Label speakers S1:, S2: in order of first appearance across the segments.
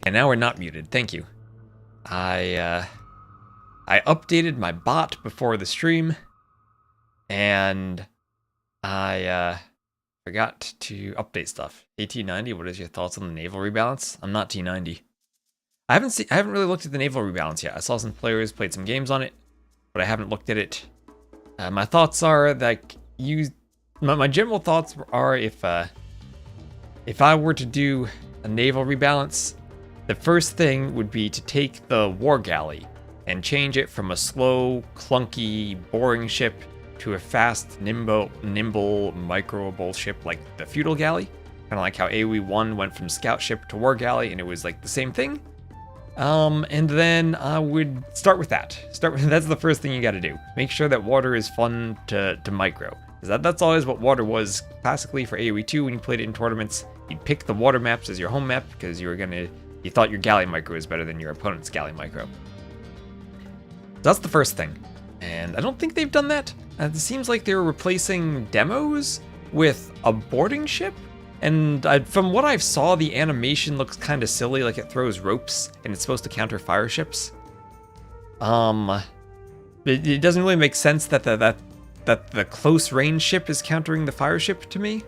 S1: And now we're not muted. Thank you. I updated my bot before the stream, and I forgot to update stuff. Hey T90, what is your thoughts on the Naval rebalance? I'm not T90. I haven't really looked at the Naval rebalance yet. I saw some players played some games on it, but I haven't looked at it. My thoughts are that my general thoughts are if I were to do a Naval rebalance, the first thing would be to take the War Galley and change it from a slow, clunky, boring ship to a fast, nimble, microable ship like the Feudal Galley. Kind of like how AoE 1 went from Scout Ship to War Galley, and it was like the same thing. And then I would start with that. That's the first thing you gotta do. Make sure that water is fun to micro. That's always what water was classically for AoE 2 when you played it in tournaments. You'd pick the water maps as your home map because you thought your galley micro was better than your opponent's galley micro. That's the first thing. And I don't think they've done that. It seems like they're replacing demos with a boarding ship. And from what I saw, the animation looks kind of silly, like it throws ropes and it's supposed to counter fire ships. It doesn't really make sense that the close range ship is countering the fire ship to me.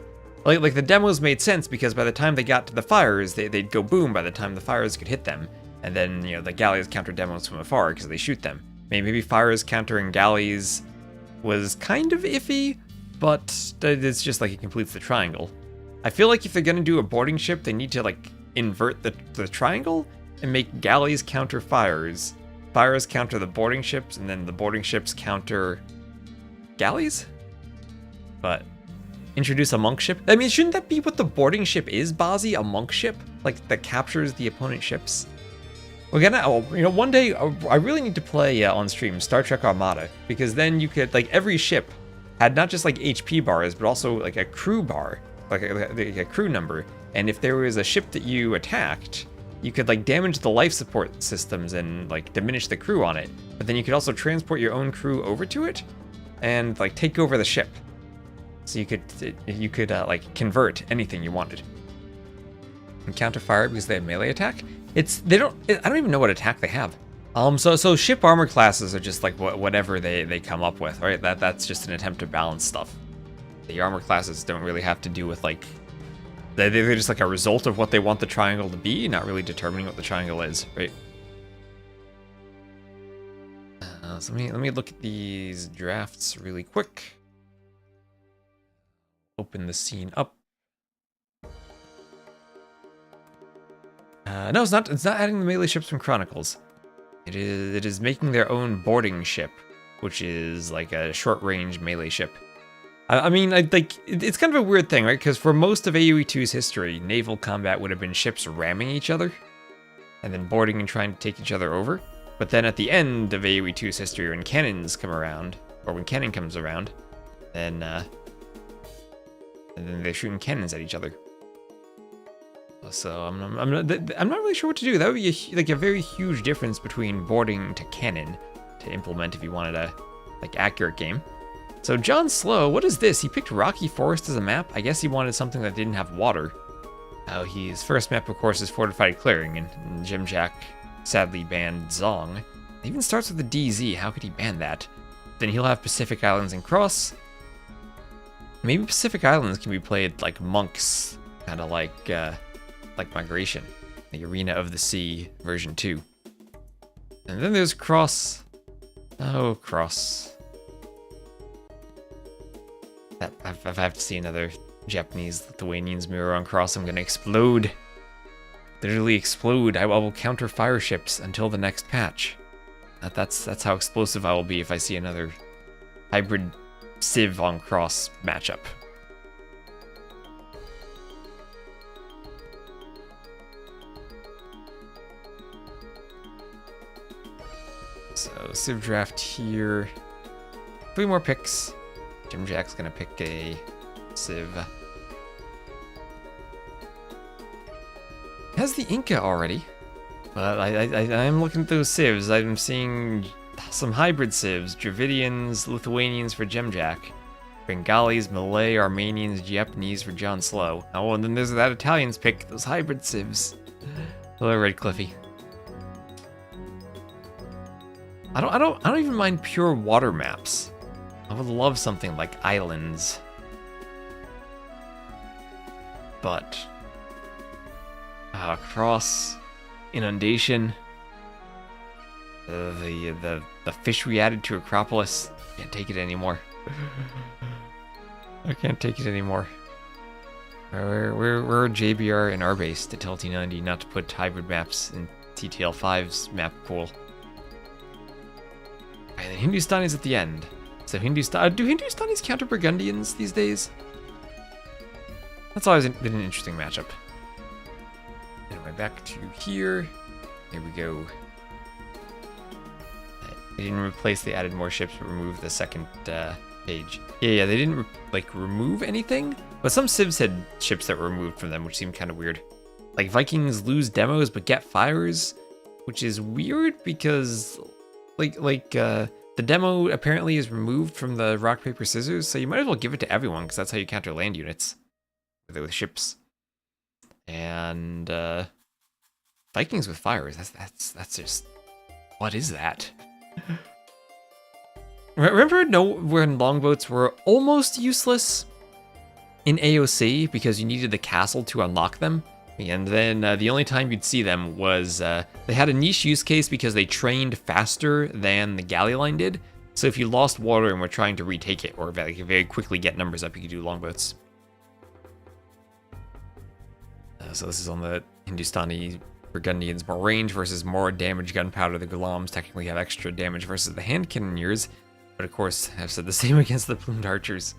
S1: Like the demos made sense because by the time they got to the fires, they'd go boom by the time the fires could hit them. And then, the galleys counter demos from afar because they shoot them. Maybe fires countering galleys was kind of iffy, but it's just like it completes the triangle. I feel like if they're gonna do a boarding ship, they need to like invert the triangle and make galleys counter fires. Fires counter the boarding ships, and then the boarding ships counter galleys? But introduce a monk ship? I mean, shouldn't that be what the boarding ship is, Bozzy? A monk ship? Like, that captures the opponent's ships? One day, I really need to play on stream Star Trek Armada, because then you could, like, every ship had not just, like, HP bars, but also, like, a crew bar, like a crew number, and if there was a ship that you attacked, you could, like, damage the life support systems and, like, diminish the crew on it, but then you could also transport your own crew over to it, and, like, take over the ship. So you could like, convert anything you wanted. And counter fire because they have melee attack? I don't even know what attack they have. So ship armor classes are just like whatever they come up with, right? That's just an attempt to balance stuff. The armor classes don't really have to do with like, they're just like a result of what they want the triangle to be, not really determining what the triangle is, right? So let me look at these drafts really quick. Open the scene up. No, it's not adding the melee ships from Chronicles. It is making their own boarding ship, which is like a short-range melee ship. I mean, it's kind of a weird thing, right? Because for most of AoE 2's history, naval combat would have been ships ramming each other, and then boarding and trying to take each other over. But then at the end of AoE 2's history, when cannons come around, or when cannon comes around, then they're shooting cannons at each other. So I'm not really sure what to do. That would be a very huge difference between boarding to cannon to implement if you wanted a accurate game. So JonSlow, what is this? He picked Rocky Forest as a map. I guess he wanted something that didn't have water. His first map, of course, is Fortified Clearing, and Dziamdziak sadly banned Zong. It even starts with a DZ. How could he ban that? Then he'll have Pacific Islands and Cross. Maybe Pacific Islands can be played like monks, kind of like Migration, the Arena of the Sea version 2. And then there's Cross. Oh, Cross. If I have to see another Japanese Lithuanians mirror on Cross, I'm gonna explode. Literally explode. I will counter fire ships until the next patch. That's how explosive I will be if I see another hybrid Civ on Cross matchup. So Civ draft here. 3 more picks. Dziamdziak's gonna pick a Civ. Has the Inca already, but I'm looking at those Civs. I'm seeing some hybrid Civs, Dravidians, Lithuanians for Dziamdziak, Bengalis, Malay, Armenians, Japanese for JonSlow. Oh, and then there's that Italians pick, those hybrid Civs. Hello, Red Cliffy. I don't even mind pure water maps. I would love something like islands. But cross inundation, the fish we added to Acropolis, can't take it anymore. I can't take it anymore. We're JBR in our base to tell T90 not to put hybrid maps in TTL5's map pool. And then Hindustanis at the end. So do Hindustanis counter Burgundians these days? That's always been an interesting matchup. Anyway, back to here. Here we go. They didn't replace, they added more ships, but removed the second page. Yeah, they didn't remove anything, but some civs had ships that were removed from them, which seemed kind of weird. Like Vikings lose demos but get fires, which is weird because the demo apparently is removed from the rock paper scissors, so you might as well give it to everyone because that's how you counter land units with ships. And Vikings with fires, that's just, what is that? Remember when longboats were almost useless in AOC because you needed the castle to unlock them? And then the only time you'd see them was they had a niche use case because they trained faster than the galley line did. So if you lost water and were trying to retake it or very quickly get numbers up, you could do longboats. So this is on the Hindustani Burgundians. More range versus more damage gunpowder. The Ghulams technically have extra damage versus the hand cannoneers. But of course, I've said the same against the plumed archers.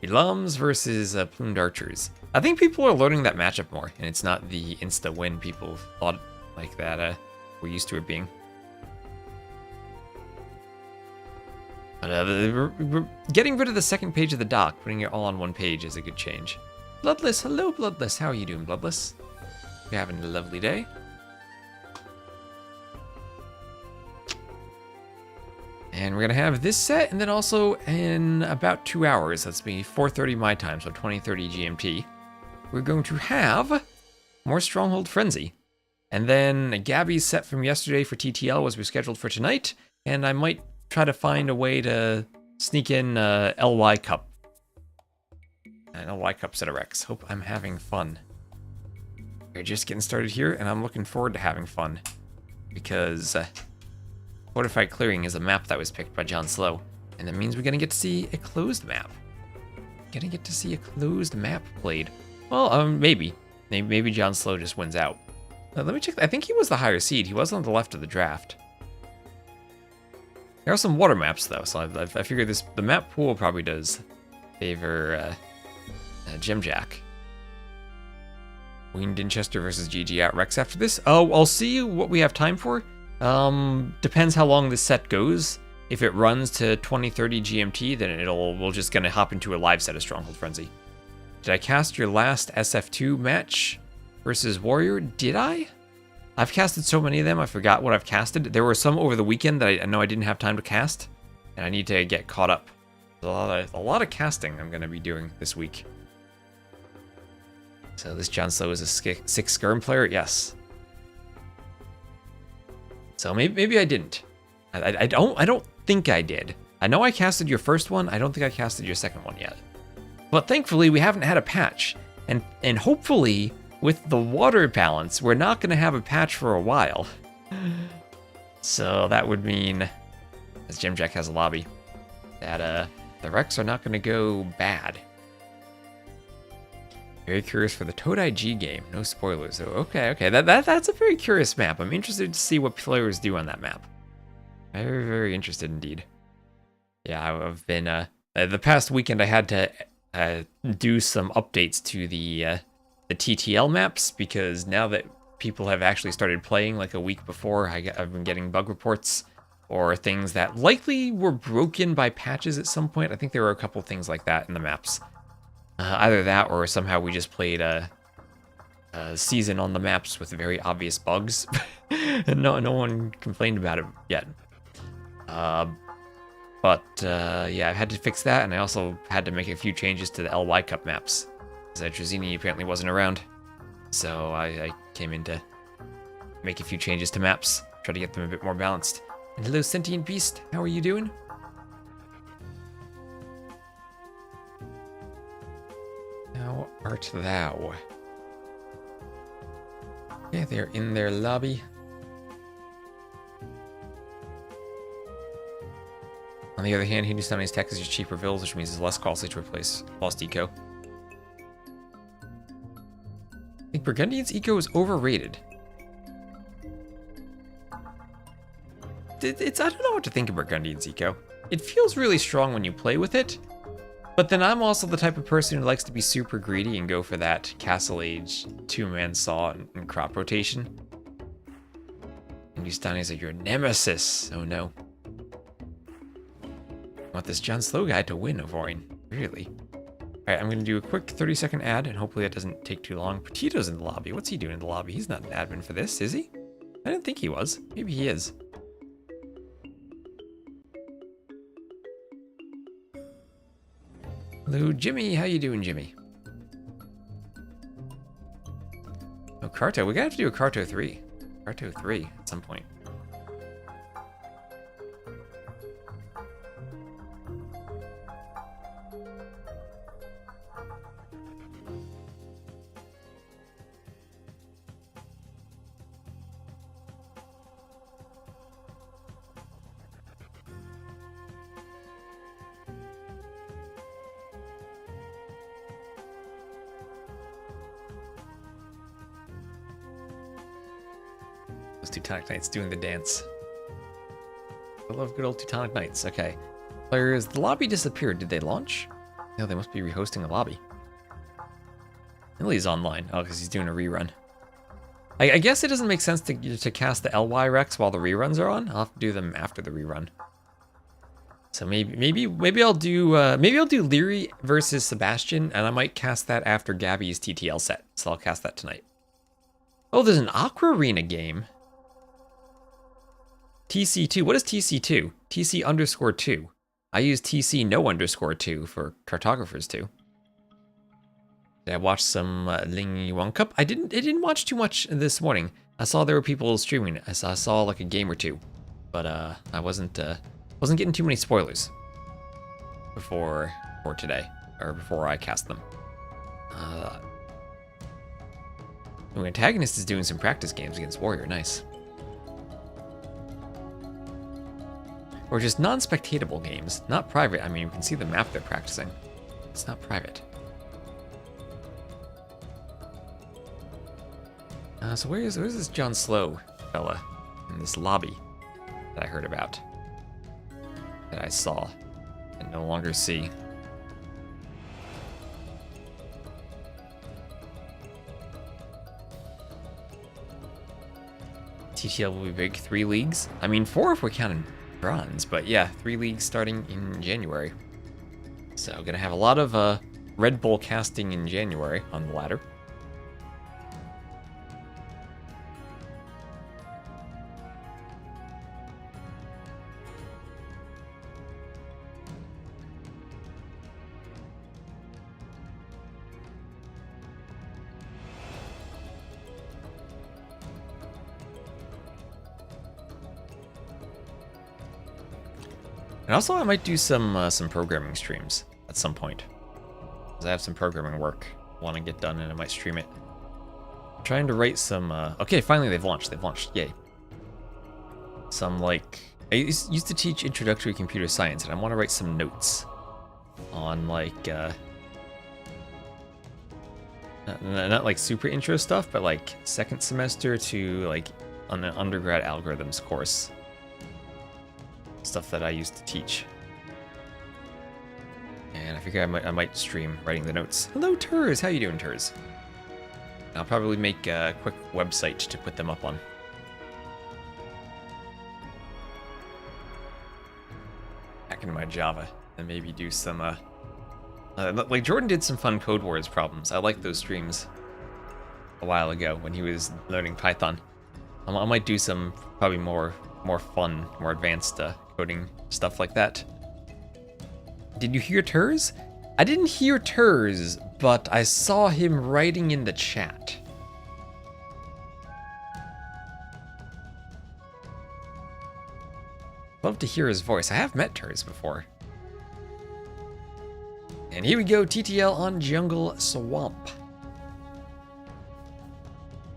S1: Ghulams versus plumed archers. I think people are learning that matchup more, and it's not the insta-win people thought like that we're used to it being. But getting rid of the second page of the dock, putting it all on one page is a good change. Bloodless, hello Bloodless, how are you doing, Bloodless? You're having a lovely day. And we're gonna have this set, and then also in about 2 hours, that's be 4:30 my time, so 20:30 GMT, we're going to have more Stronghold Frenzy. And then Gabi's set from yesterday for TTL was rescheduled for tonight, and I might try to find a way to sneak in LY Cup. An LY Cup set of Rex. Hope I'm having fun. We're just getting started here, and I'm looking forward to having fun. Because Fortified Clearing is a map that was picked by JonSlow, and that means we're gonna get to see a closed map. Gonna get to see a closed map played. Well, maybe. Maybe JonSlow just wins out. Let me check. I think he was the higher seed. He was on the left of the draft. There are some water maps though, so I figure the map pool probably does favor Dziamdziak. Wean Dinchester versus GGOut Rex after this. Oh, I'll see what we have time for. Depends how long this set goes. If it runs to 20:30 GMT, then we're just gonna hop into a live set of Stronghold Frenzy. Did I cast your last SF2 match versus Warrior? Did I? I've casted so many of them, I forgot what I've casted. There were some over the weekend that I know I didn't have time to cast, and I need to get caught up. There's a lot of casting I'm gonna be doing this week. So this JonSlow is a 6 Skirm player? Yes. So maybe I didn't. I don't think I did. I know I casted your first one. I don't think I casted your second one yet. But thankfully we haven't had a patch, and hopefully with the water balance we're not going to have a patch for a while. So that would mean, as Dziamdziak has a lobby, that the Rex are not going to go bad. Very curious for the Todai G game. No spoilers though. Okay. That's a very curious map. I'm interested to see what players do on that map. Very, very interested indeed. Yeah, I've been the past weekend I had to do some updates to the TTL maps because now that people have actually started playing like a week before, I've been getting bug reports or things that likely were broken by patches at some point. I think there were a couple things like that in the maps. Either that or somehow we just played a season on the maps with very obvious bugs. And no one complained about it yet. But yeah, I've had to fix that, and I also had to make a few changes to the LY Cup maps. Because Trezini apparently wasn't around. So I came in to make a few changes to maps, try to get them a bit more balanced. And hello, sentient beast, how are you doing? How art thou? Yeah, they're in their lobby. On the other hand, Hindustani's tech is just cheaper vills, which means it's less costly to replace Lost Eco. I think Burgundian's Eco is overrated. I don't know what to think of Burgundian's Eco. It feels really strong when you play with it, but then I'm also the type of person who likes to be super greedy and go for that Castle Age 2-man saw and crop rotation. Hindustani's are your nemesis. Oh no. I want this JonSlow guy to win, Avorin. Really? Alright, I'm going to do a quick 30-second ad, and hopefully that doesn't take too long. Petito's in the lobby. What's he doing in the lobby? He's not an admin for this, is he? I didn't think he was. Maybe he is. Hello, Jimmy. How you doing, Jimmy? Oh, Carto. We're going to have to do a Carto 3. Carto 3 at some point. Teutonic Knights doing the dance. I love good old Teutonic Knights. Okay. Players, the lobby disappeared. Did they launch? No, they must be rehosting a lobby. Lily's online. Oh, because he's doing a rerun. I guess it doesn't make sense to cast the LY Rex while the reruns are on. I'll have to do them after the rerun. So maybe I'll do Leary versus Sebastian, and I might cast that after Gabi's TTL set. So I'll cast that tonight. Oh, there's an Aqua Arena game. TC2. What is TC2? TC_2. I use TC no_2 for cartographers too. Did I watch some Ling Yuan Cup? I didn't watch too much this morning. I saw there were people streaming. I saw like a game or two, but I wasn't getting too many spoilers before today, or before I cast them. The antagonist is doing some practice games against Warrior. Nice. Or just non-spectatable games, not private. I mean, you can see the map they're practicing. It's not private. So where's this JonSlow fella in this lobby that I heard about, that I saw and no longer see? TTL will be big. 3 leagues? I mean, 4 if we're counting bronze, but yeah, 3 leagues starting in January. So gonna have a lot of Red Bull casting in January on the ladder. And also, I might do some programming streams at some point, because I have some programming work I want to get done, and I might stream it. I'm trying to write some. Okay, finally they've launched. They've launched. Yay! Some like I used to teach introductory computer science, and I want to write some notes on like not like super intro stuff, but like second semester to like on an undergrad algorithms course. Stuff that I used to teach. And I figure I might stream writing the notes. Hello, Turs. How you doing, Turs? I'll probably make a quick website to put them up on. Back into my Java and maybe do some like Jordan did some fun Code Wars problems. I liked those streams a while ago when he was learning Python. I might do some probably more fun, more advanced coding stuff like that. Did you hear Turs? I didn't hear Turs, but I saw him writing in the chat. Love to hear his voice. I have met Turs before. And here we go, TTL on Jungle Swamp.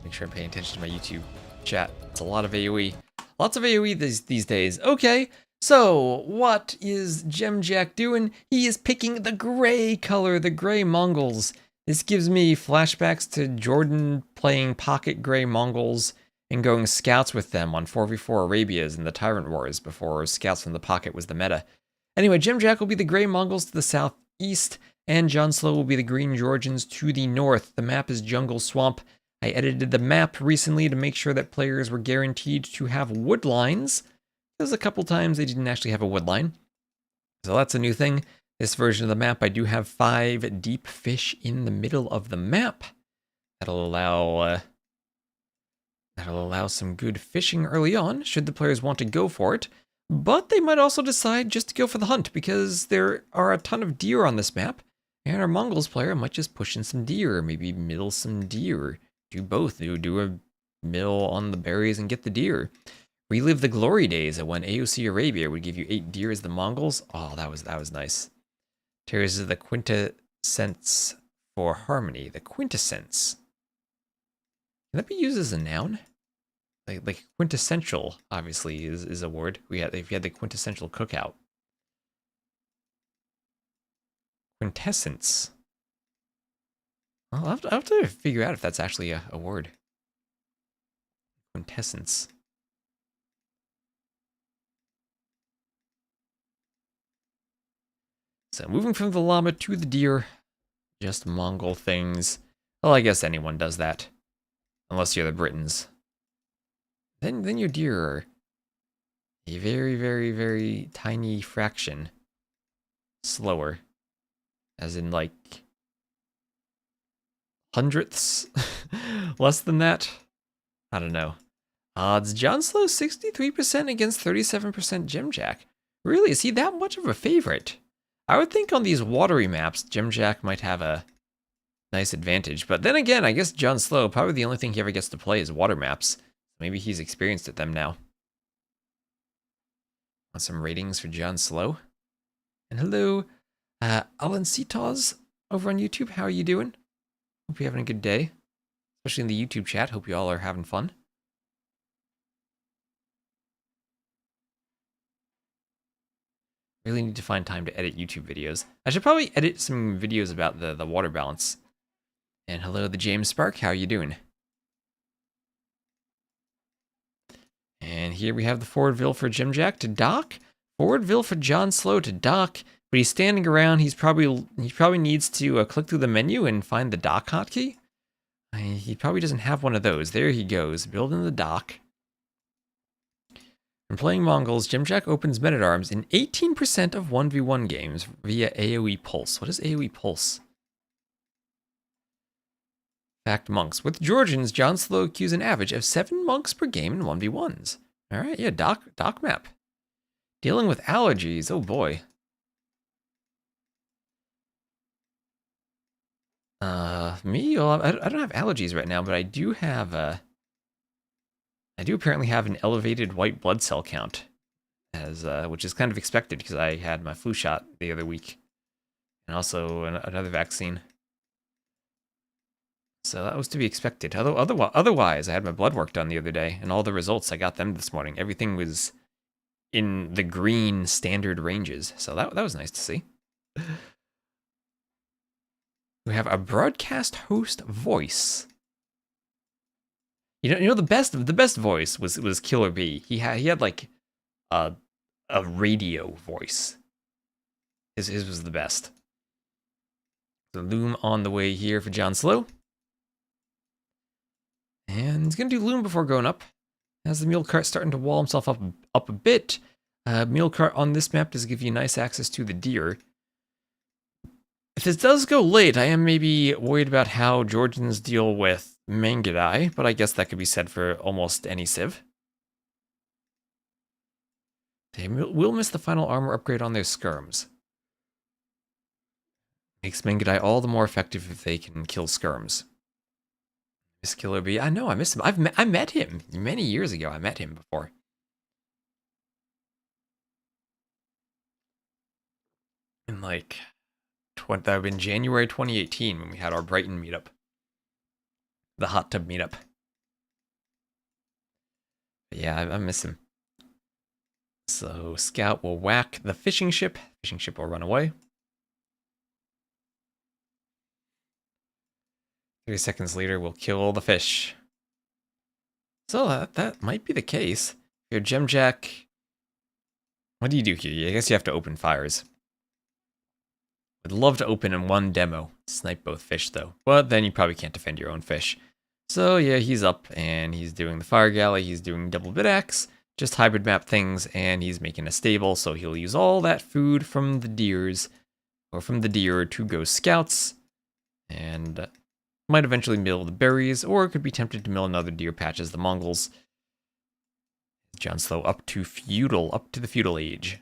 S1: Make sure I'm paying attention to my YouTube chat. It's a lot of AoE. Lots of AoE these days. Okay, so what is Dziamdziak doing? He is picking the gray color, the gray Mongols. This gives me flashbacks to Jordan playing pocket gray Mongols and going scouts with them on 4v4 Arabias in the Tyrant Wars before scouts from the pocket was the meta. Anyway, Dziamdziak will be the gray Mongols to the southeast, and JonSlow will be the green Georgians to the north. The map is Jungle Swamp. I edited the map recently to make sure that players were guaranteed to have wood lines, because a couple times they didn't actually have a wood line. So that's a new thing. This version of the map, I do have 5 deep fish in the middle of the map. That'll allow some good fishing early on, should the players want to go for it. But they might also decide just to go for the hunt, because there are a ton of deer on this map, and our Mongols player might just push in some deer, or maybe mill some deer. Do both. Do a mill on the berries and get the deer. Relive the glory days of when AOC Arabia would give you 8 deer as the Mongols. Oh, that was nice. Tears is the quintessence for harmony. The quintessence. Can that be used as a noun? Like quintessential, obviously, is a word. If you had the quintessential cookout. Quintessence. Well, I'll have to figure out if that's actually a word. Quintessence. So moving from the llama to the deer, just Mongol things. Well, I guess anyone does that, unless you're the Britons. Then your deer are a very, very, very tiny fraction slower, as in like hundredths, less than that. I don't know. Odds: JonSlow 63% against 37% Dziamdziak. Really, is he that much of a favorite? I would think on these watery maps, Dziamdziak might have a nice advantage. But then again, I guess JonSlow, probably the only thing he ever gets to play is water maps. Maybe he's experienced at them now. Want some ratings for JonSlow? And hello, Alan Citos over on YouTube. How are you doing? Hope you're having a good day. Especially in the YouTube chat. Hope you all are having fun. Really need to find time to edit YouTube videos. I should probably edit some videos about the water balance. And hello, the James Spark. How are you doing? And here we have the forward-ville for Dziamdziak to dock. Forward-ville for JonSlow to dock. But he's standing around. He probably needs to click through the menu and find the dock hotkey. He probably doesn't have one of those. There he goes, building the dock. When playing Mongols, Dziamdziak opens men-at-arms in 18% of 1v1 games via AoE Pulse. What is AoE Pulse? Fact monks. With Georgians, JonSlow queues an average of 7 monks per game in 1v1s. Alright, yeah, dock map. Dealing with allergies, oh boy. Me? Well, I don't have allergies right now, but I do have, I do apparently have an elevated white blood cell count, as which is kind of expected because I had my flu shot the other week, and also another vaccine. So that was to be expected. Otherwise, I had my blood work done the other day, and all the results, I got them this morning. Everything was in the green standard ranges, so that was nice to see. We have a broadcast host voice. You know the best voice was Killer B. He had like a radio voice. His was the best. The loom on the way here for JonSlow. And he's gonna do loom before going up. As the mule cart starting to wall himself up a bit. Mule cart on this map does give you nice access to the deer. If this does go late, I am maybe worried about how Georgians deal with Mangudai, but I guess that could be said for almost any civ. They will miss the final armor upgrade on their skirms. Makes Mangudai all the more effective if they can kill skirms. Miss Killer B, I know, I miss him. I met him many years ago. I met him before. in like, that would have been January 2018 when we had our Brighton meetup. The hot tub meetup. But yeah, I miss him. So Scout will whack the fishing ship. Fishing ship will run away. 30 seconds later, we'll kill the fish. So that might be the case. Your Dziamdziak. What do you do here? I guess you have to open fires. Would love to open in one demo. Snipe both fish though. But then you probably can't defend your own fish. So yeah, he's up and he's doing the fire galley. He's doing double bit axe. Just hybrid map things, and he's making a stable, so he'll use all that food from the deers, or from the deer to go scouts, and might eventually mill the berries, or could be tempted to mill another deer patch as the Mongols. JonSlow up to the feudal age.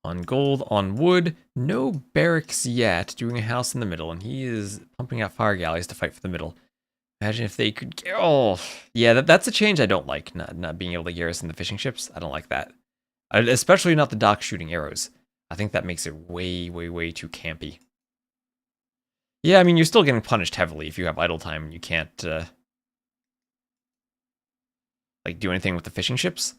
S1: On gold, on wood, no barracks yet, doing a house in the middle, and he is pumping out fire galleys to fight for the middle. Imagine if they could... Oh, yeah, that's a change I don't like, not being able to garrison the fishing ships. I don't like that. Especially not the dock shooting arrows. I think that makes it way, way, way too campy. Yeah, I mean, you're still getting punished heavily if you have idle time and you can't, like, do anything with the fishing ships.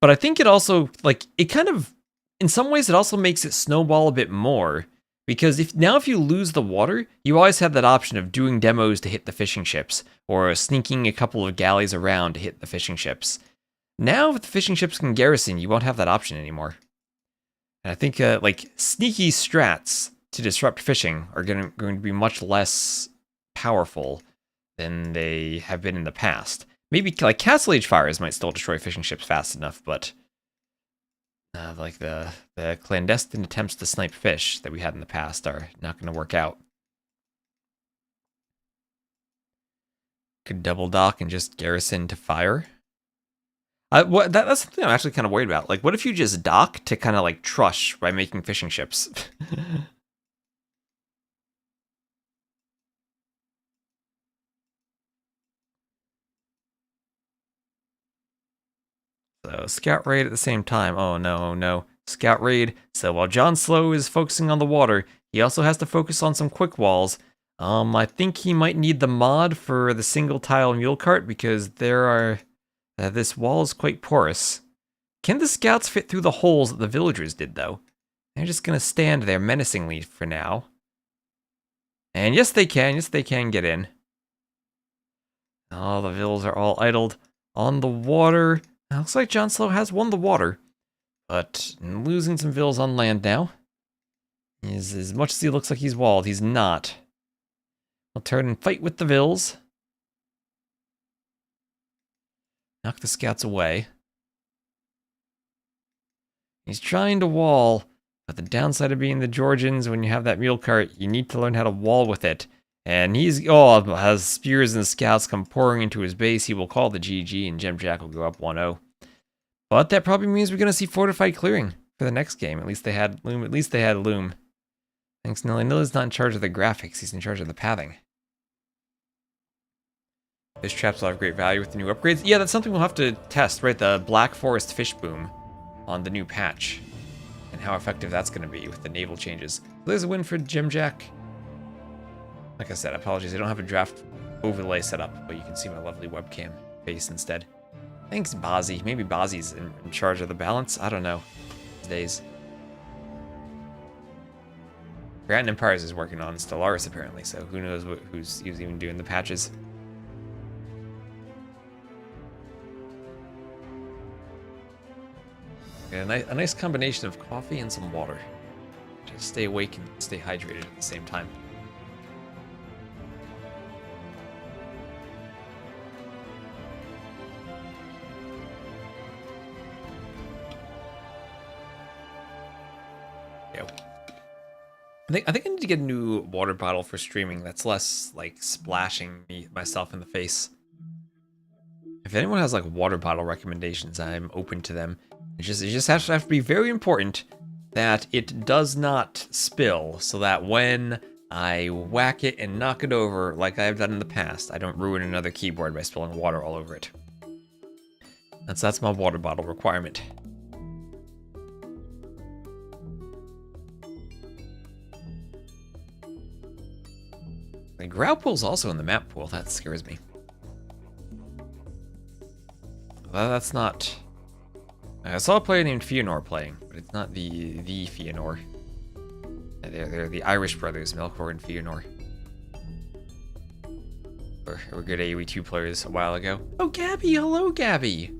S1: But I think it also, like, it kind of... In some ways, it also makes it snowball a bit more. Because if you lose the water, you always have that option of doing demos to hit the fishing ships, or sneaking a couple of galleys around to hit the fishing ships. Now, if the fishing ships can garrison, you won't have that option anymore. And I think, like, sneaky strats to disrupt fishing are going to be much less powerful than they have been in the past. Maybe, like, Castle Age fires might still destroy fishing ships fast enough, but... like the clandestine attempts to snipe fish that we had in the past are not going to work out. Could double dock and just garrison to fire. That's something I'm actually kind of worried about. Like, what if you just dock to kind of like trush by making fishing ships? So, Scout Raid at the same time. Oh, no, no. Scout Raid. So, while JonSlow is focusing on the water, he also has to focus on some quick walls. I think he might need the mod for the single tile mule cart because this wall is quite porous. Can the scouts fit through the holes that the villagers did, though? They're just going to stand there menacingly for now. And yes, they can. Yes, they can get in. Oh, the vills are all idled on the water. Looks like JonSlow has won the water, but losing some vills on land now. As much as he looks like he's walled, he's not. He'll turn and fight with the vills. Knock the scouts away. He's trying to wall, but the downside of being the Georgians, when you have that mule cart, you need to learn how to wall with it. And has spears and scouts come pouring into his base. He will call the GG, and Dziamdziak will go up 1-0. But that probably means we're going to see Fortified clearing for the next game. At least they had Loom. Thanks, Nilly. Nilly's not in charge of the graphics. He's in charge of the pathing. Fish traps will have great value with the new upgrades. Yeah, that's something we'll have to test, right? The Black Forest fish boom on the new patch. And how effective that's going to be with the naval changes. So there's a win for Dziamdziak. Like I said, apologies, I don't have a draft overlay set up, but you can see my lovely webcam face instead. Thanks, Bazzi. Maybe Bazzi's in charge of the balance? I don't know. These days. Grand Empires is working on Stellaris, apparently, so who knows who's even doing the patches. And a nice combination of coffee and some water. To stay awake and stay hydrated at the same time. I think I need to get a new water bottle for streaming that's less like splashing myself in the face. If anyone has like water bottle recommendations, I'm open to them. It just has to be very important that it does not spill, so that when I whack it and knock it over like I've done in the past, I don't ruin another keyboard by spilling water all over it. That's my water bottle requirement. Grout pool's also in the map pool. That scares me. Well, that's not... I saw a player named Fëanor playing, but it's not the Fëanor. They're the Irish brothers, Melkor and Fëanor. We're good AoE2 players a while ago. Oh, Gabi! Hello, Gabi!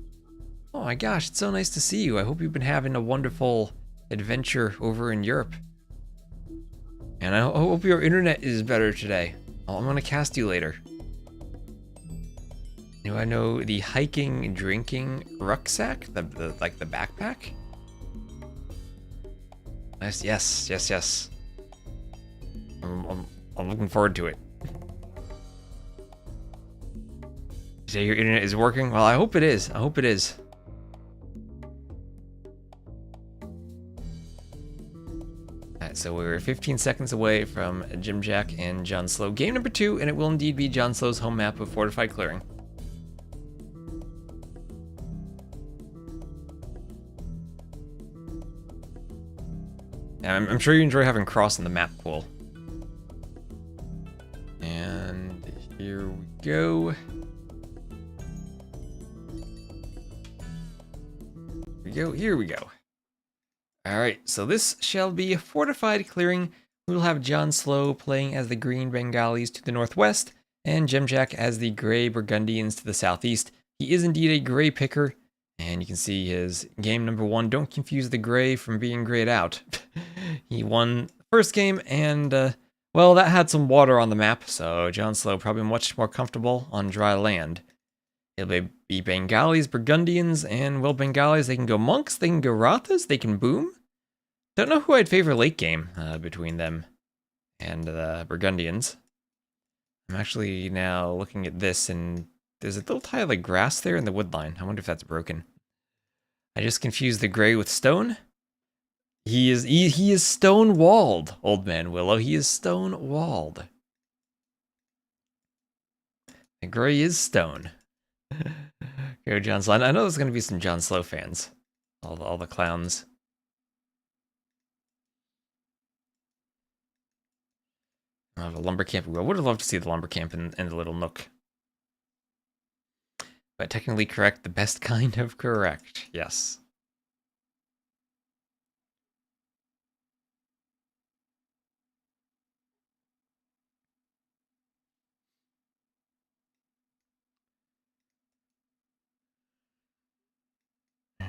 S1: Oh my gosh, it's so nice to see you. I hope you've been having a wonderful adventure over in Europe. And I hope your internet is better today. I'm gonna cast you later. Do I know the hiking and drinking rucksack? Like the backpack? Nice, yes. I'm looking forward to it. You say your internet is working? Well, I hope it is. Alright, so we're 15 seconds away from Dziamdziak and JonSlow. Game number 2, and it will indeed be JonSlow's home map of Fortified Clearing. I'm sure you enjoy having Cross in the map pool. And here we go. Here we go. Alright, so this shall be a Fortified Clearing. We will have JonSlow playing as the Green Bengalis to the northwest, and Dziamdziak as the Grey Burgundians to the southeast. He is indeed a Grey picker, and you can see his game number 1. Don't confuse the Grey from being grayed out. He won the first game, and, well, that had some water on the map, so JonSlow probably much more comfortable on dry land. It'll be Bengalis, Burgundians, and, well, Bengalis, they can go monks, they can go Rathas, they can boom. Don't know who I'd favor late game between them and the Burgundians. I'm actually now looking at this, and there's a little tile of grass there in the wood line. I wonder if that's broken. I just confused the Grey with stone. He is stone-walled, Old Man Willow. He is stone-walled. The Grey is stone. Go, JonSlow. I know there's going to be some JonSlow fans. All the clowns. I have a lumber camp. I would have loved to see the lumber camp in the little nook. But technically correct, the best kind of correct. Yes.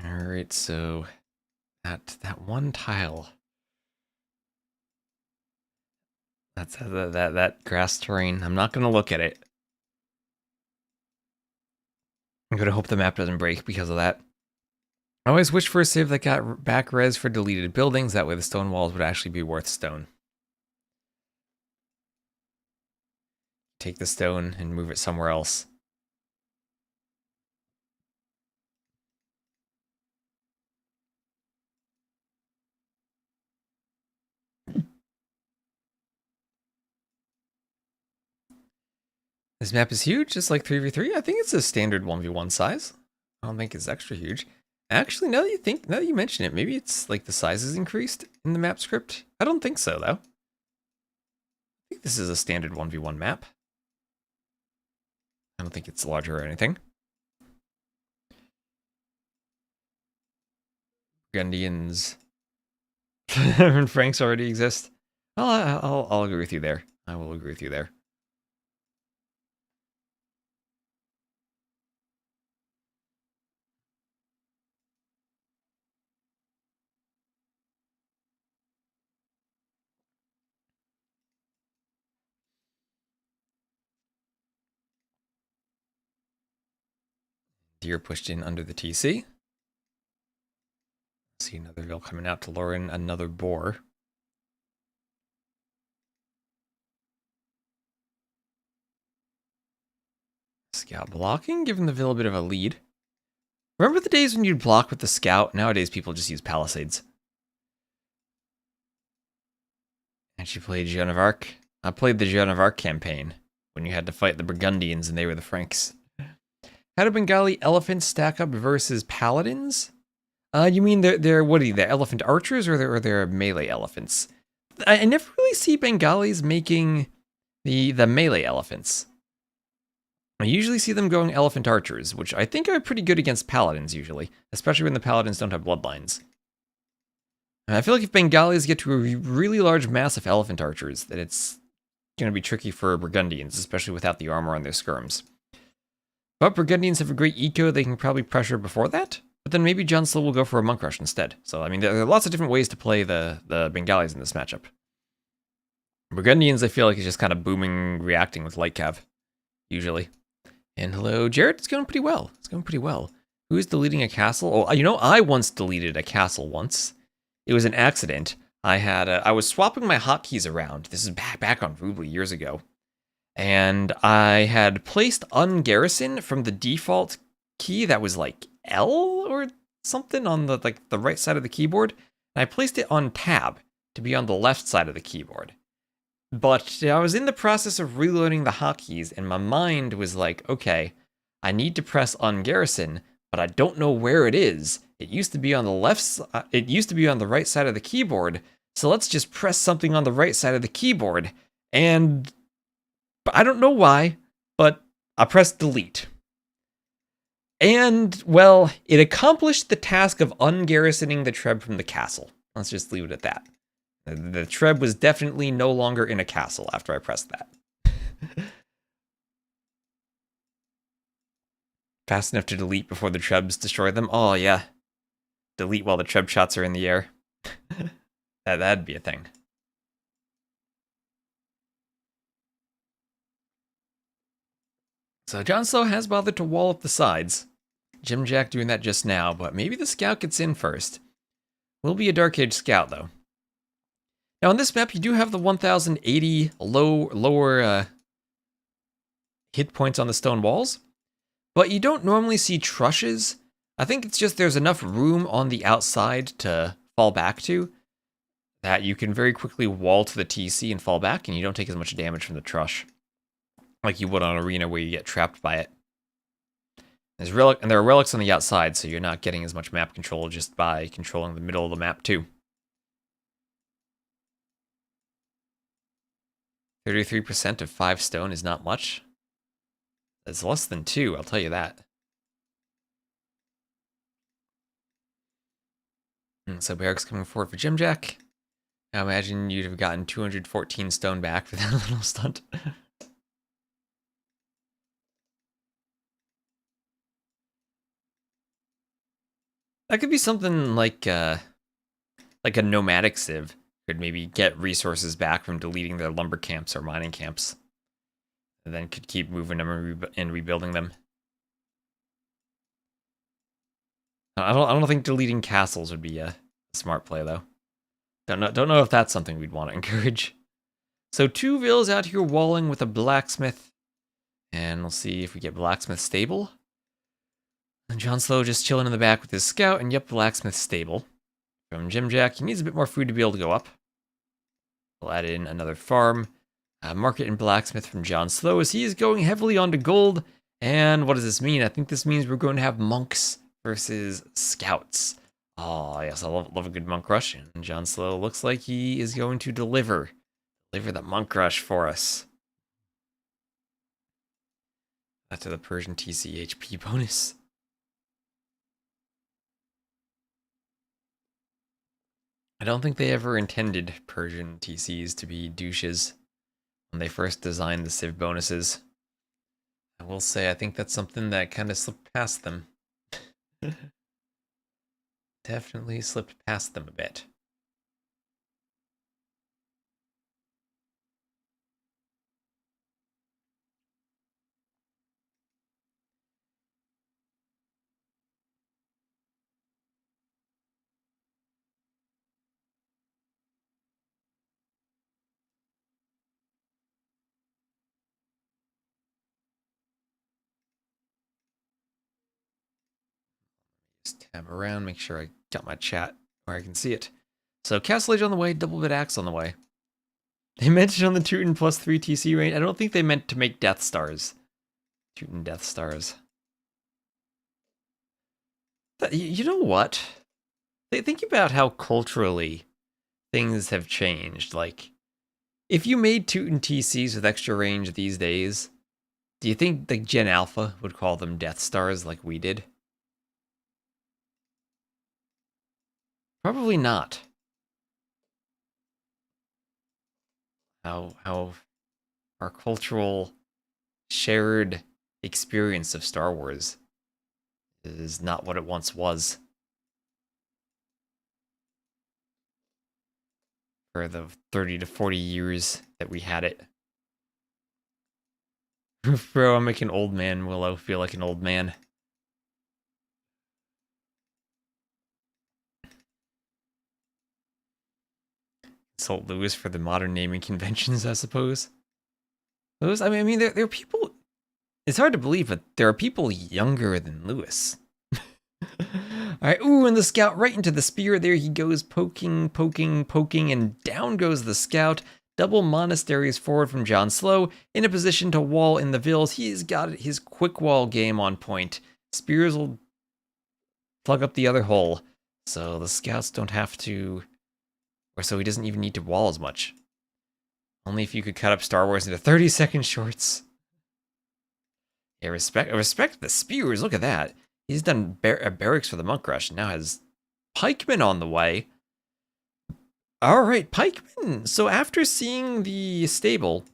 S1: Alright, so that one tile. That's that grass terrain. I'm not gonna look at it. I'm gonna hope the map doesn't break because of that. I always wish for a save that got back res for deleted buildings. That way the stone walls would actually be worth stone. Take the stone and move it somewhere else. This map is huge, just like 3v3. I think it's a standard 1v1 size. I don't think it's extra huge. Actually, now that you mention it, maybe it's like the size is increased in the map script. I don't think so, though. I think this is a standard 1v1 map. I don't think it's larger or anything. Burgundians and Franks already exist. I'll agree with you there. I will agree with you there. Deer pushed in under the TC. See another Veil coming out to lure in another boar. Scout blocking, giving the Veil a bit of a lead. Remember the days when you'd block with the Scout? Nowadays people just use Palisades. And she played Joan of Arc. I played the Joan of Arc campaign when you had to fight the Burgundians and they were the Franks. How do Bengali elephants stack up versus paladins? You mean they're what are you, they're elephant archers or they're melee elephants? I never really see Bengalis making The melee elephants. I usually see them going elephant archers, which I think are pretty good against paladins usually, especially when the paladins don't have bloodlines. And I feel like if Bengalis get to a really large mass of elephant archers, that it's going to be tricky for Burgundians, especially without the armor on their skirms. But Burgundians have a great eco, they can probably pressure before that, but then maybe JonSlow will go for a Monk Rush instead. So, I mean, there are lots of different ways to play the Bengalis in this matchup. Burgundians, I feel like, is just kind of booming, reacting with light cav, usually. And hello, Jared. It's going pretty well. It's going pretty well. Who is deleting a castle? Oh, you know, I once deleted a castle once. It was an accident. I was swapping my hotkeys around. This is back on Rubly years ago. And I had placed ungarrison from the default key that was like L or something on the right side of the keyboard. And I placed it on tab to be on the left side of the keyboard. But I was in the process of reloading the hotkeys, and my mind was like, okay, I need to press ungarrison, but I don't know where it is. It used to be on the it used to be on the right side of the keyboard, so let's just press something on the right side of the keyboard. And I don't know why, but I pressed delete. And, well, it accomplished the task of ungarrisoning the Treb from the castle. Let's just leave it at that. The Treb was definitely no longer in a castle after I pressed that. Fast enough to delete before the Trebs destroy them? Oh, yeah. Delete while the Treb shots are in the air. That'd be a thing. So JonSlow has bothered to wall up the sides. Dziamdziak doing that just now, but maybe the scout gets in first. Will be a Dark Age scout, though. Now, on this map, you do have the 1080 lower hit points on the stone walls, but you don't normally see trushes. I think it's just there's enough room on the outside to fall back to that you can very quickly wall to the TC and fall back, and you don't take as much damage from the trush like you would on Arena where you get trapped by it. There are relics on the outside, so you're not getting as much map control just by controlling the middle of the map, too. 33% of 5 stone is not much. It's less than 2, I'll tell you that. So Barrack's coming forward for Dziamdziak. I imagine you'd have gotten 214 stone back for that little stunt. That could be something like a nomadic civ. Could maybe get resources back from deleting their lumber camps or mining camps, and then could keep moving them and rebuilding them. I don't think deleting castles would be a smart play though. Don't know if that's something we'd want to encourage. So 2 vills out here walling with a blacksmith, and we'll see if we get blacksmith stable. And JonSlow just chilling in the back with his scout, and yep, blacksmith stable. From Dziamdziak, he needs a bit more food to be able to go up. We'll add in another farm. Market and blacksmith from JonSlow as he is going heavily onto gold. And what does this mean? I think this means we're going to have monks versus scouts. Oh, yes, I love a good monk rush. And JonSlow looks like he is going to deliver the monk rush for us. That's to the Persian TC HP bonus. I don't think they ever intended Persian TCs to be douches when they first designed the Civ bonuses. I will say I think that's something that kind of slipped past them. Definitely slipped past them a bit. Tab around, make sure I got my chat where I can see it. So Castle Age on the way, double bit axe on the way. They mentioned on the Teuton +3 TC range. I don't think they meant to make Death Stars. Teuton Death Stars. But you know what? Think about how culturally things have changed. Like, If you made Teuton TCs with extra range these days, do you think like Gen Alpha would call them Death Stars like we did? Probably not. How our cultural shared experience of Star Wars is not what it once was. For the 30 to 40 years that we had it. Bro, I'm making old man Willow feel like an old man. Consult Lewis for the modern naming conventions, I suppose. Those, I mean, there are people. It's hard to believe, but there are people younger than Lewis. Alright, ooh, and the scout right into the spear. There he goes, poking, and down goes the scout. Double monasteries forward from JonSlow, in a position to wall in the vills. He's got his quick wall game on point. Spears will plug up the other hole, so the scouts don't have to, or so he doesn't even need to wall as much. Only if you could cut up Star Wars into 30-second shorts. Yeah, respect the spears, look at that. He's done barracks for the monk rush, and now has pikemen on the way. Alright, pikemen. So after seeing the stable,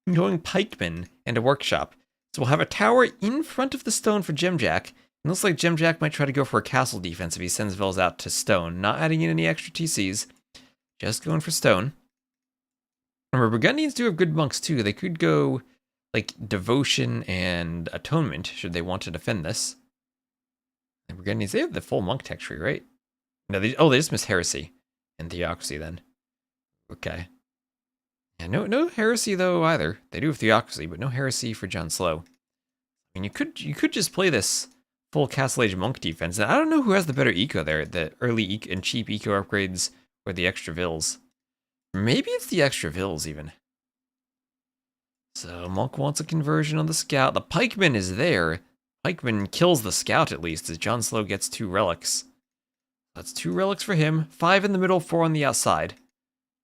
S1: going pikemen and a workshop. So we'll have a tower in front of the stone for Dziamdziak. It looks like Dziamdziak might try to go for a castle defense if he sends Vils out to stone. Not adding in any extra TCs. Just going for stone. Remember, Burgundians do have good monks too. They could go like devotion and atonement should they want to defend this. The Burgundians, they have the full monk tech tree, right? No, they just missed heresy and theocracy then. Okay. Yeah, no heresy though either. They do have theocracy, but no heresy for JonSlow. I mean, you could just play this full Castle Age monk defense. And I don't know who has the better eco there, the early and cheap eco upgrades or the extra vills. Maybe it's the extra vills even. So monk wants a conversion on the scout. The pikeman is there. Pikeman kills the scout at least as JonSlow gets 2 relics. That's 2 relics for him. 5 in the middle, 4 on the outside.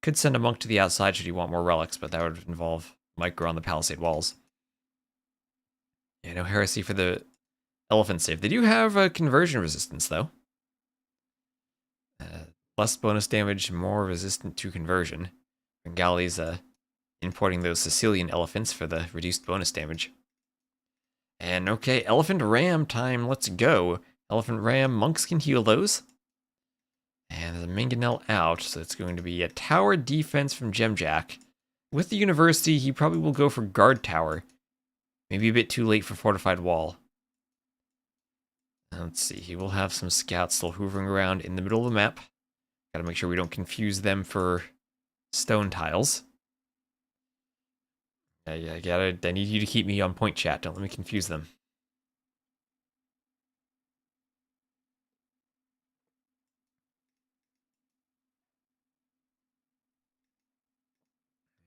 S1: Could send a monk to the outside should he want more relics, but that would involve micro on the palisade walls. Yeah, no heresy for the elephant save. They do have a conversion resistance though. Less bonus damage, more resistant to conversion. Bengali's importing those Sicilian elephants for the reduced bonus damage. And okay, Elephant Ram time, let's go. Elephant Ram, monks can heal those. And the Mangonel out, so it's going to be a tower defense from Dziamdziak. With the university, he probably will go for guard tower. Maybe a bit too late for fortified wall. Let's see, he will have some scouts still hoovering around in the middle of the map. Gotta make sure we don't confuse them for stone tiles. Yeah, I need you to keep me on point, chat. Don't let me confuse them.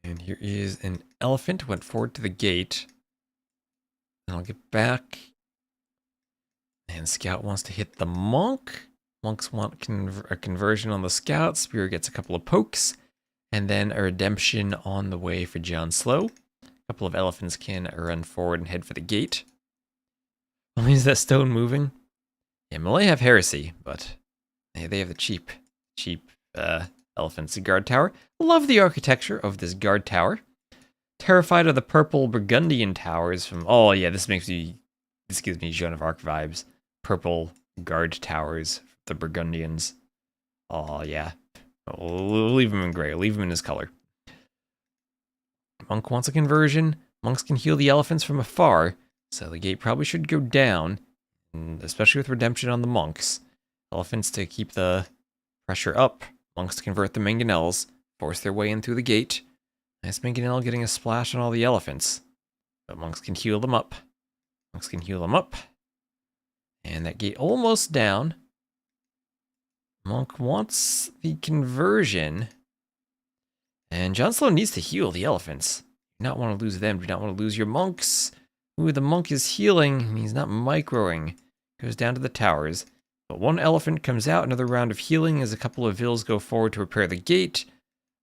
S1: And here is an elephant, went forward to the gate. And I'll get back. And scout wants to hit the monk. Monks want a conversion on the scout. Spear gets a couple of pokes. And then a redemption on the way for JonSlow. A couple of elephants can run forward and head for the gate. Well, is that stone moving? Yeah, Malay have heresy, but they have the cheap elephants. Guard tower. Love the architecture of this guard tower. Terrified of the purple Burgundian towers from... Oh yeah, this gives me Joan of Arc vibes. Purple guard towers, the Burgundians. Oh yeah. We'll leave him in gray. Leave him in his color. Monk wants a conversion. Monks can heal the elephants from afar, so the gate probably should go down, especially with redemption on the monks. Elephants to keep the pressure up. Monks to convert the mangonels, force their way in through the gate. Nice mangonel getting a splash on all the elephants. But monks can heal them up. Monks can heal them up. And that gate almost down. Monk wants the conversion. And JonSlow needs to heal the elephants. Do not want to lose them. Do not want to lose your monks. Ooh, the monk is healing, and he's not microing. Goes down to the towers. But one elephant comes out, another round of healing as a couple of vills go forward to repair the gate.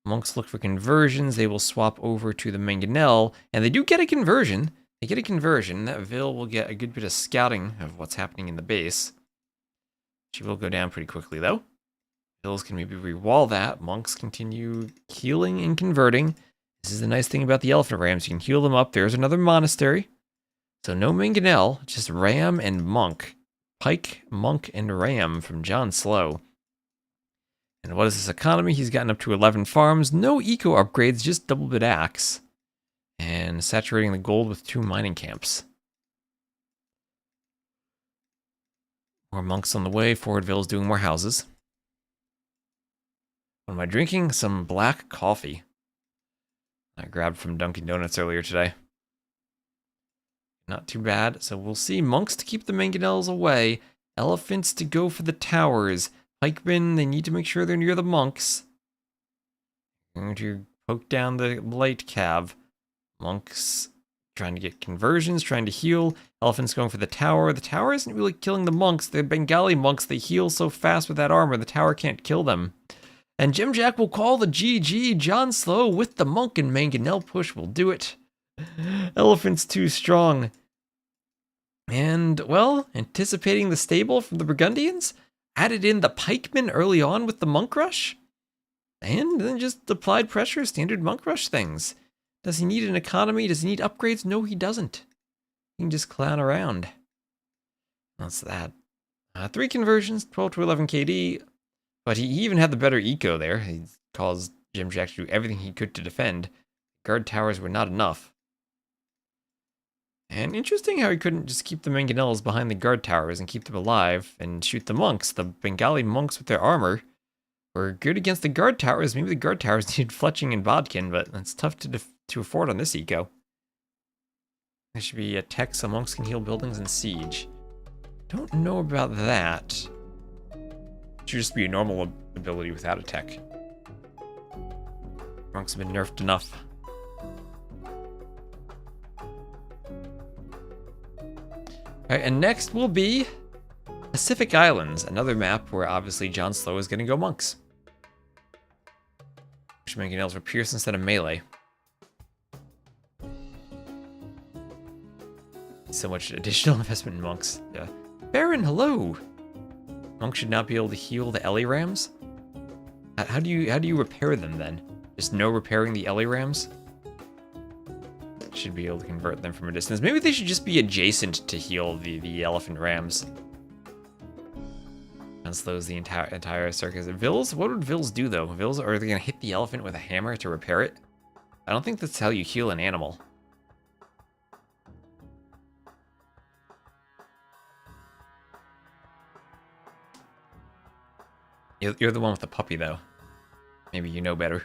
S1: Monks look for conversions. They will swap over to the Mangonel, and they do get a conversion. They get a conversion. That Vil will get a good bit of scouting of what's happening in the base. She will go down pretty quickly, though. Vils can maybe re-wall that. Monks continue healing and converting. This is the nice thing about the Elephant Rams. You can heal them up. There's another monastery. So no Mangonel, just Ram and Monk. Pike, Monk, and Ram from JonSlow. And what is this economy? He's gotten up to 11 farms. No eco upgrades, just double bit axe. And saturating the gold with 2 mining camps. More monks on the way. Forwardville is doing more houses. What am I drinking? Some black coffee. I grabbed from Dunkin' Donuts earlier today. Not too bad. So we'll see. Monks to keep the Mangonels away. Elephants to go for the towers. Pikemen, they need to make sure they're near the monks. Going to poke down the light cav. Monks trying to get conversions, trying to heal. Elephants going for the tower. The tower isn't really killing the monks. The Bengali monks, they heal so fast with that armor, the tower can't kill them. And Dziamdziak will call the GG. JonSlow with the monk and Mangonel push will do it. Elephants too strong. And, well, anticipating the stable from the Burgundians, added in the pikemen early on with the monk rush, and then just applied pressure, standard monk rush things. Does he need an economy? Does he need upgrades? No, he doesn't. He can just clown around. That's that. 3 conversions, 12 to 11 KD, but he even had the better eco there. He caused Dziamdziak to do everything he could to defend. Guard towers were not enough. And interesting how he couldn't just keep the Mangonels behind the guard towers and keep them alive and shoot the monks. The Bengali monks with their armor were good against the guard towers. Maybe the guard towers needed fletching and bodkin, but that's tough to afford on this eco. There should be a tech so monks can heal buildings and siege. Don't know about that. It should just be a normal ability without a tech. Monks have been nerfed enough. Alright, and next will be Pacific Islands, another map where obviously JonSlow is going to go monks. Which Mangonels for Pierce instead of melee. So much additional investment in monks. Yeah. Baron, hello! Monks should not be able to heal the Ellie Rams? How do you repair them then? Just no repairing the Ellie Rams? Should be able to convert them from a distance. Maybe they should just be adjacent to heal the elephant rams. And slows the entire circus. Vils? What would Vils do though? Vils, are they gonna hit the elephant with a hammer to repair it? I don't think that's how you heal an animal. You're the one with the puppy though. Maybe you know better.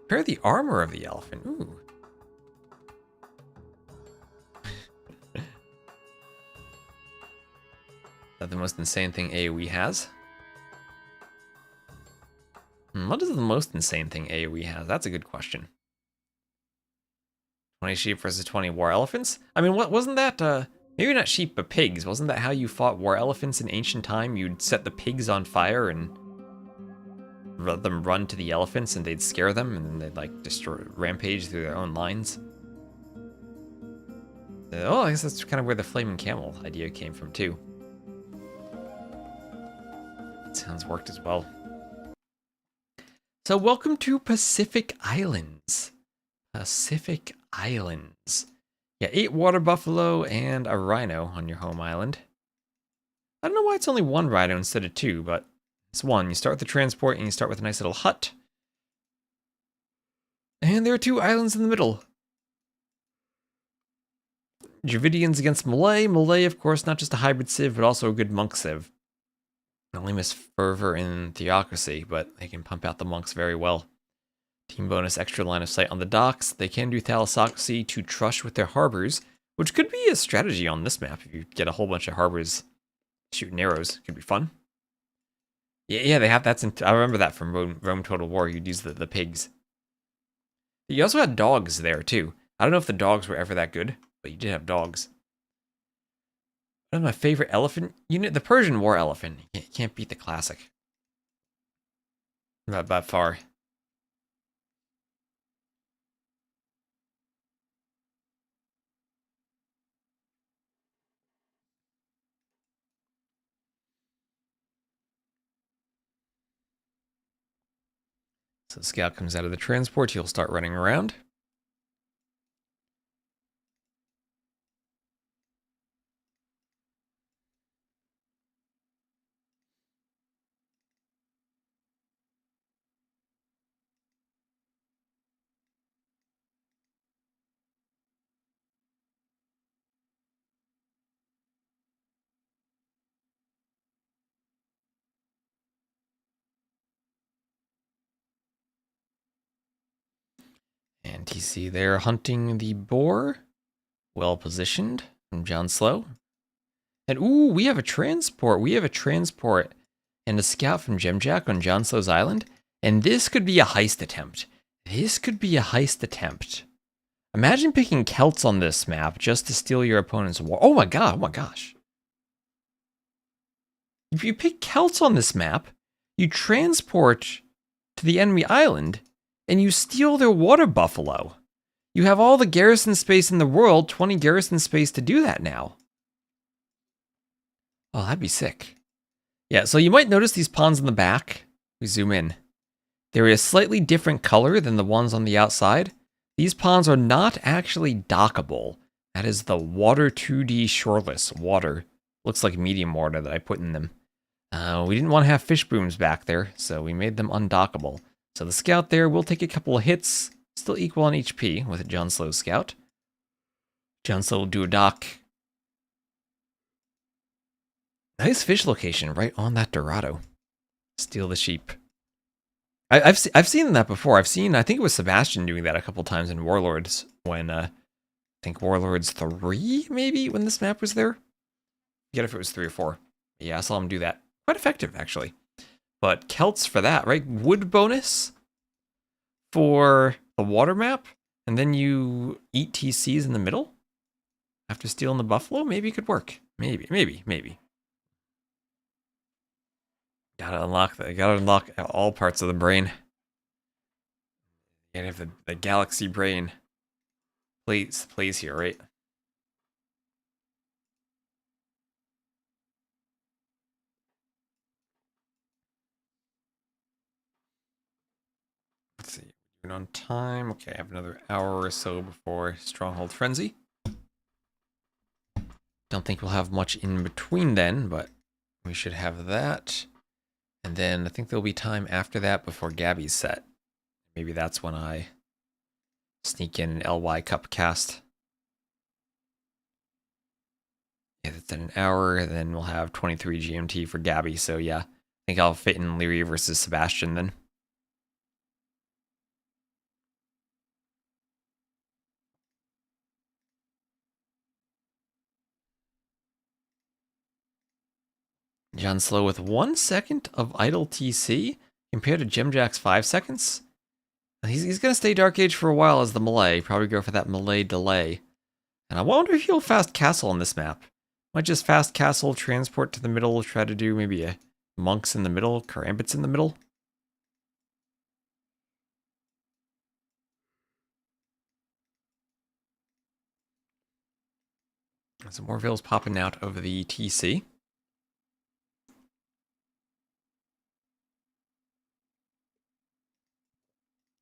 S1: Repair the armor of the elephant. Ooh. Is that the most insane thing AoE has? What is the most insane thing AoE has? That's a good question. 20 sheep versus 20 war elephants? I mean, what wasn't that, maybe not sheep, but pigs. Wasn't that how you fought war elephants in ancient time? You'd set the pigs on fire and let them run to the elephants and they'd scare them and then they'd like destroy, rampage through their own lines. Oh, I guess that's kind of where the flaming camel idea came from too. Sounds worked as well. So welcome to Pacific Islands. Pacific Islands. Yeah, 8 water buffalo and a rhino on your home island. I don't know why it's only 1 rhino instead of 2, but it's 1. You start with the transport and you start with a nice little hut. And there are 2 islands in the middle. Dravidians against Malay. Malay, of course, not just a hybrid civ, but also a good monk civ. Only miss fervor in theocracy, but they can pump out the monks very well. Team bonus, extra line of sight on the docks. They can do thalassocracy to trush with their harbors, which could be a strategy on this map. If you get a whole bunch of harbors shooting arrows, could be fun. Yeah, they have that. I remember that from Rome Total War. You'd use the pigs. You also had dogs there too. I don't know if the dogs were ever that good, but you did have dogs. One of my favorite elephant unit, the Persian war elephant. You can't beat the classic. Not by far. So the scout comes out of the transport, he'll start running around. And TC there hunting the boar. Well positioned from JonSlow. And ooh, we have a transport. We have a transport and a scout from Dziamdziak on JonSlow's island. And this could be a heist attempt. This could be a heist attempt. Imagine picking Celts on this map just to steal your opponent's war. Oh my god, oh my gosh. If you pick Celts on this map, you transport to the enemy island, and you steal their water buffalo. You have all the garrison space in the world, 20 garrison space to do that now. Oh, that'd be sick. Yeah, so you might notice these pawns in the back. We zoom in. They're a slightly different color than the ones on the outside. These pawns are not actually dockable. That is the water 2D shoreless water. Looks like medium water that I put in them. We didn't want to have fish booms back there, so we made them undockable. So the scout there will take a couple of hits, still equal on HP with a JonSlow scout. JonSlow will do a dock. Nice fish location right on that Dorado. Steal the sheep. I've seen that before. I think it was Sebastian doing that a couple times in Warlords when, I think Warlords 3, maybe, when this map was there? I forget if it was 3 or 4. Yeah, I saw him do that. Quite effective, actually. But Celts for that, right? Wood bonus for the water map, and then you eat TCs in the middle after stealing the buffalo? Maybe it could work. Maybe. Gotta unlock that. Gotta unlock all parts of the brain. And if the galaxy brain plays here, right? Let's see. We're on time. Okay, I have another hour or so before Stronghold Frenzy. Don't think we'll have much in between then, but we should have that. And then I think there'll be time after that before Gabi's set. Maybe that's when I sneak in an LY Cup cast. Yeah, that's in an hour. Then we'll have 23 GMT for Gabi. So yeah, I think I'll fit in Leary versus Sebastian then. JonSlow with 1 second of idle TC compared to Dziamdziak's 5 seconds. He's going to stay Dark Age for a while as the melee. Probably go for that melee delay. And I wonder if he'll fast castle on this map. Might just fast castle, transport to the middle, try to do maybe a monks in the middle, karambits in the middle. Some more vills popping out over the TC.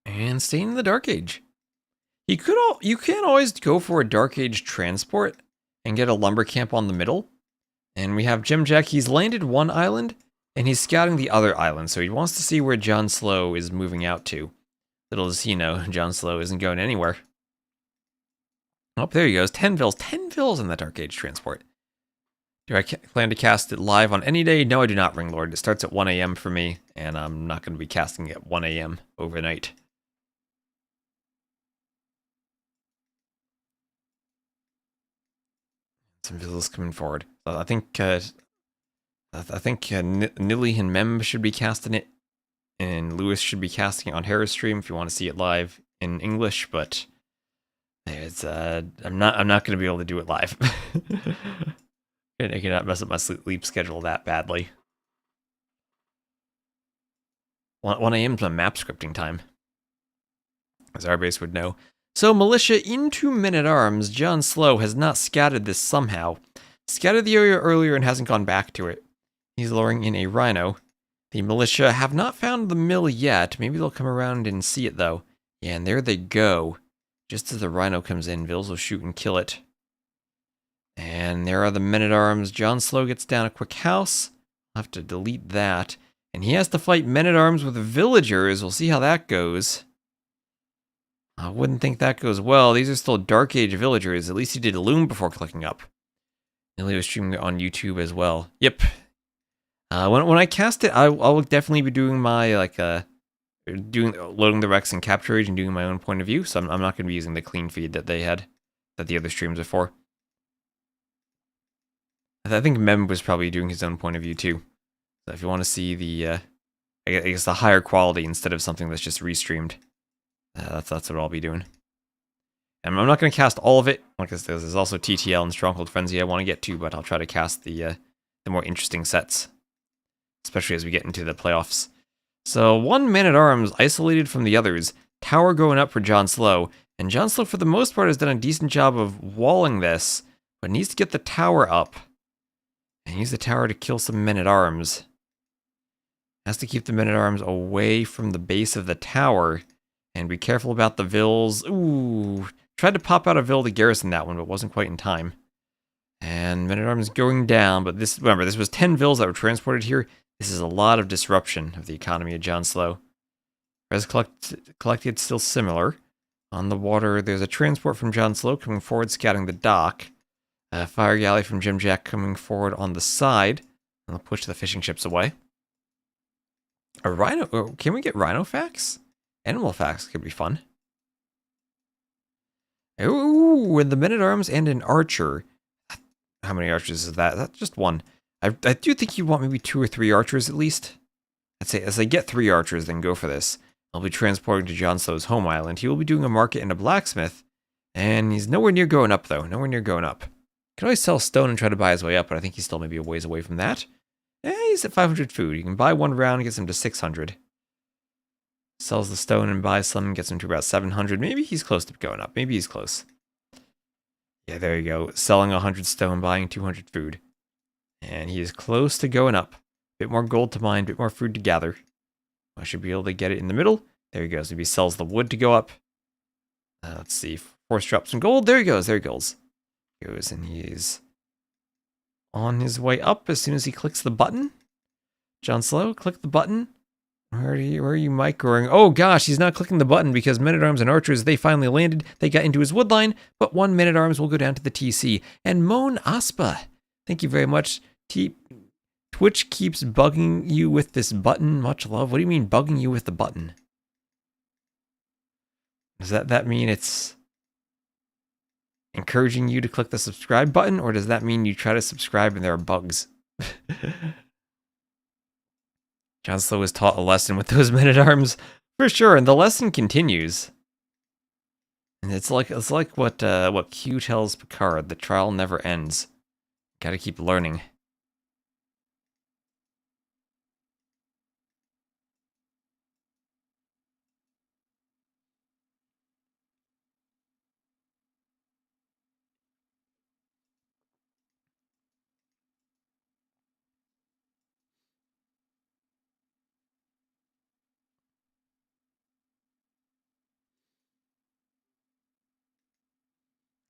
S1: And staying in the Dark Age. You can always go for a Dark Age transport and get a lumber camp on the middle. And we have Dziamdziak. He's landed one island and he's scouting the other island. So he wants to see where JonSlow is moving out to. Little does he know, JonSlow isn't going anywhere. Oh, there he goes. 10 vills. 10 vills in that Dark Age transport. Do I plan to cast it live on any day? No, I do not, Ringlord. It starts at 1 a.m. for me, and I'm not going to be casting it at 1 a.m. overnight. Some villas coming forward. So I think Nilly and Mem should be casting it, and Lewis should be casting it on Harris stream if you want to see it live in English. But it's I'm not going to be able to do it live. I cannot mess up my sleep schedule that badly. 1 a.m. is my map scripting time, as our base would know. So militia into men-at-arms. JonSlow has not scattered this somehow. Scattered the area earlier and hasn't gone back to it. He's luring in a rhino. The militia have not found the mill yet. Maybe they'll come around and see it, though. Yeah, and there they go. Just as the rhino comes in, Vils will shoot and kill it. And there are the men-at-arms. JonSlow gets down a quick house. I'll have to delete that. And he has to fight men-at-arms with villagers. We'll see how that goes. I wouldn't think that goes well. These are still Dark Age villagers. At least he did Loom before clicking up. And he was streaming it on YouTube as well. Yep. When I cast it, I'll definitely be doing my, loading the Rex and Capture Age and doing my own point of view. So I'm not going to be using the clean feed that they had, that the other streams are for. I think Mem was probably doing his own point of view too. So if you want to see the, I guess the higher quality instead of something that's just restreamed, that's what I'll be doing. And I'm not going to cast all of it. Like there's also TTL and Stronghold Frenzy I want to get to, but I'll try to cast the more interesting sets, especially as we get into the playoffs. So 1 man-at-arms isolated from the others. Tower going up for JonSlow, and JonSlow for the most part has done a decent job of walling this, but needs to get the tower up. And use the tower to kill some men-at-arms. Has to keep the men-at-arms away from the base of the tower. And be careful about the Vils. Ooh. Tried to pop out a Vil to garrison that one, but wasn't quite in time. And men-at-arms going down, but remember, this was 10 Vils that were transported here. This is a lot of disruption of the economy of JonSlow. Res collected still similar. On the water, there's a transport from JonSlow coming forward, scouting the dock. Fire galley from Dziamdziak coming forward on the side. And they'll push the fishing ships away. A rhino. Can we get rhino facts? Animal facts could be fun. Ooh, with the men-at-arms and an archer. How many archers is that? That's just 1. I do think you want maybe 2 or 3 archers at least. I'd say as I get 3 archers, then go for this. I'll be transporting to JonSlow's home island. He will be doing a market and a blacksmith. And he's nowhere near going up, though. Nowhere near going up. Can always sell stone and try to buy his way up, but I think he's still maybe a ways away from that. He's at 500 food. You can buy 1 round and gets him to 600. Sells the stone and buys some and gets him to about 700. Maybe he's close to going up. Maybe he's close. Yeah, there you go. Selling 100 stone, buying 200 food. And he is close to going up. Bit more gold to mine, bit more food to gather. I should be able to get it in the middle. There he goes. Maybe he sells the wood to go up. Let's see. Force drop some gold. There he goes. There he goes. And he's on his way up as soon as he clicks the button. JonSlow, click the button. Where are you microing? Oh gosh, he's not clicking the button because men-at-arms and archers, they finally landed. They got into his woodline, but 1 men-at-arms will go down to the TC. And Moan Aspa, thank you very much. Twitch keeps bugging you with this button. Much love. What do you mean bugging you with the button? Does that mean it's encouraging you to click the subscribe button, or does that mean you try to subscribe and there are bugs? JonSlow was taught a lesson with those men-at-arms for sure, and the lesson continues. And it's like what Q tells Picard: the trial never ends. Got to keep learning.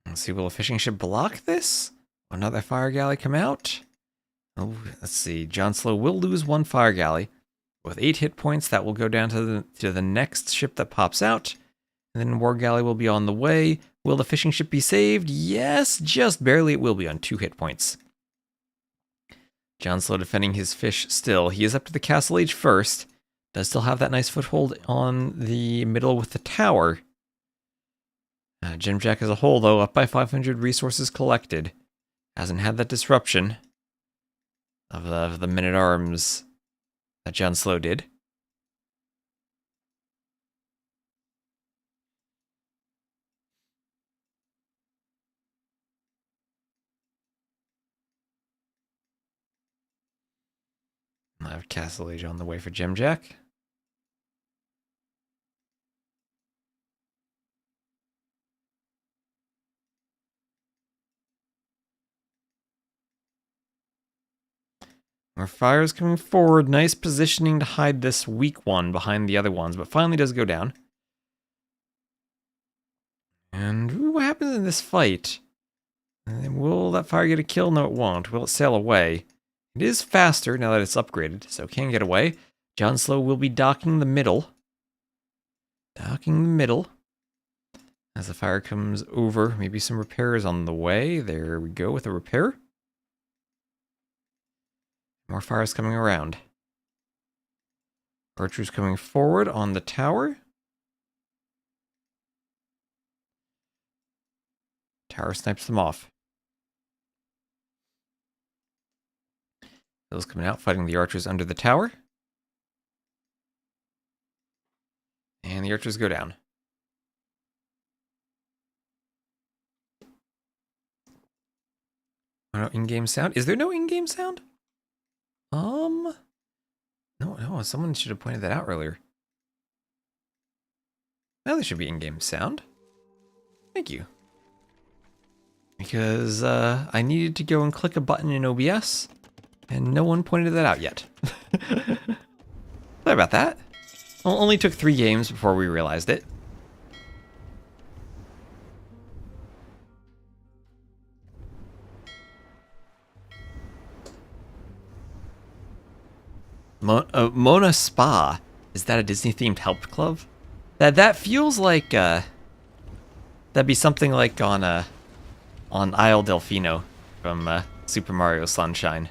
S1: Let's see, will a fishing ship block this? Will another fire galley come out? Oh, let's see. JonSlow will lose 1 fire galley. With 8 hit points, that will go down to the next ship that pops out. And then War Galley will be on the way. Will the fishing ship be saved? Yes, just barely. It will be on 2 hit points. JonSlow defending his fish still. He is up to the castle age first. Does still have that nice foothold on the middle with the tower. Dziamdziak as a whole, though, up by 500 resources collected. Hasn't had that disruption of the men-at-arms that JonSlow did. I have Castle Age on the way for Dziamdziak. More fires coming forward. Nice positioning to hide this weak one behind the other ones, but finally does go down. And ooh, what happens in this fight? Will that fire get a kill? No, it won't. Will it sail away? It is faster now that it's upgraded, so it can get away. JonSlow will be docking the middle. Docking the middle. As the fire comes over, maybe some repairs on the way. There we go with a repair. More fires coming around. Archers coming forward on the tower. Tower snipes them off. Those coming out, fighting the archers under the tower. And the archers go down. No in-game sound? Is there no in-game sound? No, someone should have pointed that out earlier. Now there should be in-game sound. Thank you. Because I needed to go and click a button in OBS, and no one pointed that out yet. Sorry about that. Only took 3 games before we realized it. Mona Spa. Is that a Disney-themed help club? That feels like that'd be something like on Isle Delfino from Super Mario Sunshine.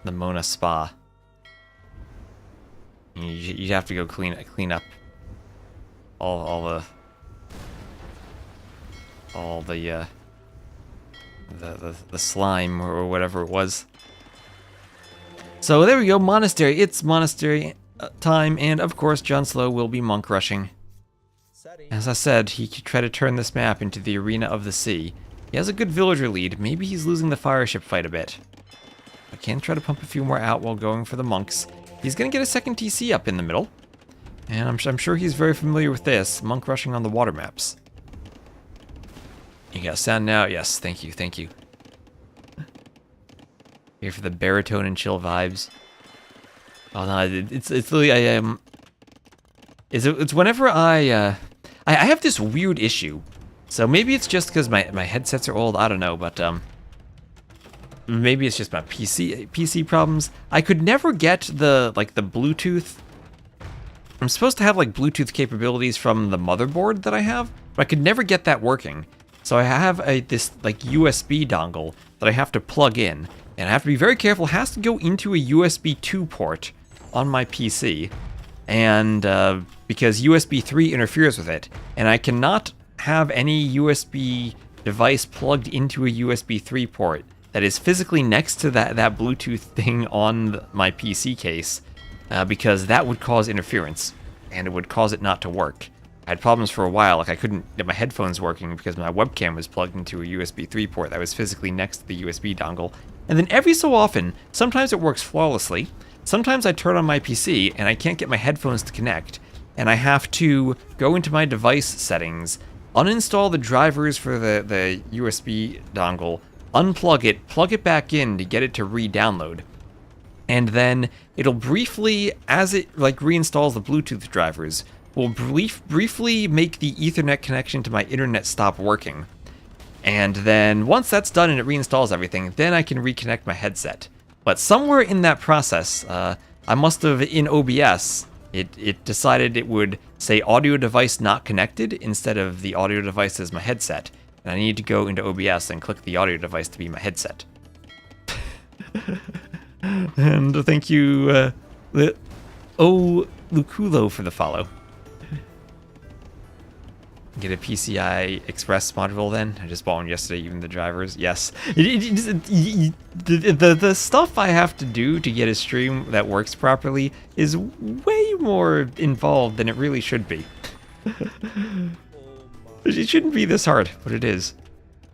S1: The Mona Spa. You'd have to go clean up all the slime or whatever it was. So there we go, monastery. It's monastery time, and of course JonSlow will be monk rushing. As I said, he could try to turn this map into the arena of the sea. He has a good villager lead. Maybe he's losing the fire ship fight a bit. I can try to pump a few more out while going for the monks. He's gonna get a second TC up in the middle, and I'm sure he's very familiar with this, monk rushing on the water maps. You got sound now? Yes, thank you, thank you. Here for the baritone and chill vibes. Oh no, it's literally it's whenever I have this weird issue. So maybe it's just because my headsets are old, I don't know, but maybe it's just my PC problems. I could never get the Bluetooth. I'm supposed to have like Bluetooth capabilities from the motherboard that I have, but I could never get that working. So I have this like USB dongle that I have to plug in, and I have to be very careful. It has to go into a USB 2 port on my PC, and because USB 3 interferes with it, and I cannot have any USB device plugged into a USB 3 port that is physically next to that Bluetooth thing on my PC case, because that would cause interference, and it would cause it not to work. I had problems for a while, like I couldn't get my headphones working because my webcam was plugged into a USB 3 port that was physically next to the USB dongle. And then every so often, sometimes it works flawlessly, sometimes I turn on my PC and I can't get my headphones to connect, and I have to go into my device settings, uninstall the drivers for the USB dongle, unplug it, plug it back in to get it to re-download. And then it'll briefly, as it like reinstalls the Bluetooth drivers, will briefly make the Ethernet connection to my internet stop working. And then once that's done and it reinstalls everything, then I can reconnect my headset. But somewhere in that process, I must have, in OBS, it decided it would say audio device not connected instead of the audio device as my headset. And I need to go into OBS and click the audio device to be my headset. And thank you, Luculo, for the follow. Get a PCI Express module then? I just bought one yesterday, even the drivers. Yes. The stuff I have to do to get a stream that works properly is way more involved than it really should be. It shouldn't be this hard, but it is.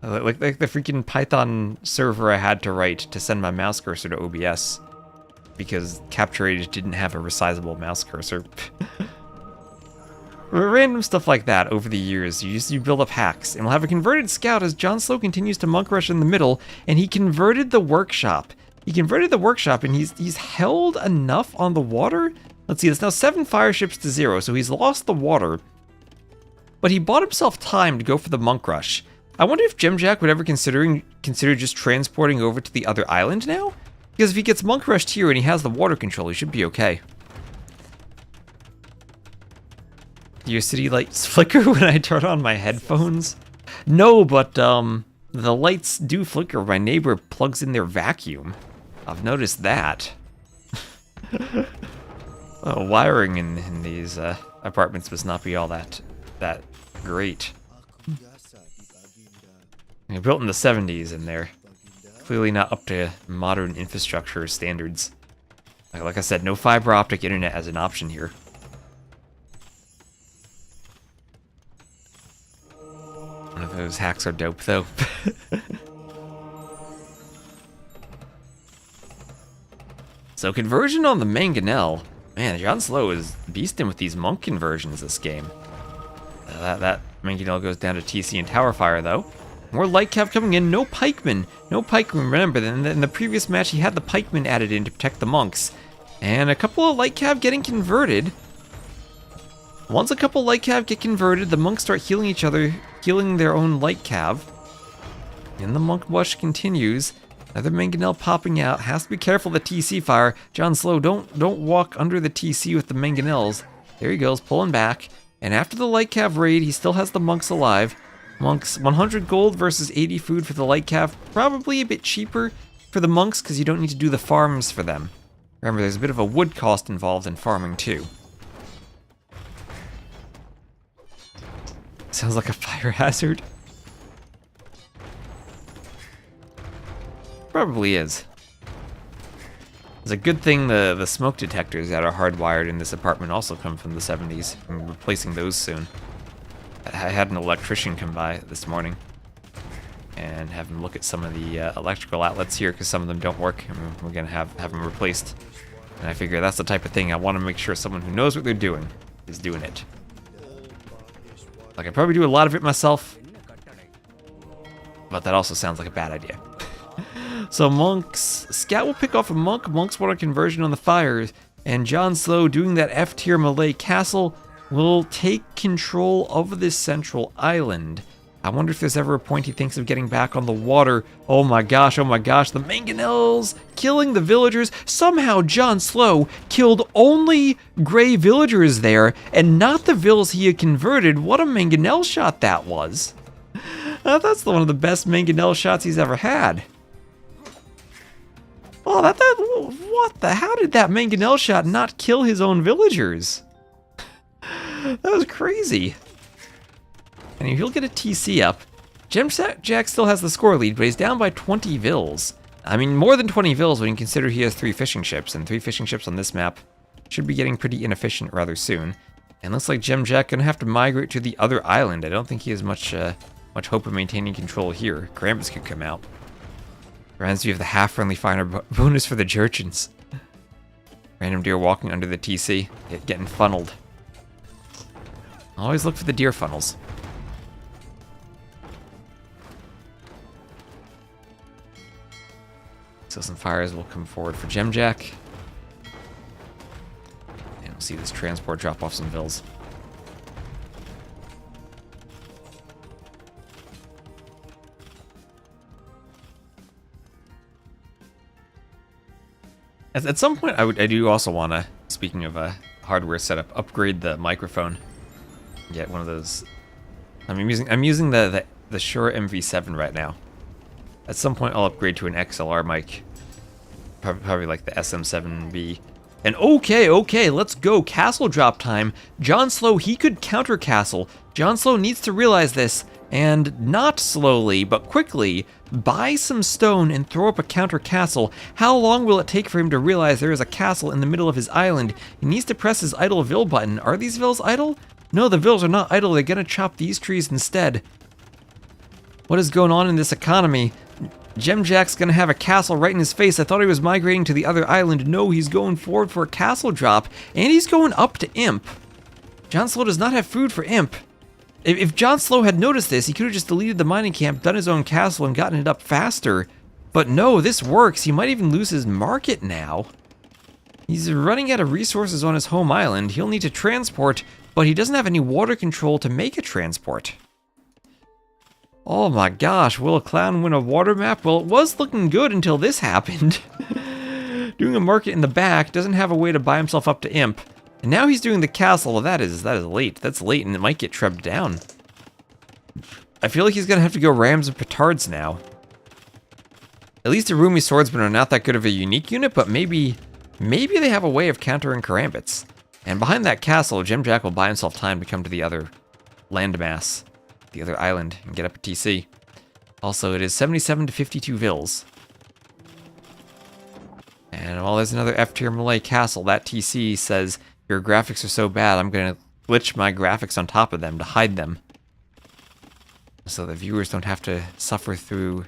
S1: Like the freaking Python server I had to write to send my mouse cursor to OBS because Capture Age didn't have a resizable mouse cursor. Random stuff like that over the years. You build up hacks. And we'll have a converted scout as JonSlow continues to monk rush in the middle, and he converted the workshop. He converted the workshop, and he's held enough on the water. Let's see, it's now 7 fire ships to 0, so he's lost the water. But he bought himself time to go for the monk rush. I wonder if Dziamdziak would ever consider just transporting over to the other island now? Because if he gets monk rushed here and he has the water control, he should be okay. Do your city lights flicker when I turn on my headphones? No, but the lights do flicker when my neighbor plugs in their vacuum. I've noticed that. Wiring in these apartments must not be all that great. They're built in the 70s and they're clearly not up to modern infrastructure standards. Like I said, no fiber optic internet as an option here. One of those hacks are dope though. So conversion on the mangonel. Man, JonSlow is beasting with these monk conversions this game. That mangonel goes down to TC and tower fire though. More light cav coming in, no pikemen. No pikemen, remember, in the previous match he had the pikemen added in to protect the monks. And a couple of light cav getting converted. Once a couple light cav get converted, the monks start healing each other, healing their own light cav. And the monk rush continues. Another mangonel popping out. Has to be careful of the TC fire. JonSlow, don't walk under the TC with the mangonels. There he goes, pulling back. And after the light cav raid, he still has the monks alive. Monks, 100 gold versus 80 food for the light cav. Probably a bit cheaper for the monks because you don't need to do the farms for them. Remember, there's a bit of a wood cost involved in farming too. Sounds like a fire hazard. Probably is. It's a good thing the smoke detectors that are hardwired in this apartment also come from the 70s. I'm replacing those soon. I had an electrician come by this morning and have him look at some of the electrical outlets here because some of them don't work. And we're gonna have them replaced. And I figure that's the type of thing I want to make sure someone who knows what they're doing is doing it. Like, I probably do a lot of it myself, but that also sounds like a bad idea. So monks, scout will pick off a monk. Monks want a conversion on the fires, and JonSlow doing that F tier Malay castle will take control of this central island. I wonder if there's ever a point he thinks of getting back on the water. Oh my gosh, the mangonels killing the villagers. Somehow JonSlow killed only gray villagers there and not the villas he had converted. What a mangonel shot that was. That's one of the best mangonel shots he's ever had. Oh, what the, how did that mangonel shot not kill his own villagers? That was crazy. And he'll get a TC up. Dziamdziak still has the score lead, but he's down by 20 vills. I mean, more than 20 vills when you consider he has 3 fishing ships, and 3 fishing ships on this map should be getting pretty inefficient rather soon. And looks like Dziamdziak gonna have to migrate to the other island. I don't think he has much hope of maintaining control here. Krampus could come out. Reminds me of the half-friendly finer bonus for the Jurchens. Random deer walking under the TC, getting funneled. Always look for the deer funnels. So some fires will come forward for Dziamdziak. And we'll see this transport drop off some vills. At some point, I do also want to, speaking of a hardware setup, upgrade the microphone. Get one of those. I'm using the Shure MV7 right now. At some point, I'll upgrade to an XLR mic, probably like the SM7B. And okay, let's go. Castle drop time. JonSlow, he could counter castle. JonSlow needs to realize this, and not slowly, but quickly, buy some stone and throw up a counter castle. How long will it take for him to realize there is a castle in the middle of his island? He needs to press his idle vill button. Are these vills idle? No, the vills are not idle. They're gonna chop these trees instead. What is going on in this economy? Dziamdziak's gonna have a castle right in his face. I thought he was migrating to the other island. No, he's going forward for a castle drop, and he's going up to Imp. JonSlow does not have food for Imp. If JonSlow had noticed this, he could have just deleted the mining camp, done his own castle, and gotten it up faster. But no, this works. He might even lose his market now. He's running out of resources on his home island. He'll need to transport, but he doesn't have any water control to make a transport. Oh my gosh, will a clown win a water map? Well, it was looking good until this happened. Doing a market in the back, doesn't have a way to buy himself up to Imp. And now he's doing the castle. Well, that is late. That's late, and it might get trebbed down. I feel like he's gonna have to go Rams and Petards now. At least the Roomy Swordsmen are not that good of a unique unit, but maybe they have a way of countering Karambits. And behind that castle, Dziamdziak will buy himself time to come to the other landmass, the other island, and get up a TC. Also, it is 77 to 52 Vils. And while there's another F-tier Malay castle, that TC says, your graphics are so bad, I'm going to glitch my graphics on top of them to hide them. So the viewers don't have to suffer through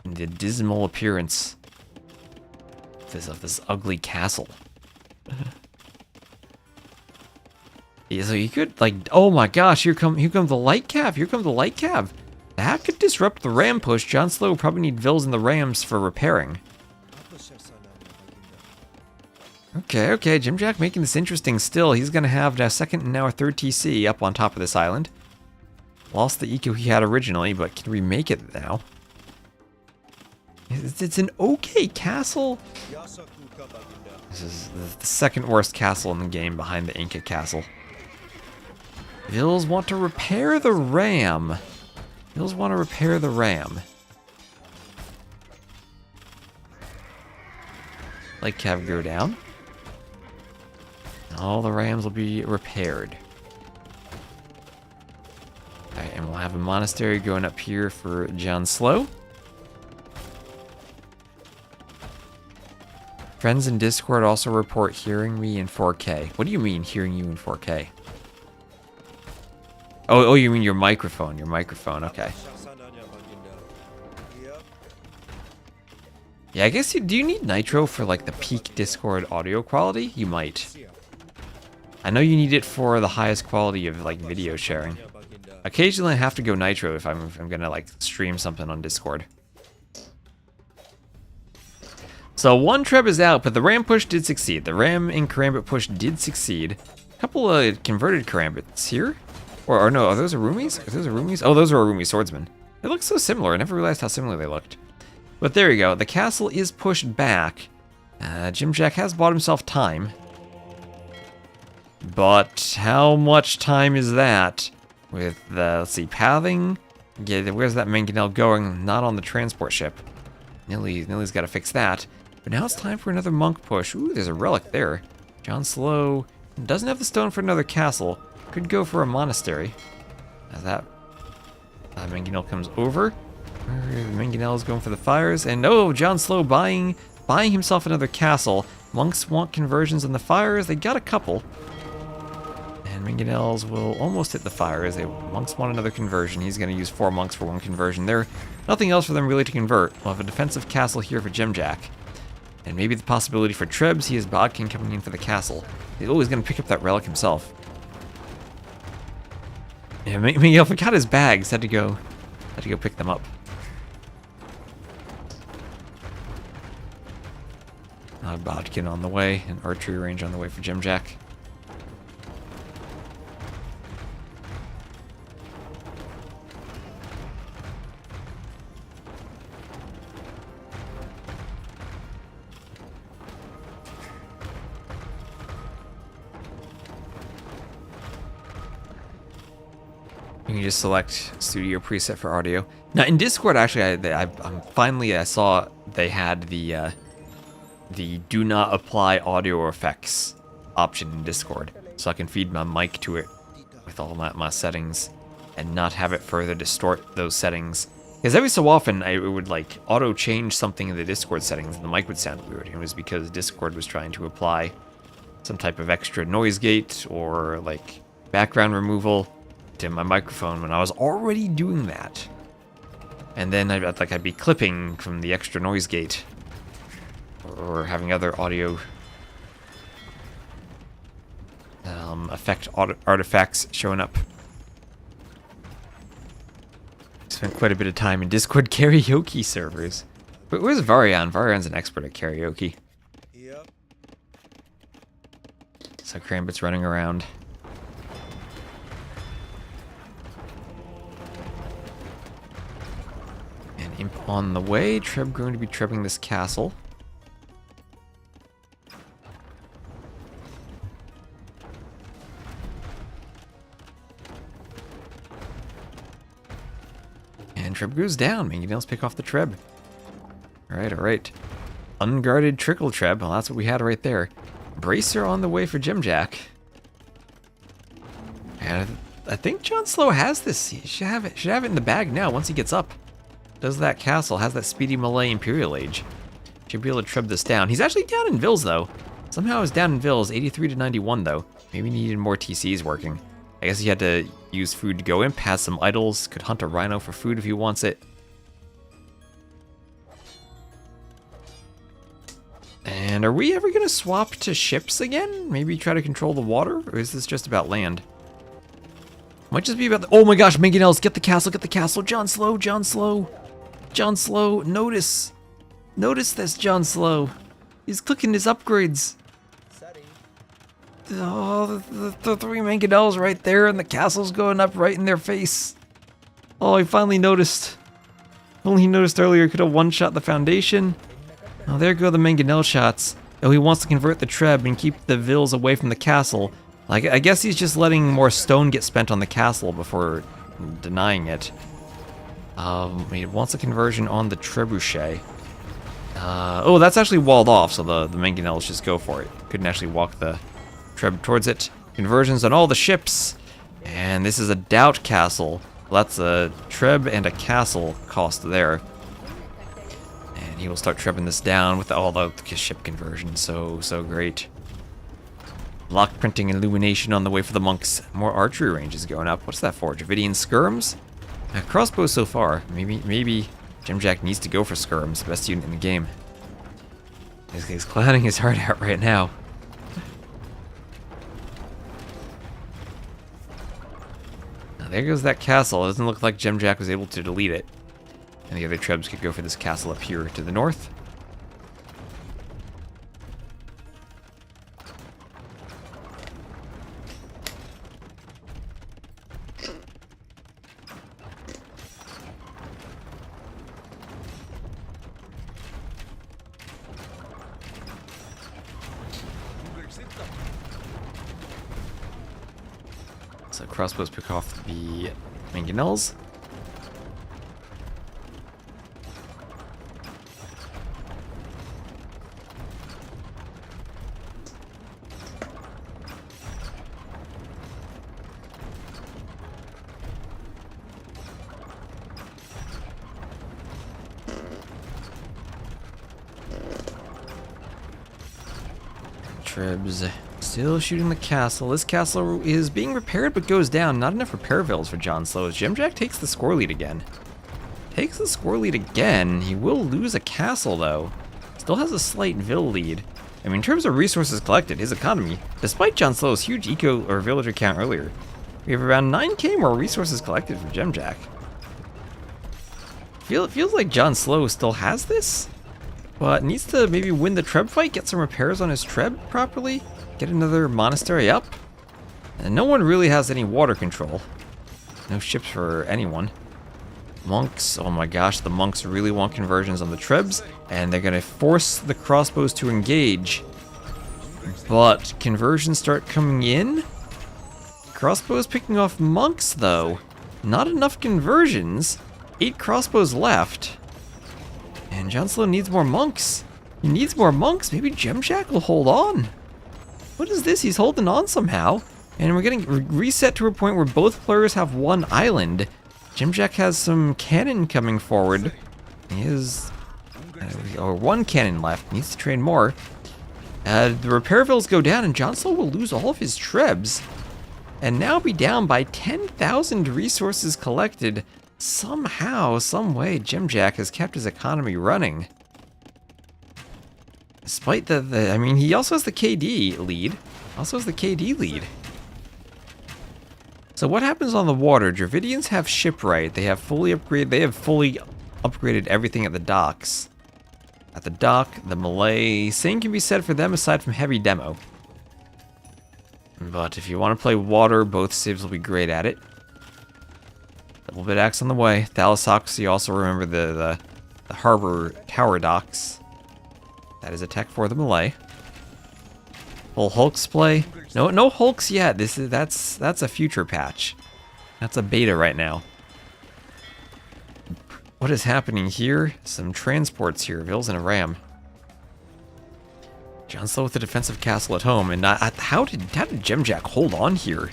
S1: the dismal appearance of this ugly castle. Yeah, so you could, like, oh my gosh, here come the light cav, here comes the light cav. That could disrupt the ram push. JonSlow will probably need Vils in the rams for repairing. Okay, Dziamdziak making this interesting still. He's going to have a second and now a third TC up on top of this island. Lost the eco he had originally, but can remake it now. It's an okay castle. This is the second worst castle in the game behind the Inca castle. Vils want to repair the ram. Vils want to repair the ram. Light cav go down. All the rams will be repaired. Alright, and we'll have a monastery going up here for JonSlow. Friends in Discord also report hearing me in 4K. What do you mean, hearing you in 4K? Oh, you mean your microphone. Your microphone, okay. Yeah, I guess do you need Nitro for like the peak Discord audio quality? You might. I know you need it for the highest quality of like video sharing. Occasionally I have to go Nitro if I'm gonna like stream something on Discord. So one Treb is out, but the ram push did succeed. The ram and Karambit push did succeed. A couple of converted Karambits here. Or no, are those Arumis? Are those Arumis? Oh, those are Arumi swordsmen. They look so similar. I never realized how similar they looked. But there you go. The castle is pushed back. Dziamdziak has bought himself time. But how much time is that? With the, let's see, pathing. Yeah, where's that mangonel going? Not on the transport ship. Nilly's got to fix that. But now it's time for another monk push. Ooh, there's a relic there. JonSlow doesn't have the stone for another castle. Could go for a monastery. As that mangonel comes over. Mangonel is going for the fires. And oh, JonSlow buying himself another castle. Monks want conversions in the fires. They got a couple. And mangonels will almost hit the fires. Monks want another conversion. He's going to use 4 monks for 1 conversion. There's nothing else for them really to convert. We'll have a defensive castle here for Dziamdziak. And maybe the possibility for Trebs. He has Bodkin coming in for the castle. He's always going to pick up that relic himself. Yeah, Miguel forgot his bags. Had to go pick them up. Bodkin on the way, and archery range on the way for Dziamdziak. You can just select studio preset for audio. Now in Discord, actually, I saw they had the do not apply audio effects option in Discord, so I can feed my mic to it with all my settings and not have it further distort those settings. Because every so often it would like auto change something in the Discord settings and the mic would sound weird. It was because Discord was trying to apply some type of extra noise gate or like background removal to my microphone when I was already doing that. And then I'd be clipping from the extra noise gate or having other audio some effect artifacts showing up. Spent quite a bit of time in Discord karaoke servers. But where's Varian? Varian's an expert at karaoke.
S2: Yep.
S1: So Crambit's running around. And Imp on the way. Treb going to be trebbing this castle. And Treb goes down. Mangonels pick off the Treb. Alright, alright. Unguarded Trickle Treb. Well, that's what we had right there. Bracer on the way for Dziamdziak. And I think JonSlow has this. He should have it in the bag now once he gets up. Does that castle, has that speedy Malay Imperial Age. Should be able to treb this down. He's actually down in Vils though. Somehow he's down in Vils, 83 to 91 though. Maybe he needed more TCs working. I guess he had to use food to go in, pass some idols, could hunt a rhino for food if he wants it. And are we ever gonna swap to ships again? Maybe try to control the water? Or is this just about land? Might just be about the— oh my gosh, Mangonels, get the castle, JonSlow, JonSlow, notice. Notice this, JonSlow. He's clicking his upgrades. Oh, the 3 Mangonels right there, and the castle's going up right in their face. Oh, he finally noticed. Only he noticed earlier, could have one-shot the foundation. Oh, there go the Mangonel shots. Oh, he wants to convert the Treb and keep the Vils away from the castle. Like, I guess he's just letting more stone get spent on the castle before denying it. He wants a conversion on the Trebuchet. Oh, that's actually walled off, so the Mangonels just go for it. Couldn't actually walk the Treb towards it. Conversions on all the ships. And this is a Doubt Castle. Well, that's a Treb and a castle cost there. And he will start trebbing this down with all the ship conversions. So great. Lock printing illumination on the way for the monks. More archery ranges going up. What's that for? Dravidian skirms? Crossbow so far. Maybe Dziamdziak needs to go for skirms. Best unit in the game. He's clowning his heart out right now. Now there goes that castle. It doesn't look like Dziamdziak was able to delete it. And the other Trebs could go for this castle up here to the north. So crossbows pick off the Mangonels. Trebs still shooting the castle. This castle is being repaired but goes down. Not enough repair vills for JonSlow as Dziamdziak takes the score lead again. He will lose a castle though. Still has a slight vill lead. I mean, in terms of resources collected, his economy, despite JonSlow's huge eco or villager count earlier, we have around 9k more resources collected for Dziamdziak. It feels like JonSlow still has this, but needs to maybe win the Treb fight, get some repairs on his Treb properly, get another monastery up. And no one really has any water control. No ships for anyone. Monks, oh my gosh, the monks really want conversions on the Trebs, and they're gonna force the crossbows to engage. But conversions start coming in. Crossbows picking off monks though. Not enough conversions. 8 crossbows left. And JonSlow needs more monks. He needs more monks. Maybe Dziamdziak will hold on. What is this? He's holding on somehow. And we're getting reset to a point where both players have one island. Dziamdziak has some cannon coming forward. He has one cannon left. Needs to train more. The repair vills go down and JonSlow will lose all of his Trebs. And now be down by 10,000 resources collected. Somehow, some way, Dziamdziak has kept his economy running. Despite I mean, he also has the KD lead. So what happens on the water? Dravidians have shipwright. They have fully upgraded everything at the docks. At the dock, the Malay, same can be said for them aside from heavy demo. But if you want to play water, both civs will be great at it. Double bit axe on the way. Thalassocracy, also remember the harbor tower docks. That is a tech for the Malay. Full Hulks play. No Hulks yet. That's a future patch. That's a beta right now. What is happening here? Some transports here. Vils and a ram. JonSlow with the defensive castle at home, and how did Dziamdziak hold on here?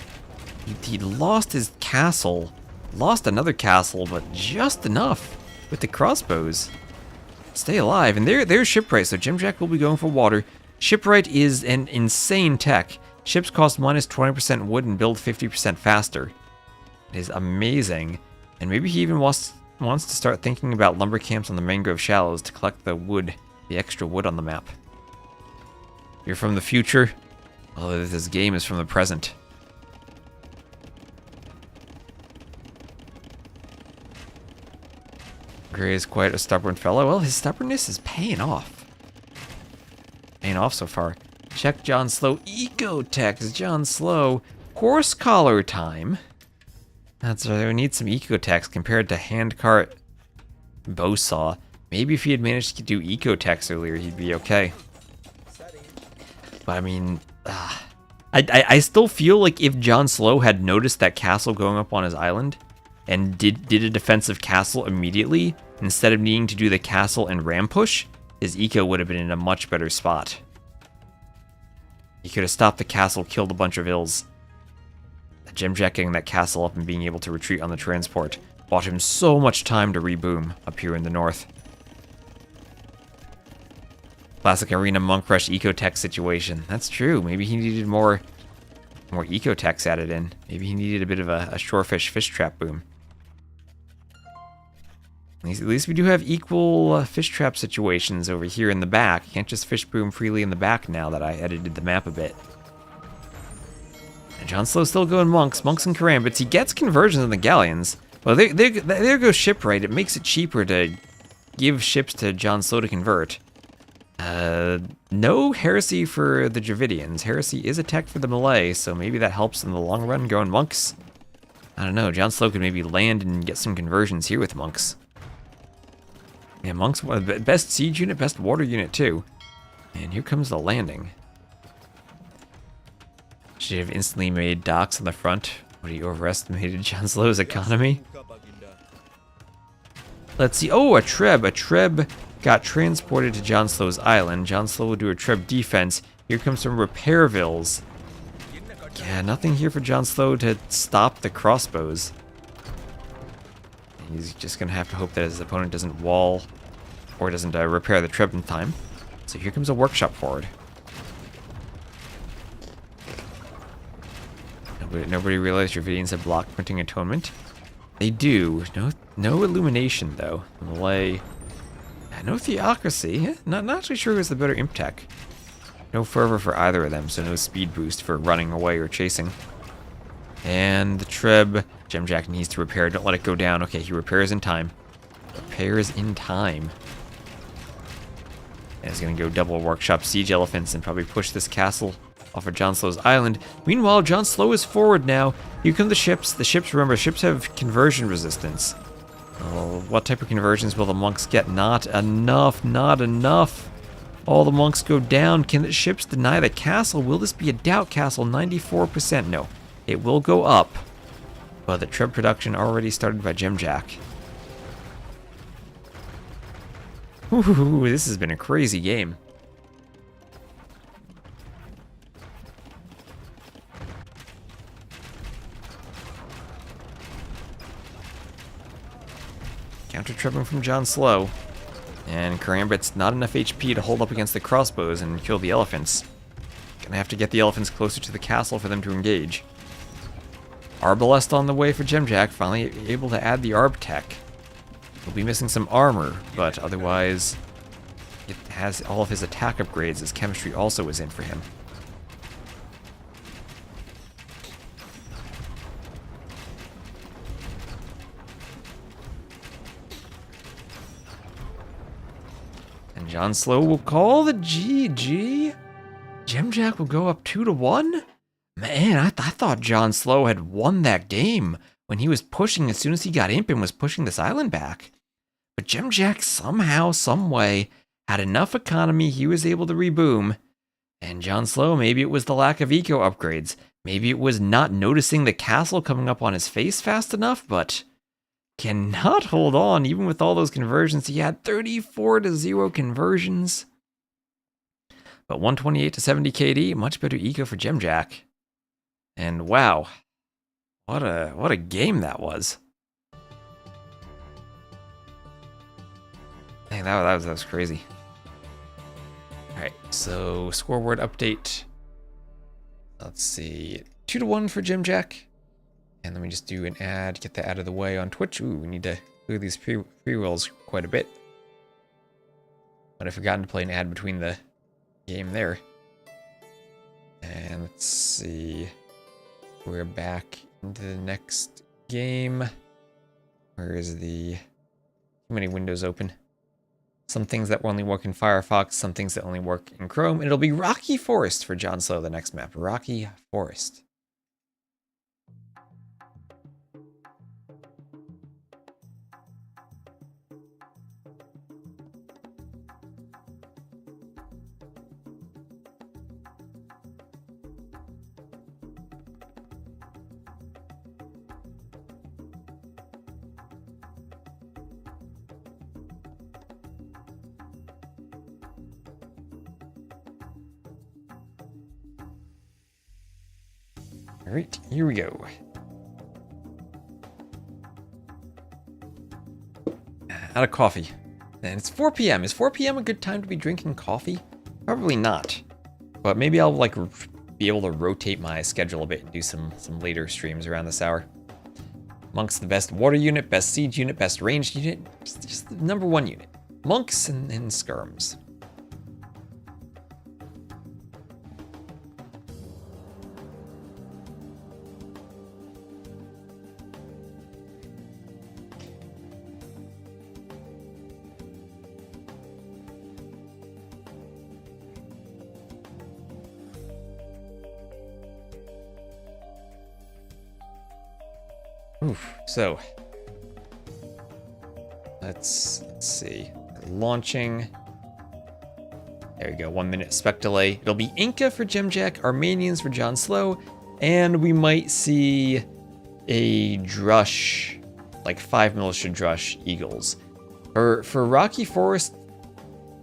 S1: He lost his castle, lost another castle, but just enough with the crossbows. Stay alive, and there's shipwright, so Dziamdziak will be going for water. Shipwright is an insane tech. Ships cost minus 20% wood and build 50% faster. It is amazing, and maybe he even wants to start thinking about lumber camps on the mangrove shallows to collect the wood, the extra wood on the map. You're from the future? Well, this game is from the present. Gray is quite a stubborn fellow. Well, his stubbornness is paying off. Paying off so far. Check JonSlow. Ecotex JonSlow. Horse collar time. That's right. We need some ecotex compared to handcart bowsaw. Maybe if he had managed to do ecotex earlier, he'd be okay. But I mean, I still feel like if JonSlow had noticed that castle going up on his island and did a defensive castle immediately, instead of needing to do the castle and ram push, his eco would have been in a much better spot. He could have stopped the castle, killed a bunch of ills. Dziamdziak getting that castle up and being able to retreat on the transport bought him so much time to reboom up here in the north. Classic arena monk rush ecotech situation. That's true. Maybe he needed more ecotechs added in. Maybe he needed a bit of a shorefish fish trap boom. At least we do have equal fish trap situations over here in the back. You can't just fish boom freely in the back now that I edited the map a bit. And JonSlow's still going monks and karambits. He gets conversions on the galleons. Well, there goes shipwright. It makes it cheaper to give ships to JonSlow to convert. No heresy for the Dravidians. Heresy is a tech for the Malay, so maybe that helps in the long run going monks. I don't know, JonSlow could maybe land and get some conversions here with monks. Yeah, monks, best siege unit, best water unit too. And here comes the landing. Should have instantly made docks on the front. What, he overestimated JonSlow's economy? Let's see. Oh, a Treb. A Treb got transported to JonSlow's island. JonSlow will do a Treb defense. Here comes some repair vills. Yeah, nothing here for JonSlow to stop the crossbows. He's just going to have to hope that his opponent doesn't wall or doesn't repair the Treb in time. So here comes a workshop forward. Nobody realized Dravidians have block printing atonement. They do. No illumination though. Malay. No theocracy. Not actually sure who's the better imp tech. No fervor for either of them, so no speed boost for running away or chasing. And the Treb, Dziamdziak needs to repair. Don't let it go down. Okay, he repairs in time. Repairs in time. And he's going to go double workshop siege elephants and probably push this castle off of JonSlow's island. Meanwhile, JonSlow is forward now. Here come the ships. The ships, remember, ships have conversion resistance. Oh, what type of conversions will the monks get? Not enough, not enough. All the monks go down. Can the ships deny the castle? Will this be a doubt castle? 94%. No. It will go up. But the Treb production already started by Dziamdziak. Ooh, this has been a crazy game. Counter-trebbing from JonSlow. And Karambit's not enough HP to hold up against the crossbows and kill the elephants. Gonna have to get the elephants closer to the castle for them to engage. Arbalest on the way for Dziamdziak, finally able to add the Arb tech. He'll be missing some armor, but otherwise it has all of his attack upgrades. His chemistry also is in for him. And JonSlow will call the GG. Dziamdziak will go up 2-1. Man, I thought JonSlow had won that game when he was pushing as soon as he got imp and was pushing this island back. But Dziamdziak somehow, someway, had enough economy he was able to reboom. And JonSlow, maybe it was the lack of eco upgrades. Maybe it was not noticing the castle coming up on his face fast enough, but cannot hold on even with all those conversions. He had 34-0 conversions. But 128 to 70 KD, much better eco for Dziamdziak. And wow, what a game that was. Dang, that was crazy. All right, so scoreboard update. Let's see, 2-1 for Dziamdziak. And let me just do an ad, get that out of the way on Twitch. Ooh, we need to clear these pre-rolls quite a bit. But I've forgotten to play an ad between the game there. And let's see. We're back into the next game. Where is the... Too many windows open. Some things that only work in Firefox, some things that only work in Chrome. And it'll be Rocky Forest for JonSlow, the next map. Rocky Forest. All right, here we go. Out of coffee. And it's 4 p.m. Is 4 p.m. a good time to be drinking coffee? Probably not. But maybe I'll like be able to rotate my schedule a bit and do some later streams around this hour. Monk's the best water unit, best siege unit, best ranged unit. Just the #1 unit. Monks and skirms. Oof, so let's see. Launching. There we go, 1 minute spec delay. It'll be Inca for Dziamdziak, Armenians for JonSlow, and we might see a Drush, like 5 militia Drush Eagles. For Rocky Forest,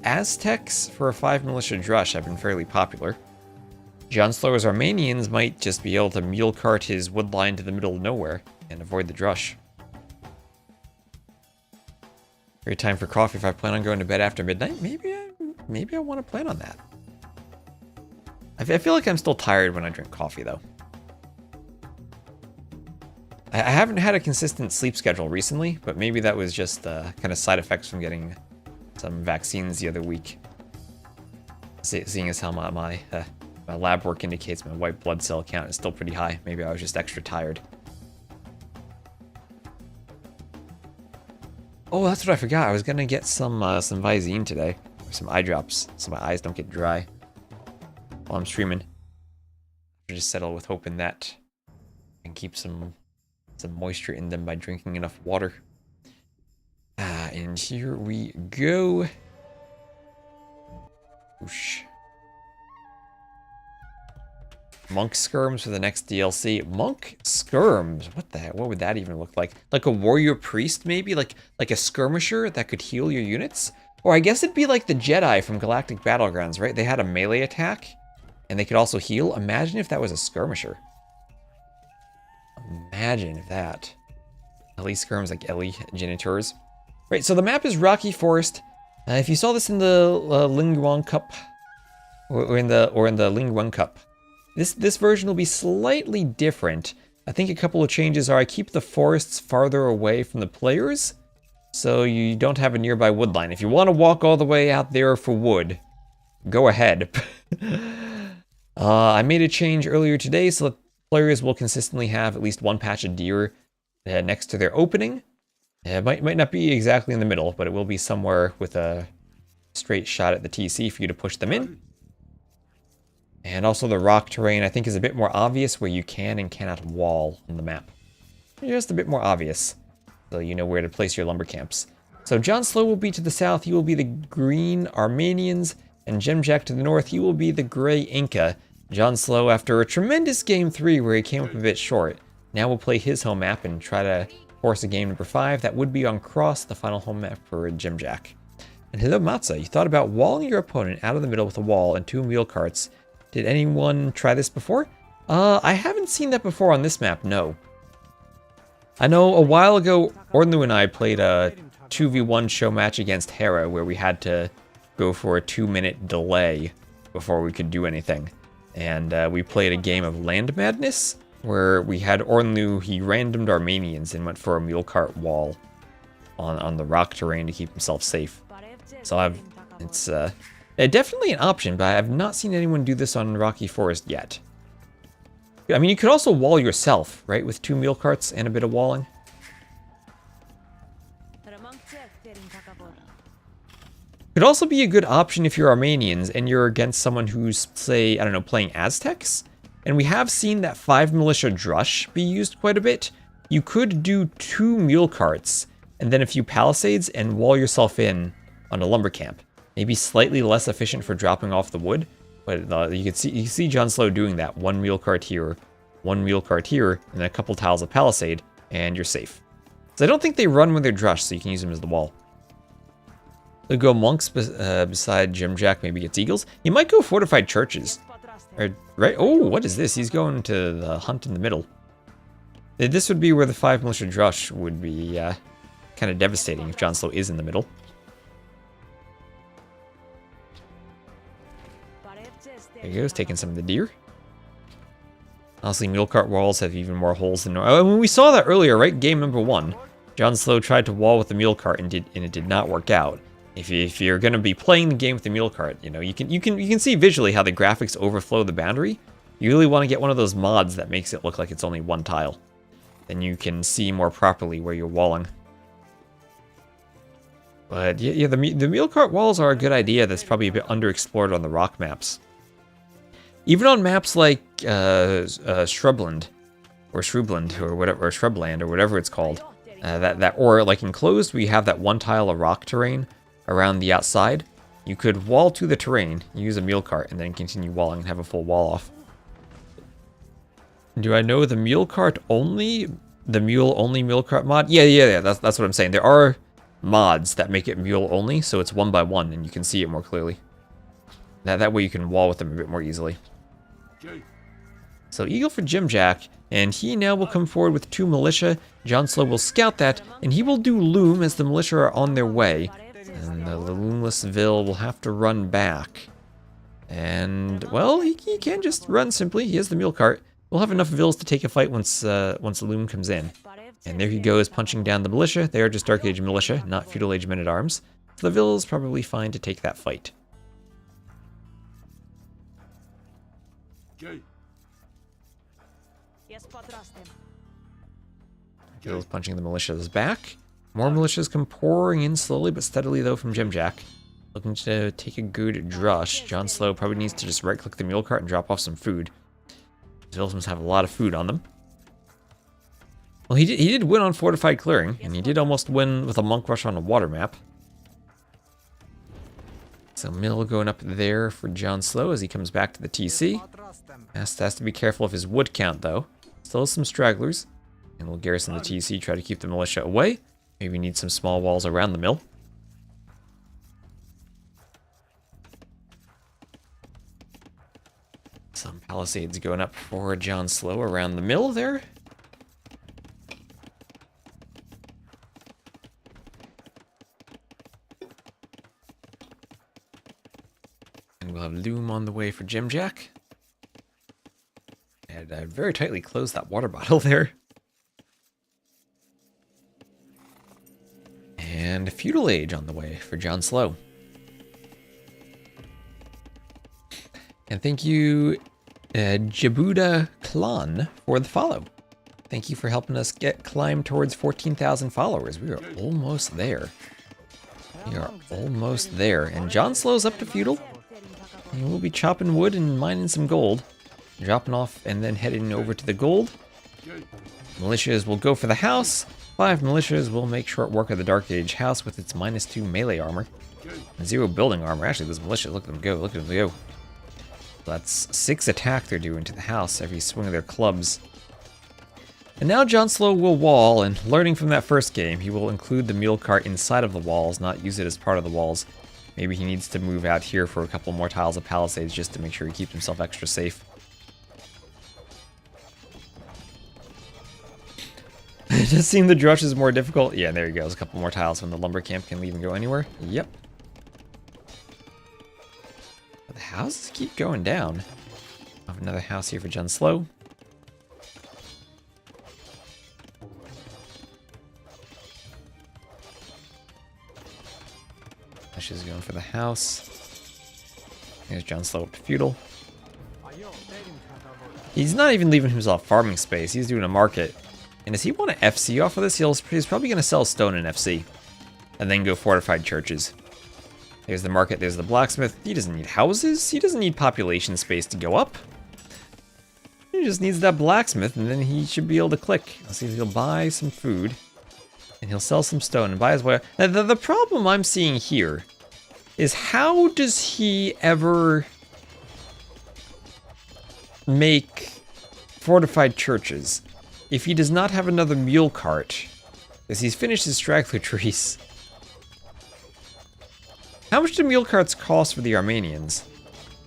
S1: Aztecs for a 5 militia Drush have been fairly popular. JonSlow's Armenians might just be able to mule cart his wood line to the middle of nowhere and avoid the drush. Great time for coffee if I plan on going to bed after midnight. Maybe I want to plan on that. I feel like I'm still tired when I drink coffee though. I haven't had a consistent sleep schedule recently, but maybe that was just kind of side effects from getting some vaccines the other week. Seeing as how my lab work indicates my white blood cell count is still pretty high. Maybe I was just extra tired. Oh, that's what I forgot. I was gonna get some Visine today, or some eye drops, so my eyes don't get dry while I'm streaming. I just settle with hoping that I can keep some moisture in them by drinking enough water. And here we go. Whoosh. Monk skirms for the next DLC. Monk skirms? What the heck? What would that even look like? Like a warrior priest, maybe? Like a skirmisher that could heal your units? Or I guess it'd be like the Jedi from Galactic Battlegrounds, right? They had a melee attack, and they could also heal. Imagine if that was a skirmisher. Imagine if that. Ellie skirms like Ellie genitors. Right, so the map is Rocky Forest. If you saw this in the Lingguang Cup, or in the Lingguang Cup, this version will be slightly different. I think a couple of changes are I keep the forests farther away from the players, so you don't have a nearby wood line. If you want to walk all the way out there for wood, go ahead. I made a change earlier today so that players will consistently have at least one patch of deer next to their opening. It might not be exactly in the middle, but it will be somewhere with a straight shot at the TC for you to push them in. And also the rock terrain, I think, is a bit more obvious where you can and cannot wall on the map. Just a bit more obvious, so you know where to place your lumber camps. So JonSlow will be to the south, he will be the green Armenians, and Dziamdziak to the north, he will be the gray Inca. JonSlow, after a tremendous game 3 where he came up a bit short, now will play his home map and try to force a game number 5. That would be on Cross, the final home map for Dziamdziak. And hello Matza, you thought about walling your opponent out of the middle with a wall and 2 mule carts. Did anyone try this before? I haven't seen that before on this map, no. I know a while ago, Ornlu and I played a 2v1 show match against Hera where we had to go for a 2-minute delay before we could do anything. And we played a game of Land Madness where we had Ornlu, he randomed Armenians and went for a mule cart wall on the rock terrain to keep himself safe. So it's definitely an option, but I have not seen anyone do this on Rocky Forest yet. I mean, you could also wall yourself, right, with 2 mule carts and a bit of walling. Could also be a good option if you're Armenians and you're against someone who's, say, I don't know, playing Aztecs. And we have seen that 5 militia drush be used quite a bit. You could do 2 mule carts and then a few palisades and wall yourself in on a lumber camp. Maybe slightly less efficient for dropping off the wood, but you can see JonSlow doing that. 1 mule cart here, 1 mule cart here, and then a couple tiles of palisade, and you're safe. So I don't think they run when they're drush, so you can use them as the wall. They'll go monks beside Dziamdziak, maybe gets eagles. He might go fortified churches. Right? Oh, what is this? He's going to the hunt in the middle. This would be where the 5 militia drush would be kind of devastating if JonSlow is in the middle. There he goes, taking some of the deer. Honestly, mule cart walls have even more holes than normal. I mean, we saw that earlier, right? Game number 1. JonSlow tried to wall with the mule cart and it did not work out. If you're going to be playing the game with the mule cart, you know, you can see visually how the graphics overflow the boundary. You really want to get one of those mods that makes it look like it's only 1 tile. Then you can see more properly where you're walling. But yeah, the mule cart walls are a good idea. That's probably a bit underexplored on the rock maps. Even on maps like Shrubland, or whatever, or Shrubland, or whatever it's called, or like Enclosed, we have that 1 tile of rock terrain around the outside. You could wall to the terrain, use a mule cart, and then continue walling and have a full wall off. Do I know the mule cart only? The mule only mule cart mod? Yeah. That's what I'm saying. There are mods that make it mule only, so it's 1 by 1, and you can see it more clearly. That way you can wall with them a bit more easily. So Eagle for Dziamdziak, and he now will come forward with 2 militia. JonSlow will scout that, and he will do loom as the militia are on their way. And the loomless Vil will have to run back. And, well, he can just run simply. He has the mule cart. We'll have enough Vils to take a fight once loom comes in. And there he goes, punching down the militia. They are just Dark Age militia, not Feudal Age men-at-arms. So the Vil's probably fine to take that fight. Vil's punching the militias back. More militias come pouring in slowly but steadily, though, from Dziamdziak. Looking to take a good drush. JonSlow probably needs to just right-click the mule cart and drop off some food. These Vils must have a lot of food on them. Well, he did win on Fortified Clearing, and he did almost win with a Monk Rush on a water map. So Mill going up there for JonSlow as he comes back to the TC. Has to be careful of his wood count, though. Still has some stragglers. And we'll garrison the TC, try to keep the militia away. Maybe need some small walls around the mill. Some palisades going up for JonSlow around the mill there. And we'll have loom on the way for Dziamdziak. And I very tightly closed that water bottle there. And Feudal Age on the way for JonSlow. And thank you, Jabuda Klan, for the follow. Thank you for helping us climb towards 14,000 followers. We are almost there. We are almost there. And JonSlow's up to feudal. And we'll be chopping wood and mining some gold. Dropping off and then heading over to the gold. Militias will go for the house. 5 militias will make short work of the Dark Age house with its -2 melee armor. And 0 building armor. Actually, those militias, look at them go, look at them go. That's 6 attack they're doing to the house every swing of their clubs. And now JonSlow will wall, and learning from that first game, he will include the mule cart inside of the walls, not use it as part of the walls. Maybe he needs to move out here for a couple more tiles of palisades just to make sure he keeps himself extra safe. Just seeing the drush is more difficult. Yeah, there he goes. A couple more tiles when the lumber camp can leave and go anywhere. Yep. But the houses keep going down. I have another house here for JonSlow. She's going for the house. Here's JonSlow up to feudal. He's not even leaving himself farming space. He's doing a market. And does he want to FC off of this? He's probably going to sell stone and FC. And then go fortified churches. There's the market. There's the blacksmith. He doesn't need houses. He doesn't need population space to go up. He just needs that blacksmith, and then he should be able to click. Let's see if he'll buy some food. And he'll sell some stone and buy his way. Now, the problem I'm seeing here is how does he ever make fortified churches if he does not have another mule cart? Because he's finished his straggler trees. How much do mule carts cost for the Armenians?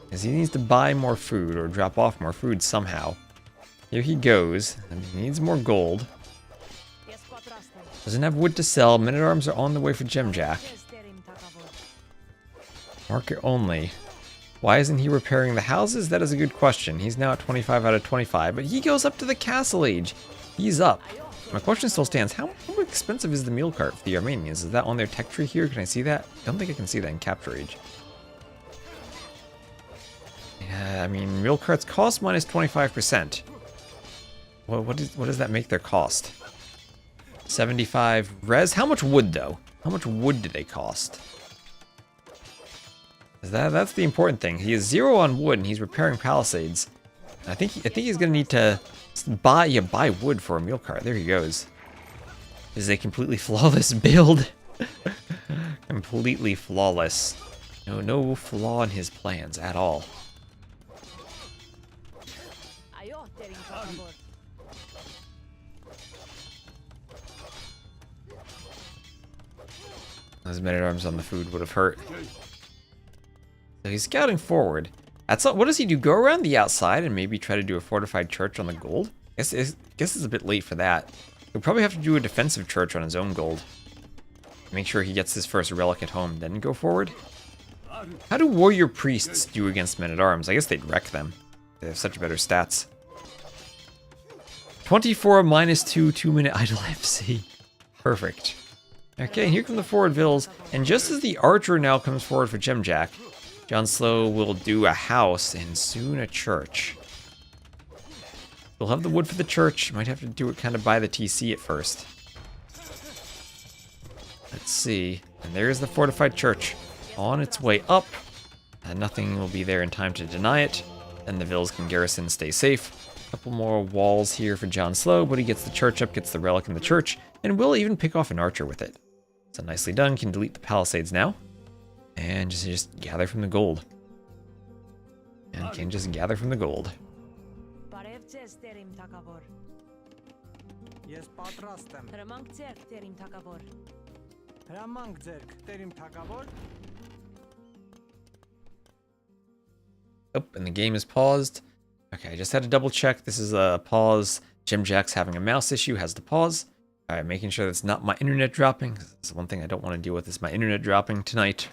S1: Because he needs to buy more food or drop off more food somehow. Here he goes. And he needs more gold. Doesn't have wood to sell. Men-at-arms are on the way for Dziamdziak. Market only. Why isn't he repairing the houses? That is a good question. He's now at 25 out of 25, but he goes up to the castle age. He's up. My question still stands. How expensive is the mule cart for the Armenians? Is that on their tech tree here? Can I see that? I don't think I can see that in capture age. Yeah, I mean, mule carts cost minus 25%. What does that make their cost? 75 res? How much wood, though? How much wood do they cost? That's the important thing. He is 0 on wood, and he's repairing palisades. I think he's gonna need to buy wood for a mule cart. There he goes. This is a completely flawless build. Completely flawless. No flaw in his plans at all. Those men-at-arms on the food would have hurt. So he's scouting forward. What does he do? Go around the outside and maybe try to do a fortified church on the gold? I guess it's a bit late for that. He'll probably have to do a defensive church on his own gold. Make sure he gets his first relic at home, then go forward. How do warrior priests do against men-at-arms? I guess they'd wreck them. They have such better stats. 24 -2 2-minute idle FC. Perfect. Okay, here come the forward vills, and just as the archer now comes forward for Dziamdziak, JonSlow will do a house and soon a church. We'll have the wood for the church. Might have to do it kind of by the TC at first. Let's see. And there's the fortified church on its way up. And nothing will be there in time to deny it. And the vills can garrison, stay safe. A couple more walls here for JonSlow, but he gets the church up, gets the relic in the church, and will even pick off an archer with it. So nicely done. Can delete the palisades now. And just gather from the gold. And can just gather from the gold. Oh, and the game is paused. Okay, I just had to double check. This is a pause. Dziamdziak's having a mouse issue, has to pause. Alright, making sure that's not my internet dropping. That's one thing I don't want to deal with is my internet dropping tonight.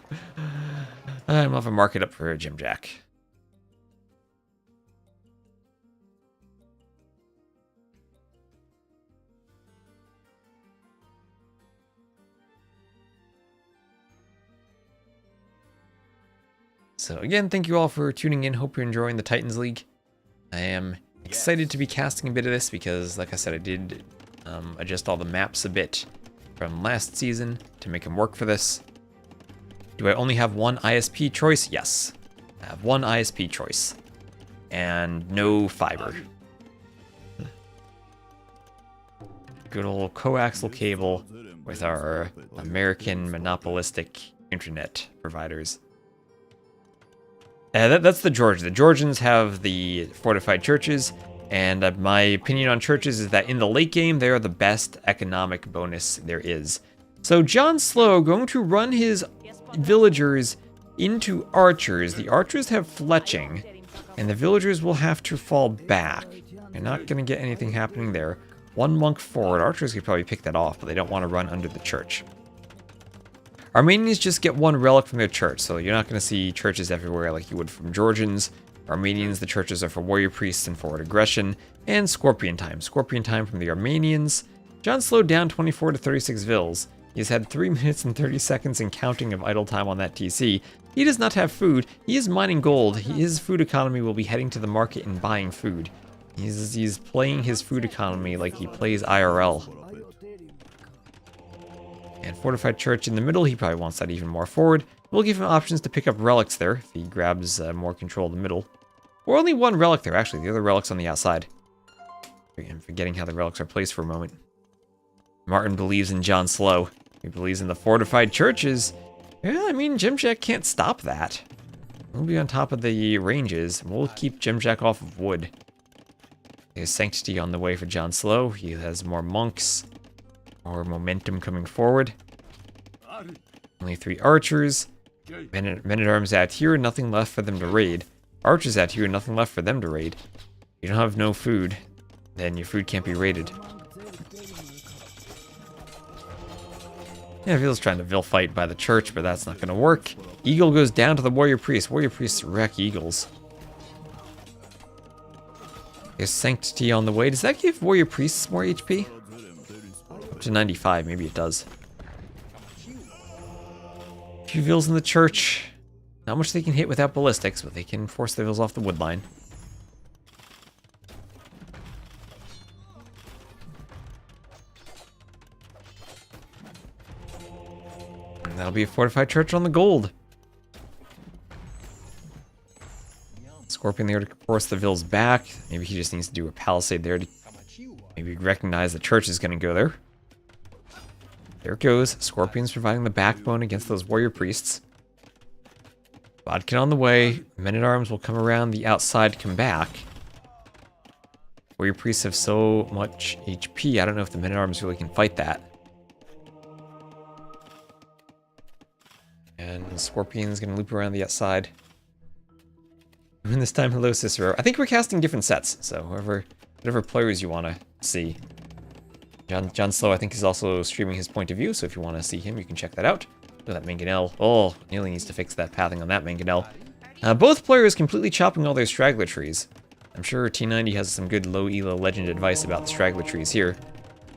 S1: I'm off a market up for Dziamdziak. So again, thank you all for tuning in. Hope you're enjoying the Titans League. I am excited to be casting a bit of this because, like I said, I did adjust all the maps a bit from last season to make them work for this. Do I only have one ISP choice? Yes. I have one ISP choice. And no fiber. Good old coaxial cable with our American monopolistic internet providers. That's the Georgians. The Georgians have the fortified churches, and my opinion on churches is that in the late game, they are the best economic bonus there is. So JonSlow going to run his villagers into archers. The archers have fletching, and the villagers will have to fall back. You're not going to get anything happening there. One monk forward. Archers could probably pick that off, but they don't want to run under the church. Armenians just get one relic from their church, so you're not going to see churches everywhere like you would from Georgians. Armenians, the churches are for warrior priests and forward aggression. And Scorpion time. Scorpion time from the Armenians. JonSlow down 24 to 36 vills. He's had 3 minutes and 30 seconds and counting of idle time on that TC. He does not have food. He is mining gold. His food economy will be heading to the market and buying food. He's playing his food economy like he plays IRL. And Fortified Church in the middle, he probably wants that even more forward. We'll give him options to pick up relics there if he grabs more control of the middle. Or only one relic there, actually. The other relic's on the outside. I'm forgetting how the relics are placed for a moment. Martin believes in JonSlow. He believes in the fortified churches. Yeah, I mean, Dziamdziak can't stop that. We'll be on top of the ranges. We'll keep Dziamdziak off of wood. There's Sanctity on the way for JonSlow. He has more monks. More momentum coming forward. Only 3 archers. Men-at-arms out here, nothing left for them to raid. Archers out here, nothing left for them to raid. You don't have no food, then your food can't be raided. Yeah, Vill's trying to Vill fight by the church, but that's not going to work. Eagle goes down to the warrior priest. Warrior priests wreck eagles. There's Sanctity on the way. Does that give warrior priests more HP? Up to 95, maybe it does. A few Vills in the church. Not much they can hit without ballistics, but they can force the Vills off the wood line. And that'll be a fortified church on the gold. Scorpion there to force the Vills back. Maybe he just needs to do a palisade there to maybe recognize the church is going to go there. There it goes. Scorpion's providing the backbone against those warrior priests. Bodkin on the way. Men-at-arms will come around the outside to come back. Warrior priests have so much HP. I don't know if the men-at-arms really can fight that. And Scorpion's going to loop around the outside. And this time, hello, Cicero. I think we're casting different sets, so whatever players you want to see. JonSlow, I think, is also streaming his point of view, so if you want to see him, you can check that out. Look at that mangonel. Oh, nearly needs to fix that pathing on that mangonel. Both players completely chopping all their straggler trees. I'm sure T90 has some good low elo legend advice about the straggler trees here.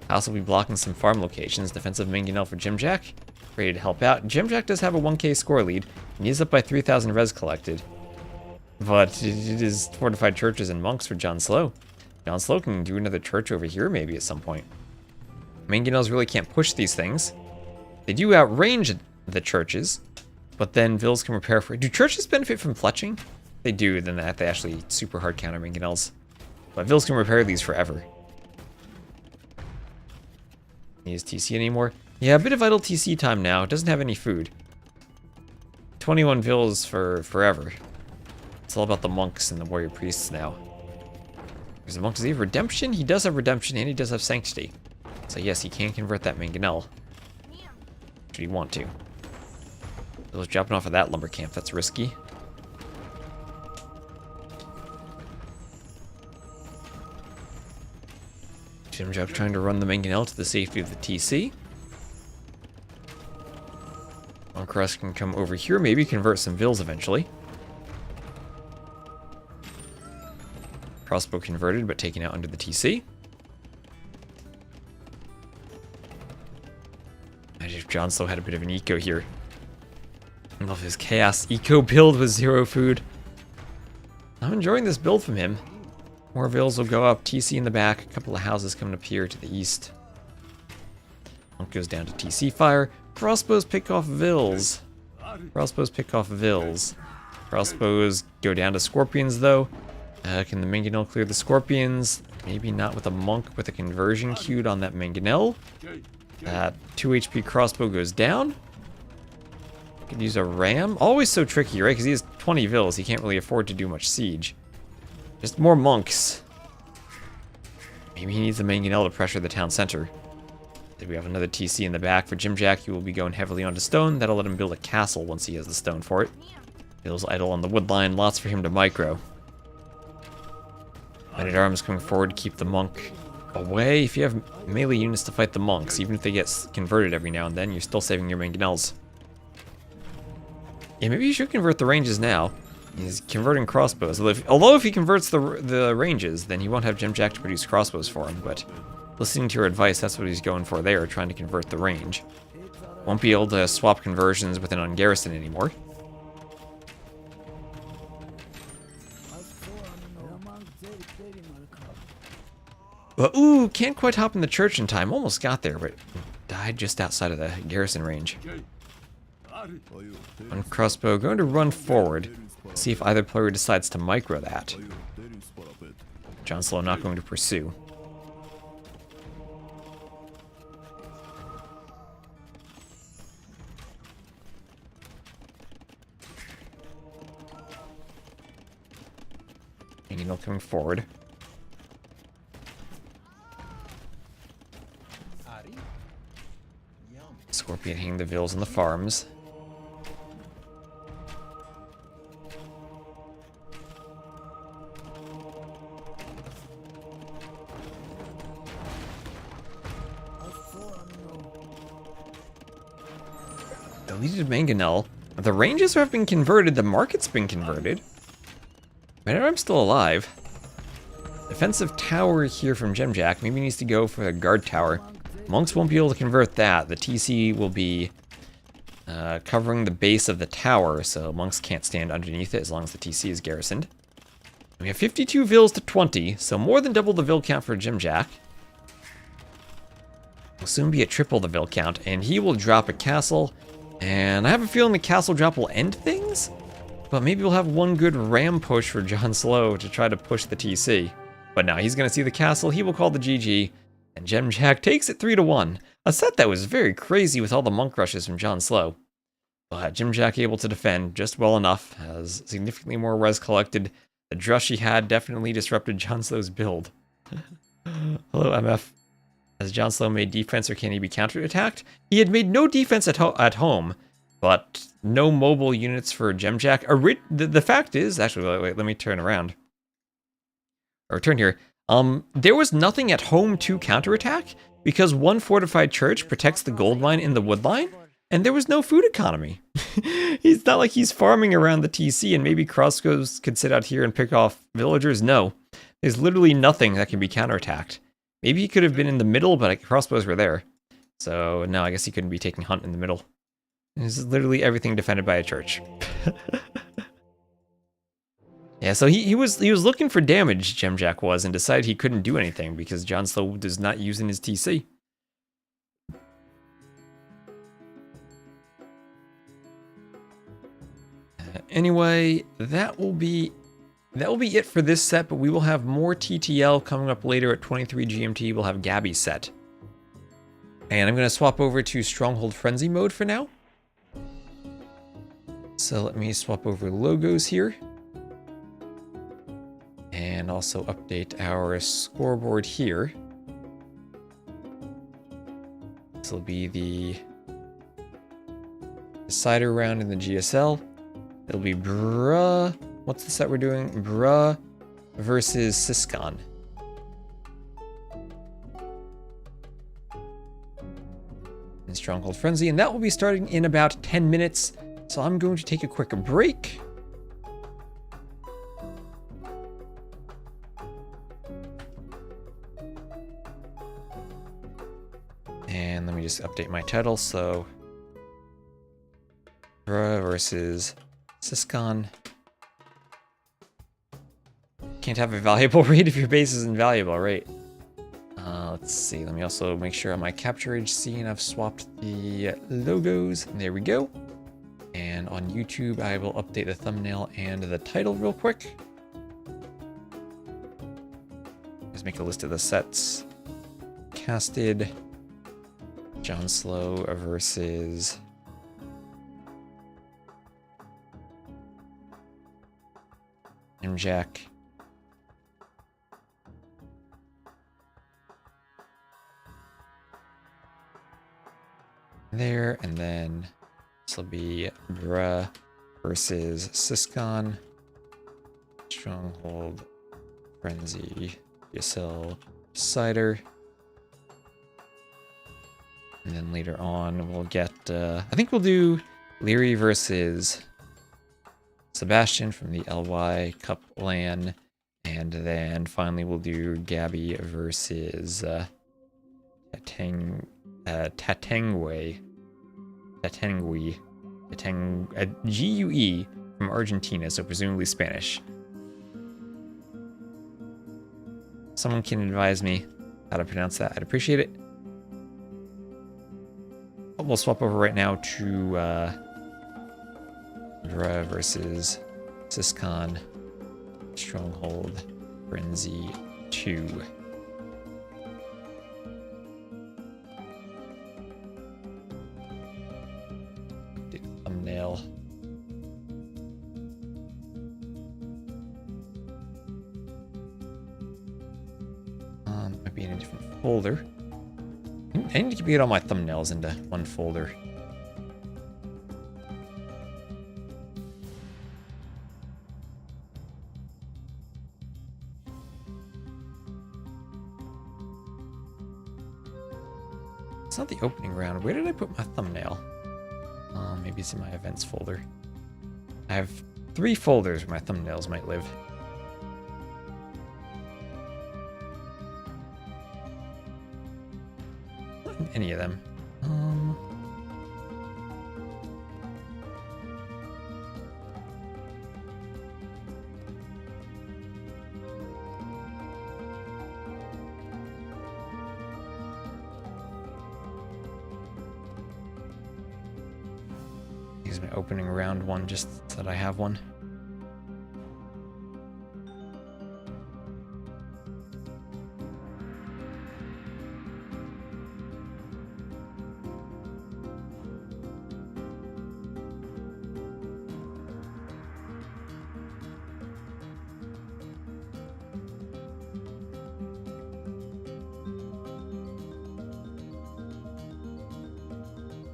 S1: I also be blocking some farm locations. Defensive mangonel for Dziamdziak. Ready to help out. Dziamdziak does have a 1k score lead, and he's up by 3,000 res collected. But it is fortified churches and monks for JonSlow. JonSlow can do another church over here maybe at some point. Mangonels really can't push these things. They do outrange the churches, but then Vills can repair for... Do churches benefit from fletching? They do, then that they actually super hard counter mangonels. But Vills can repair these forever. Need his TC anymore? Yeah, a bit of idle TC time now. It doesn't have any food. 21 Vills for forever. It's all about the monks and the warrior priests now. There's a monk. Does he have redemption? He does have redemption, and he does have sanctity. So yes, he can convert that mangonel. Should he want to. Vill's dropping off of that lumber camp. That's risky. Dziamdziak trying to run the mangonel to the safety of the TC. Monkrus can come over here, maybe convert some Vills eventually. Crossbow converted, but taken out under the TC. Imagine if JonSlow had a bit of an eco here. I love his chaos eco build with 0 food. I'm enjoying this build from him. More Vills will go up, TC in the back, a couple of houses coming up here to the east. Monk goes down to TC fire. Crossbows pick off Vills. Crossbows pick off Vills. Crossbows go down to Scorpions, though. Can the Mangonel clear the Scorpions? Maybe not with a Monk with a conversion queued on that Mangonel. That 2 HP crossbow goes down. Could use a Ram. Always so tricky, right? Because he has 20 Vills. He can't really afford to do much siege. Just more Monks. Maybe he needs the Mangonel to pressure the town center. Then we have another TC in the back for Dziamdziak. He will be going heavily onto stone. That'll let him build a castle once he has the stone for it. Bill's idle on the wood line. Lots for him to micro. Men-at-Arms coming forward to keep the Monk away. If you have melee units to fight the Monks, even if they get converted every now and then, you're still saving your Mangonels. Yeah, maybe you should convert the ranges now. He's converting crossbows. Although if he converts the ranges, then he won't have Dziamdziak to produce crossbows for him, but listening to your advice, that's what he's going for there, trying to convert the range. Won't be able to swap conversions with an ungarrison anymore. But, ooh, can't quite hop in the church in time. Almost got there, but died just outside of the garrison range. One crossbow going to run forward. See if either player decides to micro that. JonSlow not going to pursue. Mangonel coming forward. Scorpion hitting the Vills on the farms. Deleted Mangonel. The ranges have been converted, the market's been converted. I'm still alive. Defensive tower here from Dziamdziak. Maybe needs to go for a guard tower. Monks won't be able to convert that. The TC will be covering the base of the tower, so monks can't stand underneath it as long as the TC is garrisoned. We have 52 Vills to 20, so more than double the Vill count for Dziamdziak. Will soon be at triple the Vill count, and he will drop a castle. And I have a feeling the castle drop will end things, but maybe we'll have one good ram push for JonSlow to try to push the TC. But now he's going to see the castle, he will call the GG, and Dziamdziak takes it 3-1. A set that was very crazy with all the monk rushes from JonSlow. But Dziamdziak able to defend just well enough, has significantly more res collected. The drush he had definitely disrupted JonSlow's build. Hello, MF. Has JonSlow made defense or can he be counterattacked? He had made no defense at home, but no mobile units for Dziamdziak. The fact is, actually, wait, let me turn around. Or turn here. There was nothing at home to counterattack because one fortified church protects the gold mine in the wood line, and there was no food economy. It's not like he's farming around the TC and maybe crossbows could sit out here and pick off villagers. No, there's literally nothing that can be counterattacked. Maybe he could have been in the middle, but crossbows were there. So no, I guess he couldn't be taking hunt in the middle. This is literally everything defended by a church. Yeah, so he was looking for damage, Dziamdziak was, and decided he couldn't do anything because JonSlow does not use in his TC. Anyway, that will be it for this set, but we will have more TTL coming up later at 23 GMT. We'll have Gabi set. And I'm going to swap over to Stronghold Frenzy mode for now. So let me swap over logos here. And also update our scoreboard here. This will be the decider round in the GSL. It'll be Bruh. What's the set we're doing? Bruh versus Syscon. And Stronghold Frenzy, and that will be starting in about 10 minutes. So I'm going to take a quick break. And let me just update my title. So Bruh versus Syscon. Can't have a valuable raid if your base is invaluable, right? Let's see. Let me also make sure on my capture HC and I've swapped the logos. There we go. And And on YouTube, I will update the thumbnail and the title real quick. Let's make a list of the sets. Casted, JonSlow versus Dziamdziak. There, and then this will be Bra versus Syscon. Stronghold Frenzy, TTL Cider. And then later on we'll get, I think we'll do Leary versus Sebastian from the LY Cup LAN. And then finally we'll do Gabi versus Tatengue, GUE from Argentina, so presumably Spanish. Someone can advise me how to pronounce that. I'd appreciate it. We'll swap over right now to Dra versus Syscon, Stronghold Frenzy 2. Thumbnail. Might be in a different folder. I need to get all my thumbnails into one folder. It's not the opening round. Where did I put my thumbnail? Maybe it's in my events folder. I have 3 folders where my thumbnails might live. Not in any of them. Use my opening round one just so that I have one.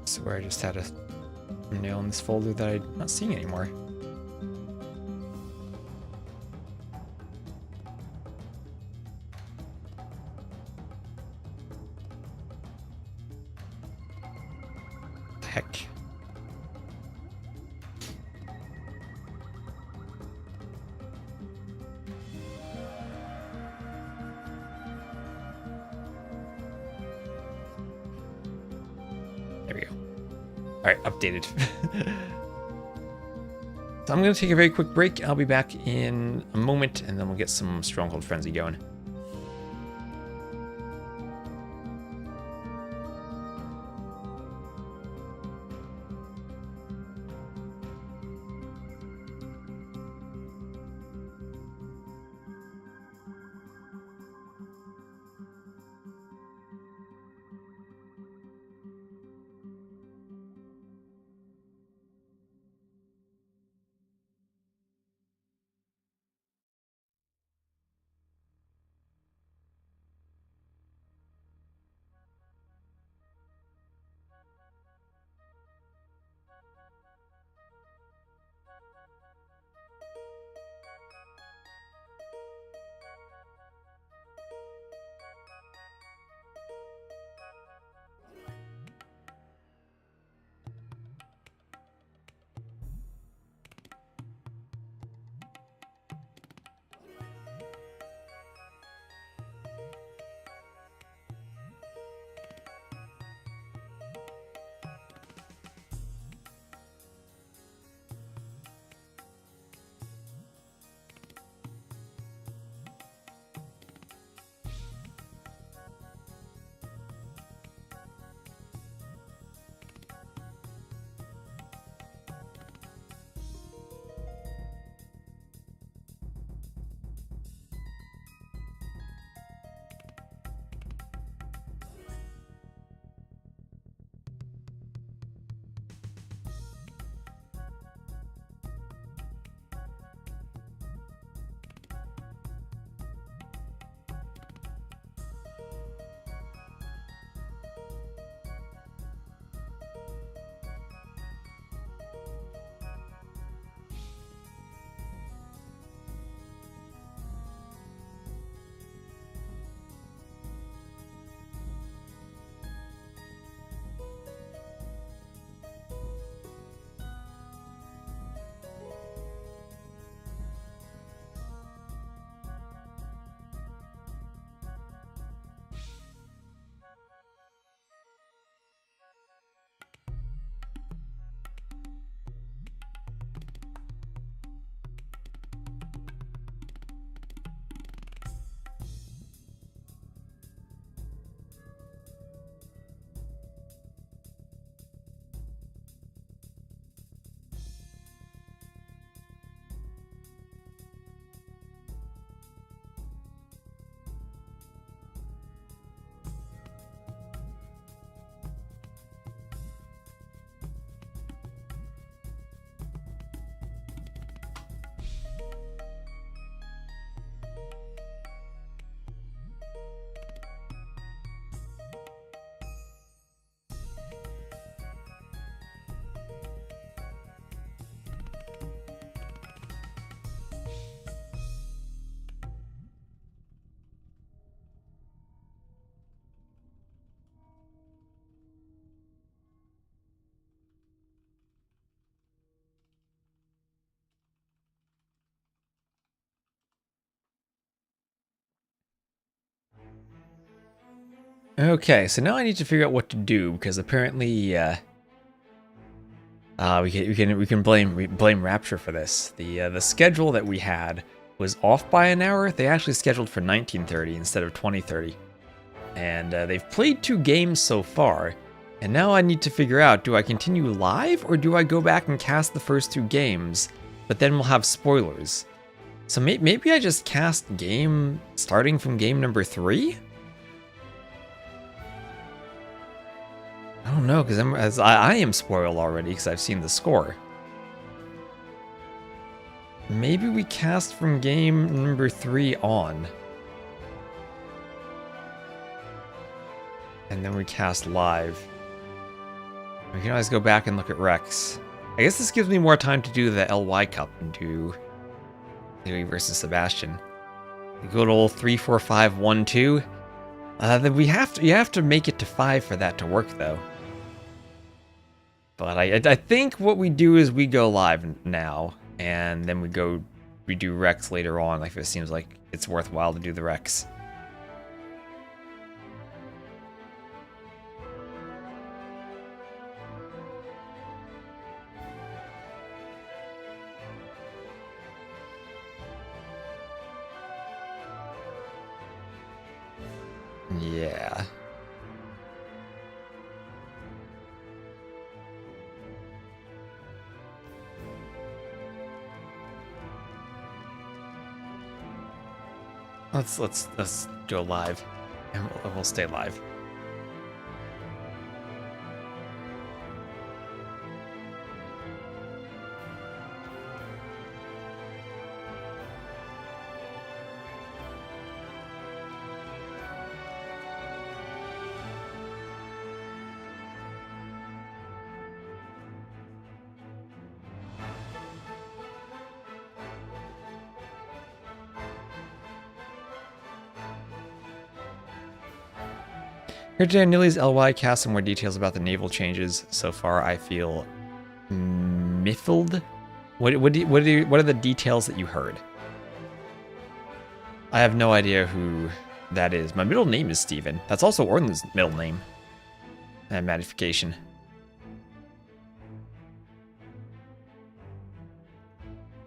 S1: So where I just had a thumbnail in this folder that I'm not seeing anymore. The heck. There we go. All right, updated. So I'm going to take a very quick break. I'll be back in a moment, and then we'll get some Stronghold Frenzy going. Okay, so now I need to figure out what to do because apparently we can blame Rapture for this. The schedule that we had was off by an hour. They actually scheduled for 1930 instead of 2030, and they've played 2 games so far. And now I need to figure out: do I continue live or do I go back and cast the first 2 games? But then we'll have spoilers. So maybe I just cast game starting from game number 3. I don't know, because I am spoiled already because I've seen the score. Maybe we cast from game number 3 on. And then we cast live. We can always go back and look at Rex. I guess this gives me more time to do the LY Cup and do Louis versus Sebastian. The good old 3, 4, 5, 1, 2. Then you have to make it to 5 for that to work, though. But I think what we do is we go live now, and then we do Rex later on, like if it seems like it's worthwhile to do the Rex. Yeah. Let's go live, and we'll stay live. Here today on Nilly's LY cast some more details about the naval changes. So far, I feel miffled. What are the details that you heard? I have no idea who that is. My middle name is Steven. That's also Orland's middle name. And modification.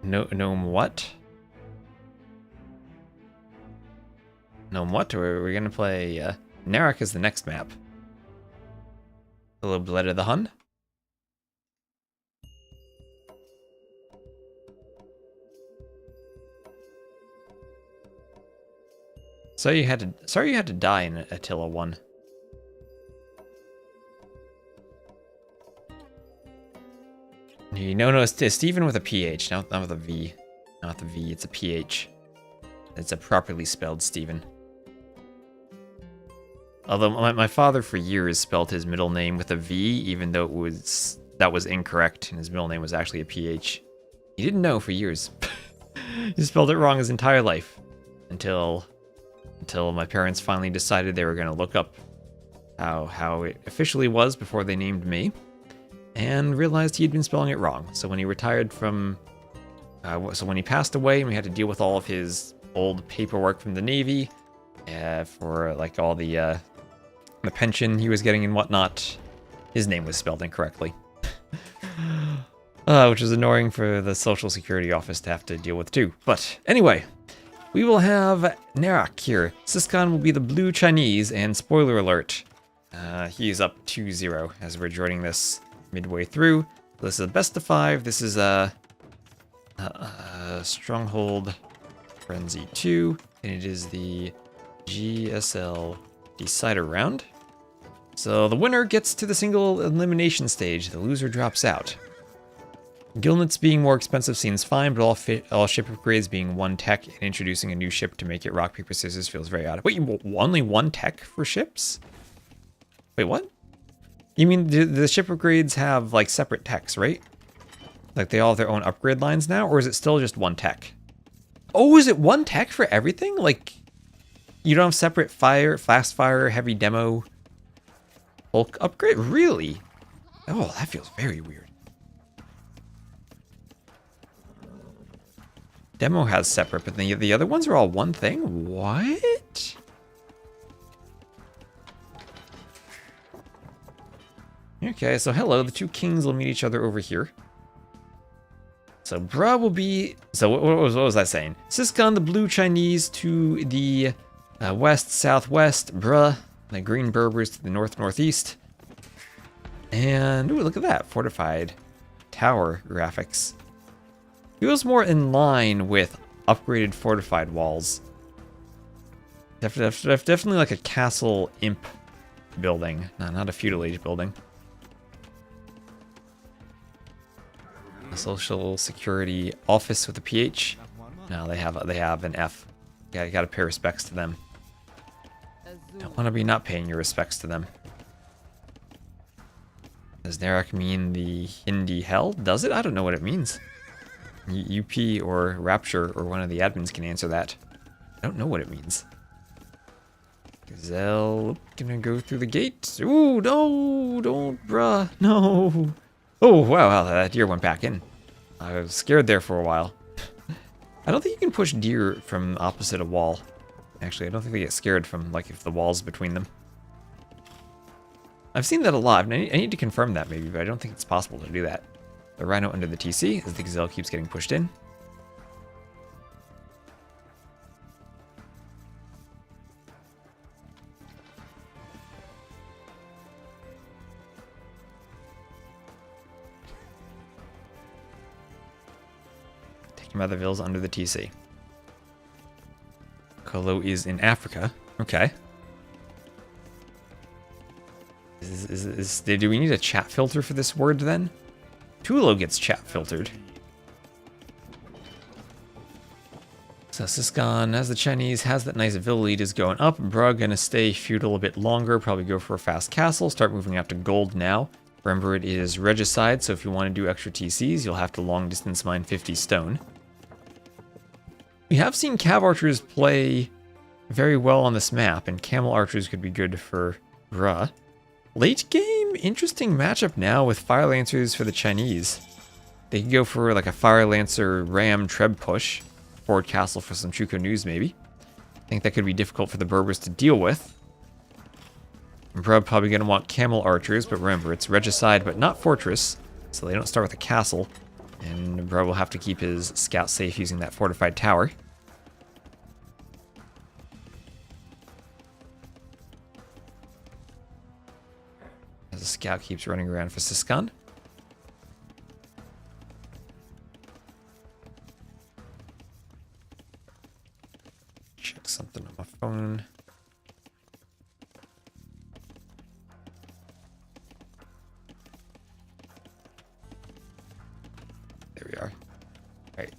S1: Gnome what? Gnome what? We're gonna play Narok is the next map. A little Blood of the Hun. Sorry you had to die in Attila 1. No, it's Steven with a PH, not with a V. Not the V, it's a PH. It's a properly spelled Steven. Although my father for years spelled his middle name with a V, even though that was incorrect, and his middle name was actually a PH. He didn't know for years. He spelled it wrong his entire life. Until my parents finally decided they were going to look up how it officially was before they named me, and realized he'd been spelling it wrong. So when he retired from... so when he passed away and we had to deal with all of his old paperwork from the Navy, for like all the pension he was getting and whatnot, his name was spelled incorrectly. Which was annoying for the Social Security office to have to deal with too. But anyway, we will have Narok here. Syscon will be the blue Chinese, and spoiler alert, he's up 2-0 as we're joining this midway through. This is a best of 5. This is a Stronghold Frenzy 2, and it is the GSL Decider round. So the winner gets to the single elimination stage. The loser drops out. Gilnets being more expensive seems fine, but all ship upgrades being 1 tech and introducing a new ship to make it rock, paper, scissors feels very odd. Wait, only 1 tech for ships? Wait, what? You mean the ship upgrades have like separate techs, right? Like they all have their own upgrade lines now, or is it still just 1 tech? Oh, is it 1 tech for everything? Like, you don't have separate fire, fast fire, heavy demo, bulk upgrade? Really? Oh, that feels very weird. Demo has separate, but the other ones are all 1 thing? What? Okay, so hello, the two kings will meet each other over here. So Bra will be... So what was I saying? Syscon, the blue Chinese, to the west-southwest. Bra, the green Berbers to the north-northeast. And, ooh, look at that. Fortified tower graphics. Feels more in line with upgraded fortified walls. Definitely like a castle imp building. No, not a feudal age building. A social security office with a PH. No, they have an F. Yeah, you gotta pay respects to them. Don't want to be not paying your respects to them. Does Narak mean the Hindi hell? Does it? I don't know what it means. UP or Rapture or one of the admins can answer that. I don't know what it means. Gazelle gonna go through the gate. Ooh, no, don't, bruh, no. Oh, wow, that deer went back in. I was scared there for a while. I don't think you can push deer from opposite a wall. Actually, I don't think they get scared from, like, if the wall's between them. I've seen that a lot. I need to confirm that maybe, but I don't think it's possible to do that. The Rhino under the TC as the Gazelle keeps getting pushed in. Motherville's under the TC. Kolo is in Africa. Okay. Do we need a chat filter for this word then? Tulo gets chat filtered. So Syscon, as the Chinese, has that nice village is going up. Brug gonna stay feudal a bit longer, probably go for a fast castle, start moving out to gold now. Remember, it is regicide, so if you want to do extra TCs, you'll have to long distance mine 50 stone. We have seen Cav Archers play very well on this map, and Camel Archers could be good for Bra. Late game, interesting matchup now with Fire Lancers for the Chinese. They could go for like a Fire Lancer Ram Treb push. Forward Castle for some Chuko News maybe. I think that could be difficult for the Berbers to deal with. Bra probably going to want Camel Archers, but remember, it's Regicide but not Fortress, so they don't start with a castle. And Bro will have to keep his scout safe using that fortified tower. As the scout keeps running around for Syscon. Check something on my phone. There we are. Alright.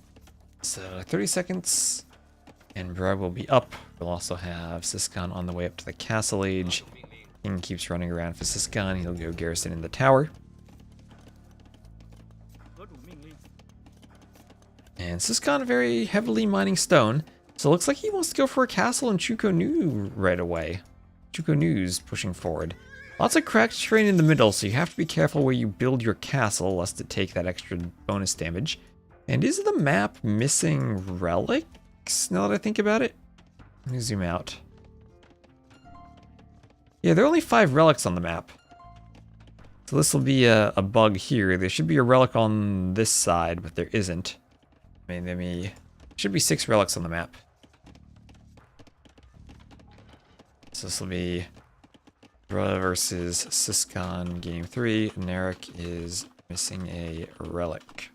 S1: So 30 seconds. And Bro will be up. We'll also have Syscon on the way up to the castle age. King keeps running around for Syscon. He'll go garrison in the tower. And Syscon very heavily mining stone. So it looks like he wants to go for a castle in Chuko Nu right away. Chuko Nu's pushing forward. Lots of cracked terrain in the middle, so you have to be careful where you build your castle, lest it take that extra bonus damage. And is the map missing relics, now that I think about it? Let me zoom out. Yeah, there are only 5 relics on the map. So this will be a bug here. There should be a relic on this side, but there isn't. There should be 6 relics on the map. So this will be Bra versus Syscon game 3. Narak is missing a relic.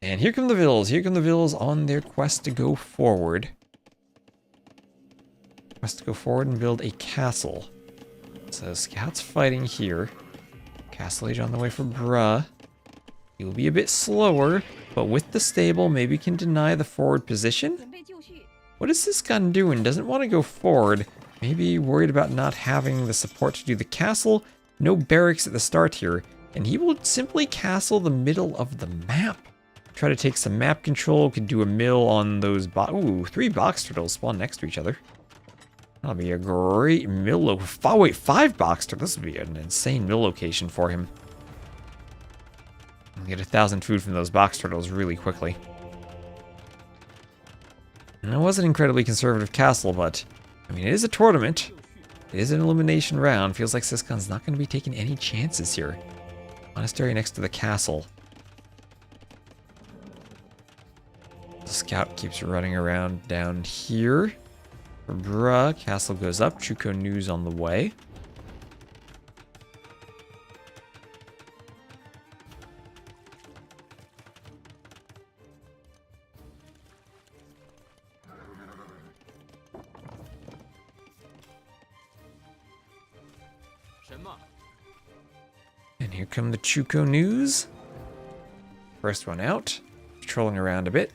S1: And here come the Vills. Here come the Vills on their quest to go forward. Quest to go forward and build a castle. So scouts fighting here. Castle age on the way for Bra. He will be a bit slower, but with the stable, maybe can deny the forward position. What is Syscon doing? Doesn't want to go forward. Maybe worried about not having the support to do the castle. No barracks at the start here. And he will simply castle the middle of the map. Try to take some map control. Could do a mill on those ooh, 3 box turtles spawn next to each other. That'll be a great mill. Wait, 5 box turtles. This would be an insane mill location for him. Get 1,000 food from those box turtles really quickly. And it was an incredibly conservative castle, but I mean, it is a tournament. It is an elimination round. Feels like Syscon's not going to be taking any chances here. Monastery next to the castle. The scout keeps running around down here. Bruh, castle goes up. Chuko news on the way. And here come the Chuko news. First one out. Trolling around a bit.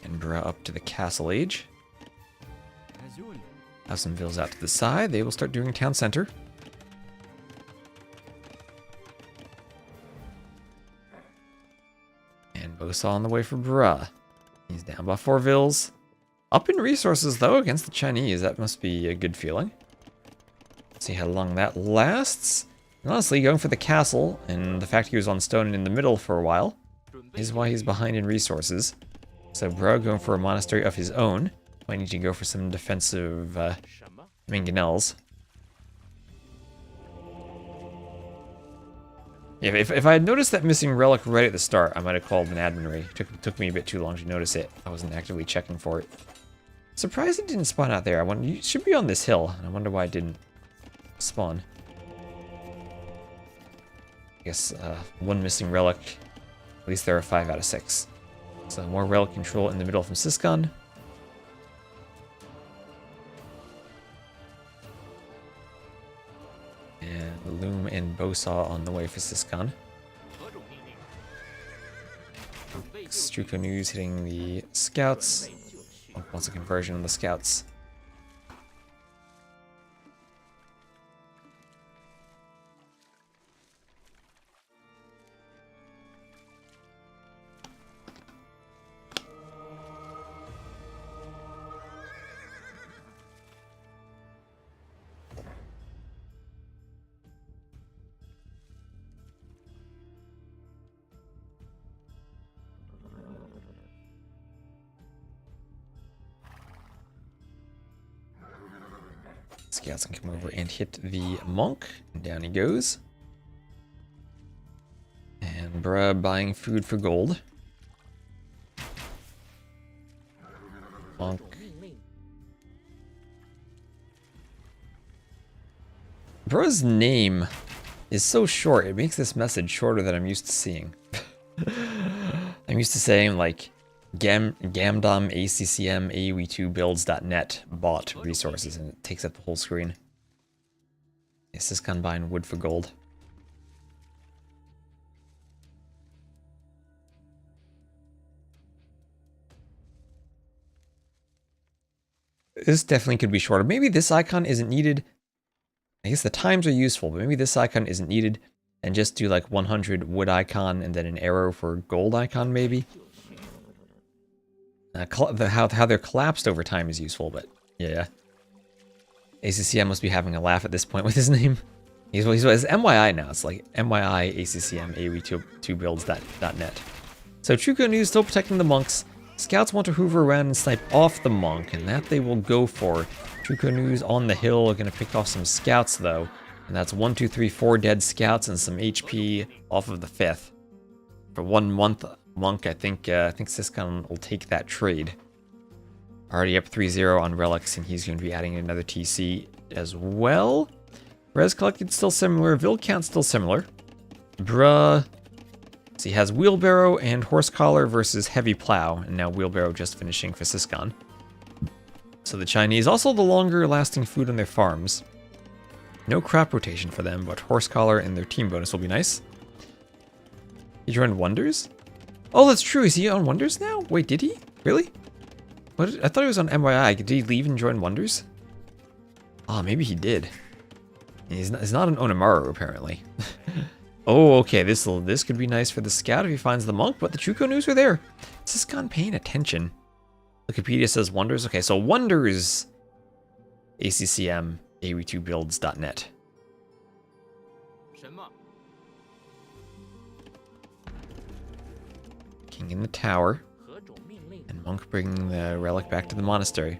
S1: And Bruh up to the castle age. Have some vills out to the side. They will start doing town center. And Bosa on the way for Bruh. He's down by 4 vills. Up in resources though against the Chinese. That must be a good feeling. See how long that lasts. And honestly, going for the castle, and the fact he was on stone and in the middle for a while, is why he's behind in resources. So Bruh going for a monastery of his own. Might need to go for some defensive mangonels. Yeah, if I had noticed that missing relic right at the start, I might have called an admin raid. Took me a bit too long to notice it. I wasn't actively checking for it. Surprised it didn't spawn out there. I wonder, you should be on this hill, and I wonder why it didn't spawn. I guess one missing relic. At least there are 5 out of 6. So more relic control in the middle from Syscon. And Loom and Bowsaw on the way for Syscon. Struko News hitting the scouts. Wants a conversion on the scouts. Scouts can come over and hit the monk. And down he goes. And Bruh buying food for gold. Monk. Bruh's name is so short, it makes this message shorter than I'm used to seeing. I'm used to saying like Gamdom ACCM AOE2 builds.net bought resources, and it takes up the whole screen. Yeah, Syscon buying wood for gold. This definitely could be shorter. Maybe this icon isn't needed. I guess the times are useful, but maybe this icon isn't needed. And just do like 100 wood icon and then an arrow for gold icon maybe. How they're collapsed over time is useful, but yeah. ACCM must be having a laugh at this point with his name. He's MYI now. It's like MYI ACCM AOE2 builds.net. So Chuko News still protecting the monks. Scouts want to hoover around and snipe off the monk, and that they will go for. Chuko News on the hill, gonna pick off some scouts though. And that's 1, 2, 3, 4 dead scouts and some HP off of the 5th. For 1 month monk, I think Syscon will take that trade. Already up 3-0 on relics, and he's going to be adding another TC as well. Res collected still similar, Vil count still similar. Bruh. So he has wheelbarrow and horse collar versus heavy plow, and now wheelbarrow just finishing for Syscon. So the Chinese also the longer lasting food on their farms. No crop rotation for them, but horse collar and their team bonus will be nice. He joined Wonders? Oh, that's true. Is he on Wonders now? Wait, did he? Really? What? I thought he was on MYI. Did he leave and join Wonders? Oh, maybe he did. He's not an Onimaru, apparently. Oh, okay. This could be nice for the scout if he finds the monk, but the Chuko News are there. Syscon paying attention. Wikipedia says Wonders. Okay, so Wonders ACCM AOE2 builds.net. King in the tower. And monk bringing the relic back to the monastery.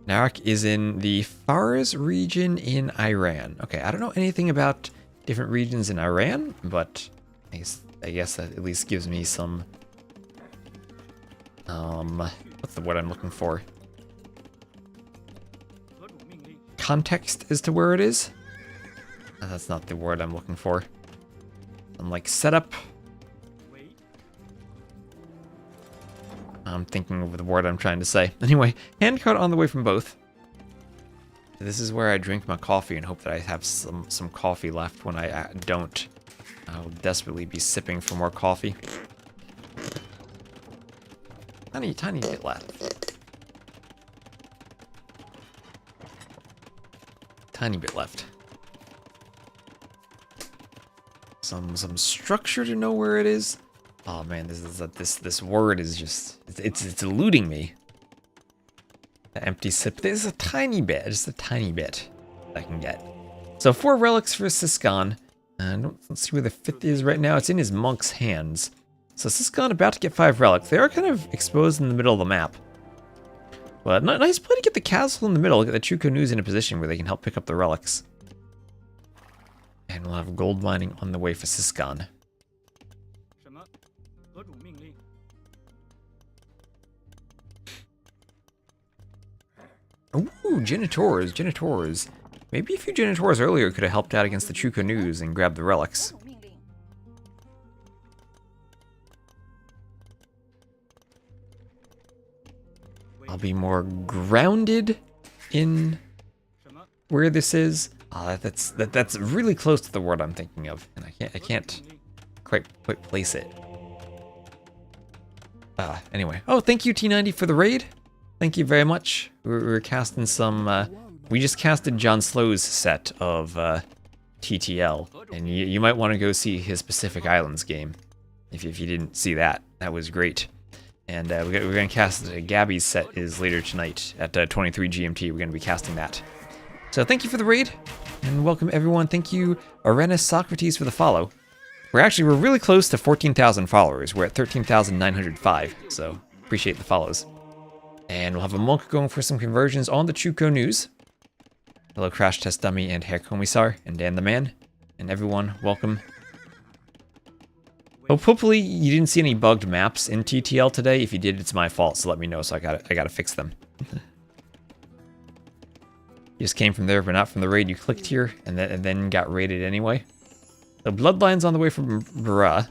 S1: Narak is in the Fars region in Iran. Okay, I don't know anything about different regions in Iran, but I guess that at least gives me some, what's the word I'm looking for? Context as to where it is? That's not the word I'm looking for. I'm like setup. I'm thinking of the word I'm trying to say. Anyway, handcart on the way from both. This is where I drink my coffee and hope that I have some coffee left. When I don't, I'll desperately be sipping for more coffee. Tiny bit left. Tiny bit left. Some structure to know where it is. Oh man, this word is just it's eluding me. The empty sip. There's a tiny bit, just a tiny bit I can get. So 4 relics for Syscon. And let's see where the 5th is right now. It's in his monk's hands. So Syscon about to get 5 relics. They are kind of exposed in the middle of the map. But nice play to get the castle in the middle, get the Chuko News in a position where they can help pick up the relics. And we'll have gold mining on the way for Syscon. Ooh, Genitors. Maybe a few Genitors earlier could have helped out against the Chuko News and grabbed the relics. I'll be more grounded in where this is. That's really close to the word I'm thinking of, and I can't quite place it. Anyway. Oh, thank you T90 for the raid. Thank you very much. We're casting some. We just casted JonSlow's set of TTL, and you might want to go see his Pacific Islands game if you didn't see that. That was great. And we're going to cast Gabi's set is later tonight at 23 GMT. We're going to be casting that. So thank you for the raid, and welcome everyone. Thank you, Arenas Socrates, for the follow. We're really close to 14,000 followers. We're at 13,905, so appreciate the follows. And we'll have a monk going for some conversions on the Chuko News. Hello, Crash Test Dummy and Herr Commissar and Dan the Man, and everyone, welcome. Hopefully you didn't see any bugged maps in TTL today. If you did, it's my fault, so let me know, so I gotta fix them. You just came from there, but not from the raid. You clicked here, and then got raided anyway. The Bloodline's on the way from Bruh.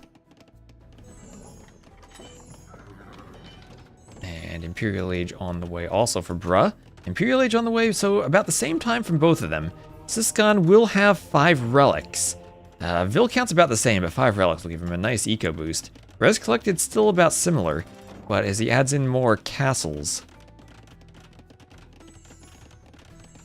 S1: And Imperial Age on the way also for Bruh. Imperial Age on the way, so about the same time from both of them. Syscon will have 5 relics. Vil count's about the same, but 5 relics will give him a nice eco boost. Res collected still about similar, but as he adds in more castles,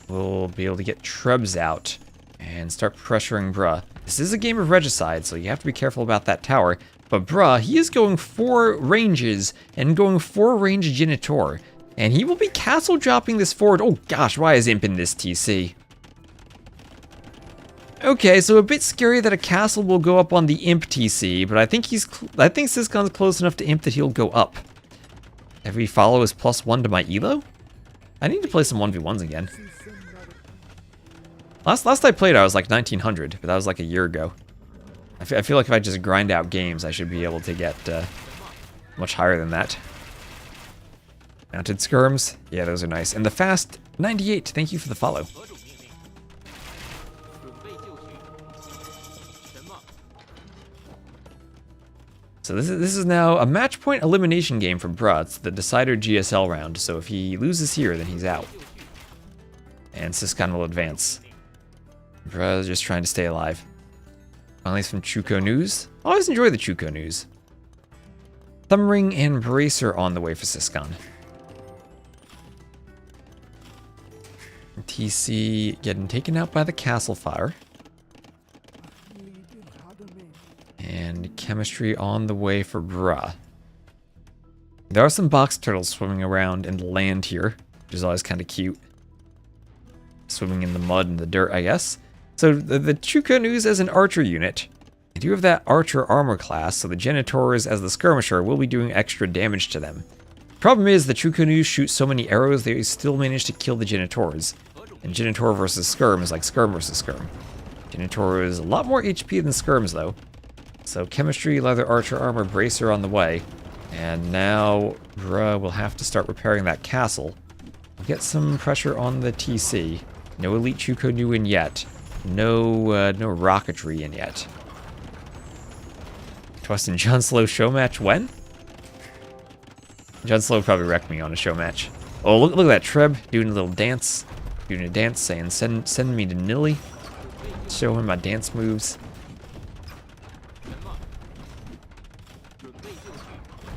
S1: we'll be able to get Trebs out and start pressuring Bruh. This is a game of regicide, so you have to be careful about that tower. But Bruh, he is going 4 ranges and going 4 range Genitor. And he will be castle dropping this forward. Oh gosh, why is Imp in this TC? Okay, so a bit scary that a castle will go up on the Imp TC, but I think Syscon's close enough to Imp that he'll go up. Every follow is +1 to my elo? I need to play some 1v1s again. Last I played, I was like 1900, but that was like a year ago. I feel like if I just grind out games, I should be able to get much higher than that. Mounted skirms, yeah, those are nice. And the fast 98, thank you for the follow. So this is now a match point elimination game for Bruh. It's the decider GSL round, so if he loses here, then he's out. And Syscon will advance. Bruh is just trying to stay alive. Finally from Chuko News. Always enjoy the Chuko News. Thumbring and Bracer on the way for Syscon. TC getting taken out by the castle fire. And chemistry on the way for Bruh. There are some box turtles swimming around in the land here, which is always kind of cute. Swimming in the mud and the dirt, I guess. So the Chuko News as an archer unit. I do have that archer armor class, so the Genitors as the skirmisher will be doing extra damage to them. Problem is, the Chukonus shoot so many arrows, they still manage to kill the Genitors. And Genitor versus Skirm is like Skirm versus Skirm. Genitor is a lot more HP than Skirms, though. So Chemistry, Leather, Archer, Armor, Bracer on the way. And now, Bruh will have to start repairing that castle. We'll get some pressure on the TC. No Elite Chukonu in yet. No rocketry in yet. Trust in JonSlow show match when? JonSlow probably wrecked me on a show match. Oh, look at that Treb doing a little dance. Doing a dance saying, send me to Nilly. Show him my dance moves.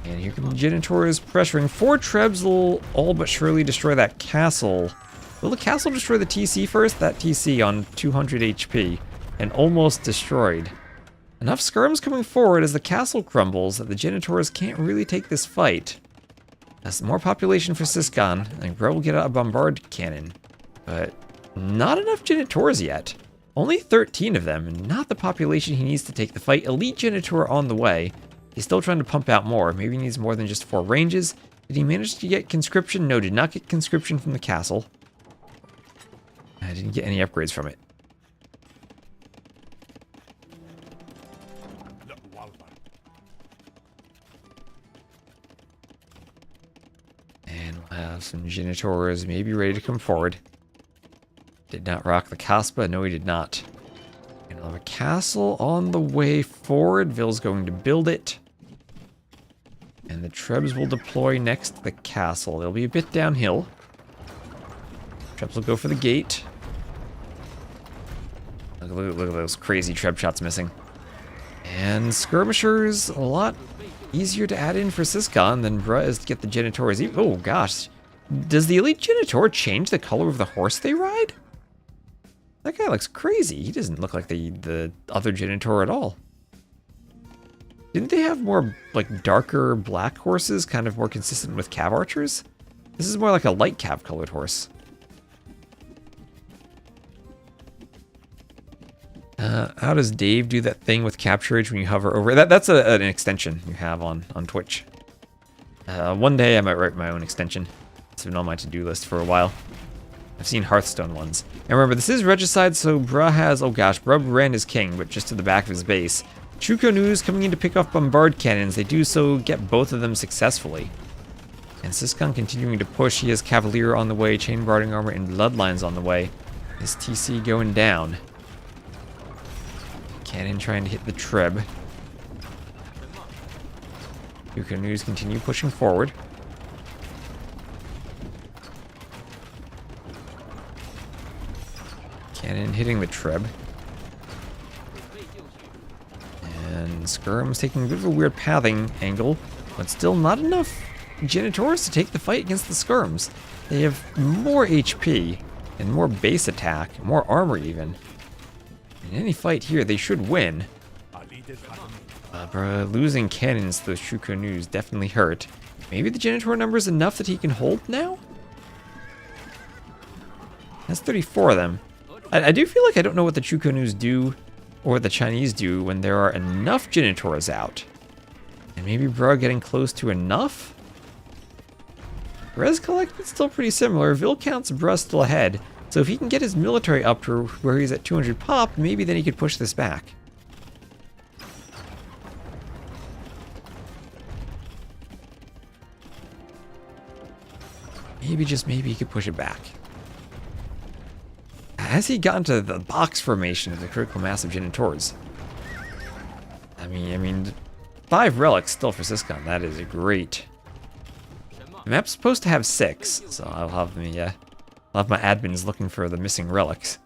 S1: And here come the Genitors pressuring. 4 Trebs will all but surely destroy that castle. Will the castle destroy the TC first? That TC on 200 HP. And almost destroyed. Enough skirms coming forward as the castle crumbles that the Genitors can't really take this fight. That's more population for Syscon, and Bro will get out a bombard cannon. But not enough Genitors yet. Only 13 of them, and not the population he needs to take the fight. Elite Genitor on the way. He's still trying to pump out more. Maybe he needs more than just 4 ranges. Did he manage to get conscription? No, did not get conscription from the castle. I didn't get any upgrades from it. And we'll have some Genitors maybe ready to come forward. Did not rock the Caspa. No, he did not. And we'll have a castle on the way forward. Ville's going to build it. And the Trebs will deploy next to the castle. They'll be a bit downhill. Trebs will go for the gate. Look at those crazy Treb shots missing. And skirmishers, a lot easier to add in for Syscon than Bruh is to get the Genitors. Oh gosh. Does the Elite Genitor change the color of the horse they ride? That guy looks crazy. He doesn't look like the other Genitor at all. Didn't they have more, like, darker black horses, kind of more consistent with cav archers? This is more like a light cav colored horse. How does Dave do that thing with capturage when you hover over? That's an extension you have on Twitch. One day I might write my own extension. It's been on my to-do list for a while. I've seen Hearthstone ones. And remember, this is Regicide, so Bruh has, oh gosh, Bruh ran his king, but just to the back of his base. Chukonus coming in to pick off bombard cannons. They do so, get both of them successfully. And Syscon continuing to push. He has Cavalier on the way, Chain Barding Armor, and Bloodlines on the way. His TC going down. Cannon trying to hit the Treb. Chukonus continue pushing forward. Cannon hitting the Treb. And Skirm's taking a bit of a weird pathing angle, but still not enough Genitors to take the fight against the Skirms. They have more HP and more base attack, more armor even. In any fight here, they should win. Bruh, losing cannons to those Chukonus definitely hurt. Maybe the Genitor number is enough that he can hold now? That's 34 of them. I do feel like I don't know what the Chukonus do or the Chinese do when there are enough Genitors out. And maybe Bruh getting close to enough? Res collected still pretty similar. Vil counts Bruh still ahead. So if he can get his military up to where he's at 200 pop, maybe then he could push this back. Maybe, just maybe, he could push it back. Has he gotten to the box formation of the critical mass of Genitors? I mean, 5 relics still for Syscon. That is great. The map's supposed to have 6, so I'll have my admins looking for the missing relics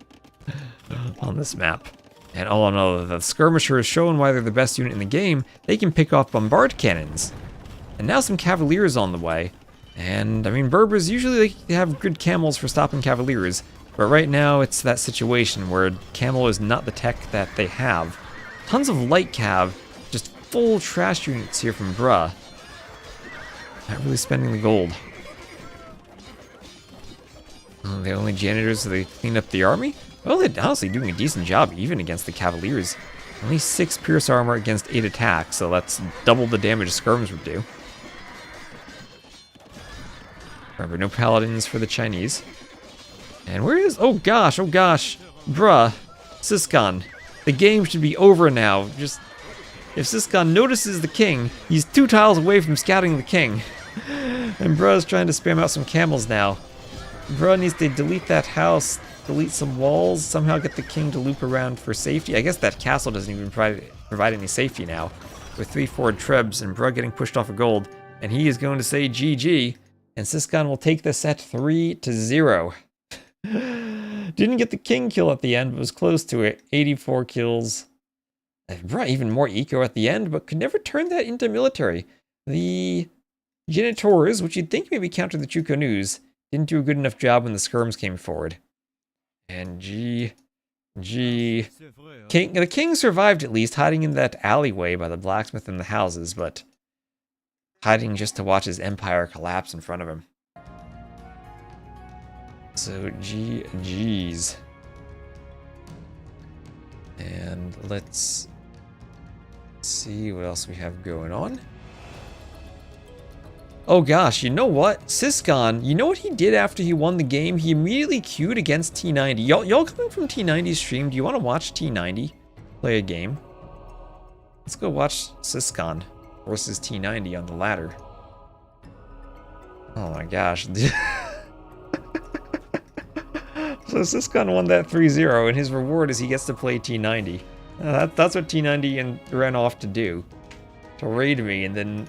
S1: on this map. And oh no, the skirmisher is showing why they're the best unit in the game. They can pick off bombard cannons. And now some cavaliers on the way. And I mean, Berbers usually they have good camels for stopping cavaliers. But right now it's that situation where camel is not the tech that they have. Tons of light cav, just full trash units here from Bruh. Not really spending the gold. The only janitors, so they clean up the army? Well, they're honestly doing a decent job even against the Cavaliers. Only 6 pierce armor against 8 attack, so that's double the damage skirms would do. Remember, no paladins for the Chinese. And where is... oh gosh, bruh. Syscon. The game should be over now. Just... if Syscon notices the king, he's 2 tiles away from scouting the king. And bruh's trying to spam out some camels now. Bruh needs to delete that house, delete some walls, somehow get the king to loop around for safety. I guess that castle doesn't even provide any safety now. With 3 forward trebs and bruh getting pushed off of gold. And he is going to say GG. And Syscon will take the set 3-0. Didn't get the king kill at the end, but was close to it. 84 kills. Bruh, even more eco at the end, but could never turn that into military. The Genitors, which you'd think maybe counter the Chuko News, didn't do a good enough job when the skirms came forward. And the king survived at least, hiding in that alleyway by the blacksmith and the houses, but hiding just to watch his empire collapse in front of him. So, GG's. And let's see what else we have going on. Oh gosh, you know what? Syscon, you know what he did after he won the game? He immediately queued against T90. Y'all coming from T90's stream, do you want to watch T90 play a game? Let's go watch Syscon versus T90 on the ladder. Oh my gosh. So Syscon won that 3-0, and his reward is he gets to play T90. That's what T90 ran off to do. To raid me, and then...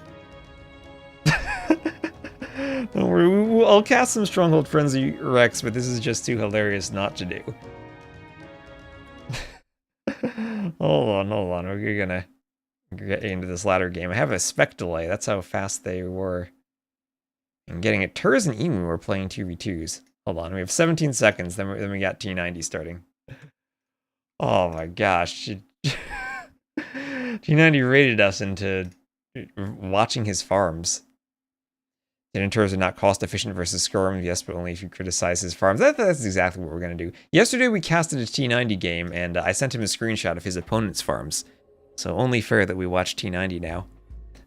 S1: Don't worry, I'll cast some Stronghold Frenzy Rex, but this is just too hilarious not to do. Hold on, we're gonna get into this ladder game. I have a spec delay, that's how fast they were. And getting it, Turs and Emu were playing 2v2s. Hold on, we have 17 seconds, then we got T90 starting. Oh my gosh. T90 raided us into watching his farms. Turs are not cost efficient versus skirms, yes, but only if you criticize his farms. That's exactly what we're going to do. Yesterday we casted a T90 game, and I sent him a screenshot of his opponent's farms. So only fair that we watch T90 now.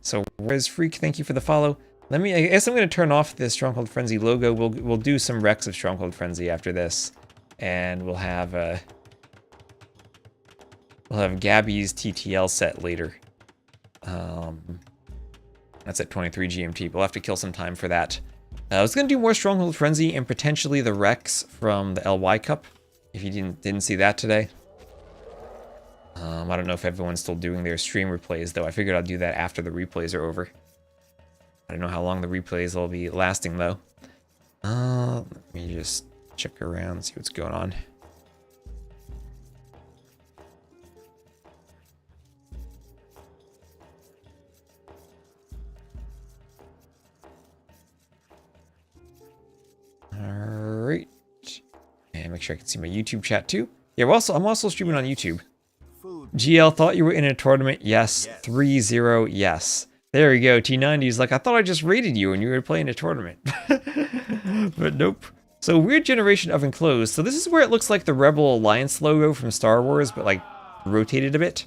S1: So where's Freak? Thank you for the follow. I guess I'm going to turn off the Stronghold Frenzy logo. We'll do some Rex of Stronghold Frenzy after this. And we'll have Gabi's TTL set later. That's at 23 GMT. We'll have to kill some time for that. I was going to do more Stronghold Frenzy and potentially the Rex from the LY Cup. If you didn't see that today. I don't know if everyone's still doing their stream replays, though. I figured I'd do that after the replays are over. I don't know how long the replays will be lasting, though. Let me just check around, see what's going on. Alright. And make sure I can see my YouTube chat, too. Yeah, I'm also streaming on YouTube. GL, thought you were in a tournament? Yes. 3-0, yes. There we go, T90's like, I thought I just raided you and you were playing a tournament. But nope. So, weird generation of enclosed. So this is where it looks like the Rebel Alliance logo from Star Wars, but like, rotated a bit.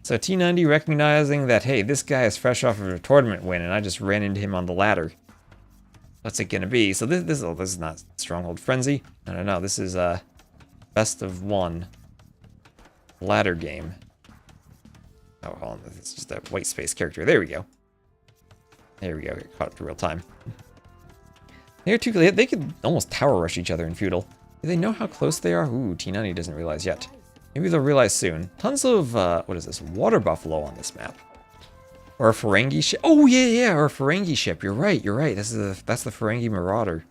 S1: So T90 recognizing that, hey, this guy is fresh off of a tournament win and I just ran into him on the ladder. What's it gonna be? So this is not Stronghold Frenzy. No, this is a best of 1 ladder game. Oh, hold on, it's just a white space character. There we go. There we go, get caught up to real time. They could almost tower rush each other in Feudal. Do they know how close they are? Ooh, T90 doesn't realize yet. Maybe they'll realize soon. Tons of, what is this? Water buffalo on this map. Or a Ferengi ship. Oh, yeah, or a Ferengi ship. You're right. That's the Ferengi Marauder.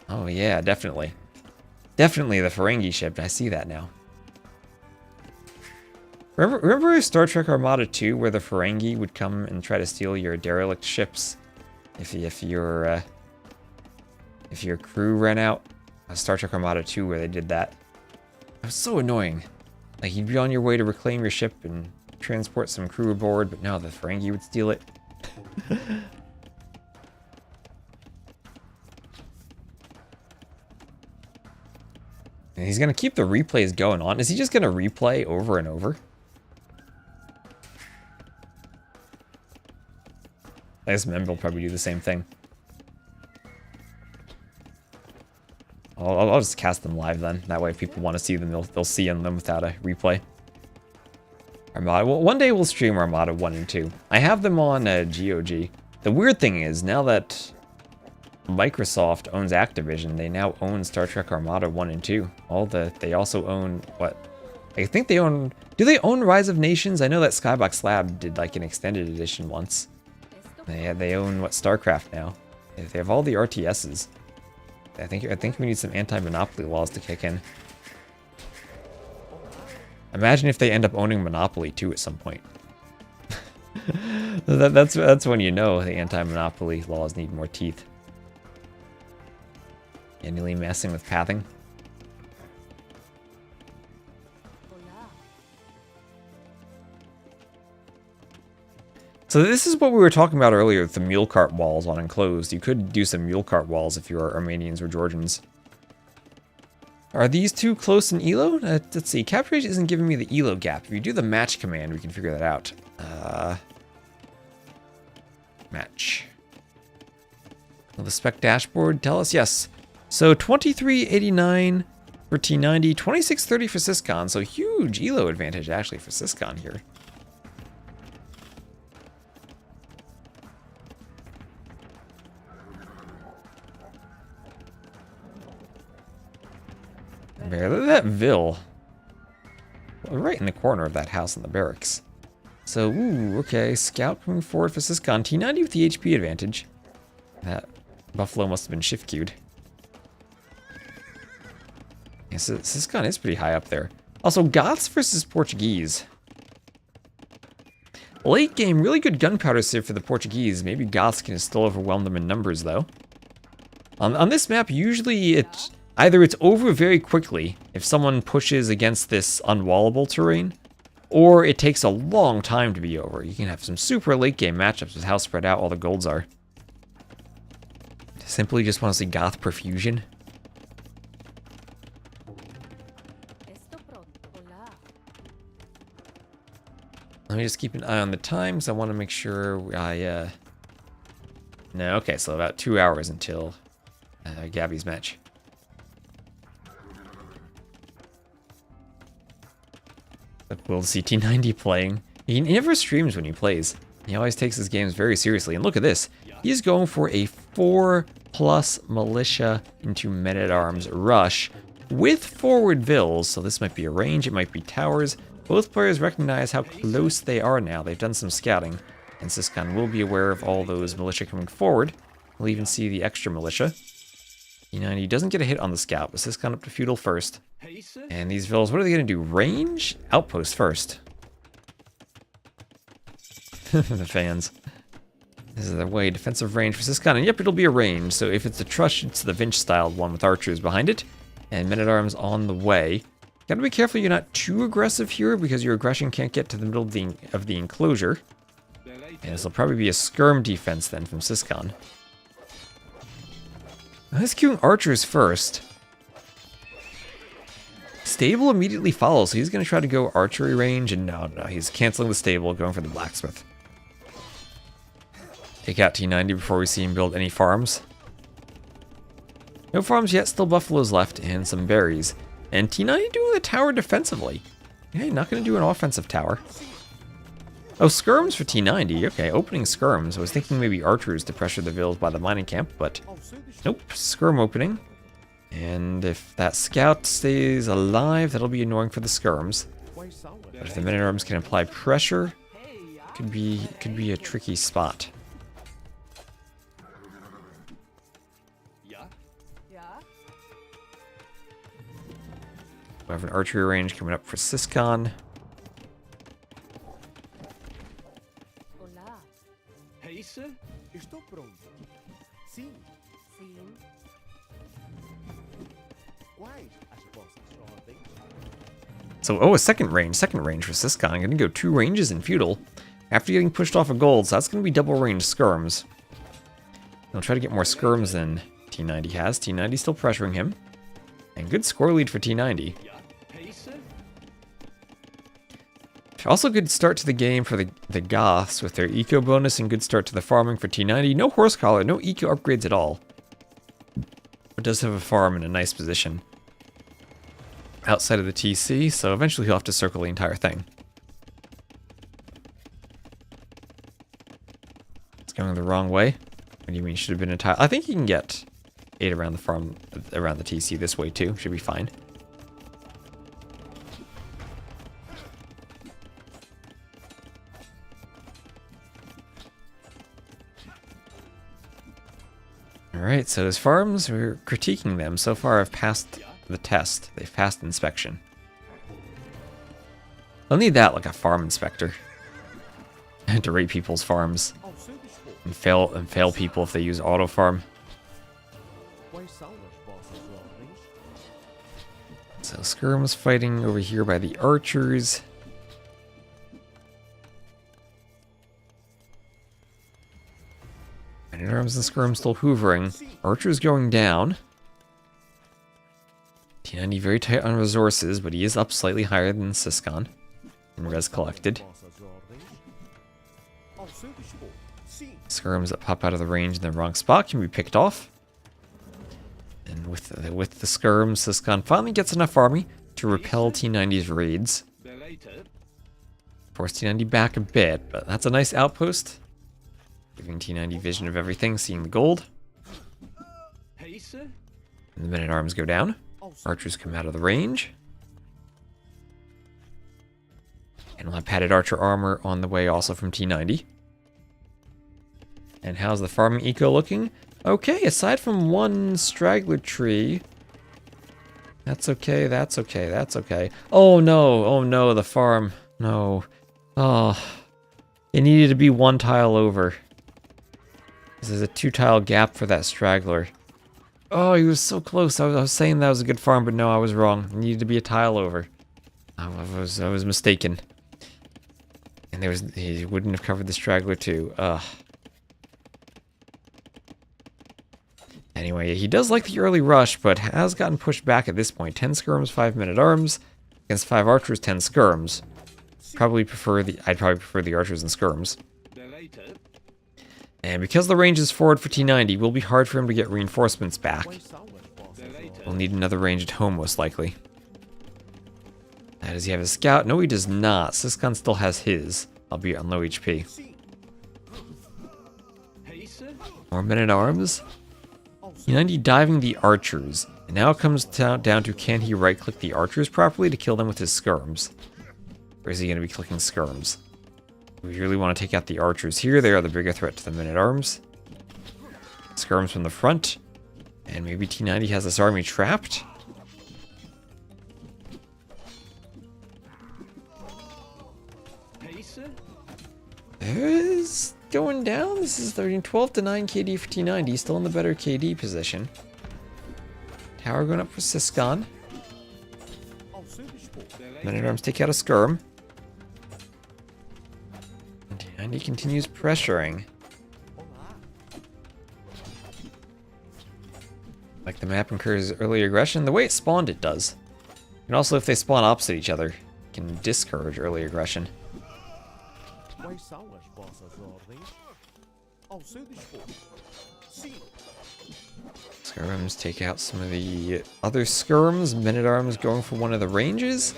S1: Oh, yeah, definitely. Definitely the Ferengi ship. I see that now. Remember Star Trek Armada 2, where the Ferengi would come and try to steal your derelict ships if your crew ran out? Star Trek Armada 2, where they did that. It was so annoying. Like, you'd be on your way to reclaim your ship and transport some crew aboard, but no, the Ferengi would steal it. And he's gonna keep the replays going on. Is he just gonna replay over and over? I guess Mem will probably do the same thing. I'll just cast them live then. That way if people want to see them, they'll see them without a replay. Armada. Well, one day we'll stream Armada 1 and 2. I have them on GOG. The weird thing is, now that Microsoft owns Activision, they now own Star Trek Armada 1 and 2. They also own, what? I think they own... Do they own Rise of Nations? I know that Skybox Lab did like an extended edition once. They own, what, StarCraft now. They have all the RTSs. I think we need some anti-monopoly laws to kick in. Imagine if they end up owning Monopoly too at some point. That's when you know the anti-monopoly laws need more teeth. Annually messing with pathing. So this is what we were talking about earlier with the mule cart walls on Enclosed. You could do some mule cart walls if you are Armenians or Georgians. Are these too close in ELO? Let's see. Capture rate isn't giving me the ELO gap. If you do the match command, we can figure that out. Match. Will the spec dashboard tell us? Yes. So 2389 for T90, 2630 for Syscon. So huge ELO advantage actually for Syscon here. Look at that Vil. Right in the corner of that house in the barracks. So, ooh, okay. Scout moving forward for Syscon. T90 with the HP advantage. That Buffalo must have been shift queued. Yeah, so Syscon is pretty high up there. Also, Goths versus Portuguese. Late game, really good gunpowder sieve for the Portuguese. Maybe Goths can still overwhelm them in numbers, though. On this map, usually either it's over very quickly if someone pushes against this unwallable terrain, or it takes a long time to be over. You can have some super late game matchups with how spread out all the golds are. Simply just want to see Goth Perfusion. Let me just keep an eye on the times. I want to make sure No, okay, so about 2 hours until Gabi's match. We'll see T90 playing. He never streams when he plays. He always takes his games very seriously. And look at this. He's going for a 4+ militia into men-at-arms rush with forward vills. So this might be a range, it might be towers. Both players recognize how close they are now. They've done some scouting. And Syscon will be aware of all those militia coming forward. We'll even see the extra militia. T90 doesn't get a hit on the scout, but Syscon up to feudal first. And these vills, what are they going to do? Range? Outpost first. The fans. This is their way. Defensive range for Syscon. And yep, it'll be a range. So if it's a trush, it's the Vinch-styled one with archers behind it. And men-at-arms on the way. Gotta be careful you're not too aggressive here, because your aggression can't get to the middle of the enclosure. And this will probably be a skirm defense then from Syscon. Let's queuing archers first. Stable immediately follows, so he's going to try to go archery range, and no, he's canceling the stable, going for the blacksmith. Take out T90 before we see him build any farms. No farms yet, still buffaloes left, and some berries. And T90 doing the tower defensively. Yeah, not going to do an offensive tower. Oh, skirms for T90. Okay, opening skirms. I was thinking maybe archers to pressure the vills by the mining camp, but nope, skirm opening. And if that scout stays alive, that'll be annoying for the skirms. But if the men-at-arms can apply pressure, could be a tricky spot. We have an archery range coming up for Syscon. So, oh, a second range for Syscon. I'm going to go 2 ranges in feudal. After getting pushed off a gold, so that's going to be double range skirms. I'll try to get more skirms than T90 has. T90 still pressuring him. And good score lead for T90. Also good start to the game for the Goths with their eco bonus and good start to the farming for T90. No horse collar, no eco upgrades at all. It does have a farm in a nice position outside of the TC, so eventually he'll have to circle the entire thing. It's going the wrong way. What do you mean should have been a tile? I think you can get 8 around the farm, around the TC this way too. Should be fine. Alright, so his farms, we're critiquing them. So far I've passed the test. They've passed inspection. I'll need that like a farm inspector. To rate people's farms. And fail people if they use auto farm. So Skirm's fighting over here by the archers. Man-at-Arms and Skirm still hoovering. Archer's going down. T90 very tight on resources, but he is up slightly higher than Syscon in res collected. Skirms that pop out of the range in the wrong spot can be picked off. And with the Skirms, Syscon finally gets enough army to repel T90's raids. Force T90 back a bit, but that's a nice outpost. Giving T90 vision of everything, seeing the gold. And the men-at-arms go down. Archers come out of the range. And we'll have padded archer armor on the way also from T90. And how's the farming eco looking? Okay, aside from one straggler tree. That's okay, that's okay, that's okay. Oh no, the farm. No. Oh. It needed to be one tile over. There's a 2-tile gap for that straggler. Oh, he was so close. I was saying that was a good farm, but no, I was wrong. It needed to be a tile over. I was mistaken. And he wouldn't have covered the straggler too. Ugh. Anyway, he does like the early rush, but has gotten pushed back at this point. 10 skirms, 5 men-at-arms. Against 5 archers, 10 skirms. I'd probably prefer the archers and skirms. And because the range is forward for T90, it will be hard for him to get reinforcements back. We'll need another range at home, most likely. Does he have a scout? No, he does not. Syscon still has his, albeit on low HP. More men-at-arms. T90 diving the archers. And now it comes down to can he right-click the archers properly to kill them with his skirms? Or is he going to be clicking skirms? We really want to take out the archers here. They are the bigger threat to the men-at-arms. Skirms from the front. And maybe T90 has this army trapped. There's going down. This is 12 to 9 KD for T90. Still in the better KD position. Tower going up for Syscon. Men-at-arms take out a skirm. And he continues pressuring. Like the map encourages early aggression. The way it spawned, it does. And also, if they spawn opposite each other, it can discourage early aggression. Skirms take out some of the other skirms. Men-at-arms going for one of the ranges.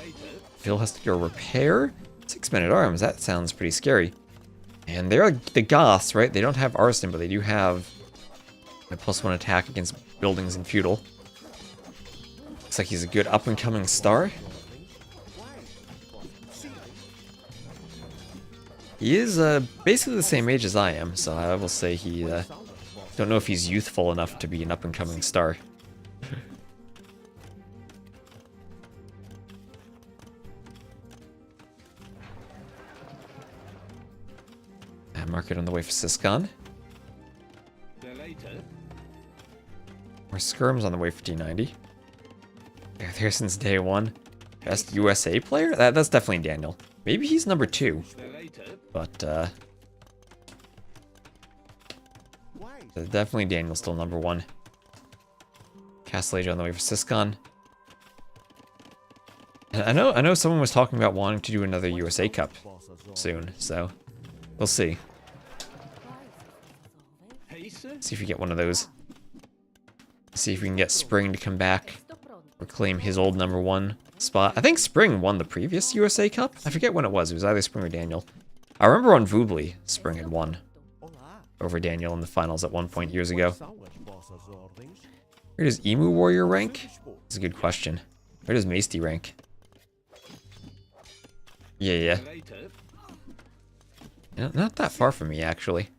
S1: Phil has to go repair. 6 men-at-arms, that sounds pretty scary. And they're the Goths, right? They don't have arson, but they do have a +1 attack against buildings and feudal. Looks like he's a good up-and-coming star. He is basically the same age as I am, so I will say he... don't know if he's youthful enough to be an up-and-coming star. Market on the way for Syscon. More skirms on the way for T90. They're there since day one. Best USA player? That's definitely Daniel. Maybe he's number 2. But, definitely Daniel's still number 1. Castle Age on the way for Syscon. I know someone was talking about wanting to do another USA Cup soon, so we'll see. See if we get one of those. See if we can get Spring to come back, reclaim his old #1 spot. I think Spring won the previous USA Cup. I forget when it was. It was either Spring or Daniel. I remember on Voobly, Spring had won over Daniel in the finals at one point years ago. Where does Emu Warrior rank? That's a good question. Where does Masty rank? Yeah. Not that far from me, actually.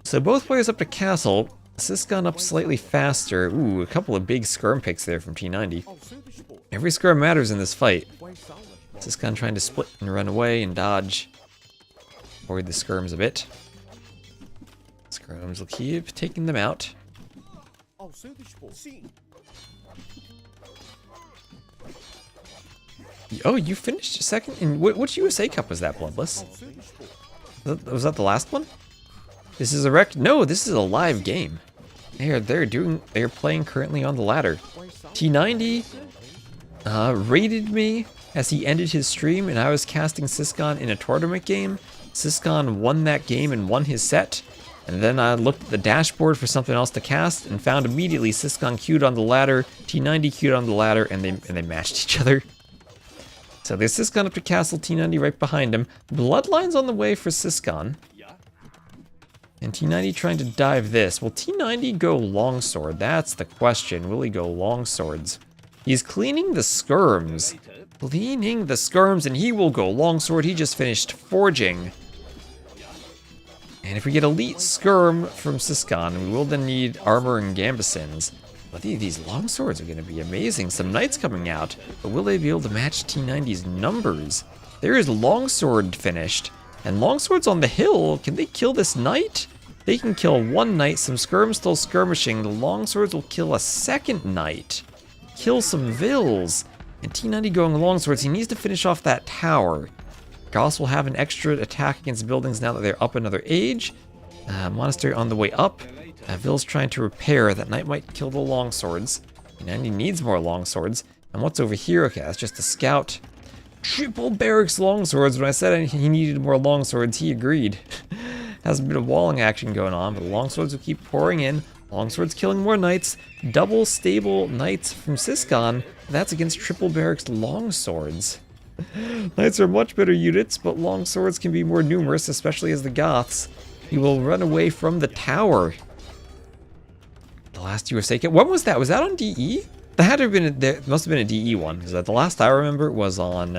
S1: So both players up to Castle. Syscon up slightly faster. Ooh, a couple of big skirm picks there from T90. Every skirm matters in this fight. Syscon trying to split and run away and dodge. Avoid the skirms a bit. Skirms will keep taking them out. Oh, you finished second? In which USA Cup was that, Bloodless? Was that the last one? This is a rec. No, this is a live game. They're playing currently on the ladder. T90 raided me as he ended his stream, and I was casting Syscon in a tournament game. Syscon won that game and won his set. And then I looked at the dashboard for something else to cast and found immediately Syscon queued on the ladder, T90 queued on the ladder, and they matched each other. So there's Syscon up to Castle, T90 right behind him. Bloodline's on the way for Syscon. And T90 trying to dive this. Will T90 go longsword? That's the question. Will he go longswords? He's cleaning the skirms. Cleaning the skirms, and he will go longsword. He just finished forging. And if we get elite skirm from Syscon, we will then need armor and gambesons. But these longswords are going to be amazing. Some knights coming out, but will they be able to match T90's numbers? There is longsword finished. And longswords on the hill, can they kill this knight? They can kill one knight, some skirms still skirmishing. The longswords will kill a second knight. Kill some vills. And T90 going longswords, he needs to finish off that tower. Goss will have an extra attack against buildings now that they're up another age. Monastery on the way up. Vill's trying to repair. That knight might kill the longswords. T90 needs more longswords. And what's over here? Okay, that's just a scout. Triple barracks longswords. When I said he needed more longswords, he agreed. Has a bit of walling action going on, but the longswords will keep pouring in. Longswords killing more knights. Double stable knights from Syscon. That's against triple barracks longswords. Knights are much better units, but longswords can be more numerous, especially as the Goths. He will run away from the tower. The last USA Cup. When was that? Was that on DE? That had to have been, there must have been a DE one, because the last I remember was on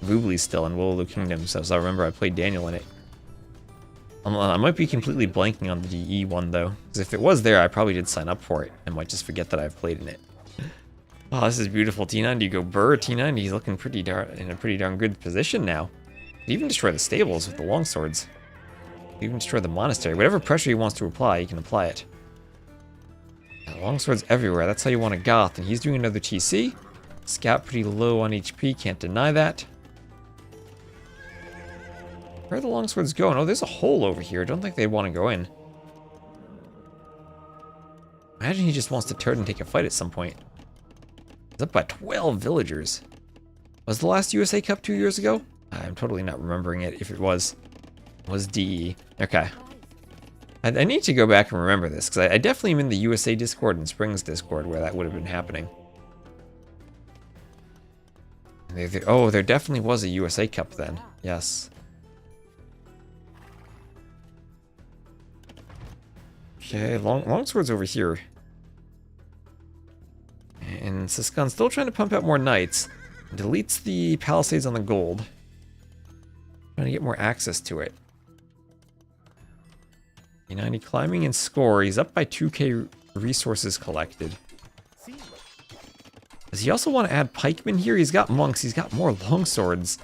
S1: Voobly still in Will of the Kingdom, so I remember I played Daniel in it. I might be completely blanking on the DE one though, because if it was there, I probably did sign up for it. I might just forget that I've played in it. Oh, this is beautiful. T90 go burr. T90 is looking in a pretty darn good position now. He even destroy the stables with the longswords. He even destroy the monastery. Whatever pressure he wants to apply, he can apply it. Longswords everywhere. That's how you want a Goth. And he's doing another TC. Scout pretty low on HP. Can't deny that. Where are the longswords going? Oh, there's a hole over here. Don't think they want to go in. Imagine he just wants to turn and take a fight at some point. He's up by 12 villagers. Was the last USA Cup 2 years ago? I'm totally not remembering it. If it was DE. Okay. I need to go back and remember this, because I definitely am in the USA Discord and Springs Discord where that would have been happening. Oh, there definitely was a USA Cup then. Yes. Okay, longswords over here. And Syscon's still trying to pump out more knights. Deletes the palisades on the gold. Trying to get more access to it. T90 climbing in score. He's up by 2k resources collected. Does he also want to add pikemen here? He's got monks. He's got more longswords.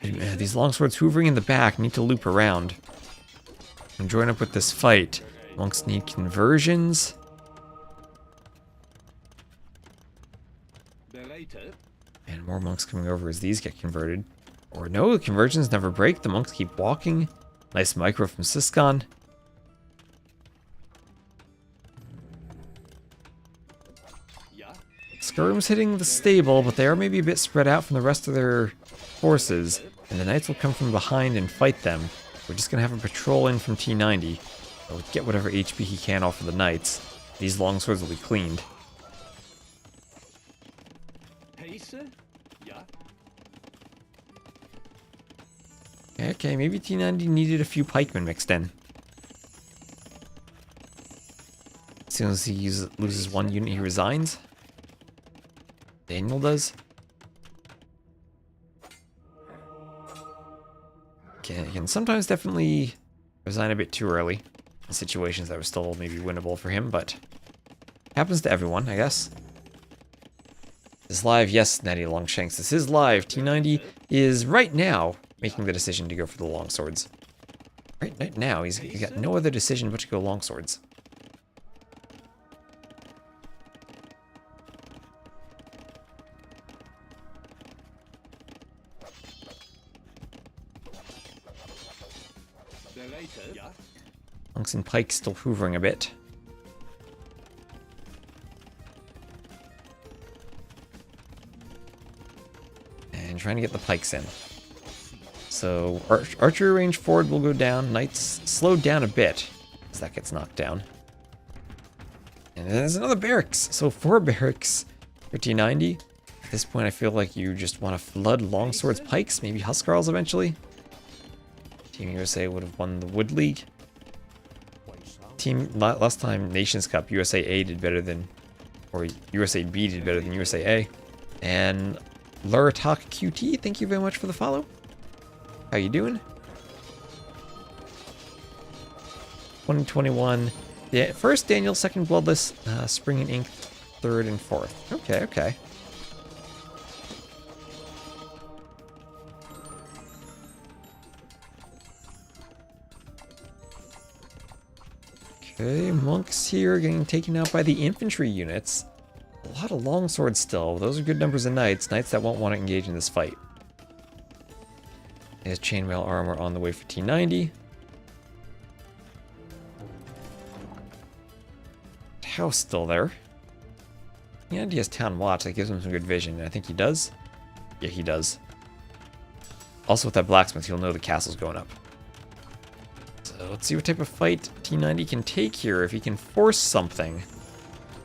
S1: These longswords hoovering in the back need to loop around and join up with this fight. Monks need conversions. And more monks coming over as these get converted. Or no, the conversions never break. The monks keep walking. Nice micro from Syscon. Skirm's hitting the stable, but they are maybe a bit spread out from the rest of their forces, and the knights will come from behind and fight them. We're just going to have a patrol in from T90. We'll get whatever HP he can off of the knights. These longswords will be cleaned. Okay, maybe T90 needed a few pikemen mixed in. As soon as he loses one unit, he resigns. Daniel does. Can sometimes definitely resign a bit too early in situations that were still maybe winnable for him, but happens to everyone, I guess. Is live? Yes, Natty Longshanks. This is live. T90 is right now making the decision to go for the longswords. Right now, he's got no other decision but to go longswords. Monks and pikes still hoovering a bit. And trying to get the pikes in. So archery range forward will go down. Knights slowed down a bit as that gets knocked down. And then there's another barracks. So 4 barracks for T90. At this point, I feel like you just want to flood longswords, pikes, maybe huscarls eventually. Team USA would have won the Wood League. Last time Nations Cup, USA A did better than, or USA B did better than USA A. And Luratak QT, thank you very much for the follow. How you doing? 2021. Yeah, first Daniel, second Bloodless, Spring and Ink, third and fourth. Okay, okay. Okay, monks here getting taken out by the infantry units. A lot of longswords still. Those are good numbers of knights. Knights that won't want to engage in this fight. There's chainmail armor on the way for T90. House still there. T90 has Town Watch. That gives him some good vision. And I think he does. Yeah, he does. Also with that blacksmith, he'll know the castle's going up. So let's see what type of fight T90 can take here. If he can force something.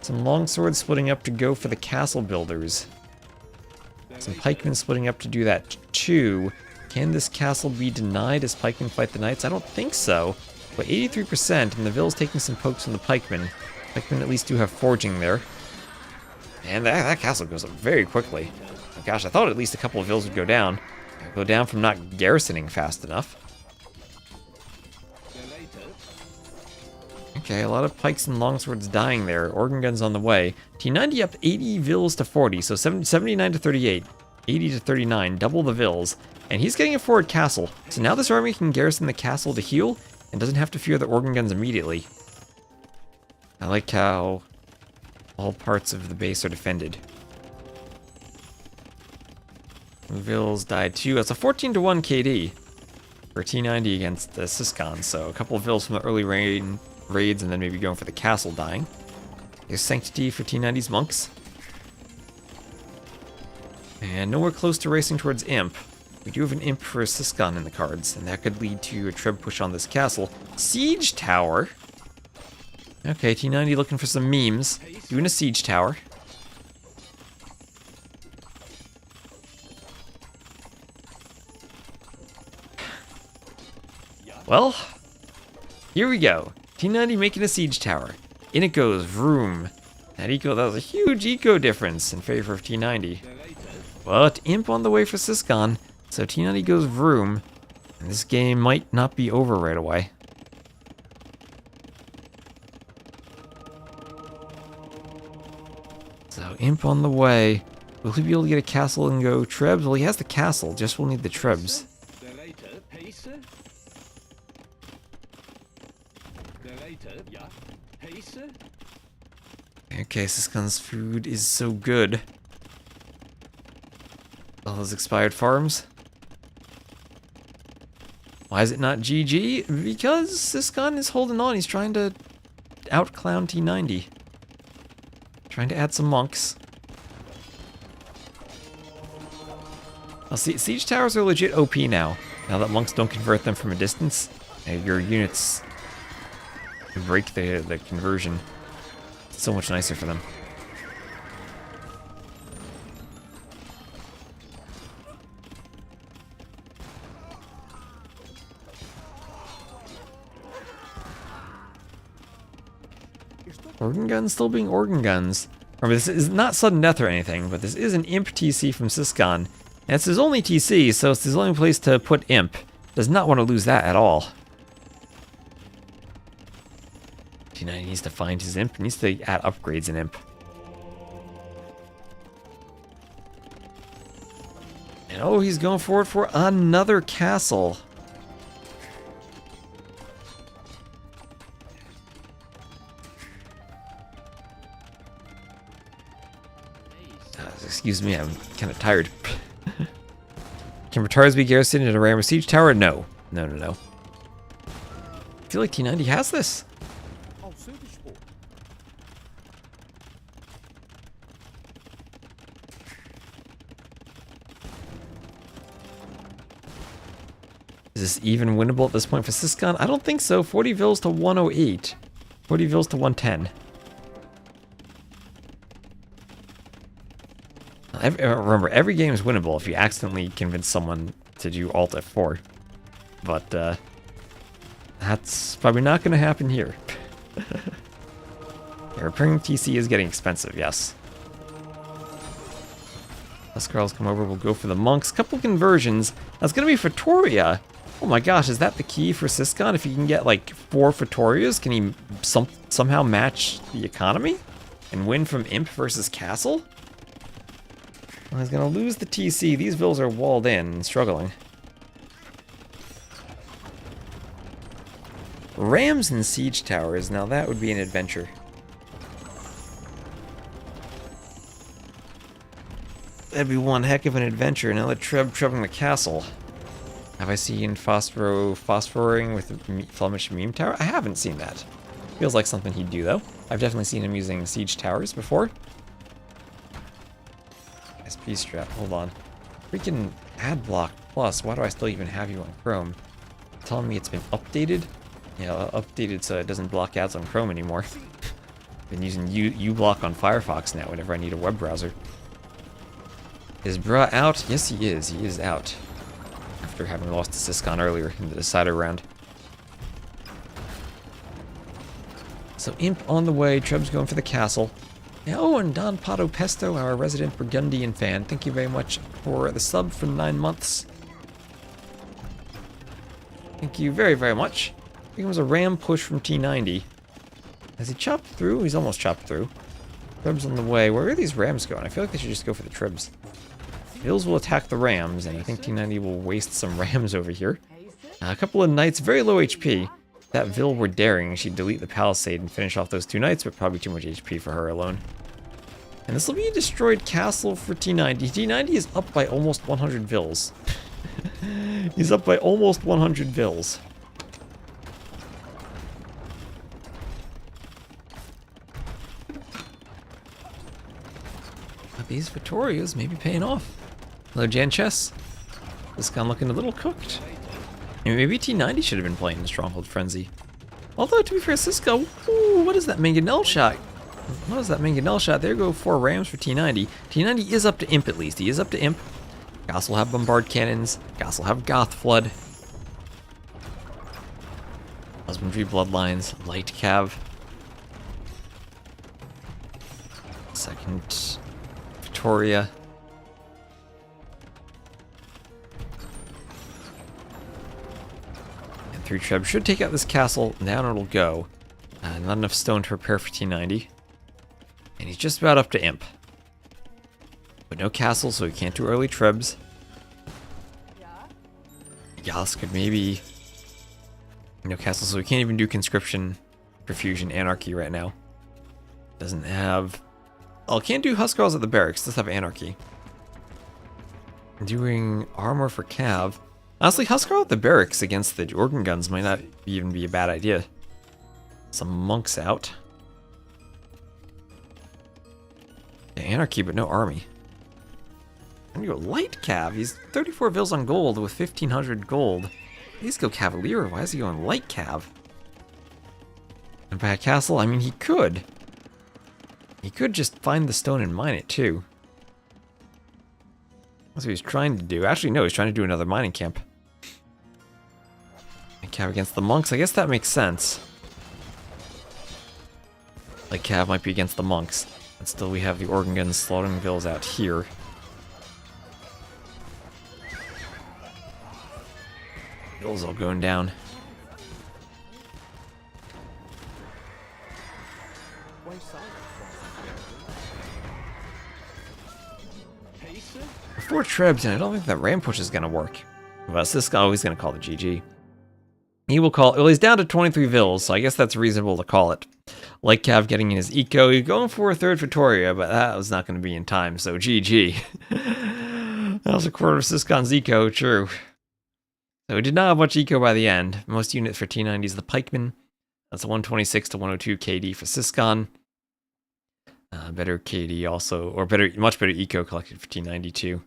S1: Some longswords splitting up to go for the castle builders. Some pikemen splitting up to do that too. Can this castle be denied as pikemen fight the knights? I don't think so. But 83%, and the Neville's taking some pokes from the pikemen. Pikemen at least do have forging there. And that castle goes up very quickly. Oh gosh, I thought at least a couple of vills would go down. Go down from not garrisoning fast enough. Okay, a lot of pikes and longswords dying there. Organ guns on the way. T90 up 80 vills to 40, so 79 to 38. 80 to 39, double the vills. And he's getting a forward castle. So now this army can garrison the castle to heal and doesn't have to fear the organ guns immediately. I like how all parts of the base are defended. Vills died too. That's a 14 to 1 KD for T90 against the Syscon. So a couple of vills from the early raids and then maybe going for the castle dying. There's Sanctity for T90's monks. And nowhere close to racing towards Imp. We do have an Imp for a Syscon in the cards, and that could lead to a Treb push on this castle. Siege Tower! Okay, T90 looking for some memes. Doing a Siege Tower. Well, here we go. T90 making a Siege Tower. In it goes, vroom. That was a huge eco difference in favor of T90. But Imp on the way for Syscon, so T90 goes vroom, and this game might not be over right away. So Imp on the way. Will he be able to get a castle and go Trebs? Well, he has the castle, just will need the Trebs. Okay, Syscon's food is so good. All those expired farms. Why is it not GG? Because Syscon is holding on. He's trying to outclown T90. Trying to add some monks. Well, siege towers are legit OP now. Now that monks don't convert them from a distance, your units break the conversion. It's so much nicer for them. Organ guns still being organ guns. Remember, this is not sudden death or anything, but this is an imp TC from Syscon. And it's his only TC, so it's his only place to put imp. Does not want to lose that at all. T90 needs to find his imp. He needs to add upgrades in imp. And oh, he's going forward for another castle. Excuse me, I'm kind of tired. Can Ratars be garrisoned in a Rammer siege tower? No. No, no, no. I feel like T90 has this. Is this even winnable at this point for Syscon? I don't think so. 40 vils to 108. 40 vils to 110. Remember, every game is winnable if you accidentally convince someone to do Alt F4. But, that's probably not going to happen here. Yeah, repairing TC is getting expensive, yes. Huskarls come over, we'll go for the monks. Couple conversions. That's going to be Fatoria. Oh my gosh, is that the key for Syscon? If he can get, like, 4 Fatorias, can he somehow match the economy? And win from Imp versus Castle? Well, he's going to lose the TC. These vills are walled in and struggling. Rams and siege towers. Now that would be an adventure. That'd be one heck of an adventure. Now let Trebing the castle. Have I seen phosphoring with Flemish meme tower? I haven't seen that. Feels like something he'd do though. I've definitely seen him using siege towers before. SP strat, hold on. Freaking ad block plus, why do I still even have you on Chrome? Telling me it's been updated? Yeah, updated so it doesn't block ads on Chrome anymore. Been using uBlock on Firefox now whenever I need a web browser. Is Bruh out? Yes, he is. He is out. After having lost to Syscon earlier in the decider round. So Imp on the way, Treb's going for the castle. Oh, and Don Pato Pesto, our resident Burgundian fan, thank you very much for the sub for 9 months. Thank you very, very much. Here comes a ram push from T90. Has he chopped through? He's almost chopped through. Treb's on the way. Where are these rams going? I feel like they should just go for the Tribs. Hills will attack the rams, and I think T90 will waste some rams over here. A couple of knights, very low HP. If that Vil were daring, she'd delete the palisade and finish off those 2 knights, but probably too much HP for her alone. And this will be a destroyed castle for T90. T90 is up by almost 100 Vils. He's up by almost 100 Vils. But these Victorias may be paying off. Hello, Janchess. This gun looking a little cooked. And maybe T90 should have been playing in Stronghold Frenzy. Although, to be fair, Cisco, ooh, what is that mangonel shot? What is that mangonel shot? There go 4 rams for T90. T90 is up to Imp at least. He is up to Imp. Goss will have Bombard Cannons. Goss will have Goth Flood. Husbandry Bloodlines. Light Cav. Second Victoria. And 3 Treb should take out this castle. Down it'll go. Not enough stone to prepare for T90. And he's just about up to Imp. But no castle, so he can't do early Trebs. Goss could maybe... No castle, so he can't even do Conscription, Perfusion, Anarchy right now. Doesn't have... Oh, can't do Huskarls at the barracks. Does have Anarchy. Doing armor for Cav. Honestly, Huskarl at the barracks against the organ guns might not even be a bad idea. Some monks out. Yeah, anarchy, but no army. I'm gonna go light cav. He's 34 vils on gold with 1,500 gold. Please go cavalier. Why is he going light cav? And by a castle, I mean he could. He could just find the stone and mine it too. That's what he's trying to do. Actually, no, he's trying to do another mining camp. And cav against the monks. I guess that makes sense. Like cav might be against the monks. But still, we have the organ guns slaughtering vills out here. Vills all going down. Four trebs, and I don't think that ram push is going to work. But Syscon always going to call the GG. He will call, well, he's down to 23 vils, so I guess that's reasonable to call it. Like Cav getting in his eco, he's going for a third Victoria, but that was not going to be in time, so GG. That was a quarter of Syscon's eco, true. So he did not have much eco by the end. Most units for T90 is the pikeman. That's a 126 to 102 KD for Syscon. Better KD also, or better, much better eco collected for T90 too.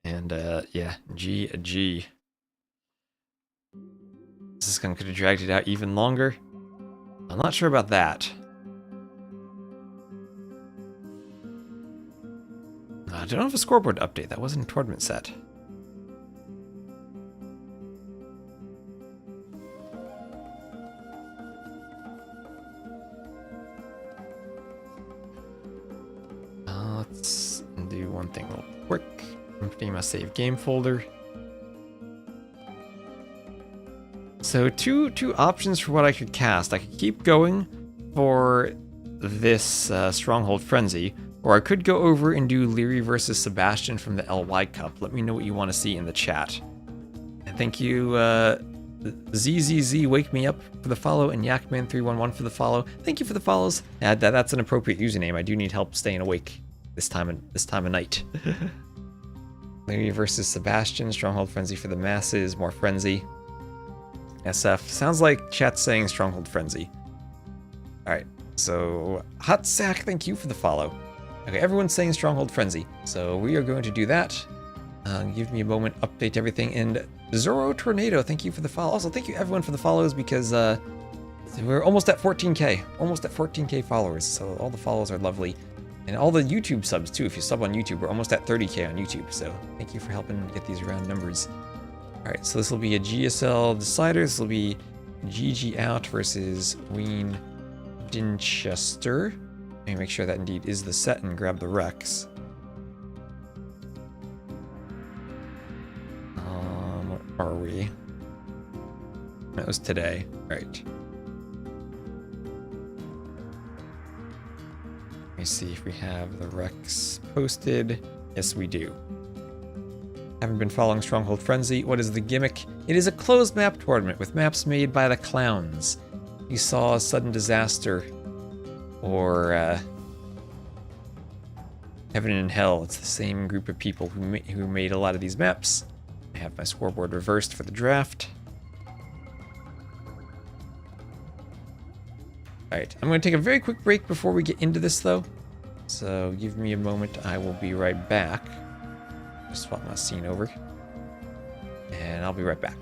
S1: And yeah, GG. Syscon could have dragged it out even longer. I'm not sure about that. I don't have a scoreboard update. That wasn't a tournament set. Let's do one thing real quick. Empty my save game folder. So two options for what I could cast. I could keep going for this Stronghold Frenzy, or I could go over and do Leary versus Sebastian from the LY Cup. Let me know what you want to see in the chat. And thank you, ZZZ Wake Me Up for the follow, and Yakman311 for the follow. Thank you for the follows. That's an appropriate username. I do need help staying awake this time of night. Leary versus Sebastian, Stronghold Frenzy for the masses, more Frenzy. SF. Sounds like chat's saying Stronghold Frenzy. Alright, so Hot Sack, thank you for the follow. Okay, everyone's saying Stronghold Frenzy, so we are going to do that. Give me a moment, update everything, and Zoro Tornado, thank you for the follow. Also, thank you everyone for the follows, because we're almost at 14k. Almost at 14k followers, so all the follows are lovely. And all the YouTube subs too. If you sub on YouTube, we're almost at 30k on YouTube, so thank you for helping get these round numbers. Alright, so this will be a GSL decider. This will be GGOut versus Wean Dinchester. Let me make sure that indeed is the set and grab the Rex. Where are we? That was today. Alright. Let me see if we have the Rex posted. Yes, we do. Haven't been following Stronghold Frenzy. What is the gimmick? It is a closed map tournament with maps made by the clowns. You saw a sudden disaster or Heaven and Hell. It's the same group of people who made a lot of these maps. I have my scoreboard reversed for the draft. Alright, I'm going to take a very quick break before we get into this though. So give me a moment, I will be right back. Swap my scene over, and I'll be right back.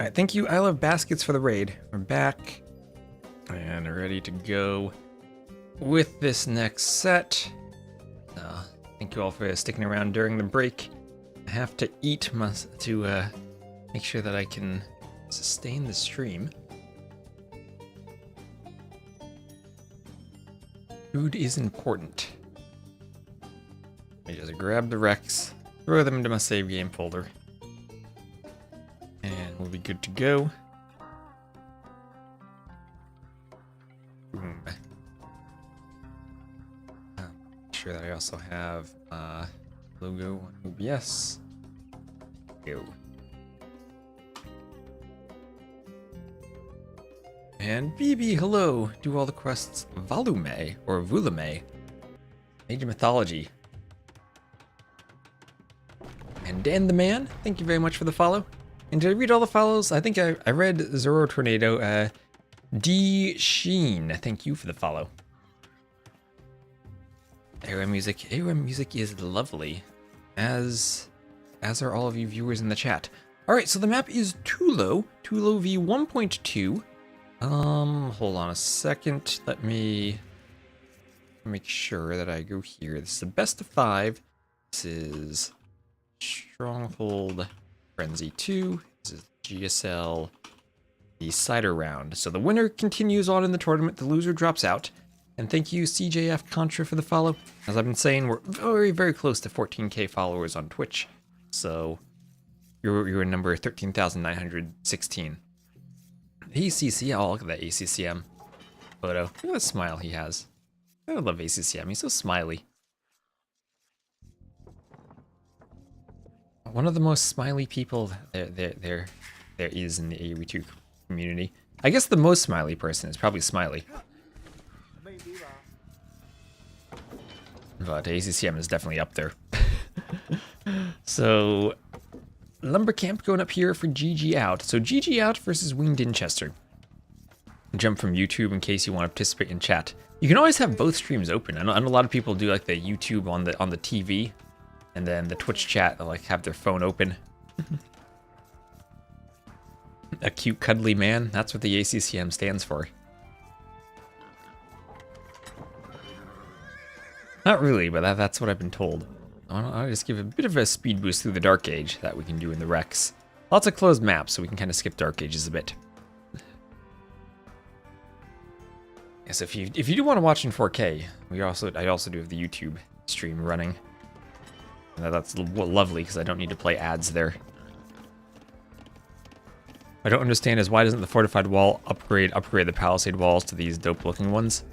S1: Alright, thank you. I love baskets for the raid. We're back and ready to go with this next set. Thank you all for sticking around during the break. I have to eat to make sure that I can sustain the stream. Food is important. I just grab the Rex, throw them into my save game folder, and we'll be good to go. Boom. Make sure that I also have logo on OBS. Go. And BB, hello! Do all the quests Volume or Volume. Age of Mythology. And Dan the Man, thank you very much for the follow. And did I read all the follows? I think I read Zoro Tornado. D Sheen, thank you for the follow. AOM music is lovely, as are all of you viewers in the chat. All right, so the map is Tulo V 1.2. Hold on a second. Let me make sure that I go here. This is the best of 5. This is Stronghold Frenzy 2. This is GSL, the cider round. So the winner continues on in the tournament. The loser drops out. And thank you, CJF Contra, for the follow. As I've been saying, we're very, very close to 14K followers on Twitch. So you're number 13,916. ACCM, oh, look at that ACCM photo. Look at that smile he has. I love ACCM, he's so smiley. One of the most smiley people there is in the AoE2 community. I guess the most smiley person is probably Smiley. But ACCM is definitely up there. So, Lumber Camp going up here for GGOut. So GGOut versus Wean Dinchester. Jump from YouTube in case you want to participate in chat. You can always have both streams open. I know a lot of people do like the YouTube on the TV, and then the Twitch chat, they'll like have their phone open. A cute cuddly man, that's what the ACCM stands for. Not really, but that's what I've been told. I'll just give a bit of a speed boost through the Dark Age that we can do in the Rex. Lots of closed maps, so we can kind of skip Dark Ages a bit. Yes, if you do want to watch in 4K, I also do have the YouTube stream running. And that's lovely because I don't need to play ads there. What I don't understand is why doesn't the Fortified wall upgrade the Palisade walls to these dope-looking ones?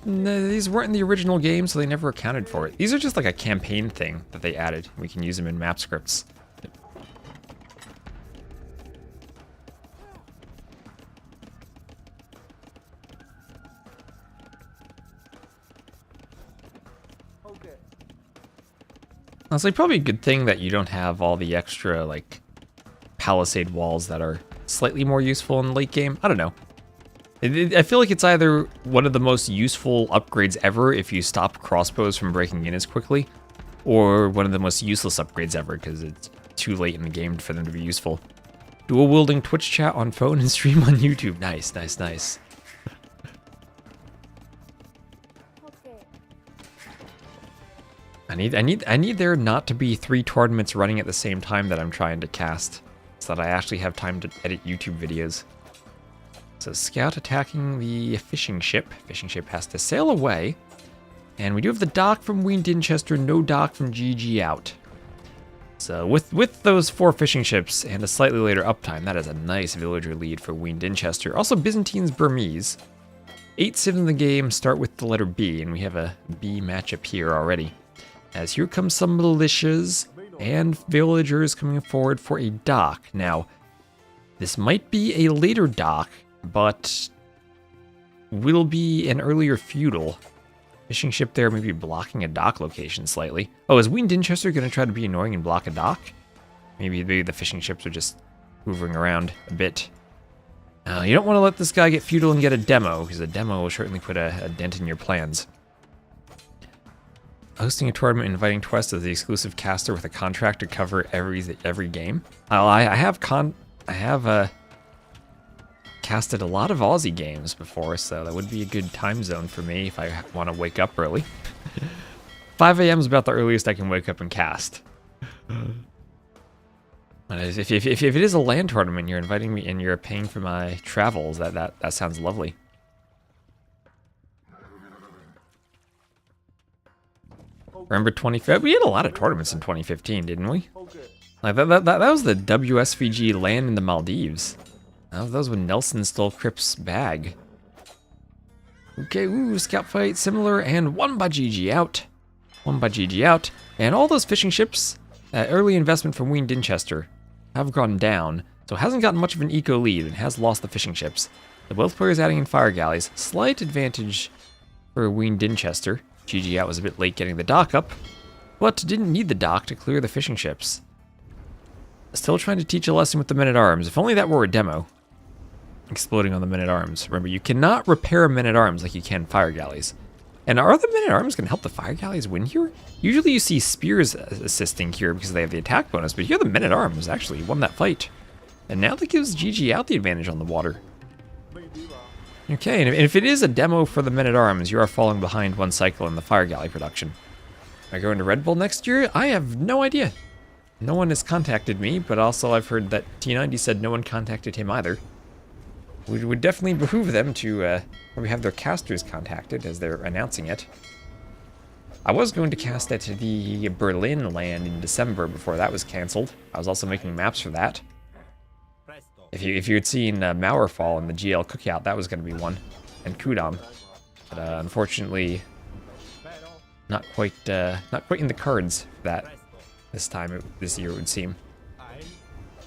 S1: These weren't in the original game, so they never accounted for it. These are just like a campaign thing that they added. We can use them in map scripts.
S2: Okay.
S1: Honestly, probably a good thing that you don't have all the extra, like, Palisade walls that are slightly more useful in the late game. I don't know. I feel like it's either one of the most useful upgrades ever if you stop crossbows from breaking in as quickly, or one of the most useless upgrades ever because it's too late in the game for them to be useful. Dual wielding Twitch chat on phone and stream on YouTube. Nice, nice, nice.
S2: Okay.
S1: I need there not to be 3 tournaments running at the same time that I'm trying to cast, so that I actually have time to edit YouTube videos. So scout attacking the fishing ship. Fishing ship has to sail away. And we do have the dock from Wean Dinchester, no dock from GGOut. So with those 4 fishing ships and a slightly later uptime, that is a nice villager lead for Wean Dinchester. Also Byzantines Burmese. 8 civs in the game start with the letter B, and we have a B matchup here already. As here comes some militias and villagers coming forward for a dock. Now, this might be a later dock, but will be an earlier feudal. Fishing ship there maybe blocking a dock location slightly. Oh, is Wean Dinchester going to try to be annoying and block a dock? Maybe the fishing ships are just hovering around a bit. You don't want to let this guy get feudal and get a demo, because a demo will certainly put a dent in your plans. Hosting a tournament inviting Twest as the exclusive caster with a contract to cover every game. I have casted a lot of Aussie games before, so that would be a good time zone for me if I want to wake up early. 5 a.m. is about the earliest I can wake up and cast. If it is a LAN tournament, you're inviting me and you're paying for my travels, that sounds lovely. Remember 2015? We had a lot of tournaments in 2015, didn't we?
S2: Okay.
S1: Like that was the WSVG LAN in the Maldives. That was when Nelson stole Crip's bag. Okay, ooh, scout fight, similar, and won by GGOut. Won by GGOut. And all those fishing ships, early investment from Wean Dinchester, have gone down, so it hasn't gotten much of an eco lead and has lost the fishing ships. The both players adding in fire galleys. Slight advantage for Wean Dinchester. GGOut was a bit late getting the dock up, but didn't need the dock to clear the fishing ships. Still trying to teach a lesson with the men-at-arms. If only that were a demo. Exploding on the men-at-arms. Remember, you cannot repair men-at-arms like you can fire galleys. And are the men-at-arms going to help the fire galleys win here? Usually you see spears assisting here because they have the attack bonus, but here the men-at-arms actually won that fight. And now that gives GGOut the advantage on the water. Okay, and if it is a demo for the men-at-arms, you are falling behind one cycle in the fire galley production. Am I going to Red Bull next year? I have no idea. No one has contacted me, but also I've heard that T90 said no one contacted him either. It would definitely behoove them to probably have their casters contacted as they're announcing it. I was going to cast at the Berlin LAN in December before that was cancelled. I was also making maps for that. If you had seen Mauerfall in the GL Cookout, that was going to be one. And Kudam. But unfortunately, not quite in the cards for that this year it would seem.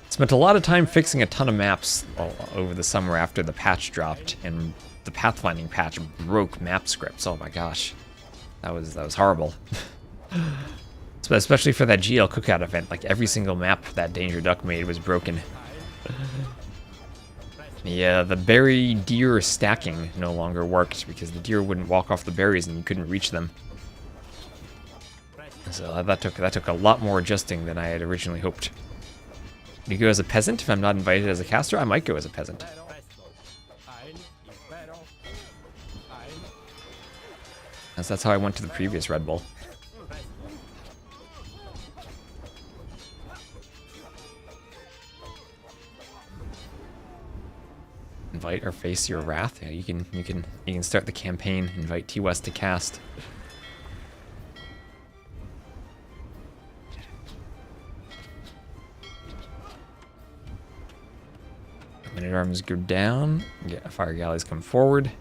S1: Spent a lot of time fixing a ton of maps over the summer after the patch dropped, and the pathfinding patch broke map scripts. Oh my gosh, that was horrible. Especially for that GL Cookout event, like every single map that Danger Duck made was broken. Yeah, the berry deer stacking no longer worked because the deer wouldn't walk off the berries and you couldn't reach them. So that took a lot more adjusting than I had originally hoped. Do you go as a peasant if I'm not invited as a caster? I might go as a peasant. That's how I went to the previous Red Bull. Invite or face your wrath. Yeah, you can start the campaign. Invite T-West to cast. Men-at-arms go down. Yeah, fire galleys come forward.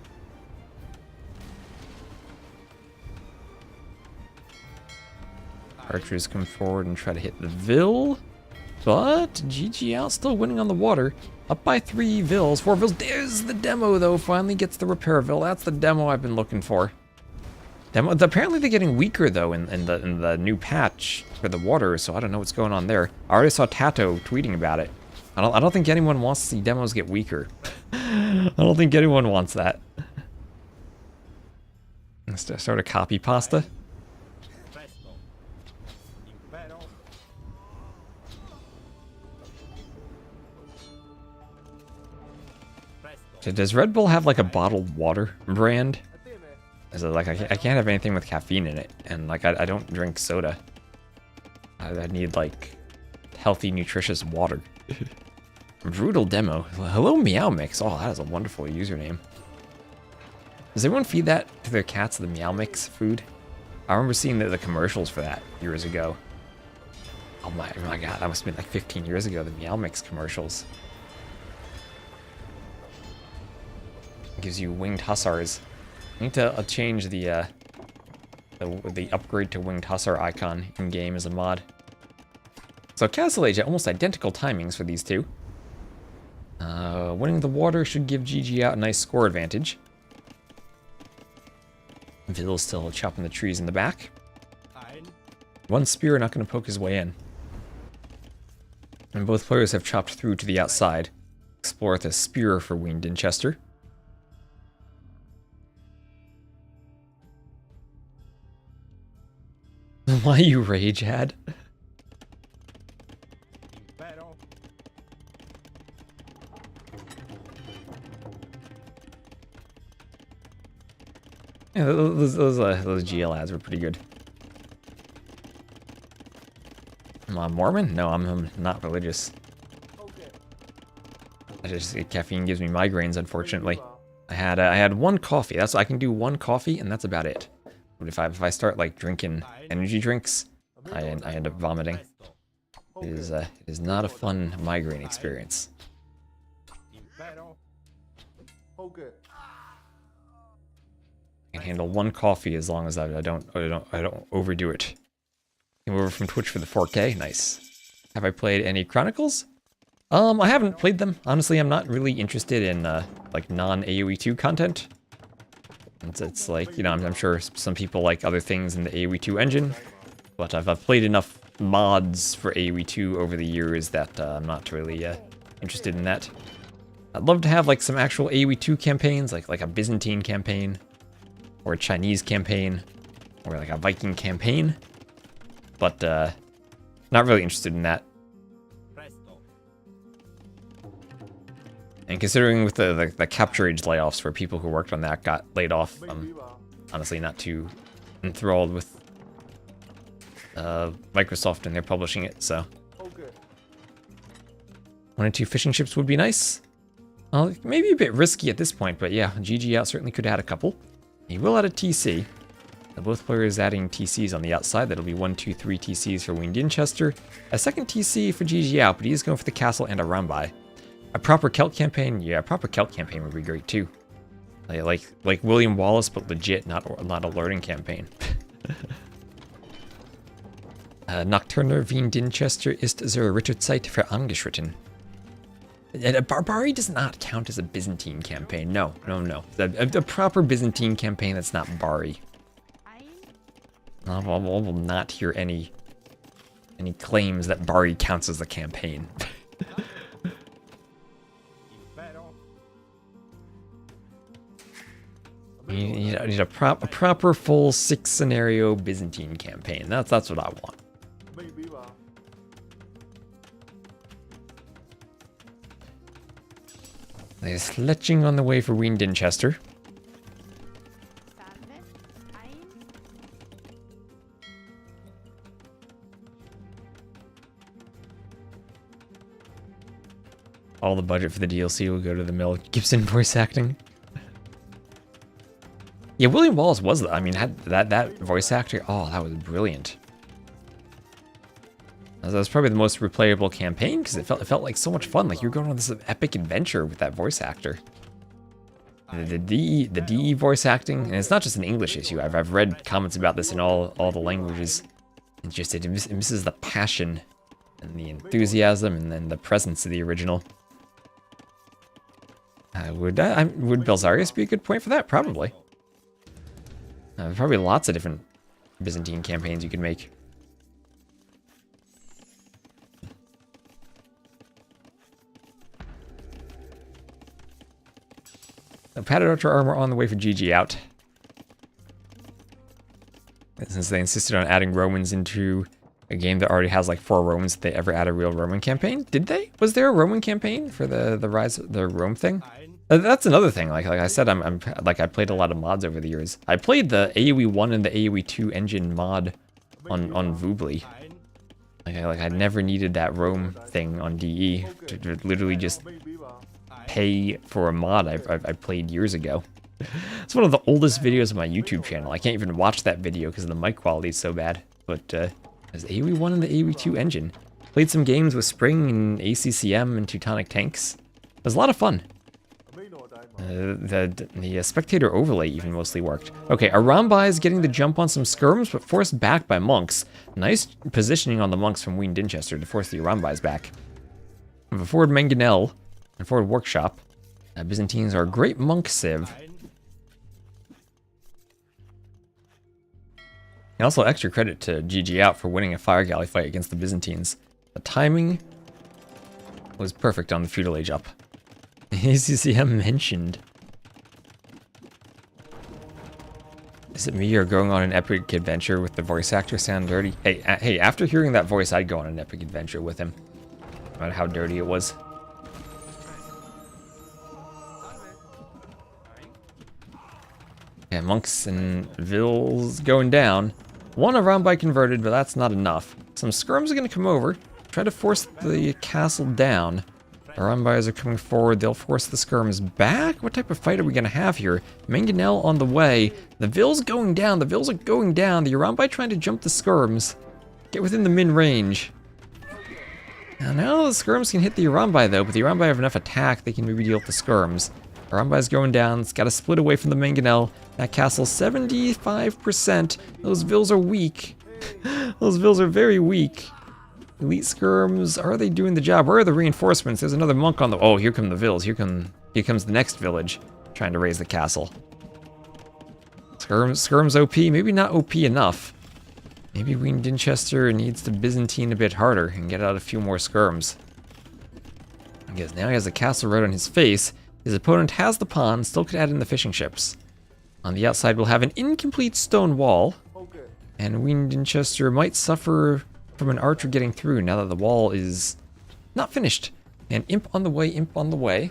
S1: Archers come forward and try to hit the Vil. But GGOut still winning on the water. Up by 3 Vils, 4 Vils. There's the demo though, finally gets the repair Vil. That's the demo I've been looking for. Apparently they're getting weaker though in the new patch for the water, so I don't know what's going on there. I already saw Tato tweeting about it. I don't think anyone wants to see demos get weaker. I don't think anyone wants that. Let's start a copy pasta. Does Red Bull have like a bottled water brand? Is it like I can't have anything with caffeine in it, and like I don't drink soda. I need like healthy, nutritious water. Brutal demo. Hello, Meow Mix. Oh, that is a wonderful username. Does everyone feed that to their cats, the Meow Mix food? I remember seeing the commercials for that years ago. Oh my god, that must have been like 15 years ago, the Meow Mix commercials. It gives you winged hussars. I need to change the upgrade to winged hussar icon in game as a mod. So Castle Age, almost identical timings for these two. Winning the water should give GGOut a nice score advantage. Vil's still chopping the trees in the back. One spear not going to poke his way in. And both players have chopped through to the outside. Explore with a spear for Wean Dinchester. Why you rage, Ad? Yeah, those GL ads were pretty good. Am I Mormon? No, I'm not religious. I just caffeine gives me migraines, unfortunately. I had one coffee. I can do one coffee, and that's about it. But if I start like drinking energy drinks, I end up vomiting. It is not a fun migraine experience. I can handle one coffee as long as I don't overdo it. Came over from Twitch for the 4K. Nice. Have I played any Chronicles? I haven't played them. Honestly, I'm not really interested in like non-AoE2 content. It's like, you know, I'm sure some people like other things in the AoE2 engine, but I've played enough mods for AoE2 over the years that I'm not really interested in that. I'd love to have like some actual AoE2 campaigns, like a Byzantine campaign, or a Chinese campaign, or like a Viking campaign, but not really interested in that. And considering with the capture age layoffs where people who worked on that got laid off, I'm honestly not too enthralled with Microsoft and they're publishing it, so. 1 or 2 fishing ships would be nice. Maybe a bit risky at this point, but yeah, GGOut certainly could add a couple. He will add a TC. Both players adding TCs on the outside. That'll be 1, 2, 3 TCs for Wean Dinchester. A second TC for GGOut, but he is going for the castle and a Rambai. A proper Celt campaign? Yeah, a proper Celt campaign would be great too. Like William Wallace, but legit, not a learning campaign. Nocturner Wean Dinchester ist zur Ritterzeit für angeschritten. Barbari does not count as a Byzantine campaign. No. A proper Byzantine campaign that's not Bari. I will not hear any claims that Bari counts as a campaign. You need a proper full 6 scenario Byzantine campaign. That's what I want. There's sledging on the way for Wean Dinchester. All the budget for the DLC will go to the Mel Gibson voice acting. Yeah, William Wallace was, I mean, had that voice actor. Oh, that was brilliant. That was probably the most replayable campaign because it felt like so much fun. Like you were going on this epic adventure with that voice actor. The DE voice acting, and it's not just an English issue. I've read comments about this in all the languages. It's just it misses the passion and the enthusiasm and then the presence of the original. Would Belzarius be a good point for that? Probably. Probably lots of different Byzantine campaigns you could make. Padded Archer armor on the way for GGOut. Since they insisted on adding Romans into a game that already has like 4 Romans, did they ever add a real Roman campaign? Did they? Was there a Roman campaign for the Rise of the Rome thing? That's another thing. Like I said, I played a lot of mods over the years. I played the AoE 1 and the AoE 2 engine mod on Voobly. I never needed that Rome thing on DE to literally just pay for a mod I played years ago. It's one of the oldest videos of my YouTube channel. I can't even watch that video because the mic quality is so bad. But there's AoE 1 and the AoE 2 engine. Played some games with Spring and ACCM and Teutonic Tanks. It was a lot of fun. The spectator overlay even mostly worked. Okay, Arambai is getting the jump on some skirms, but forced back by monks. Nice positioning on the monks from Wean Dinchester to force the Arambais back. We have a forward Mangonel and forward Workshop. Byzantines are a great monk civ. And also extra credit to GGOut for winning a fire galley fight against the Byzantines. The timing was perfect on the feudal age up. ACCM mentioned. Is it me or going on an epic adventure with the voice actor sound dirty? Hey, after hearing that voice, I'd go on an epic adventure with him. No matter how dirty it was. Yeah, monks and vills going down. One around by converted, but that's not enough. Some skirms are going to come over, try to force the castle down. The Rambayas are coming forward. They'll force the skirms back. What type of fight are we going to have here? Mangonel on the way. The Vills going down. The Vills are going down. The Rambai trying to jump the skirms. Get within the min range. Now the skirms can hit the Rambai though, but the Rambai have enough attack. They can maybe deal with the skirms. The Rambai's going down. It's got to split away from the Mangonel. That castle 75%. Those Vills are weak. Those Vills are very weak. Elite skirms, are they doing the job? Where are the reinforcements? There's another monk on the... Oh, here come the Vills. Here comes the next village trying to raise the castle. Skirms OP, maybe not OP enough. Maybe Wean Dinchester needs to Byzantine a bit harder and get out a few more skirms. I guess now he has the castle right on his face. His opponent has the pawn, still could add in the fishing ships. On the outside, we'll have an incomplete stone wall.
S2: Okay.
S1: And Wean Dinchester might suffer from an archer getting through now that the wall is not finished. And imp on the way, imp on the way.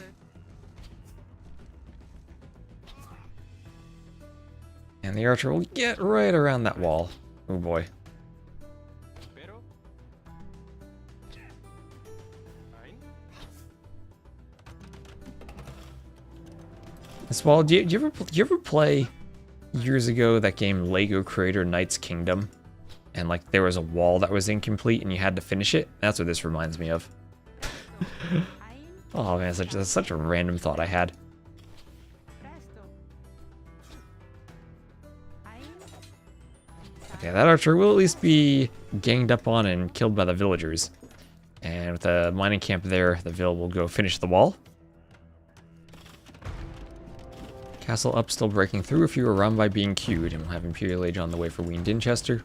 S1: And the archer will get right around that wall. Oh boy. This wall, do you ever play years ago that game Lego Creator Knight's Kingdom? And like there was a wall that was incomplete and you had to finish it? That's what this reminds me of. Oh man, that's such a random thought I had. Okay, that archer will at least be ganged up on and killed by the villagers. And with a mining camp there, the Vill will go finish the wall. Castle up, still breaking through. A few are run by being queued, and we'll have Imperial Age on the way for Wean Dinchester.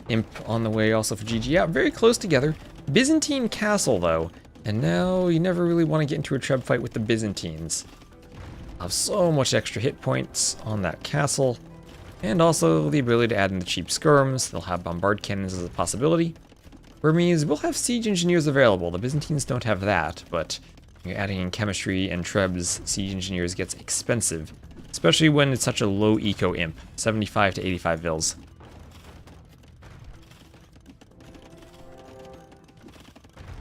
S1: Imp on the way also for GGOut. Very close together. Byzantine castle, though. And now you never really want to get into a treb fight with the Byzantines. Have so much extra hit points on that castle. And also the ability to add in the cheap skirms. They'll have bombard cannons as a possibility. Burmese will have siege engineers available. The Byzantines don't have that, but you're adding in chemistry and trebs, siege engineers gets expensive. Especially when it's such a low eco imp. 75 to 85 Vils.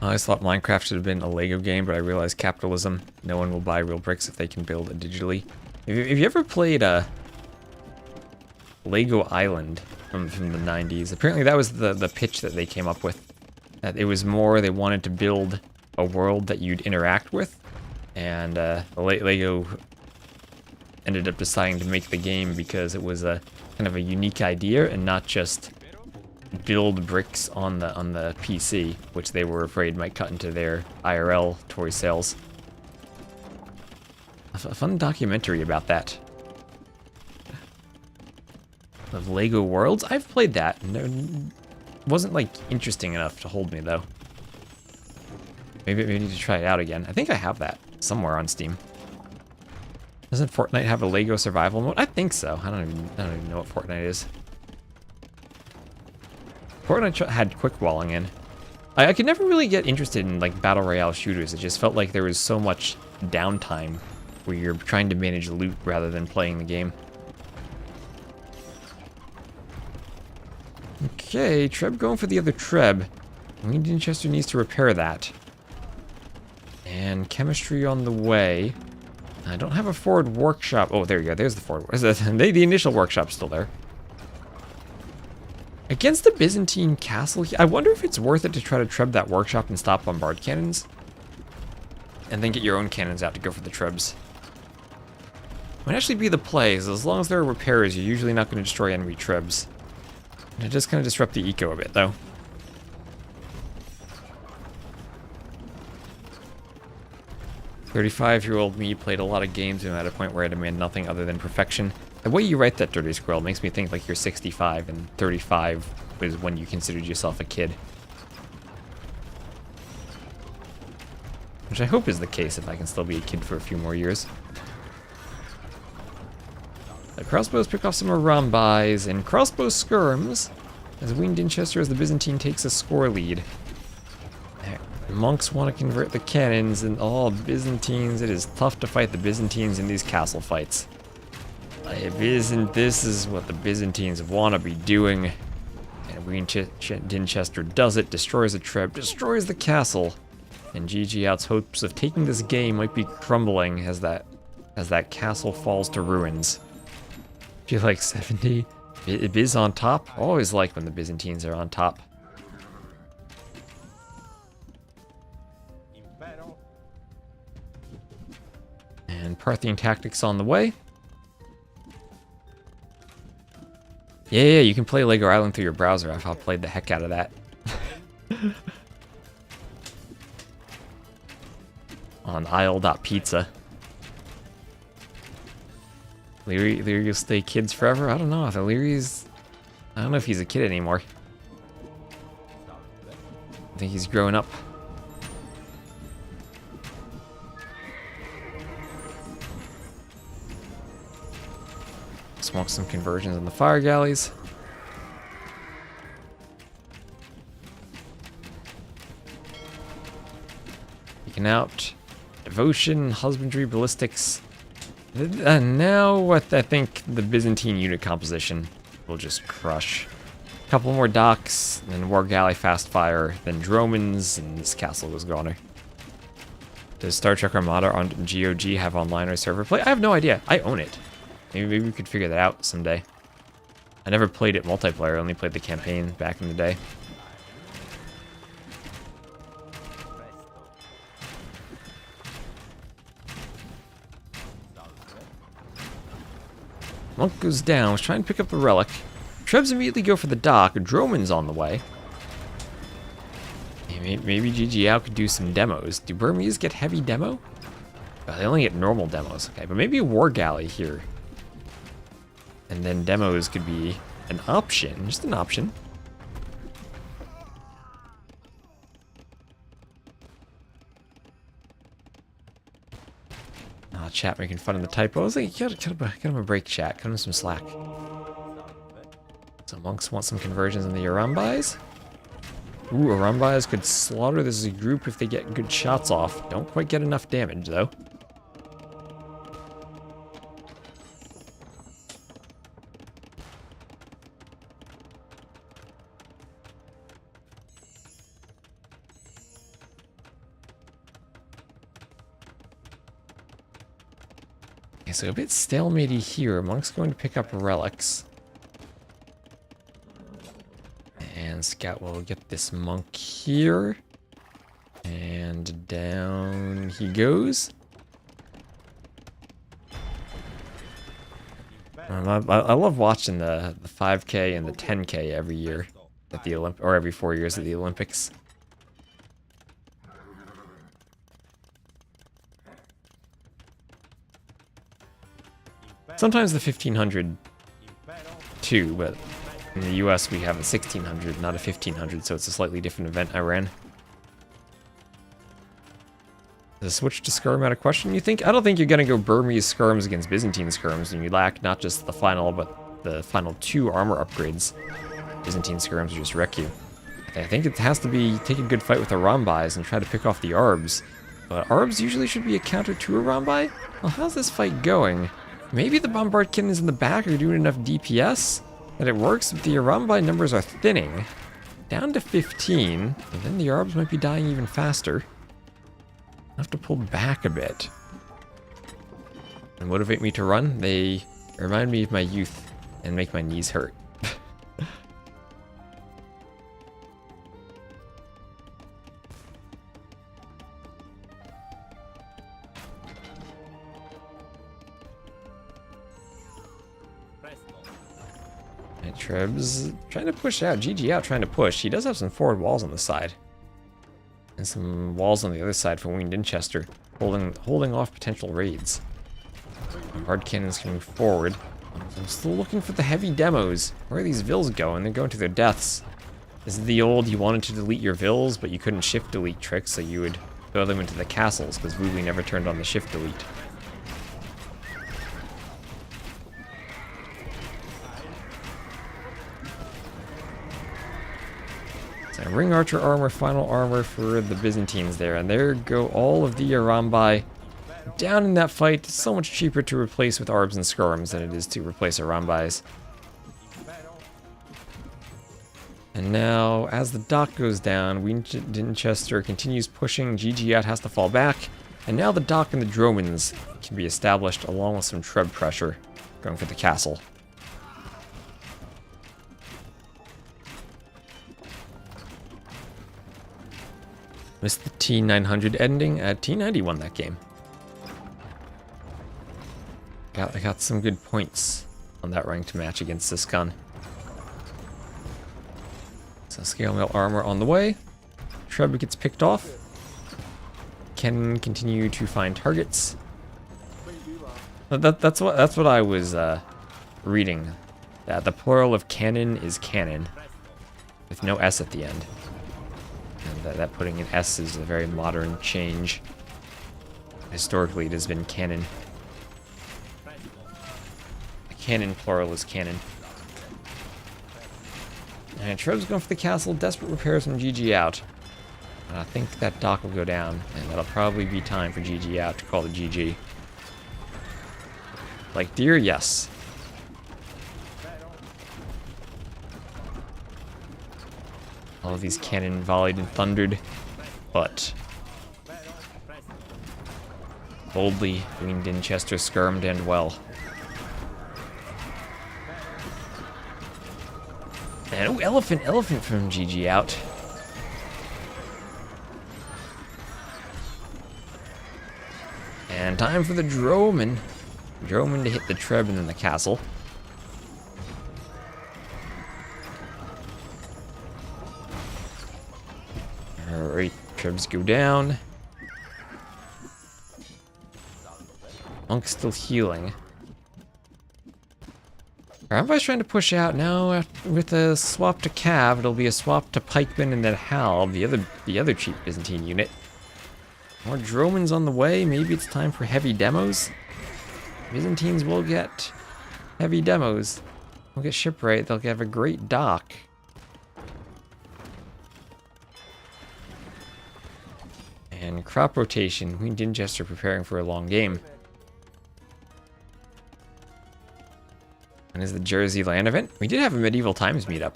S1: I always thought Minecraft should have been a Lego game, but I realized capitalism. No one will buy real bricks if they can build it digitally. Have you ever played a Lego Island from the 90s? Apparently that was the pitch that they came up with. That it was more they wanted to build a world that you'd interact with. And Lego ended up deciding to make the game because it was a kind of a unique idea and not just build bricks on the PC, which they were afraid might cut into their IRL toy sales. A fun documentary about that. Of Lego Worlds? I've played that. It wasn't like interesting enough to hold me though. Maybe I need to try it out again. I think I have that somewhere on Steam. Doesn't Fortnite have a Lego survival mode? I think so. I don't even know what Fortnite is. Fortnite had quick walling in. I could never really get interested in like battle royale shooters. It just felt like there was so much downtime where you're trying to manage loot rather than playing the game. Okay, Treb going for the other Treb. Wean Dinchester needs to repair that. And chemistry on the way. I don't have a forward workshop. Oh, there you go. There's the forward. The initial workshop's still there. Against the Byzantine castle, I wonder if it's worth it to try to treb that workshop and stop bombard cannons. And then get your own cannons out to go for the trebs. Might actually be the play, as long as there are repairs, you're usually not going to destroy enemy trebs. And it does kind of disrupt the eco a bit, though. "35-year-old me played a lot of games and at a point where I demand nothing other than perfection." The way you write that, Dirty Squirrel, makes me think like you're 65 and 35 was when you considered yourself a kid. Which I hope is the case if I can still be a kid for a few more years. The crossbows pick off some Arambais and crossbow skirms as Wean Dinchester as the Byzantine takes a score lead. Monks want to convert the cannons, and all Byzantines. It is tough to fight the Byzantines in these castle fights. This is what the Byzantines want to be doing. And Wean Dinchester does it, destroys the trip, destroys the castle. And GGOut's hopes of taking this game might be crumbling as that castle falls to ruins. Feel like 70. Biz on top. Always like when the Byzantines are on top. And Parthian tactics on the way. Yeah, you can play Lego Island through your browser. I've played the heck out of that. On isle.pizza. Leary will stay kids forever? I don't know. If Leary's... I don't know if he's a kid anymore. I think he's growing up. Smoke some conversions in the fire galleys. Taking out devotion, husbandry, ballistics. Now what I think the Byzantine unit composition will just crush. A couple more docks, then war galley fast fire, then dromans, and this castle goes goner. Does Star Trek Armada on GOG have online or server play? I have no idea. I own it. Maybe we could figure that out someday. I never played it multiplayer, I only played the campaign back in the day. Monk goes down, was trying to pick up the relic. Trebs immediately go for the dock, Droman's on the way. Maybe GGOut could do some demos. Do Burmese get heavy demo? Oh, they only get normal demos, okay, but maybe a war galley here. And then demos could be an option, just an option. Ah, chat making fun of the typos. Like, cut him a break, chat. Cut him some slack. So monks want some conversions in the Arambais. Ooh, Arambais could slaughter this group if they get good shots off. Don't quite get enough damage, though. So a bit stalematey here. Monk's going to pick up relics. And Scout will get this monk here. And down he goes. I love watching the 5K and the 10K every year at the or every 4 years at the Olympics. Sometimes the 1500 too, but in the US we have a 1600, not a 1500, so it's a slightly different event I ran. The switch to skirm out of question, you think? I don't think you're gonna go Burmese skirms against Byzantine skirms, and you lack not just the final, but the final 2 armor upgrades. Byzantine skirms will just wreck you. I think it has to be take a good fight with the Arambais and try to pick off the Arbs. But Arbs usually should be a counter to a Arambai? Well, how's this fight going? Maybe the bombard cannons in the back are doing enough DPS that it works, but the Arambai numbers are thinning. Down to 15, and then the Arbs might be dying even faster. I have to pull back a bit. And motivate me to run? They remind me of my youth and make my knees hurt. Trebs trying to push out. GGOut trying to push. He does have some forward walls on the side. And some walls on the other side for Wean Dinchester, holding off potential raids. Hard cannons can move forward. I'm still looking for the heavy demos. Where are these vills going? They're going to their deaths. This is the old you wanted to delete your vills, but you couldn't shift delete trick, so you would throw them into the castles, because Wooly never turned on the shift delete. So ring archer armor, final armor for the Byzantines there. And there go all of the Arambai down in that fight. It's so much cheaper to replace with Arbs and Skirms than it is to replace Arambais. And now, as the dock goes down, Dinchester continues pushing. GGOut has to fall back. And now the dock and the Dromans can be established along with some Treb pressure going for the castle. Missed the T900 ending. T90 won that game. I got some good points on that ranked match against Syscon. So scale mail armor on the way. Treb gets picked off. Can continue to find targets. That's what I was reading. That the plural of cannon is cannon, with no S at the end. And that putting an S is a very modern change. Historically, it has been cannon. A cannon plural is cannon. And Treb's going for the castle. Desperate repairs from GGOut. And I think that dock will go down, and that'll probably be time for GGOut to call it GG. Like deer, yes. All of these cannon volleyed and thundered, but boldly, Wean Dinchester skirmed and well. And elephant from GGOut. And time for the Droman. Droman to hit the Treb and then the castle. Alright, Trebs go down. Monk's still healing. Everybody's trying to push out now. With a swap to Cav, it'll be a swap to Pikeman and then Hal, the other cheap Byzantine unit. More Dromans on the way. Maybe it's time for heavy demos. Byzantines will get heavy demos. They'll get shipwright. They'll have a great dock. And crop rotation. Wean Dinchester preparing for a long game. And is the Jersey land event? We did have a medieval times meetup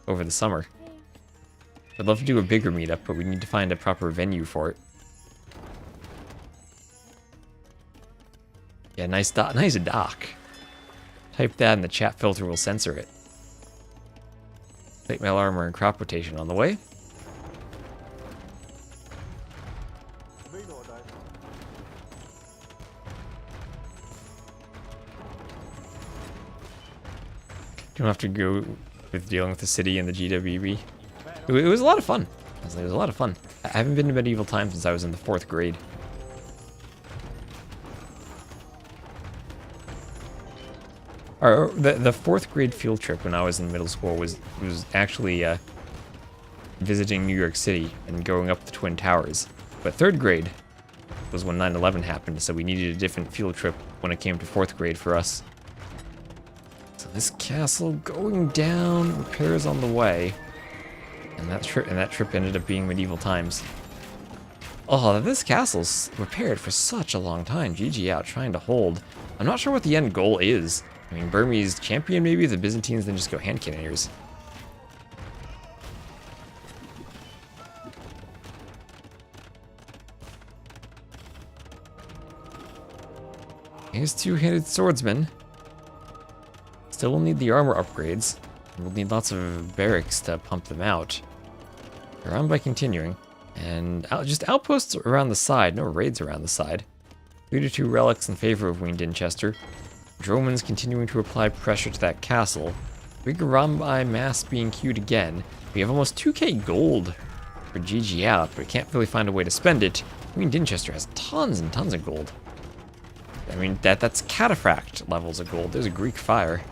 S1: over the summer. I'd love to do a bigger meetup, but we need to find a proper venue for it. Yeah, nice dock. Type that and the chat filter will censor it. Plate mail armor and crop rotation on the way. Don't have to go with dealing with the city and the GWB. It was a lot of fun. It was a lot of fun. I haven't been to medieval times since I was in the 4th grade. The 4th grade field trip when I was in middle school was actually visiting New York City and going up the Twin Towers. But 3rd grade was when 9/11 happened, so we needed a different field trip when it came to 4th grade for us. So this castle going down, repairs on the way. And that trip ended up being medieval times. Oh, this castle's repaired for such a long time. GGOut trying to hold. I'm not sure what the end goal is. I mean, Burmese champion maybe? The Byzantines then just go hand cannoneers. Here's two-handed swordsman. Still will need the armor upgrades. We'll need lots of barracks to pump them out. They're on by continuing. And just outposts around the side, no raids around the side. 3 to 2 relics in favor of Wean Dinchester. Dromans continuing to apply pressure to that castle. Big Rambai mass being queued again. We have almost 2k gold for GGOut, but we can't really find a way to spend it. Wean Dinchester has tons and tons of gold. I mean, that's cataphract levels of gold. There's a Greek fire.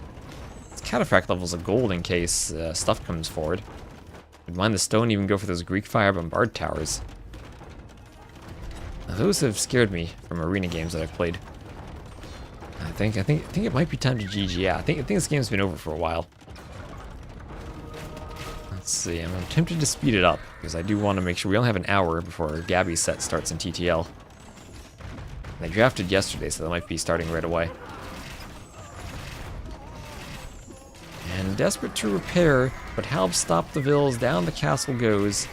S1: It's cataphract levels of gold in case stuff comes forward. Would mind the stone even go for those Greek fire bombard towers. Now, those have scared me from arena games that I've played. I think it might be time to GG out. I think this game's been over for a while. Let's see, I'm tempted to speed it up, because I do want to make sure we only have an hour before Gabi's set starts in TTL. They drafted yesterday, so they might be starting right away. And desperate to repair, but help stop the Vills, down the castle goes.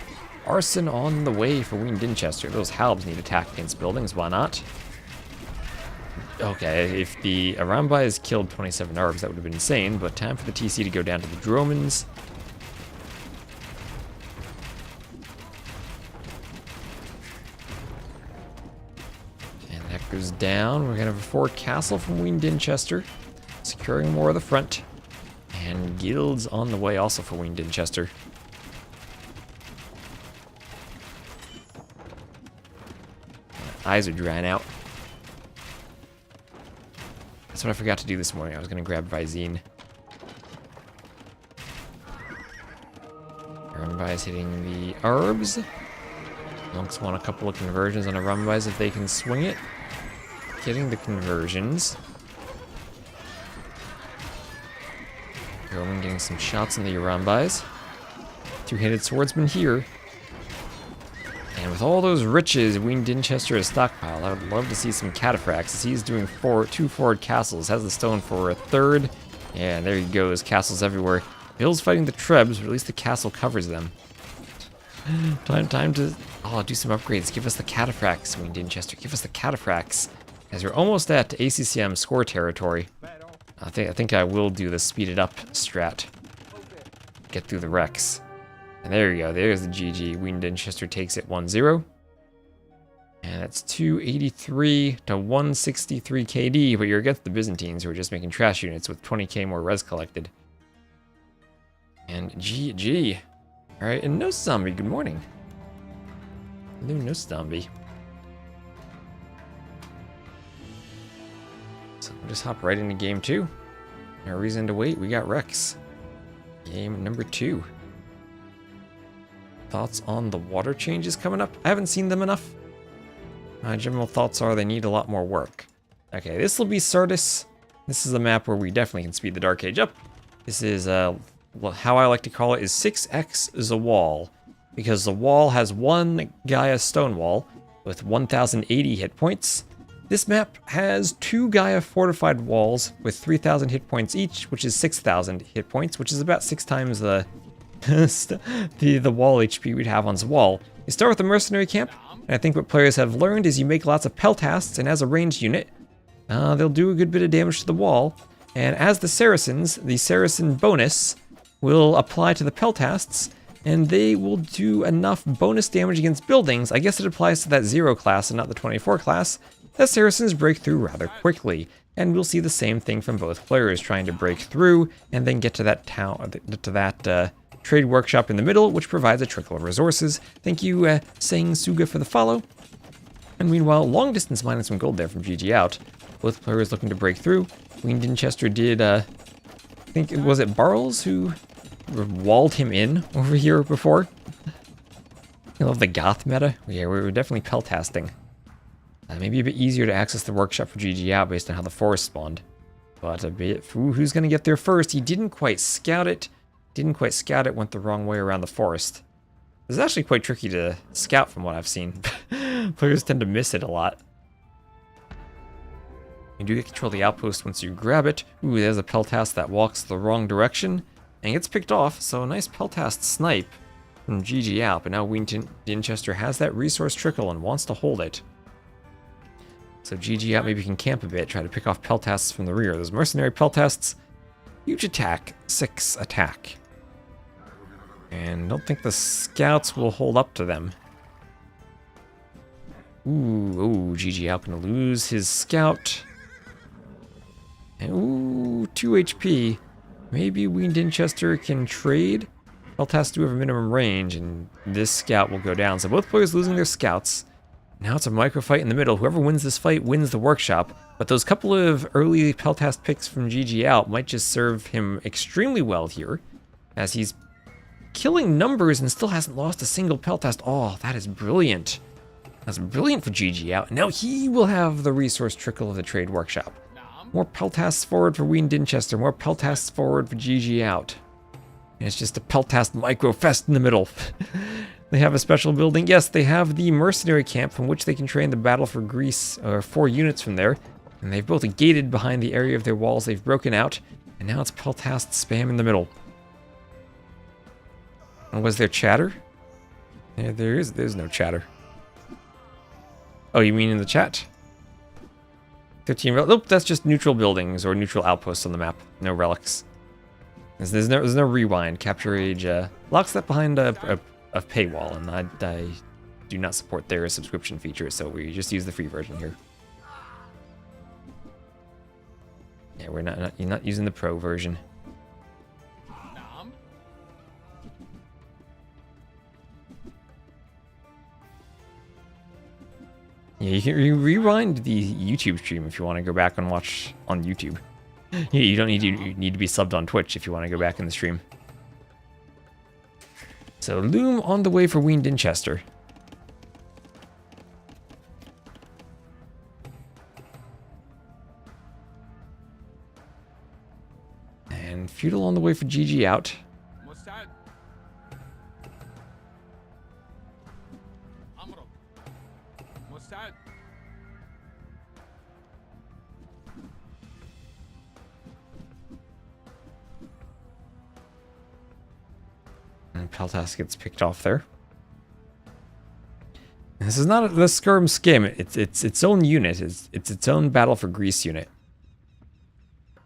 S1: Arson on the way for Wean Dinchester. Those halbs need attack against buildings, why not? Okay, if the Arambais killed 27 Arbs, that would have been insane, but time for the TC to go down to the Dromans. And that goes down. We're going to have a forward castle from Wean Dinchester, securing more of the front. And guilds on the way also for Wean Dinchester. Eyes are drying out. That's what I forgot to do this morning. I was going to grab Visine. Rumbi's hitting the Arbs. Monks want a couple of conversions on a Rumbi's if they can swing it. Getting the conversions. Roman getting some shots on the Rumbi's. Two-handed swordsman here. And with all those riches Wean Dinchester has stockpiled, I would love to see some cataphracts, as he's doing two forward castles, has the stone for a third, and there he goes, castles everywhere. Bill's fighting the Trebs, but at least the castle covers them. Time to do some upgrades. Give us the cataphracts, Wean Dinchester, give us the cataphracts, as we're almost at ACCM score territory. I think I will do the speeded up strat. Get through the wrecks. And there you go, there's the GG. Wean Dinchester takes it 1-0. And that's 283 to 163 KD, but you're against the Byzantines, who are just making trash units with 20k more res collected. And GG. Alright, and no zombie, good morning. Hello, no zombie. So we'll just hop right into game 2. No reason to wait, we got Rex. Game number 2. Thoughts on the water changes coming up? I haven't seen them enough. My general thoughts are they need a lot more work. Okay, this will be Sardis. This is a map where we definitely can speed the Dark Age up. This is, how I like to call it is 6x Zawal. Because the wall has one Gaia stone wall with 1080 hit points. This map has 2 Gaia fortified walls with 3000 hit points each, which is 6000 hit points, which is about 6 times the wall HP we'd have on Zawal. You start with the mercenary camp, and I think what players have learned is you make lots of peltasts, and as a ranged unit, they'll do a good bit of damage to the wall. And as the Saracen bonus will apply to the peltasts, and they will do enough bonus damage against buildings. I guess it applies to that 0 class and not the 24 class. The Saracens break through rather quickly, and we'll see the same thing from both players, trying to break through and then get to that town, trade workshop in the middle, which provides a trickle of resources. Thank you, Sang Suga, for the follow. And meanwhile, long distance mining some gold there from GGOut. Both players looking to break through. Wean Dinchester did, I think, was it Barles who walled him in over here before? I love the goth meta. Yeah, we were definitely peltasting. Maybe a bit easier to access the workshop for GGOut based on how the forest spawned. But a bit, who's going to get there first? He didn't quite scout it. Went the wrong way around the forest. It's actually quite tricky to scout from what I've seen. Players tend to miss it a lot. You do get control of the outpost once you grab it. Ooh, there's a peltast that walks the wrong direction and gets picked off, so a nice peltast snipe from GGOut, but now Wean Dinchester has that resource trickle and wants to hold it. So GGOut maybe can camp a bit, try to pick off peltasts from the rear. Those mercenary peltasts, huge attack, 6 attack. And don't think the scouts will hold up to them. Ooh, GGOut gonna lose his scout. And ooh, 2 HP. Maybe Wean Dinchester can trade. Peltasts do have a minimum range, and this scout will go down. So both players losing their scouts. Now it's a micro fight in the middle. Whoever wins this fight wins the workshop. But those couple of early peltast picks from GGOut might just serve him extremely well here, as he's killing numbers and still hasn't lost a single peltast. Oh, that is brilliant. That's brilliant for GGOut. Now he will have the resource trickle of the trade workshop. More peltasts forward for Wean Dinchester. More peltasts forward for GGOut. And it's just a Peltast micro fest in the middle. They have a special building. Yes, they have the mercenary camp from which they can train the battle for Greece, or 4 units from there. And they've built a gated behind the area of their walls they've broken out. And now it's Peltast spam in the middle. And was there chatter? Yeah, there's no chatter. Oh, you mean in the chat? 13 nope, that's just neutral buildings or neutral outposts on the map. No relics. There's no rewind. Capture Age locks that behind a paywall, and I do not support their subscription feature, so we just use the free version here. Yeah, you're not using the pro version. Yeah, you can rewind the YouTube stream if you want to go back and watch on YouTube. You don't need to be subbed on Twitch if you want to go back in the stream. So Loom on the way for Wean Dinchester. And Feudal on the way for GGOut. And Peltast gets picked off there. And this is not the Skirm Skim. It's its own unit. It's its own Battle for Greece unit.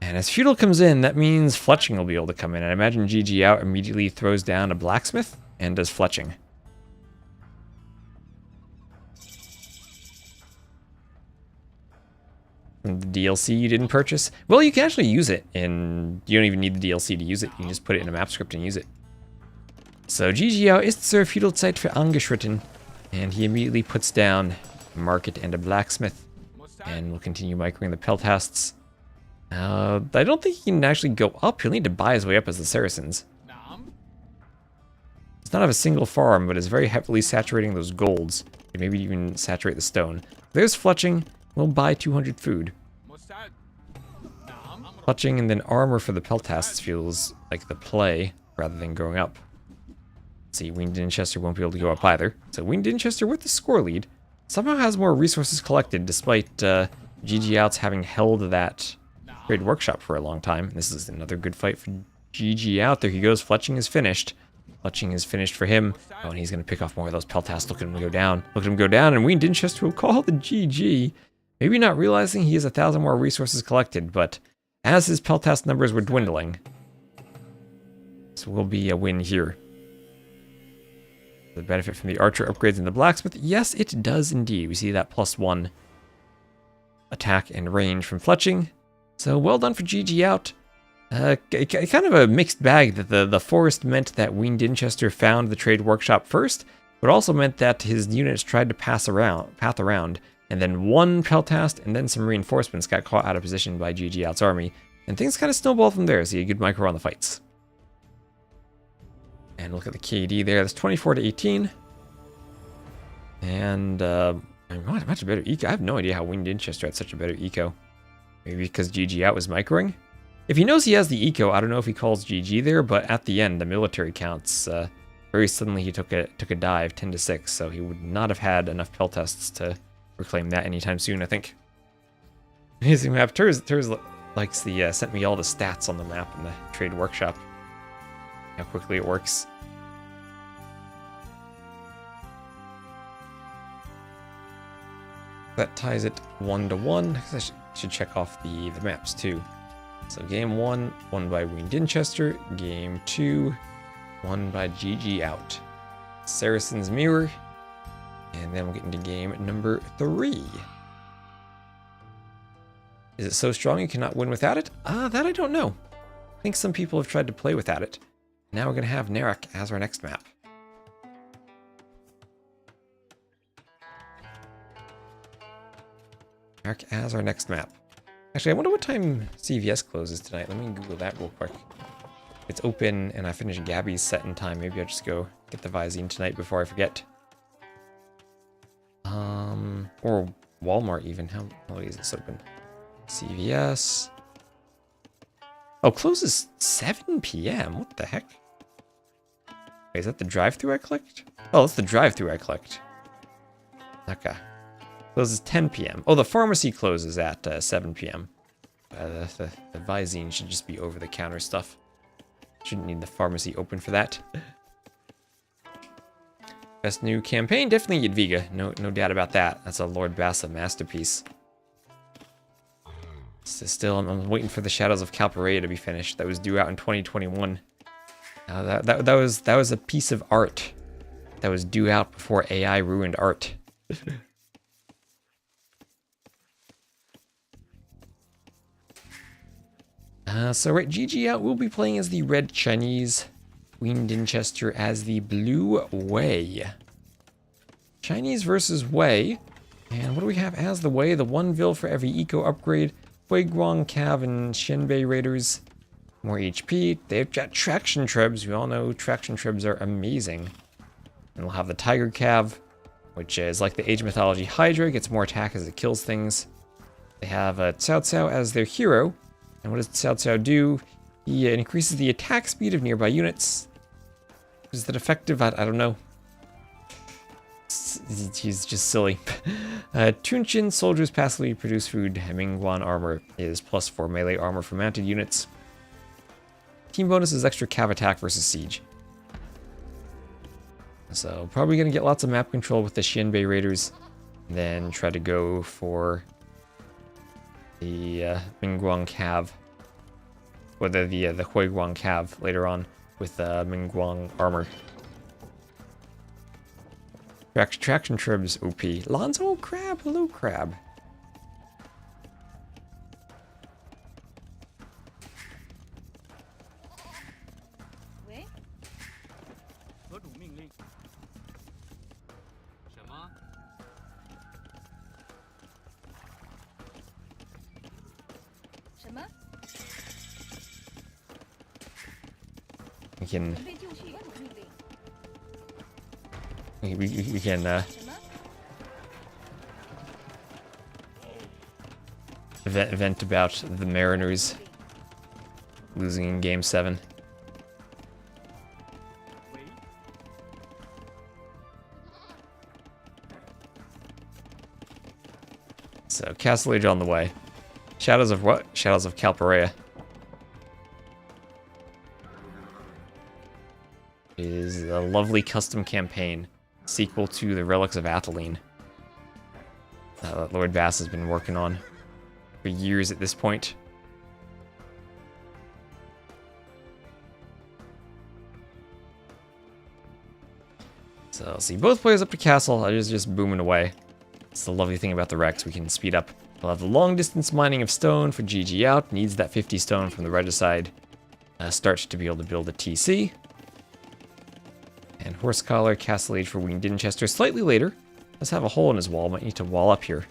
S1: And as Feudal comes in, that means Fletching will be able to come in. And I imagine GGOut immediately throws down a Blacksmith and does Fletching. From the DLC you didn't purchase? Well, you can actually use it, and you don't even need the DLC to use it. You can just put it in a map script and use it. So GGOut ist zur Feudalzeit für angeschritten, and he immediately puts down a market and a blacksmith, and we'll continue microing the Peltasts. I don't think he can actually go up. He'll need to buy his way up as the Saracens. Does not have a single farm, but is very heavily saturating those golds. And maybe even saturate the stone. There's Fletching. We'll buy 200 food. Fletching and then armor for the Peltasts feels like the play rather than going up. See, Wean Dinchester won't be able to go up either. So Wean Dinchester with the score lead somehow has more resources collected despite GGOut's having held that trade workshop for a long time. This is another good fight for GGOut. There he goes. Fletching is finished. Fletching is finished for him. Oh, and he's going to pick off more of those Peltasts. Look at him go down. Look at him go down. And Wean Dinchester will call the GG. Maybe not realizing he has 1,000 more resources collected, but as his Peltast numbers were dwindling, this will be a win here. The benefit from the archer upgrades and the blacksmith? Yes, it does indeed. We see that +1 attack and range from Fletching. So well done for GGOut. Kind of a mixed bag that the forest meant that Wean Dinchester found the trade workshop first, but also meant that his units tried to path around, and then one Peltast and then some reinforcements got caught out of position by GGOut's army, and things kind of snowballed from there. So you get a good micro on the fights. And look at the KD there. That's 24 to 18. And much better eco. I have no idea how Wean Dinchester had such a better eco. Maybe because GGOut was microing? If he knows he has the eco, I don't know if he calls GG there, but at the end, the military counts. Very suddenly he took a dive, 10 to 6, so he would not have had enough Peltasts to reclaim that anytime soon, I think. Amazing map. Turs likes the sent me all the stats on the map in the trade workshop. How quickly it works. That ties it 1-1. I should check off the maps too. So game 1, won by Wean Dinchester. Game 2, won by GGOut. Saracen's Mirror. And then we'll get into game number 3. Is it so strong you cannot win without it? That I don't know. I think some people have tried to play without it. Now we're going to have Narak as our next map. Narak as our next map. Actually, I wonder what time CVS closes tonight. Let me Google that real quick. If it's open and I finish Gabi's set in time, maybe I'll just go get the Visine tonight before I forget. Or Walmart even. How late is this open? CVS. Oh, closes 7 p.m. What the heck? Wait, is that the drive-thru I clicked? Oh, that's the drive-thru I clicked. Okay. Closes 10 p.m. Oh, the pharmacy closes at 7 p.m. The Visine should just be over-the-counter stuff. Shouldn't need the pharmacy open for that. Best new campaign? Definitely Yadviga. No doubt about that. That's a Lord Bassa masterpiece. Still, I'm waiting for the Shadows of Calparea to be finished. That was due out in 2021. That was a piece of art that was due out before AI ruined art. So right, GGOut will be playing as the Red Chinese, Wean Dinchester as the Blue Wei. Chinese versus Wei. And what do we have as the Wei? The 1 vil for every eco upgrade. Huiguang, Cav, and Shenbei Raiders. More HP. They've got Traction Trebs. We all know Traction Trebs are amazing. And we'll have the Tiger Cav, which is like the Age Mythology Hydra. Gets more attack as it kills things. They have Cao Cao as their hero. And what does Cao Cao do? He increases the attack speed of nearby units. Is that effective? I don't know. He's just silly. Tunchin, soldiers passively produce food. Mingguan armor is +4 melee armor for mounted units. Team bonus is extra cav attack versus siege. So probably going to get lots of map control with the Shenbei Raiders. And then try to go for the Mingguang Cav. Or the Huiguang Cav later on with Mingguang armor. Traction Tribs OP. Lonzo Crab, hello Crab. We can vent about the Mariners losing in Game 7. So, Castle Age on the way. Shadows of what? Shadows of Calparea. Is a lovely custom campaign. Sequel to the Relics of Atheline. That Lord Bass has been working on for years at this point. So, see, both players up to castle are just booming away. It's the lovely thing about the Rex, we can speed up. We'll have the long distance mining of stone for GGOut, needs that 50 stone from the regicide. Start to be able to build a TC. And Horse Collar, Castle Age for Wean Dinchester slightly later. Let's have a hole in his wall, might need to wall up here.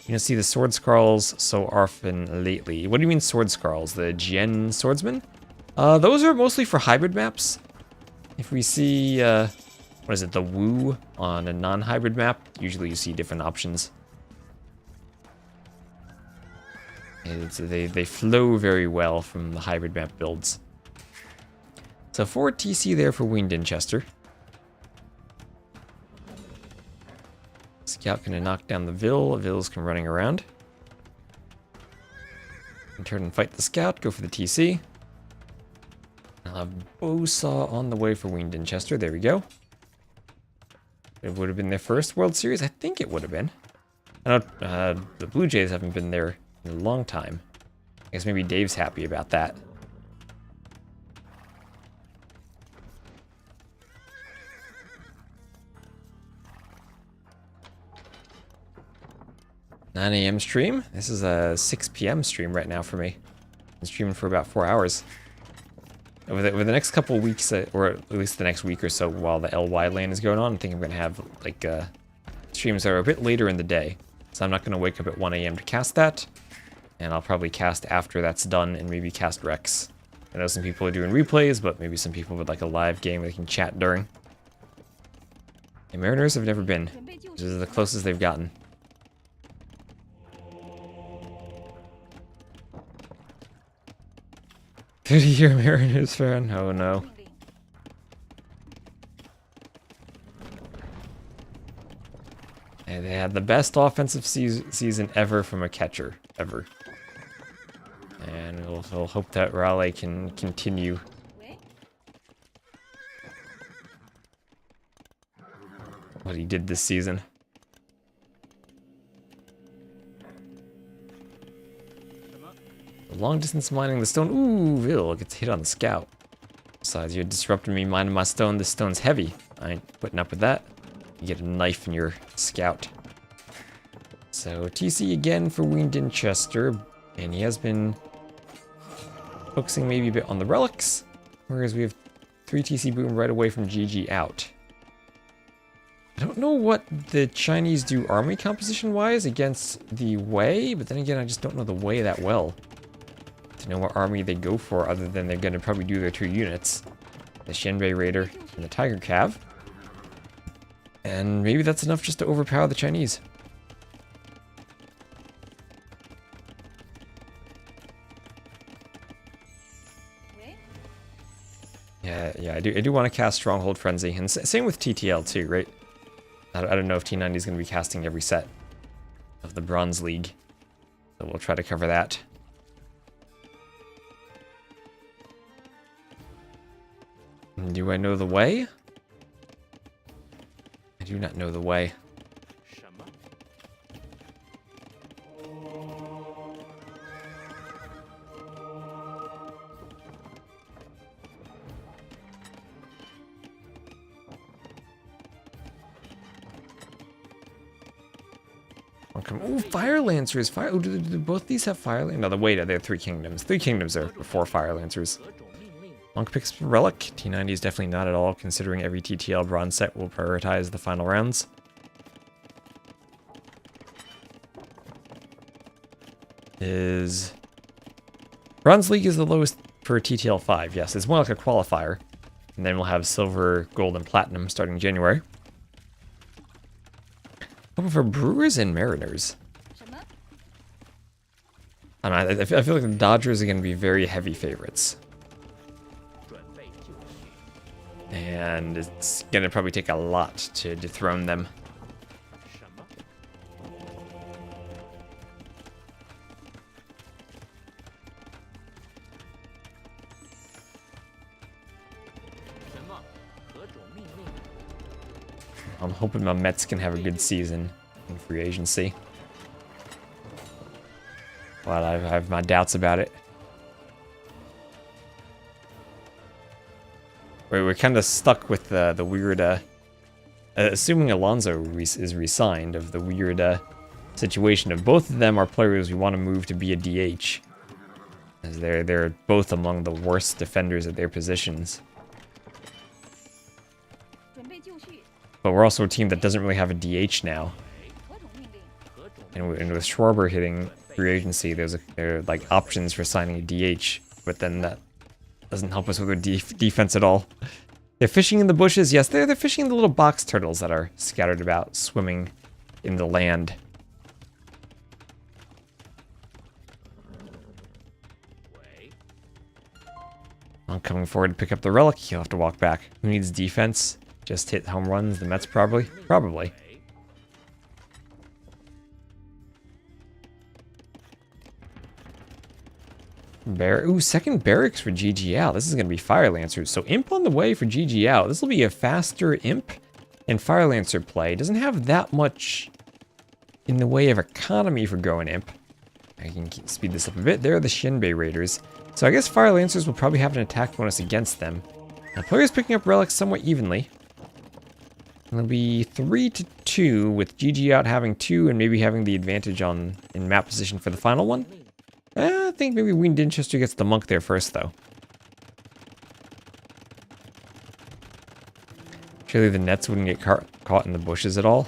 S1: You don't see the Sword Scarls so often lately. What do you mean Sword Scarls? The Jian Swordsman? Those are mostly for hybrid maps. If we see, what is it, the Wu on a non-hybrid map, usually you see different options. And they flow very well from the hybrid map builds. So 4 TC there for Wean Dinchester. Scout gonna knock down the Vil. Vil's come running around. And turn and fight the Scout, go for the TC. I'll have Bowsaw on the way for Wean Dinchester. There we go. It would have been their first World Series. I think it would have been. I know the Blue Jays haven't been there in a long time. I guess maybe Dave's happy about that. $9 AM stream. This is a 6 PM stream right now for me. I'm streaming for about 4 hours. Over the next couple of weeks, or at least the next week or so, while the LY lane is going on, I think I'm going to have like streams that are a bit later in the day. So I'm not going to wake up at 1 AM to cast that. And I'll probably cast after that's done and maybe cast Rex. I know some people are doing replays, but maybe some people would like a live game they can chat during. The Mariners have never been. This is the closest they've gotten. 30-year Mariners fan. Oh no.
S2: 命令。
S1: And they had the best offensive season ever from a catcher, ever. And we'll hope that Raleigh can continue.
S2: 喂，
S1: What he did this season. Long distance mining the stone. Ooh, Vil gets hit on the scout. Besides, you're disrupting me mining my stone. This stone's heavy. I ain't putting up with that. You get a knife in your scout. So TC again for Wean Dinchester, and he has been focusing maybe a bit on the relics, whereas we have 3 TC boom right away from GGOut. I don't know what the Chinese do army composition wise against the Wei, but then again I just don't know the Wei that well to know what army they go for, other than they're going to probably do their 2 units, the Xianbei Raider and the Tiger Cav. And maybe that's enough just to overpower the Chinese. Yeah, I do want to cast Stronghold Frenzy, and same with TTL too, right? I don't know if T90 is going to be casting every set of the Bronze League, so we'll try to cover that. And do I know the way? I do not know the way. Ooh, Fire Lancers! Oh, do both these have Fire Lancers? No, they have 3 kingdoms. 3 kingdoms are before Fire Lancers. Monk picks Relic. T90 is definitely not at all, considering every TTL bronze set will prioritize the final rounds. Bronze League is the lowest for TTL 5, yes. It's more like a qualifier. And then we'll have Silver, Gold, and Platinum starting January. Oh, for Brewers and Mariners.
S2: 什么？
S1: I don't know, I feel like the Dodgers are going to be very heavy favorites. And it's going to probably take a lot to dethrone them. I'm hoping my Mets can have a good season in free agency. But I have my doubts about it. We're kind of stuck with the weird, assuming Alonso is re-signed, of the weird situation of both of them are players we want to move to be a DH. As they're both among the worst defenders at their positions.
S2: 准备就绪，
S1: But we're also a team that doesn't really have a DH now.
S2: 何种命令？
S1: And with Schwarber hitting free agency, there are like options for signing a DH, but then that doesn't help us with our defense at all. They're fishing in the bushes. Yes, they're fishing the little box turtles that are scattered about, swimming in the land. I'm coming forward to pick up the relic. He'll have to walk back. Who needs defense? Just hit home runs. The Mets probably. Probably. Ooh, second barracks for GGOut. This is going to be Fire Lancers. So Imp on the way for GGOut. This will be a faster Imp and Fire Lancer play. Doesn't have that much in the way of economy for going Imp. I can speed this up a bit. There are the Xianbei Raiders. So I guess Fire Lancers will probably have an attack bonus against them. Now players picking up relics somewhat evenly. It'll be 3-2 with GGOut having 2 and maybe having the advantage in map position for the final one. I think maybe Wean Dinchester gets the monk there first, though. Surely the Nets wouldn't get caught in the bushes at all.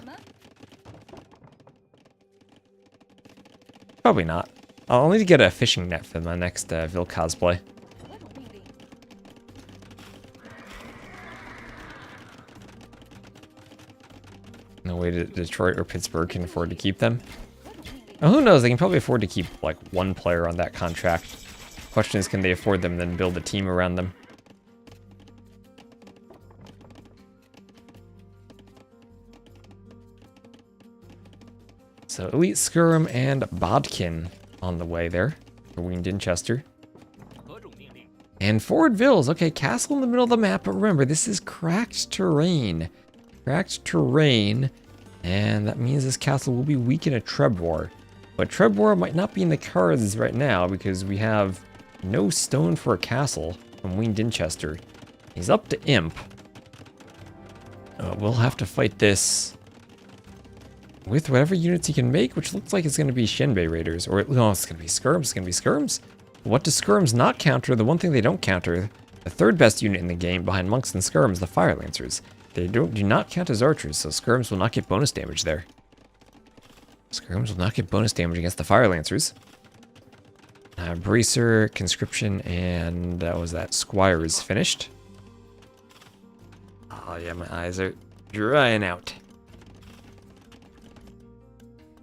S1: Probably not. I'll need to get a fishing net for my next Vil cosplay.
S2: 何种命令？
S1: No way Detroit or Pittsburgh can afford to keep them.
S2: 何种命令？
S1: Oh, who knows? They can probably afford to keep like 1 player on that contract. Question is, can they afford them and then build a team around them? So Elite Skirm and Bodkin on the way there for Wean Dinchester. And Forward Vills. Okay, castle in the middle of the map, but remember, this is cracked terrain. Cracked terrain, and that means this castle will be weak in a Treb War. But Treb War might not be in the cards right now because we have no stone for a castle from Wean Dinchester. He's up to Imp. We'll have to fight this with whatever units he can make, which looks like it's going to be Shenbei Raiders. Or, no, it's going to be Skirms. It's going to be Skirms. What do Skirms not counter? The one thing they don't counter, the third best unit in the game behind Monks and Skirms, the Fire Lancers. They do not count as archers, so Skirms will not get bonus damage there. Skirms will not get bonus damage against the Fire Lancers. Bracer, Conscription, and that was that. Squire is finished. Oh yeah, my eyes are drying out.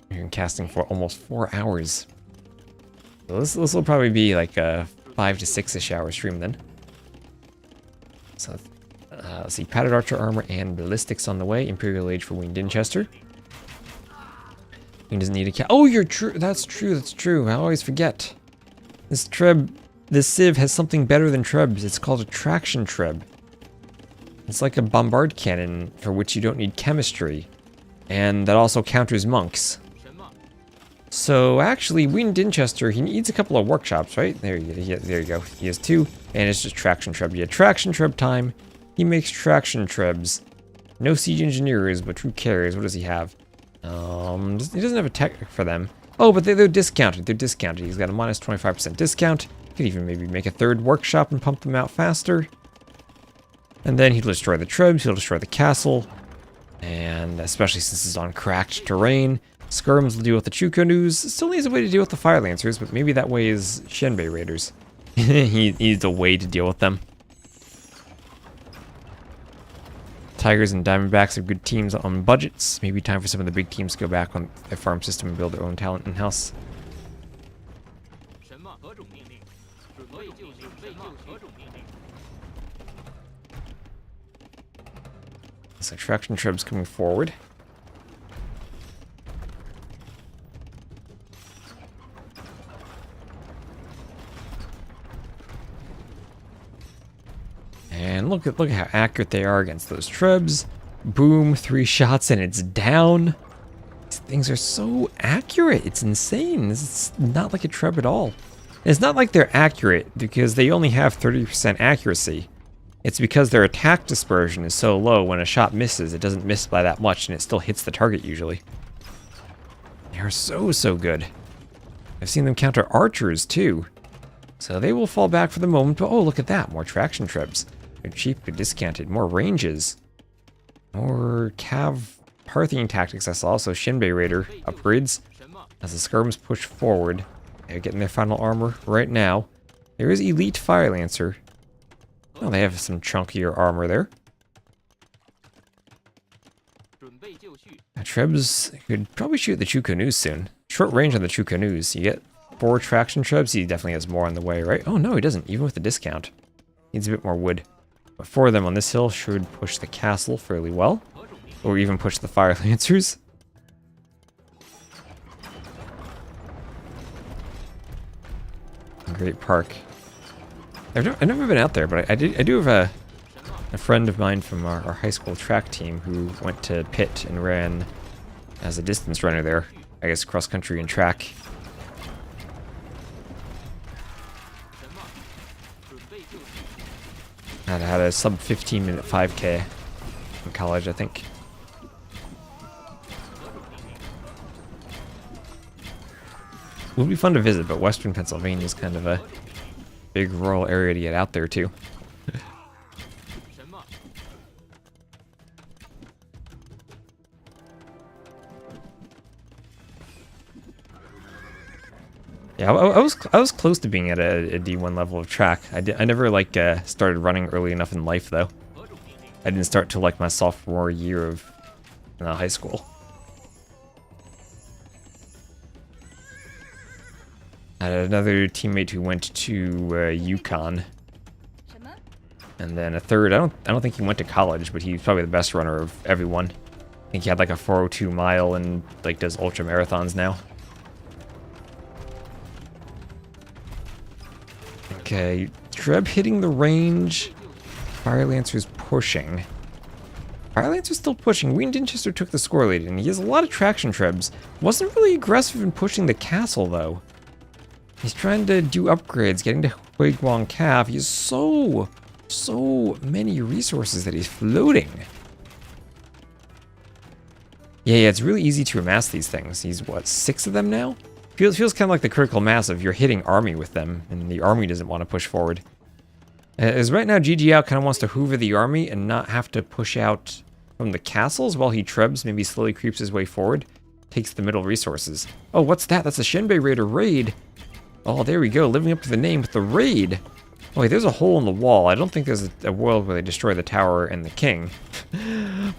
S1: You're casting for almost 4 hours. So this will probably be like a 5 to 6-ish hour stream then. So let's see, padded archer armor and ballistics on the way. Imperial Age for Wean Dinchester. Wean doesn't need a oh, you're true. That's true. That's true. I always forget. This Civ has something better than Trebs. It's called a traction Treb. It's like a bombard cannon for which you don't need chemistry, and that also counters monks. So actually, Wean Dinchester, he needs a couple of workshops, right? There you go. He has 2, and it's just traction Treb. Yeah, traction Treb time. He makes traction Trebs. No siege engineers, but who cares? What does he have? He doesn't have a tech for them. Oh, but they're discounted. They're discounted. He's got a minus 25% discount. Could even maybe make a 3rd workshop and pump them out faster. And then he'll destroy the Trebs. He'll destroy the castle. And especially since it's on cracked terrain. Skirms will deal with the Chukonus. Still needs a way to deal with the Fire Lancers, but maybe that way is Shenbei Raiders. He needs a way to deal with them. Tigers and Diamondbacks are good teams on budgets. Maybe time for some of the big teams to go back on their farm system and build their own talent in-house. So traction Trebs coming forward. And look at how accurate they are against those Trebs. Boom, 3 shots and it's down. These things are so accurate. It's insane. It's not like a Treb at all. It's not like they're accurate because they only have 30% accuracy. It's because their attack dispersion is so low when a shot misses, it doesn't miss by that much and it still hits the target usually. They are so good. I've seen them counter archers too. So they will fall back for the moment, but oh, look at that. More traction Trebs. They're cheap, they're discounted. More ranges. More Cav Parthian tactics I saw. So Shenbei Raider upgrades as the Skirms push forward. They're getting their final armor right now. There is Elite Fire Lancer. Oh, they have some chunkier armor there. Trebs could probably shoot the Chukonus soon. Short range on the Chukonus. You get 4 traction Trebs. He definitely has more on the way, right? Oh no, he doesn't, even with the discount. Needs a bit more wood. But 4 of them on this hill should push the castle fairly well. Or even push the Fire Lancers. Great park. I've never been out there, but I do have a friend of mine from our high school track team who went to Pitt and ran as a distance runner there. I guess cross country and track. I had a sub 15-minute 5K in college, I think. It would be fun to visit, but Western Pennsylvania is kind of a big rural area to get out there too. Yeah, I was close to being at a D1 level of track. I never like started running early enough in life though. I didn't start till like my sophomore year of high school. Another teammate who went to Yukon.
S2: 什么？
S1: And then a third, I don't think he went to college, but he's probably the best runner of everyone. I think he had like a 402 mile and like does ultra marathons now. Okay, Treb hitting the range. Fire Lancer's pushing. Fire Lancer's still pushing. Wean Dinchester took the score lead, and he has a lot of traction Trebs. Wasn't really aggressive in pushing the castle, though. He's trying to do upgrades, getting to Huiguang Cav. He has so many resources that he's floating. Yeah, it's really easy to amass these things. He's, what, 6 of them now? Feels kind of like the critical mass of you're hitting army with them, and the army doesn't want to push forward. As right now, GGOut kind of wants to hoover the army and not have to push out from the castles while he trebs, maybe slowly creeps his way forward, takes the middle resources. Oh, what's that? That's a Shenbei Raider raid. Oh, there we go, living up to the name with the raid. Oh, wait, there's a hole in the wall. I don't think there's a world where they destroy the tower and the king.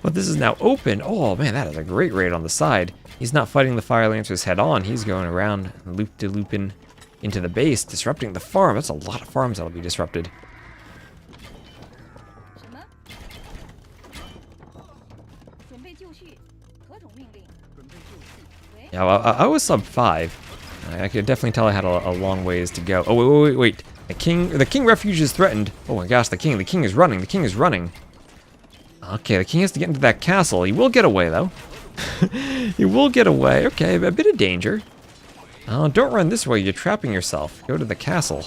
S1: But this is now open. Oh, man, that is a great raid on the side. He's not fighting the Fire Lancers head on. He's going around loop-de-looping into the base, disrupting the farm. That's a lot of farms that'll be disrupted.
S2: 什么？准备就绪，何种命令？准备就绪。喂，
S1: Yeah, well, I was sub 5. I could definitely tell I had a long ways to go. Oh, wait. The king refuge is threatened. Oh my gosh, the king is running. The king is running. Okay, the king has to get into that castle. He will get away, though. He will get away. Okay, a bit of danger. Oh, don't run this way. You're trapping yourself. Go to the castle.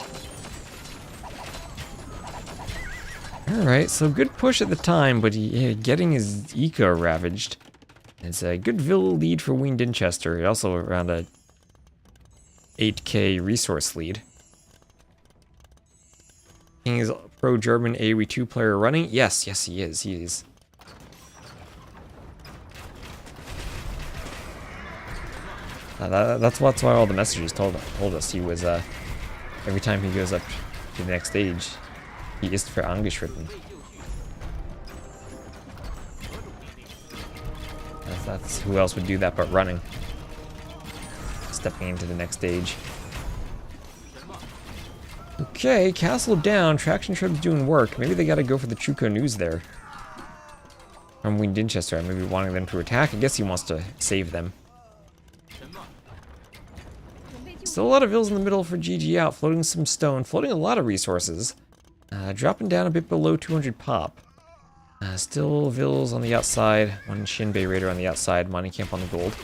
S1: Alright, so good push at the time, but getting his eco ravaged. It's a good Vil lead for Wean Dinchester. Also around a 8k resource lead. King is pro-German AoE 2 player running? Yes, he is. That's why all the messages told us he was, every time he goes up to the next stage, he ist angeschritten. That's who else would do that but running. Stepping into the next stage. Okay, castle down. Traction Treb's doing work. Maybe they gotta go for the Chuko news there. From Wean Dinchester, maybe wanting them to attack. I guess he wants to save them. Still a lot of Vils in the middle for GGOut, floating some stone, floating a lot of resources. Dropping down a bit below 200 pop. Still Vils on the outside, one Shenbei Raider on the outside, mining camp on the gold.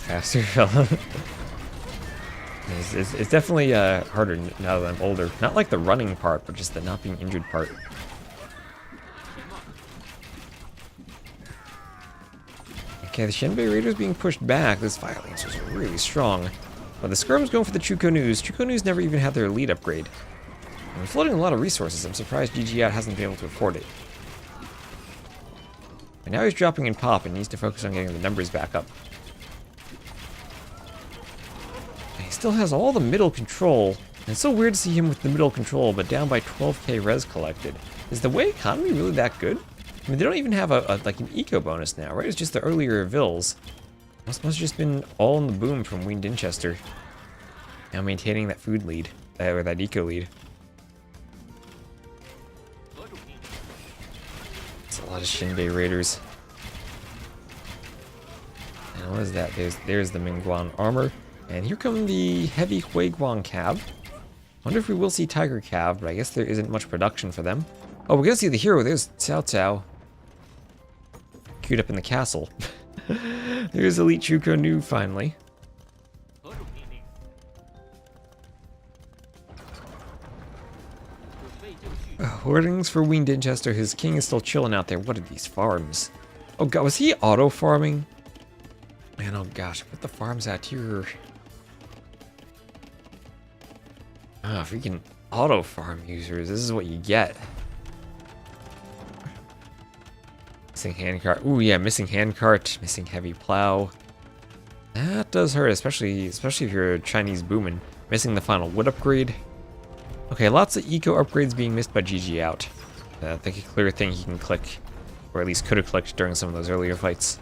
S1: Faster fella. It's definitely harder now that I'm older. Not like the running part, but just the not being injured part. Okay, the Shenbei Raider's being pushed back. This Fire Lancer's really strong. But the Skirm's going for the Chuko News. Chuko News never even had their lead upgrade. And we're floating a lot of resources. I'm surprised GGOut hasn't been able to afford it. And now he's dropping in pop and needs to focus on getting the numbers back up. He still has all the middle control. And it's so weird to see him with the middle control, but down by 12k res collected. Is the Wei economy really that good? I mean, they don't even have like an eco bonus now, right? It's just the earlier Vils. Must have just been all in the boom from Wean Dinchester. Now maintaining that food lead, or that eco lead. It's a lot of Shenbei Raiders. And what is that? There's the Mingguan armor. And here come the heavy Huiguang Cav. Wonder if we will see Tiger Cav, but I guess there isn't much production for them. Oh, we're gonna see the hero. There's Cao Cao. Queued up in the castle. There's Elite Chuko Nu finally. Hoardings for Wean Dinchester. His king is still chilling out there. What are these farms? Oh god, was he auto farming? Man, oh gosh, put the farms out here. Ah, freaking auto farm users. This is what you get. Missing handcart. Ooh, yeah, missing handcart, missing heavy plow. That does hurt, especially if you're Chinese booming. Missing the final wood upgrade. Okay, lots of eco upgrades being missed by GGOut. I think a clear thing he can click or at least could have clicked during some of those earlier fights.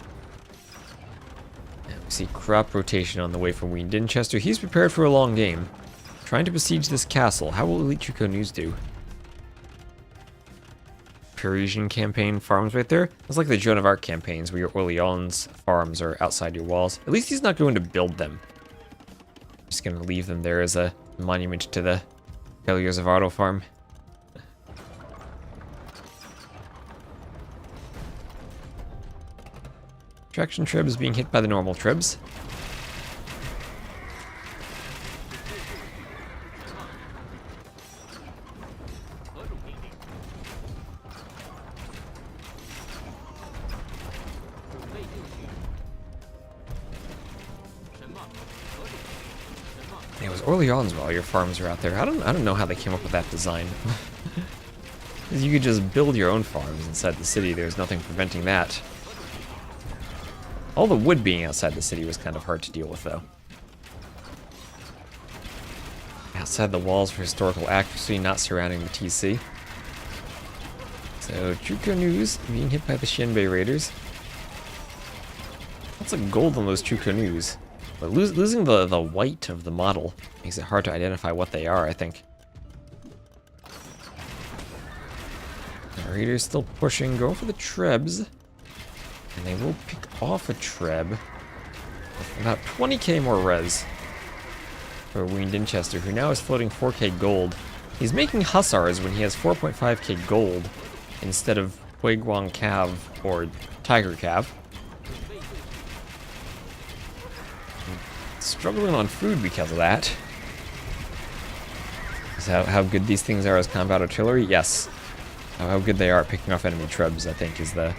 S1: And we see crop rotation on the way from Wean. Dinchester, he's prepared for a long game. Trying to besiege this castle. How will Elite Chuko News do? Parisian campaign farms right there. It's like the Joan of Arc campaigns where your Orleans farms are outside your walls. At least he's not going to build them. Just going to leave them there as a monument to the failures of Auto Farm. Traction Tribs being hit by the normal Tribs. It was Orleans while your farms are out there. I don't know how they came up with that design. You could just build your own farms inside the city. There's nothing preventing that. All the wood being outside the city was kind of hard to deal with, though. Outside the walls for historical accuracy, not surrounding the TC. So, Chuko News being hit by the Shenbei Raiders. Lots of gold on those Chuko News. But losing the white of the model makes it hard to identify what they are, I think. The Raiders still pushing, going for the Trebs. And they will pick off a Treb with about 20k more res for Wean Dinchester, who now is floating 4k gold. He's making Hussars when he has 4.5k gold instead of Huiguang Cav or Tiger Cav. Struggling on food because of that. Is how good these things are as combat artillery? Yes. How good they are at picking off enemy Trebs, I think, is the...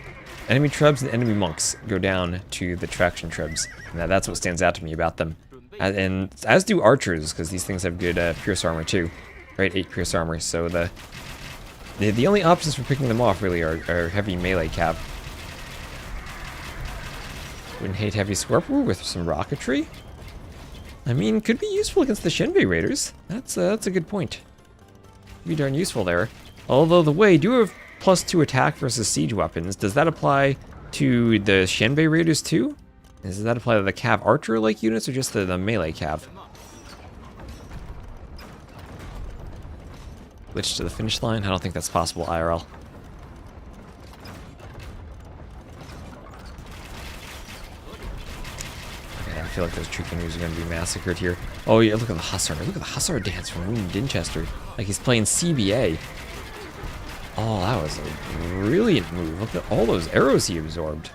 S1: Enemy Trebs and enemy monks go down to the traction Trebs. And that's what stands out to me about them. And as do archers, because these things have good pierce armor too. Right, 8 pierce armor, so the only options for picking them off really are heavy melee cav. Wouldn't hate heavy Scorpio with some rocketry. I mean, could be useful against the Shenbei Raiders. That's a good point. Could be darn useful there. Although the way do have +2 attack versus siege weapons. Does that apply to the Shenbei Raiders too? Does that apply to the Cav Archer-like units or just the melee Cav? Glitch to the finish line? I don't think that's possible IRL. Okay, I feel like those Chukanu's are going to be massacred here. Oh yeah, look at the Hussar. Look at the Hussar dance from Wean Dinchester. Like he's playing CBA. Oh, that was a brilliant move. Look at all those arrows he absorbed.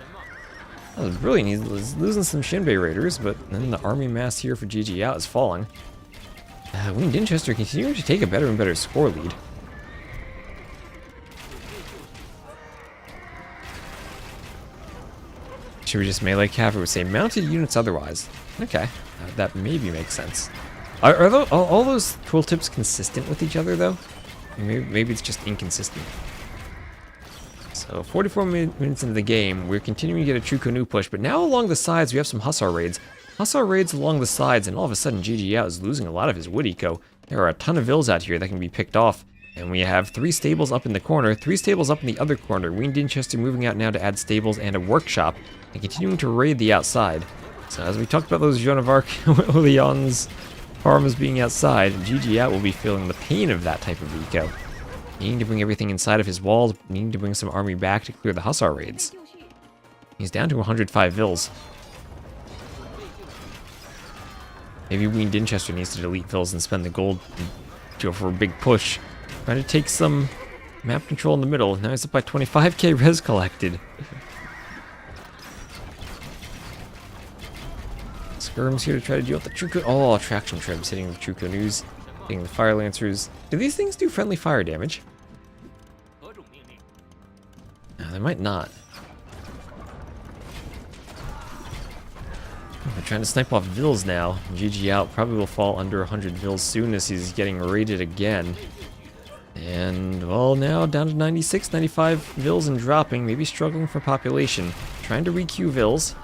S1: That was brilliant. He's losing some Shenbei Raiders, but then the army mass here for GGOut is falling. Wean Dinchester continuing to take a better and better score lead. Should we just melee cav? It would say mounted units otherwise. Okay, that maybe makes sense. Are all those tool tips consistent with each other, though? Maybe it's just inconsistent. So 44 minutes into the game, we're continuing to get a true canoe push, but now along the sides we have some Hussar raids. Hussar raids along the sides, and all of a sudden GGOut is losing a lot of his wood eco. There are a ton of vills out here that can be picked off, and we have 3 stables up in the corner, 3 stables up in the other corner. Wean Dinchester moving out now to add stables and a workshop, and continuing to raid the outside. So as we talked about those Joan of Arc Orleans farms being outside, GGOut will be feeling the pain of that type of eco. Needing to bring everything inside of his walls, needing to bring some army back to clear the Hussar raids. He's down to 105 vills. Maybe Wean Dinchester needs to delete vills and spend the gold and go for a big push. Trying to take some map control in the middle. Now he's up by 25k res collected. Skirm's here to try to deal with the Truco. Oh, traction trims hitting the Truco News, hitting the Fire Lancers. Do these things do friendly fire damage? No, they might not. They're trying to snipe off vills now. GGOut probably will fall under 100 vills soon as he's getting raided again. And, well, now down to 96, 95 vills and dropping, maybe struggling for population. Trying to re-queue vills.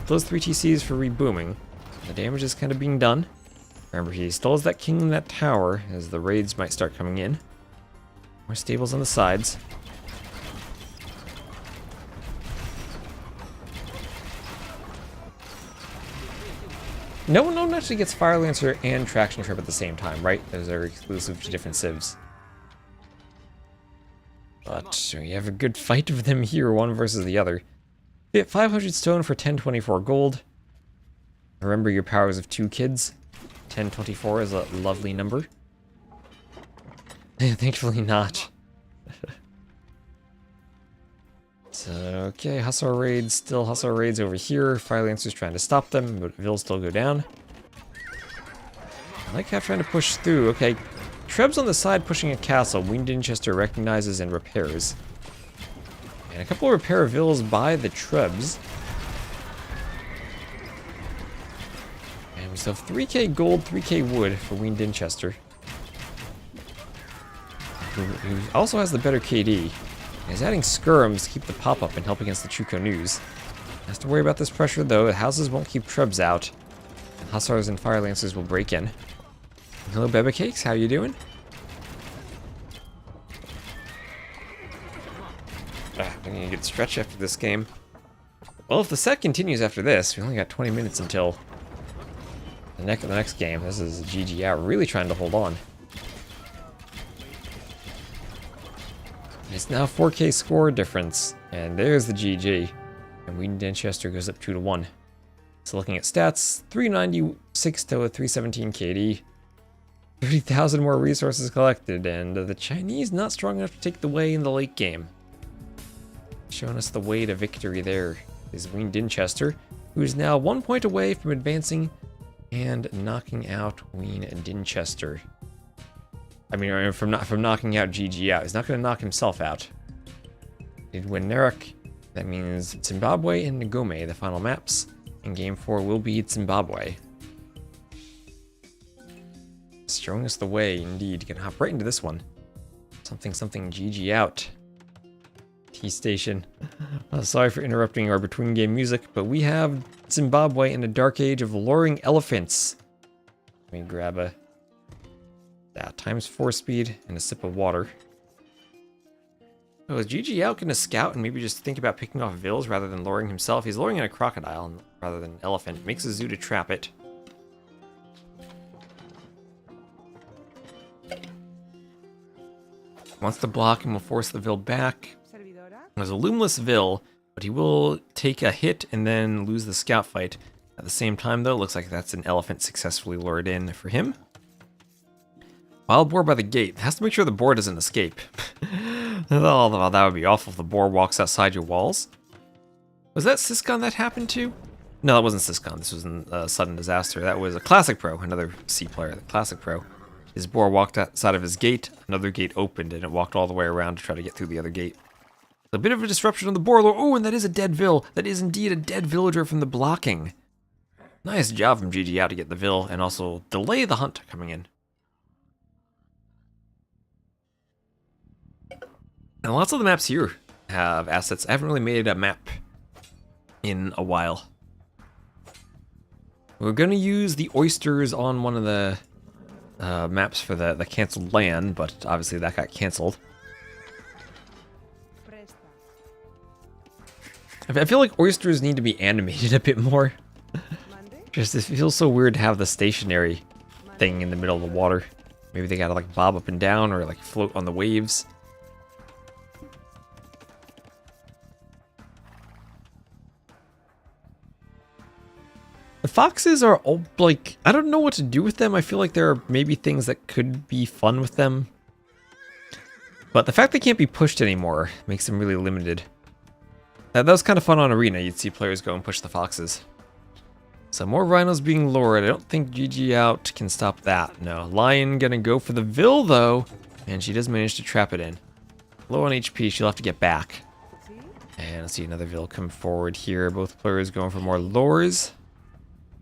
S1: Those 3 TCs for rebooming. The damage is kind of being done. Remember, he still has that king in that tower, as the raids might start coming in. More stables on the sides. No one actually gets Fire Lancer and Traction Trip at the same time, right? Those are exclusive to different civs. But we have a good fight of them here, one versus the other. We get 500 stone for 1024 gold. Remember your powers of 2 kids. 1024 is a lovely number. Thankfully not. So, okay, Hussar raids, still Hussar raids over here. Fire Lancer's trying to stop them, but Vil still go down. I like how trying to push through. Okay, Trebs on the side pushing a castle. Wean Dinchester recognizes and repairs. And a couple of repair Vils by the Trebs. And we still have 3k gold, 3k wood for Wean Dinchester. Who also has the better KD. He's adding skirms to keep the pop-up and help against the Chuko News. Has to worry about this pressure though. The houses won't keep Trebs out. And Hussars and Fire Lancers will break in. Hello Beba Cakes, how you doing? I'm gonna get stretched after this game. Well, if the set continues after this, we only got 20 minutes until the next game. This is GGOut, really trying to hold on. It's now 4k score difference, and there's the GG. And Wean Dinchester goes up 2-1. So looking at stats, 396 to 317 KD, 30,000 more resources collected, and the Chinese not strong enough to take the way in the late game. Showing us the way to victory there is Wean Dinchester, who is now 1 point away from advancing and knocking out Wean Dinchester. I mean, from knocking out GGOut. He's not going to knock himself out. Did win Narek. That means Zimbabwe and Ngome, the final maps. And game 4 will be Zimbabwe. Showing us the way, indeed. Gonna hop right into this one. Something GGOut. T-Station. Sorry for interrupting our between game music, but we have Zimbabwe in a dark age of luring elephants. Let me grab a times 4 speed and a sip of water. Oh, is GGOut gonna scout and maybe just think about picking off Vils rather than luring himself? He's luring in a crocodile rather than an elephant. Makes a zoo to trap it. Wants to block and will force the Vil back. There's a Lumeless Vil, but he will take a hit and then lose the scout fight. At the same time, though, looks like that's an elephant successfully lured in for him. Wild boar by the gate. Has to make sure the boar doesn't escape. Oh, that would be awful if the boar walks outside your walls. Was that Syscon that happened to? No, that wasn't Syscon. This was a sudden disaster. That was a Classic Pro, another C player, the Classic Pro. His boar walked outside of his gate, another gate opened, and it walked all the way around to try to get through the other gate. A bit of a disruption on the boar. Oh, and that is a dead Vil. That is indeed a dead villager from the blocking. Nice job from GGOut to get the Vil and also delay the hunt coming in. And lots of the maps here have assets. I haven't really made a map in a while. We're going to use the oysters on one of the maps for the canceled land, but obviously that got canceled. I feel like oysters need to be animated a bit more. Just it feels so weird to have the stationary thing in the middle of the water. Maybe they gotta like bob up and down or like float on the waves. The foxes are all, like, I don't know what to do with them. I feel like there are maybe things that could be fun with them. But the fact they can't be pushed anymore makes them really limited. That was kind of fun on Arena. You'd see players go and push the foxes. So more rhinos being lured. I don't think GGOut can stop that. No. Lion gonna go for the Vil, though. And she does manage to trap it in. Low on HP, she'll have to get back. And let's see another Vil come forward here. Both players going for more lures.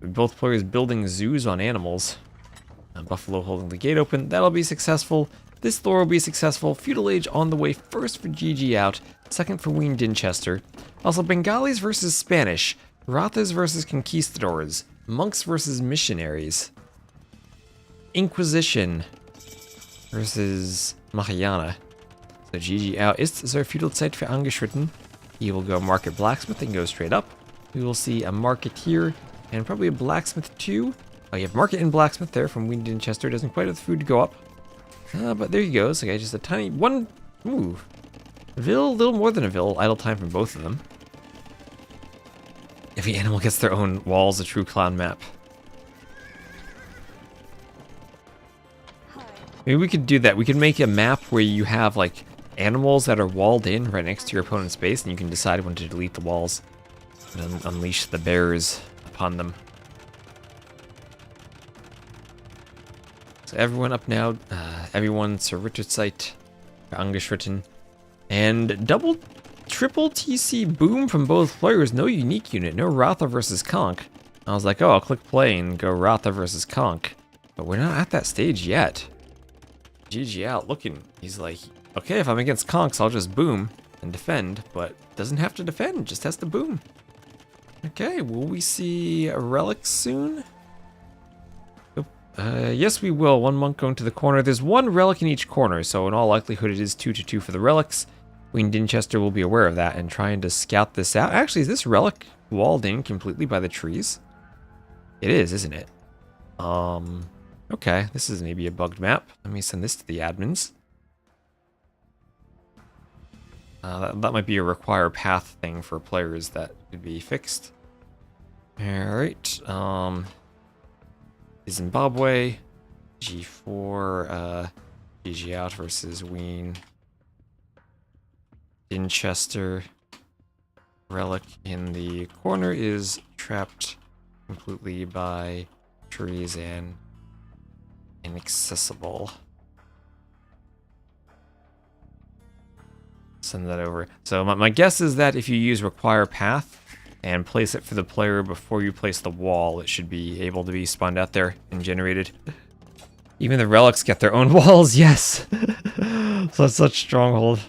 S1: Both players building zoos on animals. Buffalo holding the gate open. That'll be successful. This lore will be successful. Feudal Age on the way first for GGOut. Second for Wean Dinchester. Also Bengalis versus Spanish. Rathas versus Conquistadors. Monks versus Missionaries. Inquisition versus Mahayana. So GGOut ist zur Feudalzeit für angeschritten. He will go market blacksmith and go straight up. We will see a market here. And probably a blacksmith too. Oh, you have market and blacksmith there from Wean Dinchester. Doesn't quite have the food to go up. But there you go. So, okay, just a tiny one. Ooh. Vil, a little more than a Vil. Idle time from both of them. Every animal gets their own walls, a true clown map. Maybe we could do that. We could make a map where you have, like, animals that are walled in right next to your opponent's base, and you can decide when to delete the walls and unleash the bears upon them. So everyone up now. Everyone Richardsite, angeschritten. And double, triple TC boom from both players. No unique unit. No Ratha versus Conk. I was like, oh, I'll click play and go Ratha versus Conk. But we're not at that stage yet. GGOut looking. He's like, okay, if I'm against Conks, I'll just boom and defend. But doesn't have to defend, just has to boom. Okay, will we see a relic soon? Yes, we will. One monk going to the corner. There's one relic in each corner, so in all likelihood it is 2-2 for the relics. Wean Dinchester will be aware of that and trying to scout this out. Actually, is this relic walled in completely by the trees? It is, isn't it? Okay, this is maybe a bugged map. Let me send this to the admins. That might be a require path thing for players that could be fixed. Alright, Zimbabwe, G4, GGOut versus Wean. Dinchester. Relic in the corner is trapped completely by trees and inaccessible. Send that over. So my guess is that if you use require path and place it for the player before you place the wall, it should be able to be spawned out there and generated. Even the relics get their own walls, yes! So that's such Stronghold.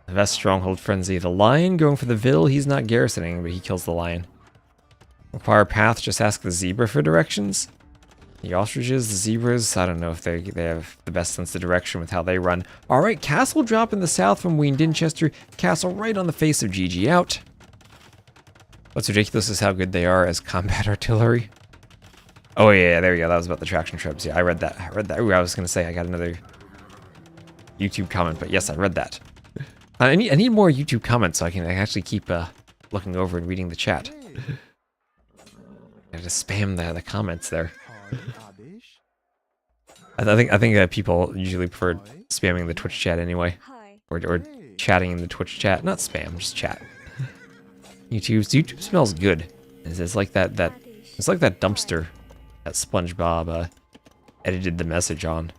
S1: The best Stronghold Frenzy. The lion going for the Vil, he's not garrisoning, but he kills the lion. Require path, just ask the zebra for directions. The ostriches, the zebras, I don't know if they have the best sense of direction with how they run. Alright, castle drop in the south from Wean Dinchester. Castle right on the face of GGOut. What's ridiculous is how good they are as combat artillery. Oh yeah, there we go. That was about the traction troops. Yeah, I read that. Ooh, I was gonna say I got another YouTube comment, but yes, I read that. I need more YouTube comments so I can actually keep looking over and reading the chat. I just spam the comments there. I think people usually prefer spamming the Twitch chat anyway, or chatting in the Twitch chat. Not spam, just chat. YouTube smells good. It's like that dumpster that SpongeBob edited the message on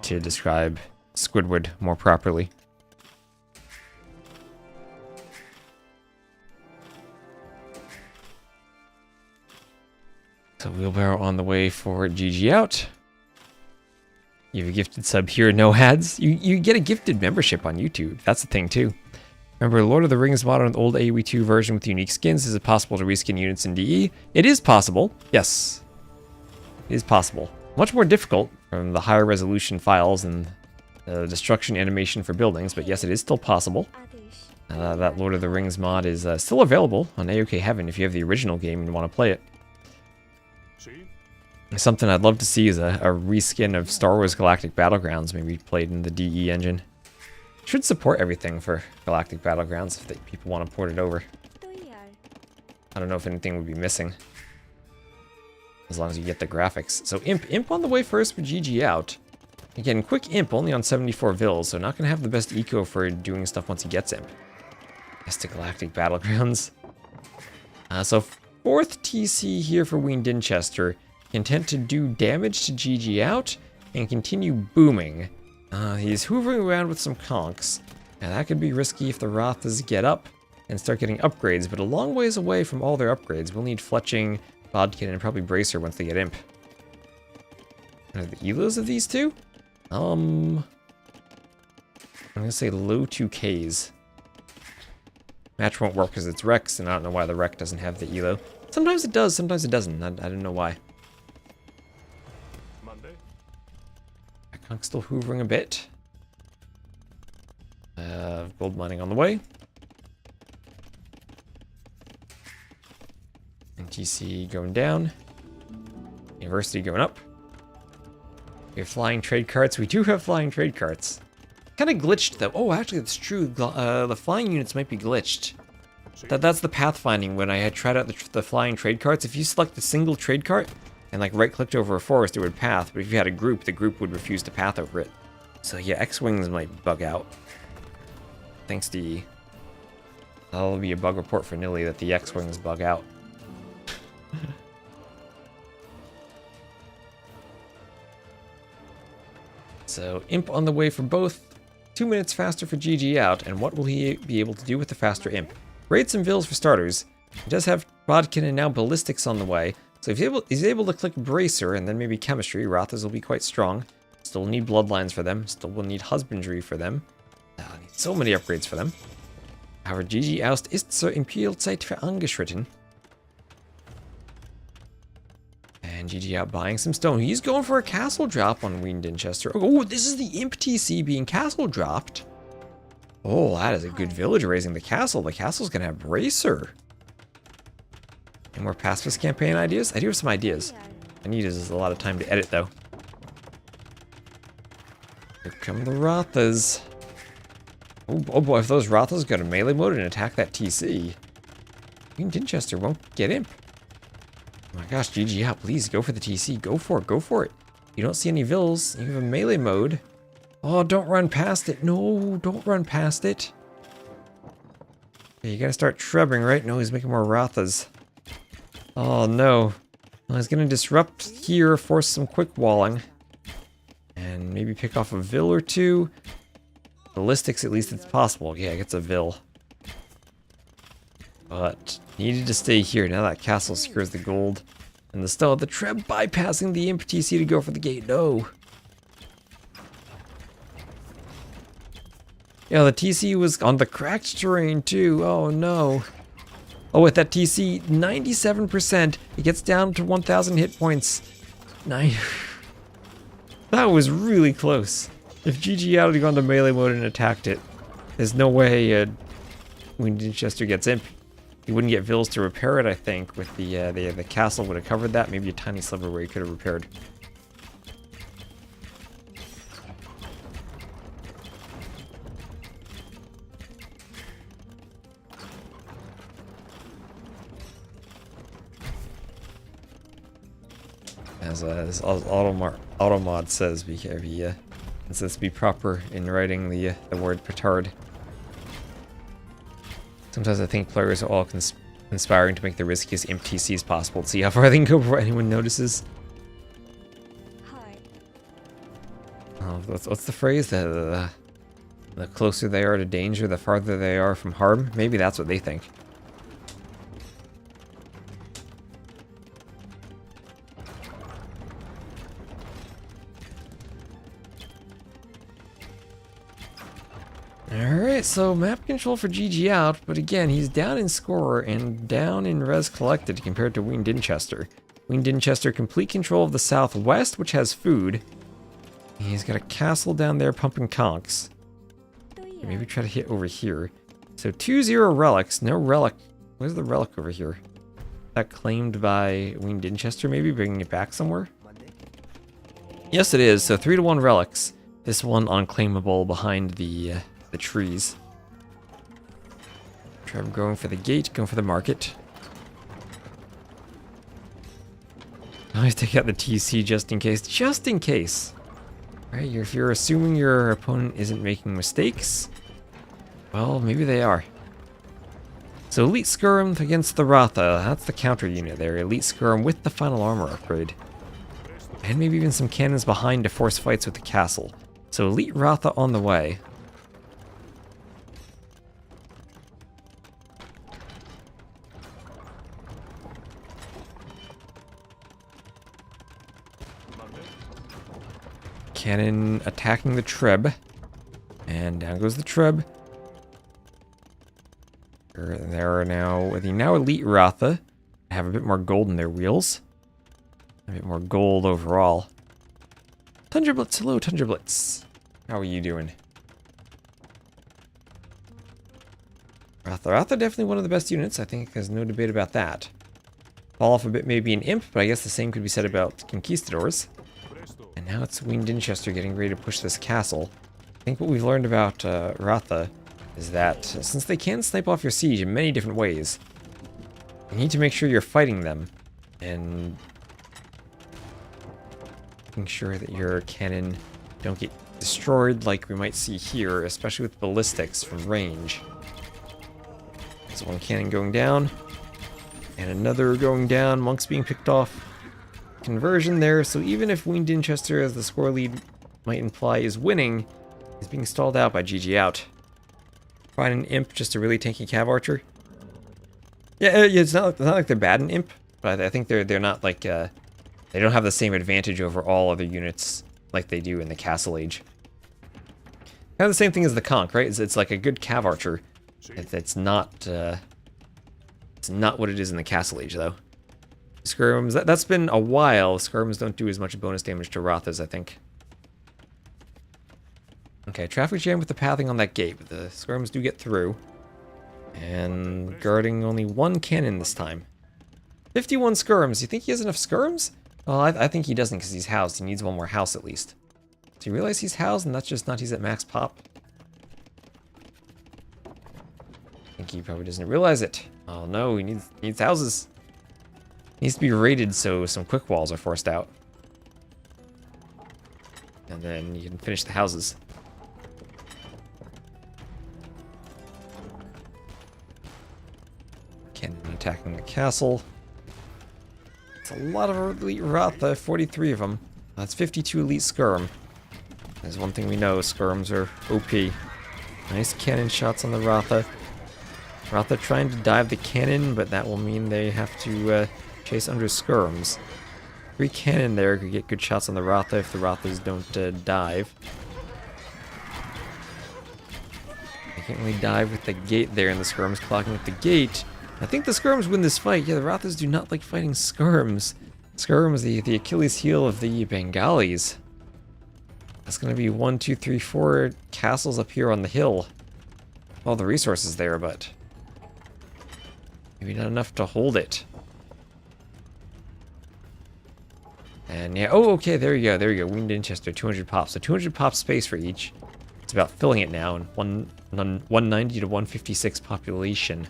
S1: to describe Squidward more properly. So wheelbarrow on the way for GGOut. You have a gifted sub here, no ads. You get a gifted membership on YouTube. That's the thing too. Remember, Lord of the Rings mod on the old AoE 2 version with unique skins. Is it possible to reskin units in DE? It is possible. Yes. It is possible. Much more difficult from the higher resolution files and the destruction animation for buildings, but yes, it is still possible. That Lord of the Rings mod is still available on AOK Heaven if you have the original game and want to play it. Something I'd love to see is a reskin of Star Wars Galactic Battlegrounds, maybe played in the DE engine. Should support everything for Galactic Battlegrounds if people want to port it over. I don't know if anything would be missing, as long as you get the graphics. So Imp on the way first for GGOut. Again, quick Imp only on 74 Vils, so not going to have the best eco for doing stuff once he gets Imp. Yes, to Galactic Battlegrounds. So 4th TC here for Wean Dinchester. Content to do damage to GGOut and continue booming. He's hoovering around with some conks, and that could be risky if the Rathas get up and start getting upgrades, but a long ways away from all their upgrades. We'll need Fletching, Bodkin, and probably Bracer once they get Imp. Are the elos of these two? I'm gonna say low 2Ks. Match won't work because it's Rex, and I don't know why the Rec doesn't have the elo. Sometimes it does, sometimes it doesn't. I don't know why. Conk's still hoovering a bit. Gold mining on the way. TC going down. University going up. We have flying trade carts. We do have flying trade carts. Kind of glitched though. Oh, actually, that's true. The flying units might be glitched. That's the pathfinding when I had tried out the flying trade carts. If you select a single trade cart and like right-clicked over a forest, it would path. But if you had a group, the group would refuse to path over it. So yeah, X-Wings might bug out. Thanks to E. That'll be a bug report for Nilly that the X-Wings bug out. So, Imp on the way for both. 2 minutes faster for GGOut, and what will he be able to do with the faster Imp? Raid some vills for starters. He does have Bodkin and now Ballistics on the way, so if he's able to click Bracer and then maybe Chemistry, Rathas will be quite strong. Still need Bloodlines for them, still will need Husbandry for them. Need so many upgrades for them. However, GGOut ist zur Imperialzeit für angeschritten. And GGOut buying some stone. He's going for a castle drop on Wean Dinchester. Oh, this is the Imp TC being castle dropped. Oh, that is a good village raising the castle. The castle's gonna have Bracer. Any more pacifist campaign ideas? I do have some ideas. I need is a lot of time to edit though. Here come the Rathas. Oh boy, if those Rathas go to melee mode and attack that TC, Wean Dinchester won't get Imp. Oh my gosh, GGOut, please go for the TC. Go for it, go for it. You don't see any vills. You have a melee mode. Oh, don't run past it. No, don't run past it. Okay, you gotta start trubbing, right? No, he's making more Rathas. Oh no. Well, he's gonna disrupt here, force some quick walling. And maybe pick off a vill or two. Ballistics, at least it's possible. Yeah, it gets a vill. But needed to stay here. Now that castle secures the gold. And the stone. The Treb bypassing the Imp TC to go for the gate. No. Yeah, the TC was on the cracked terrain too. Oh no. Oh, with that TC, 97%. It gets down to 1,000 hit points. Nice. That was really close. If GGOut had gone to melee mode and attacked it, there's no way when Dinchester gets Imp. He wouldn't get vills to repair it, I think. With the castle would have covered that. Maybe a tiny sliver where he could have repaired. As Automod says, he says to be proper in writing the word petard. Sometimes I think players are all conspiring to make the riskiest Imp TCs possible to see how far they can go before anyone notices.
S2: Hi.
S1: What's the phrase? The closer they are to danger, the farther they are from harm? Maybe that's what they think. Alright, so map control for GGOut, but again, he's down in score and down in res collected compared to Wean Dinchester. Wean Dinchester, complete control of the southwest, which has food. He's got a castle down there pumping conchs. Maybe try to hit over here. So 2-0 relics, no relic. Where's the relic over here? That claimed by Wean Dinchester, maybe bringing it back somewhere? Yes, it is. So 3-1 relics. This one unclaimable behind the trees. Trevor going for the gate, going for the market. Always take out the TC just in case. Just in case. Right, if you're assuming your opponent isn't making mistakes, well, maybe they are. So Elite Skirm against the Ratha. That's the counter unit there. Elite Skirm with the final armor upgrade. And maybe even some cannons behind to force fights with the castle. So Elite Ratha on the way. Cannon attacking the Treb. And down goes the Treb. There are now Elite Ratha. Have a bit more gold in their wheels. A bit more gold overall. Tundra Blitz, hello Tundra Blitz. How are you doing? Ratha definitely one of the best units. I think there's no debate about that. fall off a bit, maybe an imp, but I guess the same could be said about conquistadors. And now it's Wean Dinchester getting ready to push this castle. I think what we've learned about Ratha is that since they can snipe off your siege in many different ways, you need to make sure you're fighting them and making sure that your cannon don't get destroyed like we might see here, especially with ballistics from range. So one cannon going down, and another going down, monks being picked off. Conversion there, so even if Wean Dinchester, as the score lead might imply, is winning, he's being stalled out by GGOut. Find an imp, just a really tanky cav archer. Yeah, it's not like they're bad in imp, but I think they're not like they don't have the same advantage over all other units like they do in the Castle Age. Kind of the same thing as the Conch, right? It's like a good cav archer. It's not what it is in the Castle Age, though. Skirms, that's been a while. Skirms don't do as much bonus damage to Rothas, I think. Okay, traffic jam with the pathing on that gate, but the Skirms do get through. And guarding only one cannon this time. 51 Skirms. You think he has enough Skirms? Well, I think he doesn't because he's housed. He needs one more house at least. Do you realize he's housed and that's just not he's at max pop? I think he probably doesn't realize it. Oh no, he needs houses. Needs to be raided so some quick walls are forced out. And then you can finish the houses. Cannon attacking the castle. It's a lot of elite Ratha, 43 of them. That's 52 elite Skirm. There's one thing we know, Skirms are OP. Nice cannon shots on the Ratha. Ratha trying to dive the cannon, but that will mean they have to chase under Skirms. 3 cannon there could get good shots on the Ratha if the Rathas don't dive. They can't really dive with the gate there, and the Skirms clocking with the gate. I think the Skirms win this fight. Yeah, the Rathas do not like fighting Skirms. Skirms, the Achilles heel of the Bengalis. That's going to be 1, 2, 3, 4 castles up here on the hill. All the resources there, but maybe not enough to hold it. And yeah, oh, okay, there you go. Wean Dinchester, 200 pops. So 200 pops space for each. It's about filling it now, and 190 to 156 population.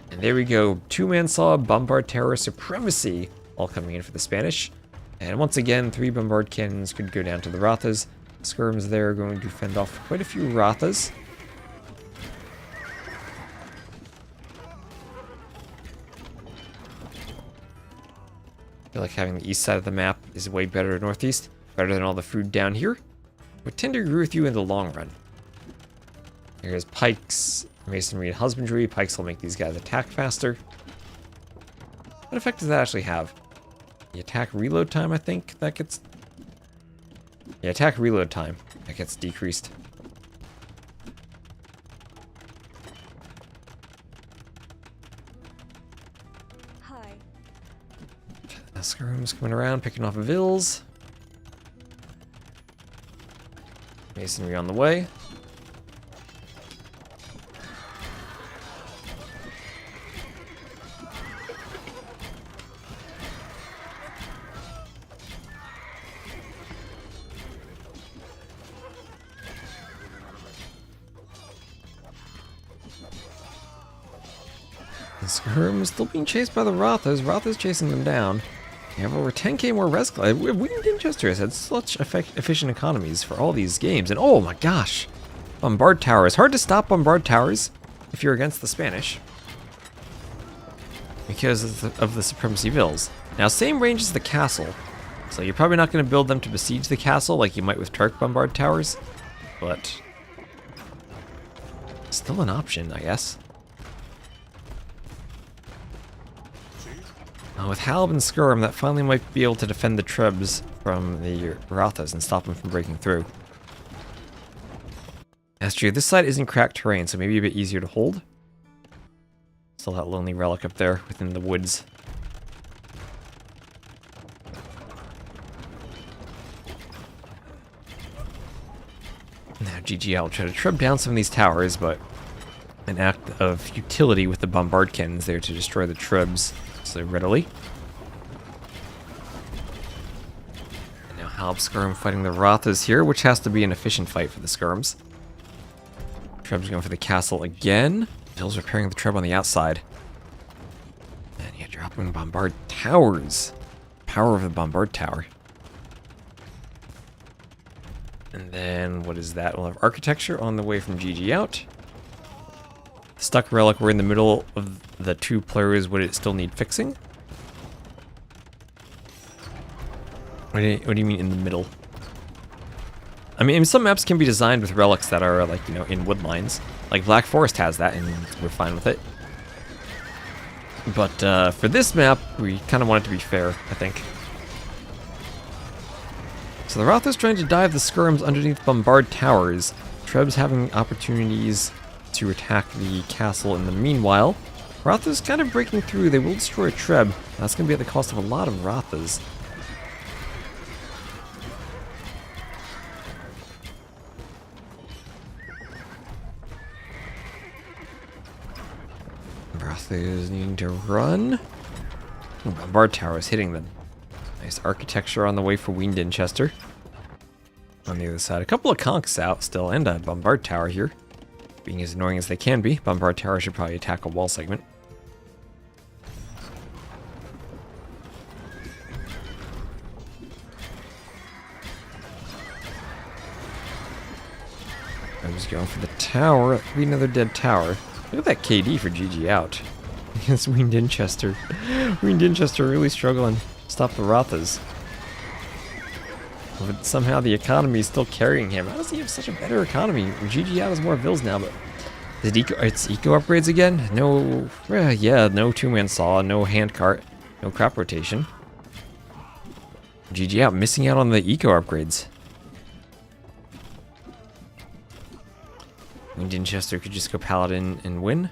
S1: And there we go, 2-man saw, Bombard Tower, Supremacy, all coming in for the Spanish. And once again, 3 Bombard Cannons could go down to the Rathas. Skirms there are going to fend off quite a few Rathas. I feel like having the east side of the map is way better northeast, better than all the food down here. Would tend to agree with you in the long run. Here's pikes, masonry, and husbandry. Pikes will make these guys attack faster. What effect does that actually have? The attack reload time, I think, that gets... Yeah, attack reload time, that gets decreased.
S2: Hi.
S1: Skirms coming around, picking off vills. Masonry on the way. The Skirms still being chased by the Rathas. Rathas chasing them down. They have over 10k more res. Wean Dinchester has had such efficient economies for all these games. And oh my gosh! Bombard Towers. Hard to stop Bombard Towers if you're against the Spanish. Because of the Supremacy Vills. Now, same range as the castle. So you're probably not going to build them to besiege the castle like you might with Turk Bombard Towers. But still an option, I guess. With Halb and Skirm, that finally might be able to defend the Trebs from the Rathas and stop them from breaking through. That's true. This side isn't cracked terrain, so maybe a bit easier to hold. Still that lonely relic up there within the woods. Now GGOut will try to trub down some of these towers, but an act of utility with the bombard cannons there to destroy the Trebs so readily. And now Halb Skirm fighting the Rothas here, which has to be an efficient fight for the Skirms. Treb's going for the castle again. Bill's repairing the Treb on the outside. And yeah, dropping Bombard Towers. Power of the Bombard Tower. And then, what is that? We'll have Architecture on the way from GGOut. Stuck Relic, we're in the middle of the two players. Would it still need fixing? What do you mean in the middle? I mean, some maps can be designed with relics that are, like, you know, in wood lines. Like Black Forest has that, and we're fine with it. But for this map, we kind of want it to be fair, I think. So the Roth is trying to dive the Skirms underneath Bombard Towers. Treb's having opportunities to attack the castle in the meanwhile. Roth is kind of breaking through. They will destroy Treb. That's going to be at the cost of a lot of Rothas. Rothas needing to run. Ooh, Bombard Tower is hitting them. Nice architecture on the way for Wean Dinchester. On the other side, a couple of conks out still, and a Bombard Tower here. Being as annoying as they can be, Bombard Tower should probably attack a wall segment. I'm just going for the tower. That'll be another dead tower. Look at that KD for GGOut. Against Wean Dinchester. Wean Dinchester really struggling to stop the Rothas. But somehow the economy is still carrying him. How does he have such a better economy? GGOut has more vills now, but it's eco upgrades again? No, yeah, no two-man saw, no handcart, no crop rotation. GGOut missing out on the eco upgrades. Wean Dinchester could just go Paladin and win.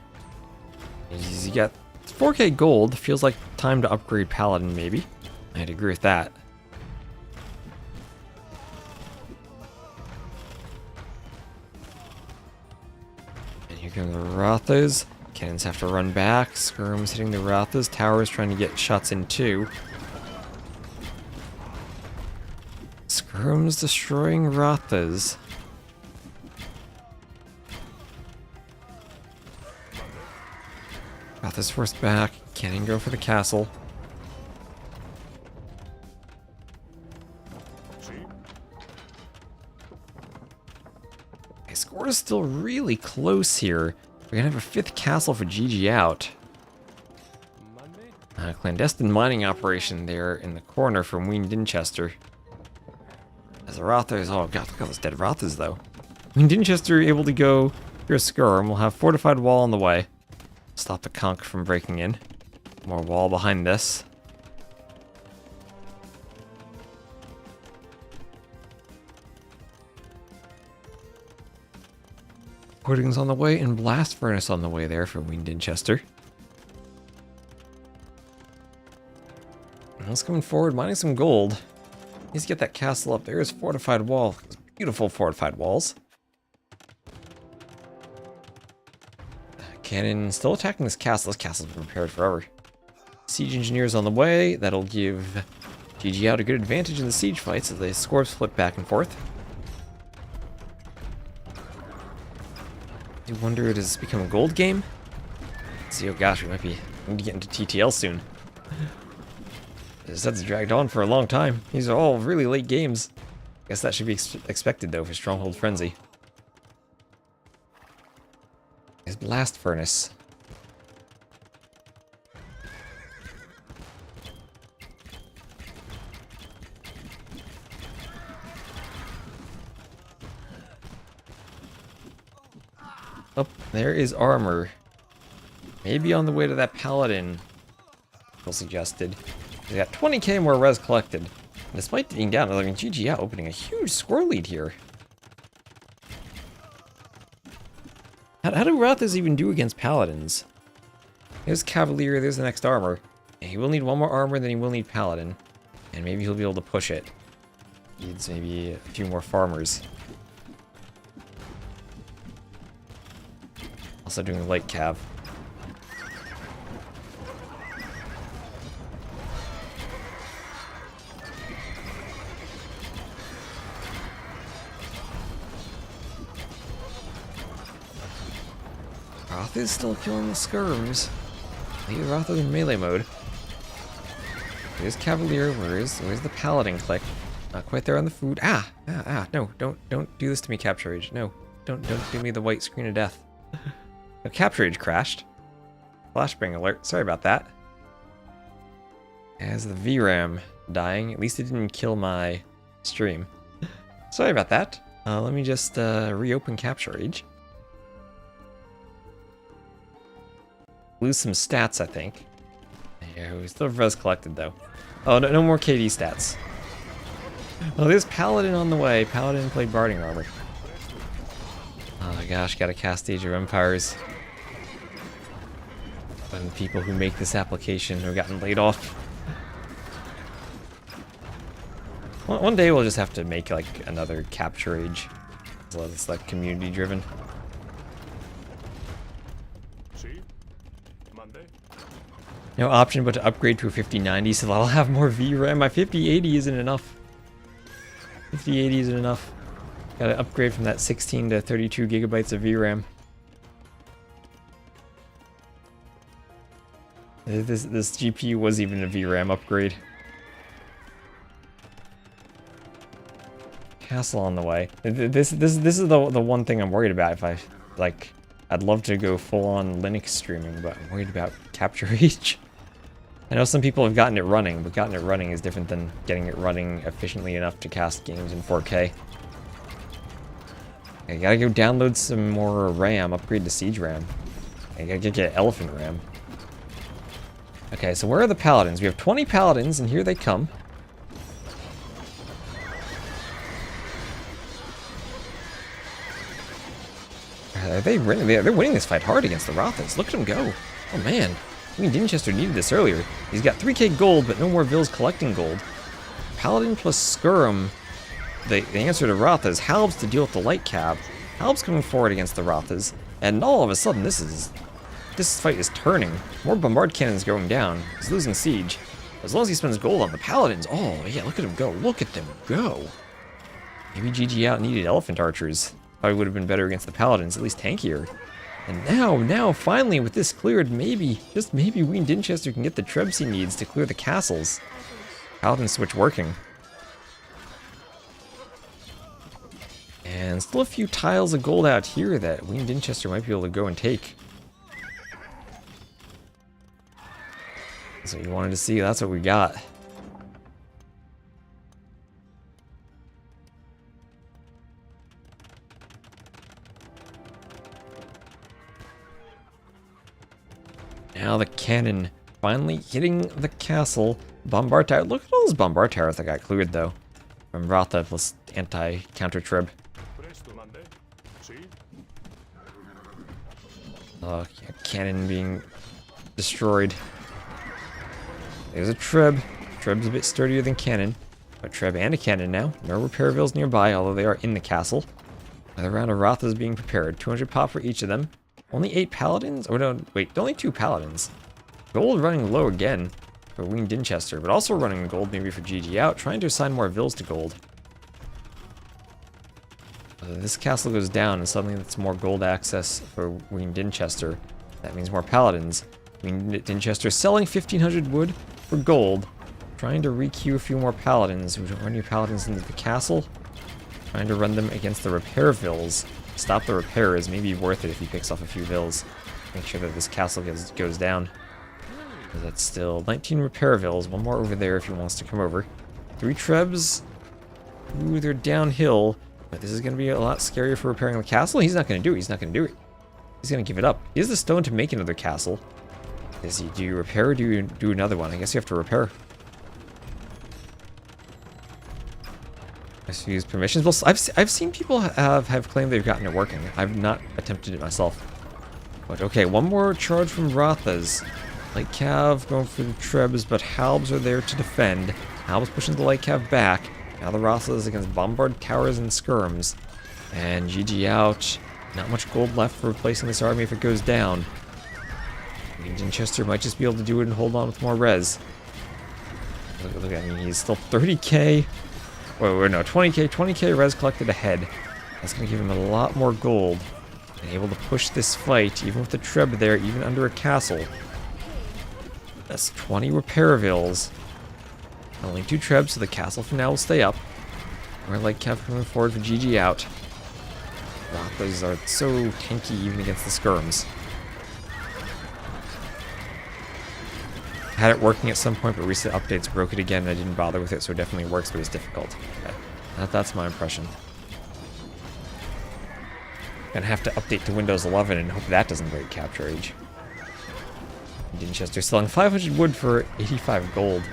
S1: He's got 4k gold. Feels like time to upgrade Paladin, maybe. I'd agree with that. And here come the Rothas. Cannons have to run back. Skirms hitting the Rothas. Towers trying to get shots in too. Skirms destroying Rothas. Rothas forced back. Cannon go for the castle. Okay, score is still really close here. We're gonna have a 5th castle for GGOut. Clandestine mining operation there in the corner from Wean Dinchester. As the Rothas, oh god, look at those dead Rothas though. Wean Dinchester able to go through a skirm. We'll have fortified wall on the way. Stop the conch from breaking in. More wall behind this. Hoardings on the way and blast furnace on the way there for Wean Dinchester. Let's coming forward, mining some gold. Needs to get that castle up. There is fortified wall. Beautiful fortified walls. Cannon still attacking this castle. This castle's been prepared forever. Siege engineers on the way. That'll give GGOut a good advantage in the siege fights as the scores flip back and forth. I do wonder, does this become a gold game? Let's see, oh gosh, we might be need to get into TTL soon. This set's dragged on for a long time. These are all really late games. Guess that should be expected though for Stronghold Frenzy. His blast furnace. Oh, there is armor. Maybe on the way to that paladin. People suggested. We got 20k more res collected. Despite being down, I mean, GGOut opening a huge score lead here. How do Rothas even do against paladins? There's Cavalier, there's the next armor. And he will need one more armor, then he will need paladin. And maybe he'll be able to push it. Needs maybe a few more farmers. Also doing light cav. Roth is still killing the skirms. Leave Roth in melee mode. Where's Cavalier? Where's the Paladin click? Not quite there on the food. No, don't do this to me, Capture Age. No, don't do me the white screen of death. No, Capture Age crashed. Flashbang alert. Sorry about that. As the VRAM dying, at least it didn't kill my stream. Sorry about that. Let me just reopen Capture Age. Lose some stats, I think. Yeah, we still have res collected though. Oh, no more KD stats. Oh, there's Paladin on the way. Paladin played Barding armor. Oh my gosh, gotta cast Age of Empires. And the people who make this application have gotten laid off. One day we'll just have to make like another Capture Age. So it's like community driven. No option but to upgrade to a 5090 so that I'll have more VRAM. My 5080 isn't enough. 5080 isn't enough. Gotta upgrade from that 16 to 32 gigabytes of VRAM. This GPU was even a VRAM upgrade. Castle on the way. This is the one thing I'm worried about. If I like, I'd love to go full on Linux streaming, but I'm worried about Capture Age. I know some people have gotten it running, but getting it running is different than getting it running efficiently enough to cast games in 4K. I gotta go download some more RAM, upgrade to Siege RAM. I gotta get Elephant RAM. Okay, so where are the Paladins? We have 20 Paladins, and here they come. Are they winning? They're winning this fight hard against the Rothans. Look at them go. Oh man. I mean, Dinchester needed this earlier. He's got 3k gold, but no more Vills collecting gold. Paladin plus Scurum. The answer to Roth is Halbs to deal with the light cab. Halbs coming forward against the Rothas, and all of a sudden this fight is turning. More bombard cannons going down. He's losing siege. As long as he spends gold on the Paladins. Oh yeah, look at him go. Look at them go. Maybe GGOut needed elephant archers. Probably would have been better against the Paladins, at least tankier. And now, finally, with this cleared, maybe, just maybe, Wean Dinchester can get the trebs he needs to clear the castles. Paladin switch working. And still a few tiles of gold out here that Wean Dinchester might be able to go and take. That's what you wanted to see, that's what we got. Now the cannon finally hitting the castle. Bombard tower. Look at all those bombard towers that got cleared though. From Rotha plus anti-counter trib. Oh, yeah, cannon being destroyed. There's a trib. Trib's a bit sturdier than cannon. But trib and a cannon now. No repair vills nearby, although they are in the castle. Another round of Rotha is being prepared. 200 pop for each of them. Only 8 paladins? Oh no, wait, only 2 paladins. Gold running low again for Wean Dinchester, but also running gold maybe for GGOut, trying to assign more vills to gold. This castle goes down and suddenly that's more gold access for Wean Dinchester. That means more paladins. Wean Dinchester selling 1500 wood for gold, trying to re-queue a few more paladins. We don't run your paladins into the castle. Trying to run them against the repair vills. Stop the repair is maybe worth it if he picks off a few vills. Make sure that this castle goes down. That's still 19 repair vills. One more over there if he wants to come over. 3 trebs. Ooh, they're downhill. But this is going to be a lot scarier for repairing the castle. He's not going to do it. He's not going to do it. He's going to give it up. He has the stone to make another castle. Do you repair or do you do another one? I guess you have to repair. Use permissions. Well, I've seen people have claimed they've gotten it working. I've not attempted it myself. But okay, one more charge from Rothas. Light Cav going for the Trebs, but Halbs are there to defend. Halbs pushing the Light Cav back. Now the Rothas against Bombard Towers and Skirms. And GGOut. Not much gold left for replacing this army if it goes down. Dinchester might just be able to do it and hold on with more res. Look at me, he's still 30k. Wait, no, 20k res collected ahead. That's going to give him a lot more gold. And able to push this fight, even with the Treb there, even under a castle. That's 20 Repairavilles. Only 2 Trebs, so the castle for now will stay up. We're like kept moving forward for GGOut. Those are so tanky even against the skirms. Had it working at some point, but recent updates broke it again, and I didn't bother with it, so it definitely works, but it's difficult. Okay. That's my impression. Gonna have to update to Windows 11 and hope that doesn't break Capture Age. Dinchester selling 500 wood for 85 gold.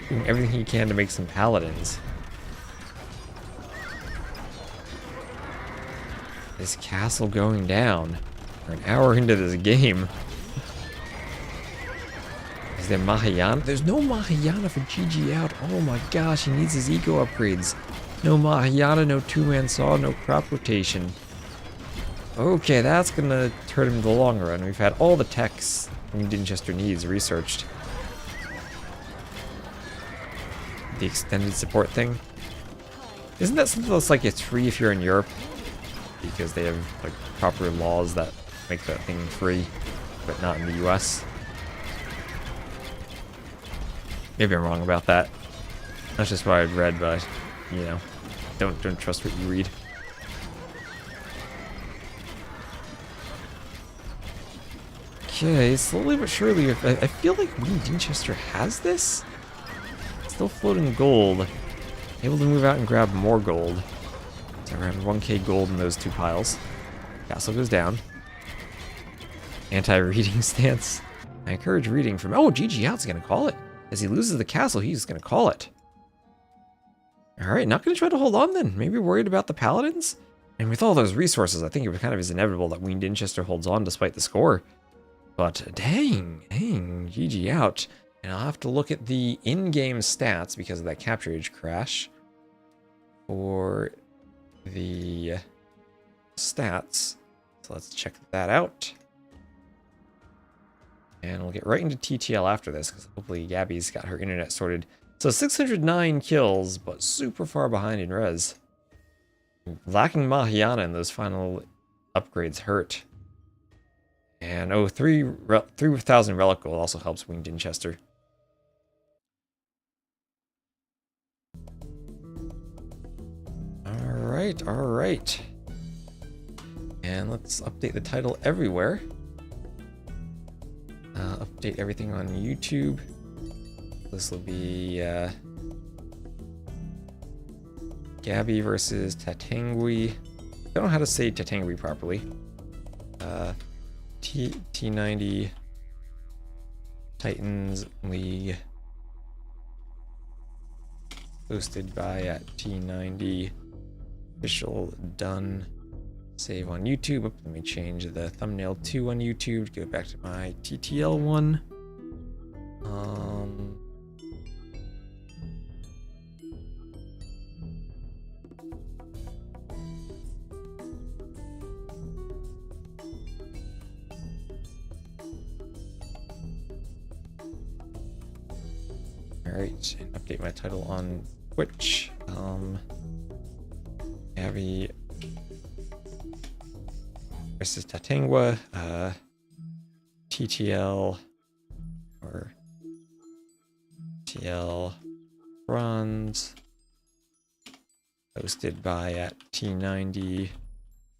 S1: Doing everything he can to make some paladins. This castle going down. We're an hour into this game. Is there Mahayana? There's no Mahayana for GGOut. Oh my gosh, he needs his eco upgrades. No Mahayana, no two-man saw, no crop rotation. Okay, that's gonna hurt him in the long run. We've had all the techs Dinchester needs researched. The extended support thing. Isn't that something that's like it's free if you're in Europe? Because they have like proper laws that make that thing free, but not in the US. Maybe I'm wrong about that. That's just what I've read, but you know, don't trust what you read. Okay, slowly but surely, I feel like Wean Dinchester has this. Still floating gold. Able to move out and grab more gold. So around 1k gold in those 2 piles. Castle goes down. Anti-reading stance. I encourage reading from... Oh, GGOut's gonna call it. As he loses the castle, he's gonna call it. Alright, not gonna try to hold on then. Maybe worried about the paladins? And with all those resources, I think it kind of is inevitable that Wean Dinchester holds on despite the score. But dang, GGOut. And I'll have to look at the in-game stats because of that Capture Age crash for the stats. So let's check that out. And we'll get right into TTL after this because hopefully Gabi's got her internet sorted. So 609 kills, but super far behind in res. Lacking Mahayana in those final upgrades hurt. And oh, 3,000 relic gold also helps Wean Dinchester. Alright. And let's update the title everywhere. Update everything on YouTube. This will be Gabi versus Tatengue. I don't know how to say Tatengue properly. T90 Titans League. Hosted by T90. Official done. Save on YouTube. Let me change the thumbnail to on YouTube. Go back to my TTL one. Alright, and update my title on Twitch. Gabi versus Tatengue, TTL or TL runs, hosted by T90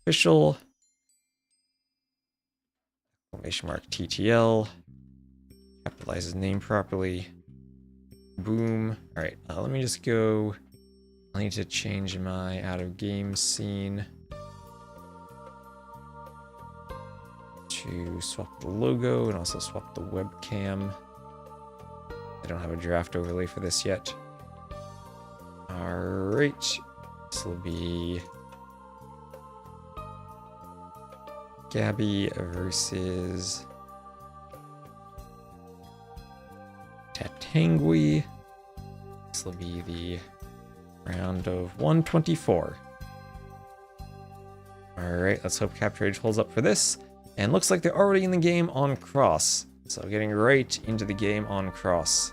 S1: official, exclamation mark TTL, capitalize his name properly. Boom. All right, let me just go. I need to change my out of game scene to swap the logo and also swap the webcam. I don't have a draft overlay for this yet. All right, this will be Gabi versus Tatengue. This will be the round of 124. Alright, let's hope Capture Age holds up for this. And looks like they're already in the game on cross. So getting right into the game on cross.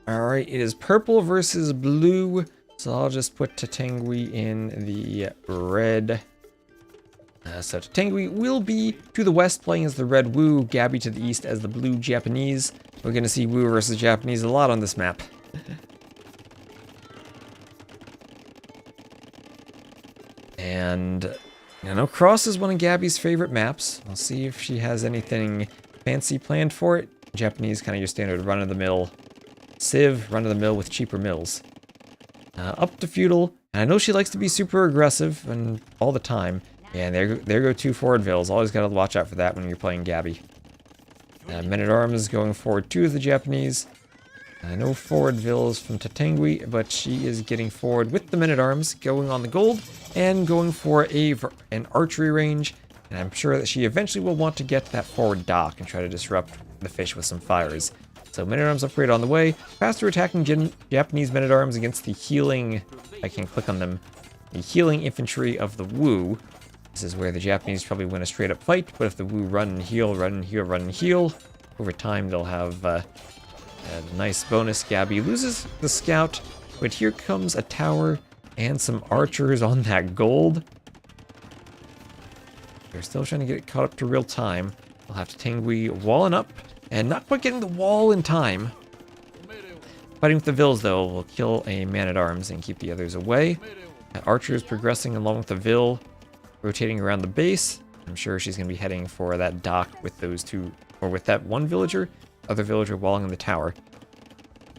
S1: Alright, it is purple versus blue. So I'll just put Tatengue in the red. So Tatengue will be to the west playing as the red Wu, Gabi to the east as the blue Japanese. We're going to see Wu versus Japanese a lot on this map. And I know Cross is one of Gabi's favorite maps. We'll see if she has anything fancy planned for it. Japanese, kind of your standard run-of-the-mill Civ, run-of-the-mill with cheaper mills. Up to feudal. And I know she likes to be super aggressive and all the time. Yeah, and there go 2 forward vills. Always got to watch out for that when you're playing Gabi. Men-at-Arms going forward 2 of the Japanese. No forward vills from Tatengue, but she is getting forward with the Men-at-Arms, going on the gold, and going for an archery range. And I'm sure that she eventually will want to get that forward dock and try to disrupt the fish with some fires. So Men-at-Arms upgrade on the way. Faster attacking Japanese Men-at-Arms against the healing, I can click on them, the healing infantry of the Wu. This is where the Japanese probably win a straight up fight, but if the Wu run and heal, run and heal, run and heal, over time they'll have a nice bonus. Gabi loses the scout, but here comes a tower and some archers on that gold. They're still trying to get it caught up to real time. We'll have to Tatengue walling up, and not quite getting the wall in time. Fighting with the vills, though, will kill a man-at-arms and keep the others away. Archers progressing along with the vill, rotating around the base. I'm sure she's going to be heading for that dock with those 2, or with that 1 villager, other villager walling in the tower.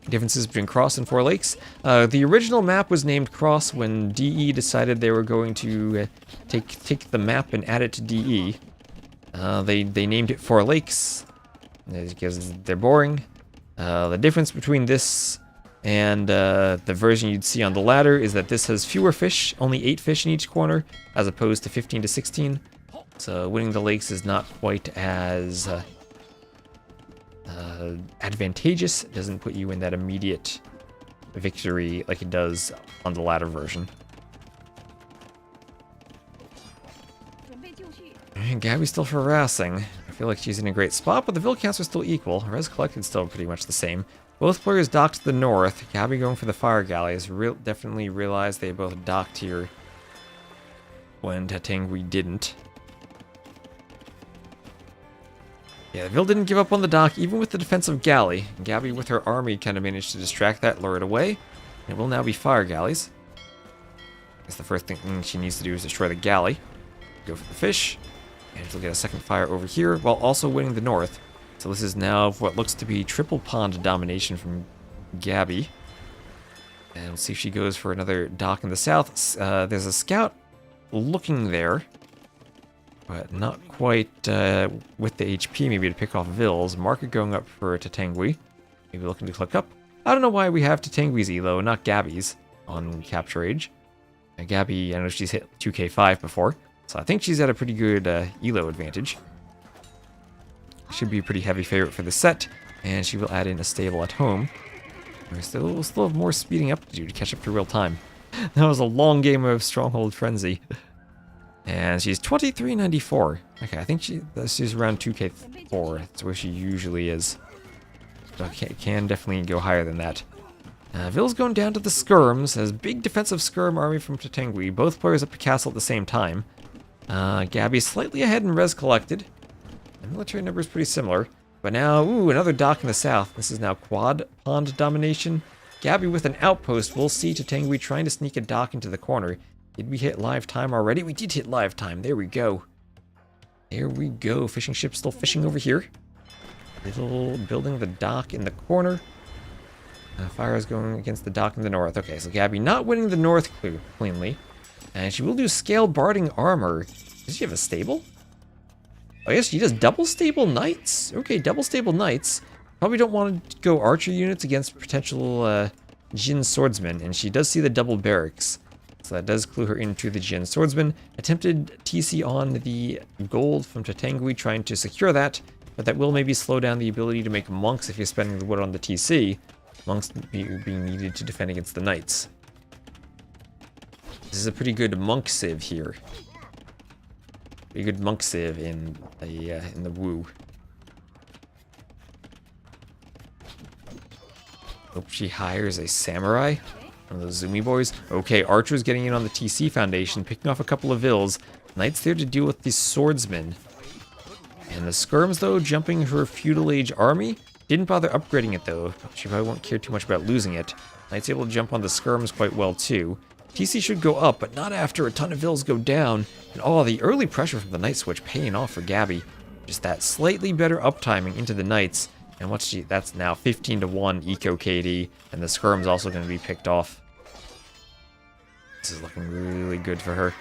S1: Differences between Cross and Four Lakes. The original map was named Cross when DE decided they were going to take the map and add it to DE. They named it Four Lakes because they're boring. The difference between this and the version you'd see on the ladder is that this has fewer fish, only 8 fish in each corner, as opposed to 15 to 16. So winning the lakes is not quite as advantageous. It doesn't put you in that immediate victory like it does on the ladder version. And Gabi's still harassing. I feel like she's in a great spot, but the vill counts are still equal. Res collected still pretty much the same. Both players docked to the north. Gabi going for the fire galleys. Definitely realized they both docked here when Tatengue didn't. Yeah, the vill didn't give up on the dock, even with the defensive galley. Gabi, with her army, kind of managed to distract that, lure it away. It will now be fire galleys. I guess the first thing she needs to do is destroy the galley. Go for the fish. And she'll get a second fire over here, while also winning the north. So this is now what looks to be triple pond domination from Gabi. And we'll see if she goes for another dock in the south. There's a scout looking there, but not quite with the HP maybe to pick off vills. Market going up for Tatengue. Maybe looking to click up. I don't know why we have Tatengue's elo, not Gabi's, on Capture Age. Gabi, I know she's hit 2k5 before, so I think she's at a pretty good elo advantage. Should be a pretty heavy favorite for the set, and she will add in a stable at home. We'll still have more speeding up to do to catch up to real time. That was a long game of Stronghold Frenzy. And she's 2394. Okay, I think she's around 2k4. That's where she usually is. So can definitely go higher than that. Vill's going down to the skirms. Has big defensive skirm army from Tatengue. Both players up to castle at the same time. Gabi slightly ahead in res collected. The military number is pretty similar. But now, ooh, another dock in the south. This is now quad pond domination. Gabi with an outpost. We'll see Tatengue trying to sneak a dock into the corner. Did we hit live time already? We did hit live time. There we go. There we go. Fishing ship still fishing over here. Little building the dock in the corner. Fire is going against the dock in the north. Okay, so Gabi not winning the north cleanly. And she will do scale barding armor. Does she have a stable? I guess she does double stable knights. Okay, double stable knights. Probably don't want to go archer units against potential Jin swordsmen. And she does see the double barracks. So that does clue her into the Jin swordsman. Attempted TC on the gold from Tatengue, trying to secure that. But that will maybe slow down the ability to make monks if you're spending the wood on the TC. Monks being needed to defend against the knights. This is a pretty good monk civ here. Pretty good monk civ in the Wu. Hope she hires a samurai. One of those zoomy boys. Okay, Archer's getting in on the TC Foundation, picking off a couple of vills. Knight's there to deal with the swordsmen. And the skirms, though, jumping her feudal age army. Didn't bother upgrading it, though. She probably won't care too much about losing it. Knight's able to jump on the skirms quite well, too. TC should go up, but not after a ton of vills go down. And oh, the early pressure from the Knight switch paying off for Gabi. Just that slightly better uptiming into the Knights. And what's she? That's now 15 to 1 eco KD, and the skirm's also going to be picked off. This is looking really good for her.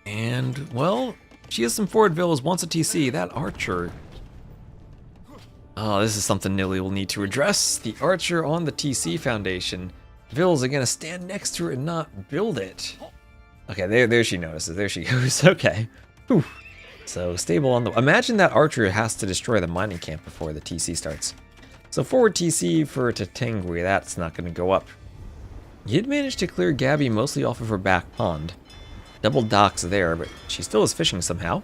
S1: And, well, she has some forward villas, wants a TC. That Archer. Oh, this is something Nilly will need to address. The Archer on the TC Foundation. Vills are gonna stand next to her and not build it. Okay, there she notices. There she goes. Okay. Whew. So stable on the. Imagine that Archer has to destroy the mining camp before the TC starts. So forward TC for Tatengue. That's not gonna go up. You did manage to clear Gabi mostly off of her back pond. Double docks there, but she still is fishing somehow.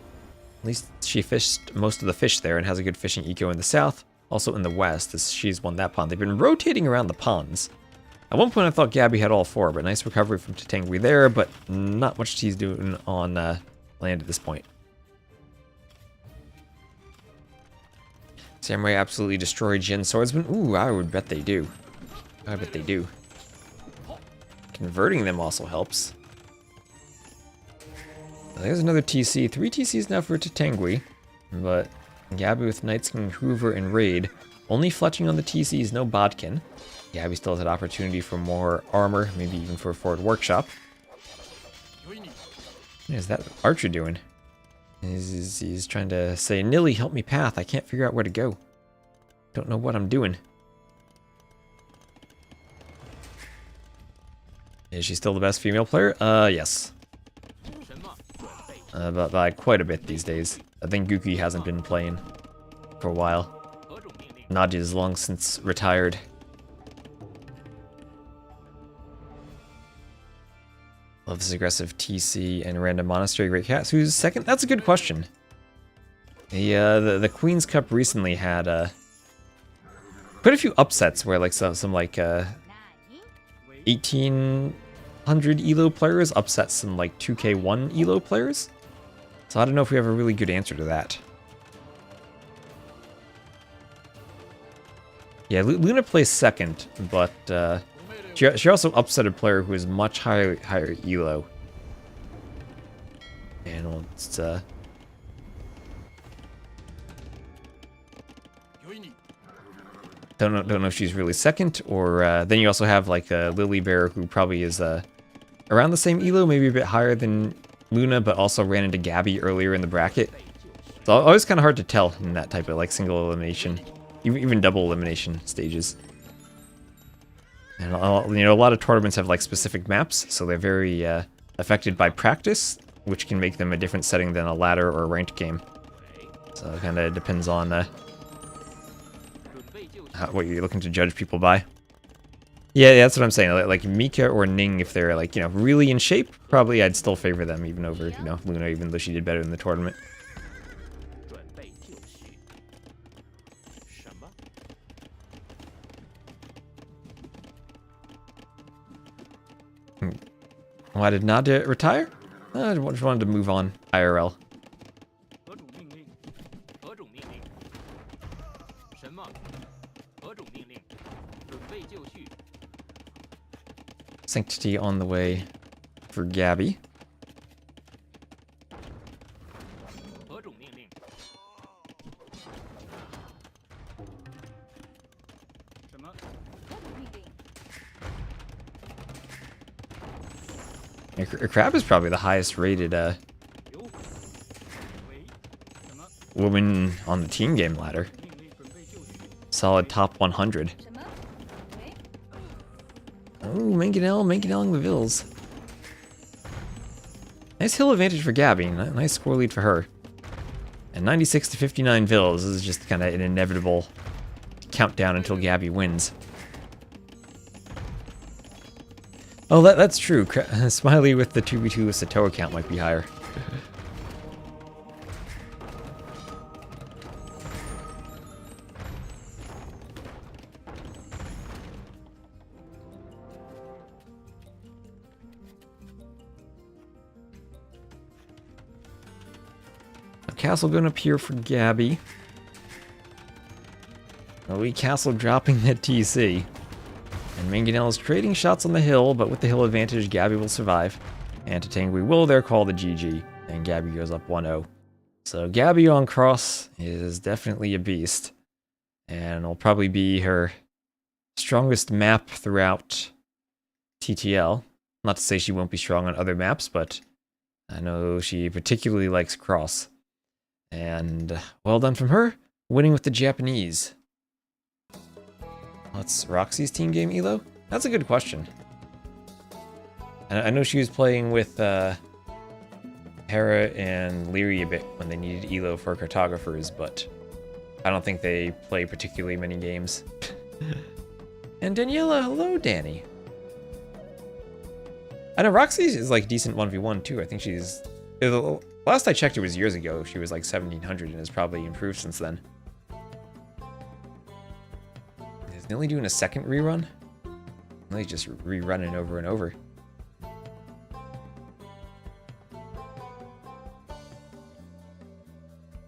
S1: At least she fished most of the fish there and has a good fishing eco in the south. Also in the west, as she's won that pond. They've been rotating around the ponds. At one point I thought Gabi had all four, but nice recovery from Tatengue there, but not much she's doing on land at this point. Samurai absolutely destroyed Jin Swordsman. Ooh, I would bet they do. I bet they do. Converting them also helps. There's another TC. 3 TCs now for Tatengue, but Gabi with Knights King Hoover and Raid. Only fletching on the TCs, no Bodkin. Gabi still has an opportunity for more armor, maybe even for a forward workshop. What is that Archer doing? He's trying to say, Nilly, help me path. I can't figure out where to go. Don't know what I'm doing. Is she still the best female player? Yes. But by quite a bit these days. I think Guki hasn't been playing for a while. Nadia's long since retired. Love this aggressive TC and random monastery great cats. Who's second? That's a good question. The Queen's Cup recently had quite a few upsets where like some like 1800 elo players upset some like 2k1 elo players. So I don't know if we have a really good answer to that. Yeah, Luna plays second, but she also upset a player who is much higher elo. And let's don't know if she's really second, or then you also have like Lily Bear, who probably is around the same elo, maybe a bit higher than Luna, but also ran into Gabi earlier in the bracket. So always kind of hard to tell in that type of like single elimination, even double elimination stages. And you know, a lot of tournaments have like specific maps, so they're very affected by practice, which can make them a different setting than a ladder or a ranked game. So it kind of depends on what you're looking to judge people by. Yeah, that's what I'm saying. Like Mika or Ning, if they're like, you know, really in shape, probably I'd still favor them even over, you know, Luna, even though she did better in the tournament. Why did Nadia retire? I just wanted to move on IRL. Sanctity on the way for Gabi. Crab is probably the highest rated woman on the team game ladder. Solid top 100. Oh, Manganelling the Vills. Nice hill advantage for Gabi. Nice score lead for her. And 96 to 59 Vills. This is just kind of an inevitable countdown until Gabi wins. Oh, that's true. Smiley with the 2v2 with Sato account might be higher. Castle going up here for Gabi. Elite Castle dropping that TC. And Mangonel is trading shots on the hill, but with the hill advantage, Gabi will survive. And Tatengue will there call the GG. And Gabi goes up 1-0. So Gabi on cross is definitely a beast. And it'll probably be her strongest map throughout TTL. Not to say she won't be strong on other maps, but I know she particularly likes cross. And well done from her, winning with the Japanese. What's Roxy's team game elo? That's a good question. I know she was playing with Hera and Leary a bit when they needed elo for cartographers, but I don't think they play particularly many games. And Daniela, hello Danny. I know Roxy is like decent 1v1 too. I think she's... Last I checked, it was years ago. She was like 1700 and has probably improved since then. Is Nilly doing a second rerun? Nilly's just rerunning over and over.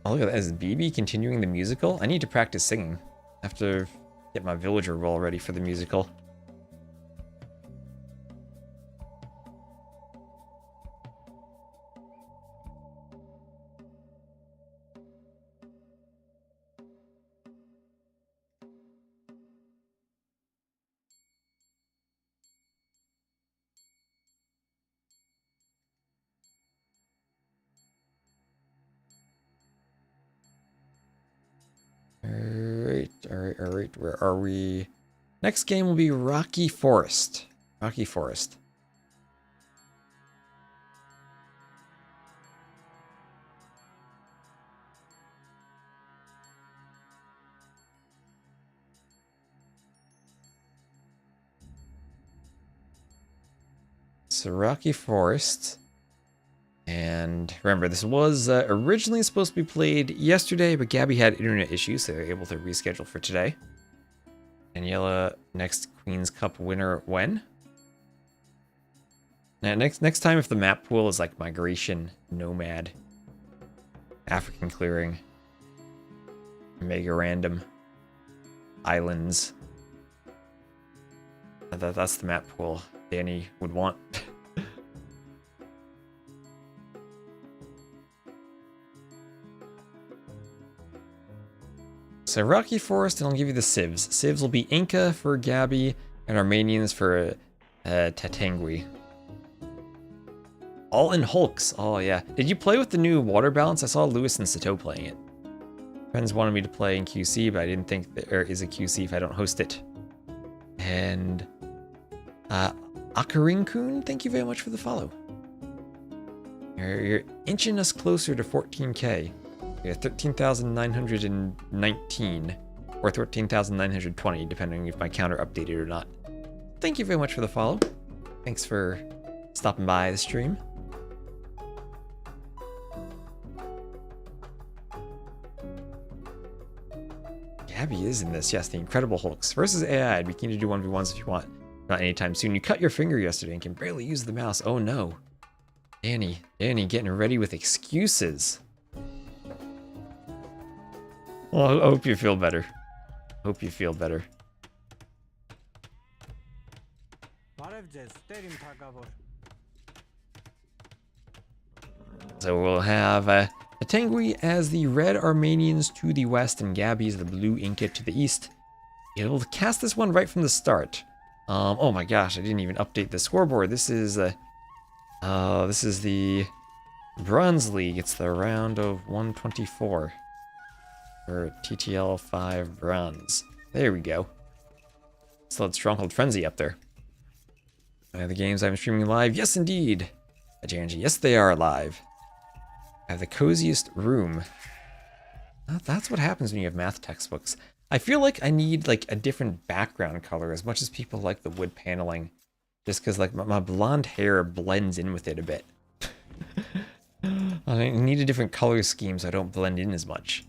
S1: Oh, look at that. Is BB continuing the musical? I need to practice singing. I have to get my villager role ready for the musical. Alright, where are we? Next game will be Rocky Forest. Rocky Forest. So Rocky Forest. And remember, this was originally supposed to be played yesterday, but Gabi had internet issues, so they were able to reschedule for today. Daniela, next Queen's Cup winner when? Now, next time if the map pool is like Migration, Nomad, African Clearing, Mega Random, Islands. That's the map pool Danny would want. So Rocky Forest, and I'll give you the civs. Civs will be Inca for Gabi, and Armenians for Tatengue. All in Hulks. Oh yeah. Did you play with the new water balance? I saw Lewis and Sato playing it. Friends wanted me to play in QC, but I didn't think there is a QC if I don't host it. And Akarinkun, thank you very much for the follow. You're inching us closer to 14k. Yeah, 13,919 or 13,920, depending if my counter updated or not. Thank you very much for the follow. Thanks for stopping by the stream. Gabi is in this, yes, the Incredible Hulks versus AI. I'd be keen to do 1v1s if you want. Not anytime soon. You cut your finger yesterday and can barely use the mouse. Oh no. Danny getting ready with excuses. Well, I hope you feel better. Hope you feel better. So we'll have Tatengue as the red Armenians to the west and Gabi as the blue Inca to the east. It'll cast this one right from the start. Oh my gosh, I didn't even update the scoreboard. This is the Bronze League. It's the round of 124. For TTL 5 bronze. There we go. Still had Stronghold Frenzy up there. The games I'm streaming live. Yes, indeed. Janji. Yes, they are live. I have the coziest room. That's what happens when you have math textbooks. I feel like I need like a different background color as much as people like the wood paneling Just because, like, my blonde hair blends in with it a bit. I need a different color scheme so I don't blend in as much.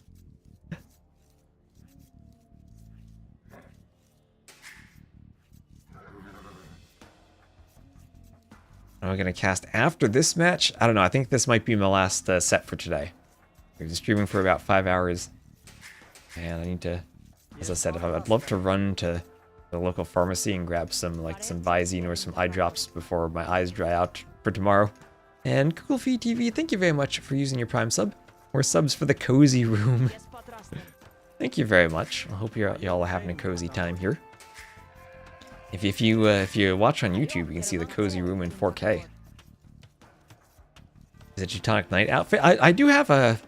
S1: Am I going to cast after this match? I don't know. I think this might be my last set for today. We've been streaming for about 5 hours. And I need to, as I said, I'd love to run to the local pharmacy and grab some, like, some Visine or some eye drops before my eyes dry out for tomorrow. And Googlefeed TV, thank you very much for using your Prime sub. More subs for the cozy room. Thank you very much. I hope y'all are having a cozy time here. If you watch on YouTube, you can see the cozy room in 4K. Is it Teutonic Knight outfit? I do have a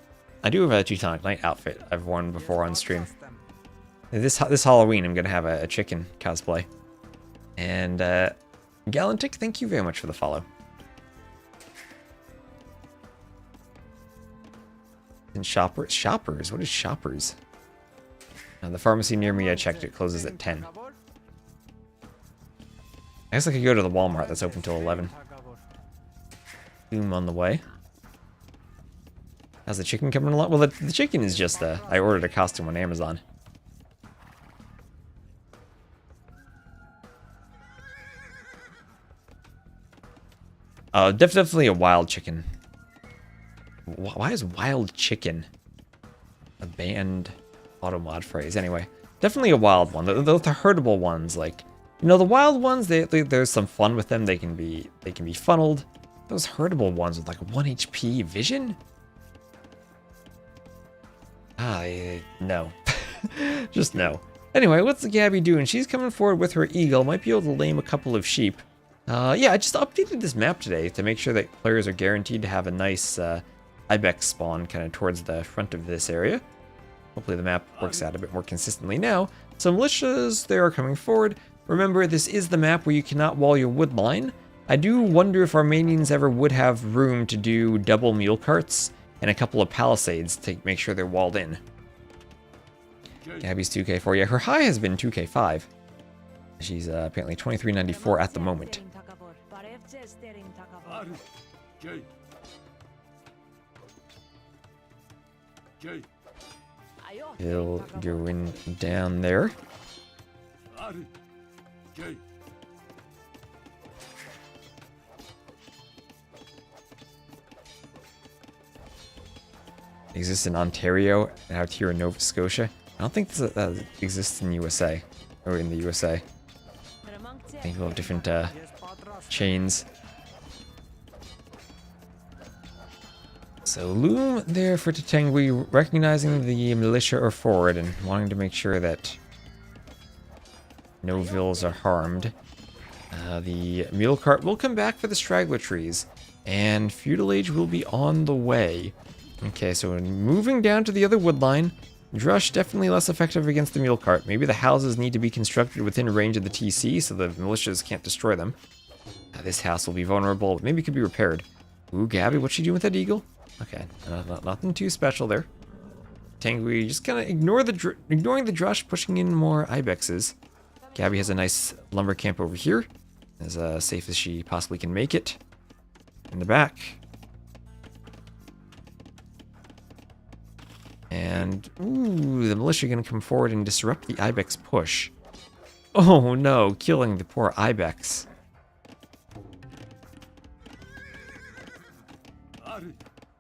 S1: Teutonic Knight outfit I've worn before on stream. This Halloween I'm gonna have a chicken cosplay. And Galantic, thank you very much for the follow. And shoppers. What is shoppers? The pharmacy near me, I checked, it closes at 10. I guess I could go to the Walmart that's open till 11. Boom on the way. How's the chicken coming along? Well, the chicken is just I ordered a costume on Amazon. Definitely a wild chicken. Why is wild chicken a banned automod phrase? Anyway, definitely a wild one. The herdable ones, like, you know, the wild ones, there's some fun with them. They can be funneled. Those herdable ones with like 1 HP vision? No. Just no. Anyway, what's the Gabi doing? She's coming forward with her eagle. Might be able to lame a couple of sheep. Yeah, I just updated this map today to make sure that players are guaranteed to have a nice ibex spawn kind of towards the front of this area. Hopefully the map works out a bit more consistently now. Some militias, they are coming forward. Remember, this is the map where you cannot wall your wood line. I do wonder if Armenians ever would have room to do double mule carts and a couple of palisades to make sure they're walled in. Gabi's 2k4. Yeah, her high has been 2k5. She's apparently 2394 at the moment. He'll go in down there. Exists in Ontario and out here in Nova Scotia. I don't think this exists in USA or in the USA. I think we'll have different chains. So loom there for Tatengue, recognizing the militia are forward and wanting to make sure that no vills are harmed. The mule cart will come back for the straggler trees, and feudal age will be on the way. Okay, so moving down to the other wood line. Drush definitely less effective against the mule cart. Maybe the houses need to be constructed within range of the TC so the militias can't destroy them. This house will be vulnerable, but maybe it could be repaired. Ooh, Gabi, what's she doing with that eagle? Okay, nothing too special there. Tatengue just kind of ignoring the Drush, pushing in more ibexes. Gabi has a nice lumber camp over here, as safe as she possibly can make it. In the back. And, ooh, the militia are going to come forward and disrupt the ibex push. Oh no, killing the poor ibex.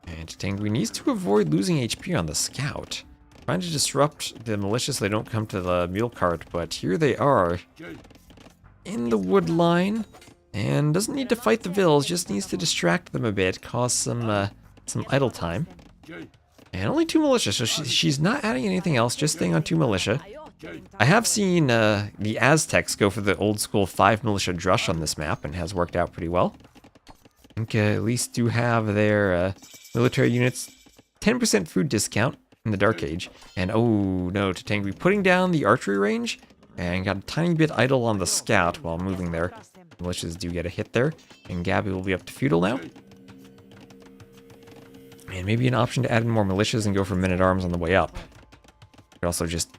S1: And Tatengue needs to avoid losing HP on the scout. Trying to disrupt the militia so they don't come to the mule cart, but here they are. In the wood line. And doesn't need to fight the vills, just needs to distract them a bit, cause some idle time. And only 2 militia, so she's not adding anything else, just staying on 2 militia. I have seen the Aztecs go for the old school 5 militia drush on this map, and has worked out pretty well. I think at least do have their military units 10% food discount in the Dark Age. And oh no, Tatengue putting down the archery range, and got a tiny bit idle on the scout while moving there. Militias do get a hit there, and Gabi will be up to feudal now. And maybe an option to add in more militias and go for men-at-arms on the way up. Could also just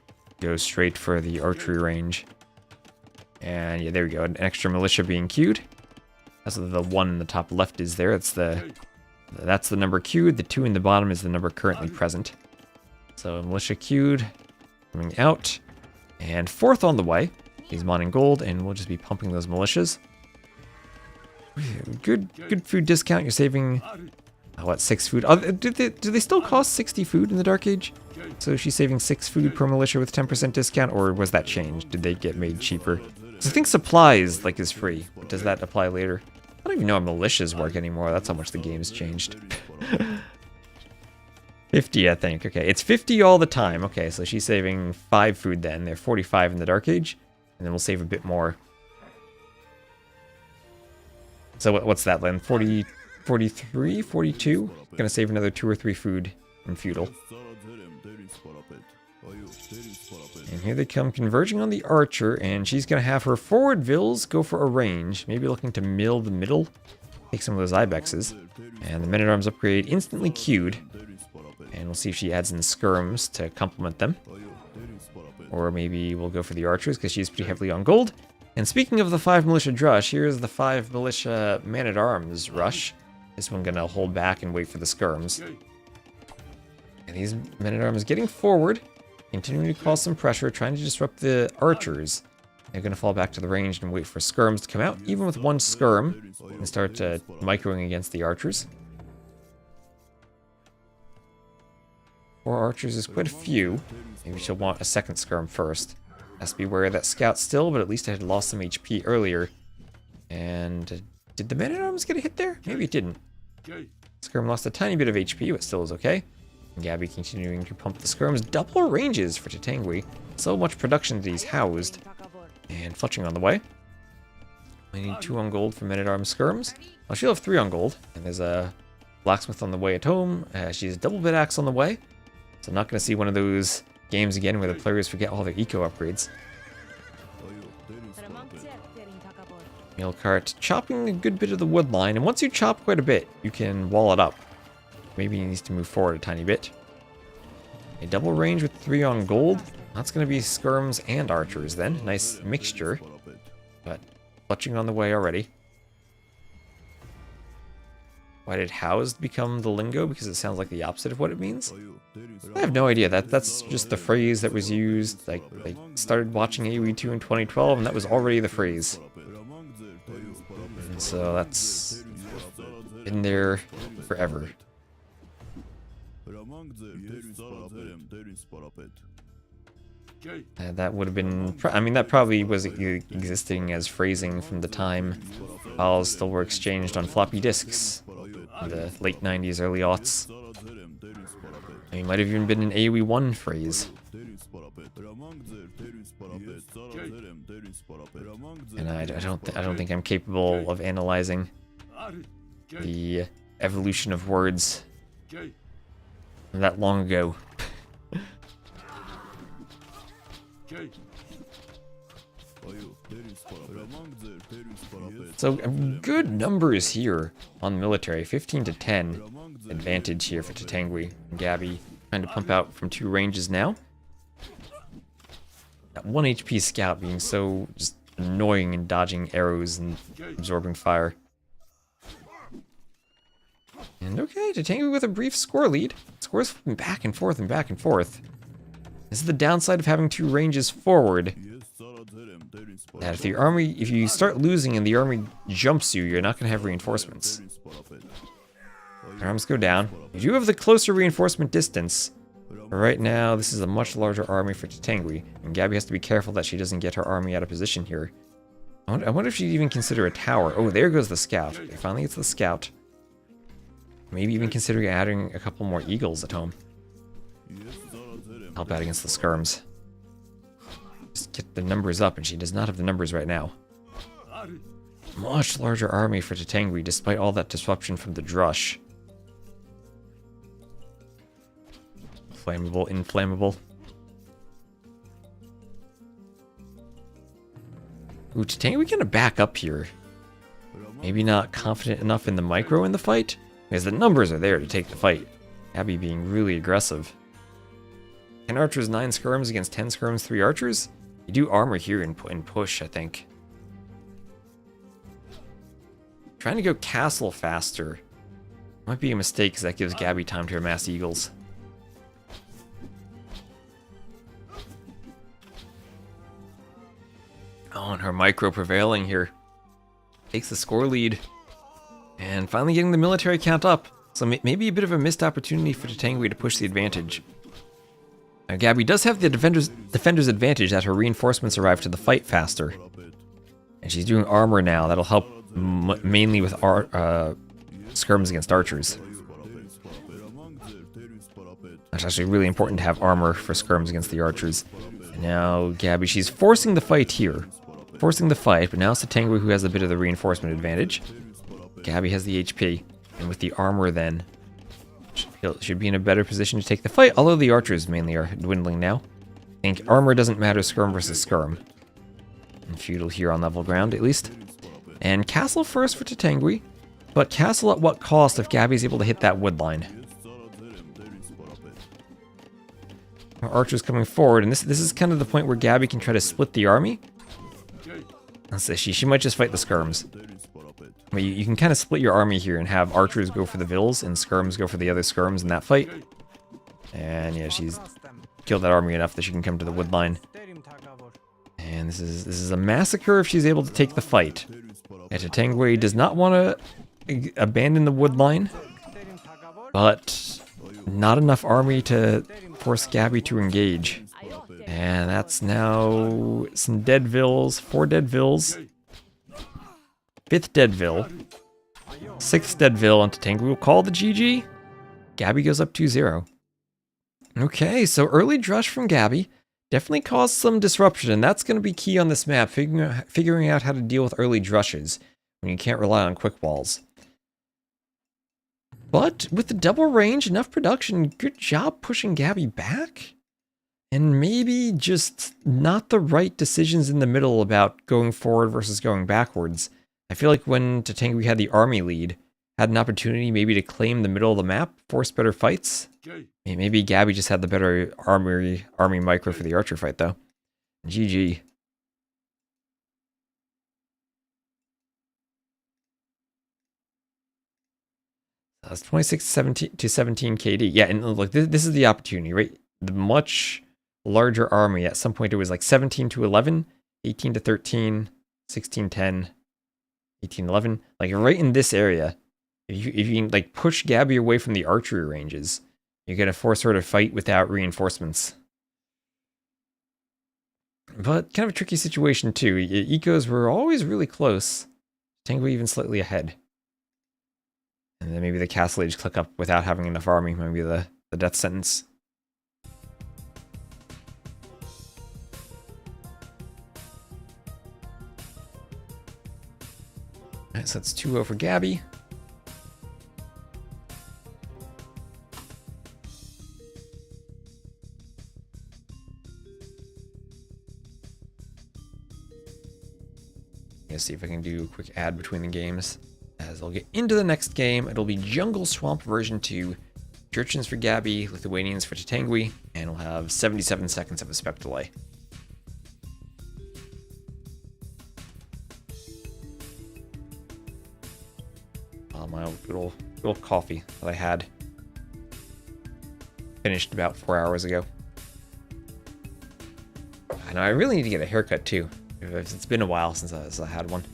S1: go straight for the archery range. And yeah, there we go. An extra militia being queued. That's the 1 in the top left is there. That's the number queued. The 2 in the bottom is the number currently present. So militia queued, coming out, and 4th on the way. He's mining gold, and we'll just be pumping those militias. Good food discount. You're saving, what, 6 food? Do they still cost 60 food in the Dark Age? So she's saving 6 food per militia with 10% discount, or was that changed? Did they get made cheaper? So I think supplies like is free. Does that apply later? I don't even know how militias work anymore. That's how much the game's changed. 50, I think. Okay, it's 50 all the time. Okay, so she's saving 5 food then. They're 45 in the Dark Age. And then we'll save a bit more. So what's that then? 40, 43, 42? Gonna save another 2 or 3 food in feudal. And here they come, converging on the archer, and she's going to have her forward vills go for a range, maybe looking to mill the middle, take some of those ibexes. And the men-at-arms upgrade instantly queued, and we'll see if she adds in skirms to complement them. Or maybe we'll go for the archers, because she's pretty heavily on gold. And speaking of the 5 militia rush, here's the 5 militia man-at-arms rush. This one going to hold back and wait for the skirms. And these men-at-arms getting forward, continuing to cause some pressure, trying to disrupt the archers. They're going to fall back to the range and wait for skirms to come out, even with 1 skirm, and start microing against the archers. 4 archers is quite a few. Maybe she'll want a 2nd skirm first. Has to be wary of that scout still, but at least I had lost some HP earlier. And did the men-at-arms get a hit there? Maybe it didn't. Skirm lost a tiny bit of HP, but still is okay. Gabi continuing to pump the skirms. Double ranges for Tatengue. So much production that he's housed. And fletching on the way. I need 2 on gold for men-at-arms skirms. Well, she'll have 3 on gold. And there's a blacksmith on the way at home. She's a double bit axe on the way. So I'm not going to see one of those games again where the players forget all their eco upgrades. Mail cart chopping a good bit of the wood line. And once you chop quite a bit, you can wall it up. Maybe he needs to move forward a tiny bit. A double range with 3 on gold. That's going to be skirms and archers then. Nice mixture. But fletching on the way already. Why did housed become the lingo? Because it sounds like the opposite of what it means? I have no idea. That's just the phrase that was used. Like, I started watching AoE 2 in 2012 and that was already the phrase. And so that's been there forever. That would have been, I mean, that probably was existing as phrasing from the time files still were exchanged on floppy disks in the late 90s, early aughts. I mean, might have even been an AoE 1 phrase. And I don't think I'm capable of analyzing the evolution of words that long ago. So good numbers here on the military. 15 to 10 advantage here for Tatengue and Gabi. Trying to pump out from 2 ranges now. That 1 HP scout being so just annoying and dodging arrows and absorbing fire. And okay, Tatengue with a brief score lead. Scores flipping back and forth and back and forth. This is the downside of having 2 ranges forward. That if you start losing and the army jumps you, you're not going to have reinforcements. Arms go down. You do have the closer reinforcement distance. But right now, this is a much larger army for Tatengue, and Gabi has to be careful that she doesn't get her army out of position here. I wonder if she'd even consider a tower. Oh, there goes the scout. Okay, finally it's the scout. Maybe even considering adding a couple more eagles at home. Help out against the skirms. Just get the numbers up, and she does not have the numbers right now. Much larger army for Tatengue, despite all that disruption from the drush. Flammable, inflammable. Ooh, Tatengue gonna back up here. Maybe not confident enough in the micro in the fight, because the numbers are there to take the fight. Gabi being really aggressive. 10 archers, 9 skirms against 10 skirms, 3 archers? You do armor here and push, I think. Trying to go castle faster might be a mistake because that gives Gabi time to amass eagles. Oh, and her micro prevailing here. Takes the score lead. And finally getting the military count up. So maybe a bit of a missed opportunity for Tatengue to push the advantage. Now Gabi does have the defender's advantage that her reinforcements arrive to the fight faster. And she's doing armor now. That'll help mainly with skirms against archers. That's actually really important to have armor for skirms against the archers. And now Gabi, she's forcing the fight here. Forcing the fight, but now it's Tatengue who has a bit of the reinforcement advantage. Gabi has the HP, and with the armor then, should be in a better position to take the fight, although the archers mainly are dwindling now. I think armor doesn't matter skirm versus skirm. And feudal here on level ground, at least. And castle first for Tatengue, but castle at what cost if Gabi's able to hit that wood line? Our archers coming forward, and this is kind of the point where Gabi can try to split the army. Let's say she might just fight the skirms. I mean, you can kind of split your army here and have archers go for the vills and skirms go for the other skirms in that fight. And yeah, she's killed that army enough that she can come to the wood line. And this is a massacre if she's able to take the fight. And Tatengue does not want to abandon the wood line, but not enough army to force Gabi to engage. And that's now some dead vills, 4 dead vills, 5th dead vill, 6th dead vill, and Tatengue will call the GG. Gabi goes up 2-0. Okay, so early drush from Gabi definitely caused some disruption, and that's going to be key on this map, figuring out how to deal with early drushes when you can't rely on quick walls. But with the double range, enough production, good job pushing Gabi back. And maybe just not the right decisions in the middle about going forward versus going backwards. I feel like when Tatengue had the army lead, had an opportunity maybe to claim the middle of the map, force better fights. Maybe Gabi just had the better army micro for the archer fight though. GG. That's 26 to 17 KD. Yeah, and look, this is the opportunity, right? The much larger army. At some point it was like 17 to 11, 18 to 13, 16 10, 18 11. Like right in this area, if you can like push Gabi away from the archery ranges, you're gonna force her to fight without reinforcements. But kind of a tricky situation too. Ecos were always really close. Tatengue even slightly ahead. And then maybe the castle age click up without having enough army might be the death sentence. Alright, so that's 2-0 for Gabi. Let's see if I can do a quick ad between the games. As I'll get into the next game, it'll be Jungle Swamp version 2. Jurchens for Gabi, Lithuanians for Tatengue, and we'll have 77 seconds of a spec delay. My good old coffee that I had finished about 4 hours ago. I know I really need to get a haircut too. It's been a while since I had one.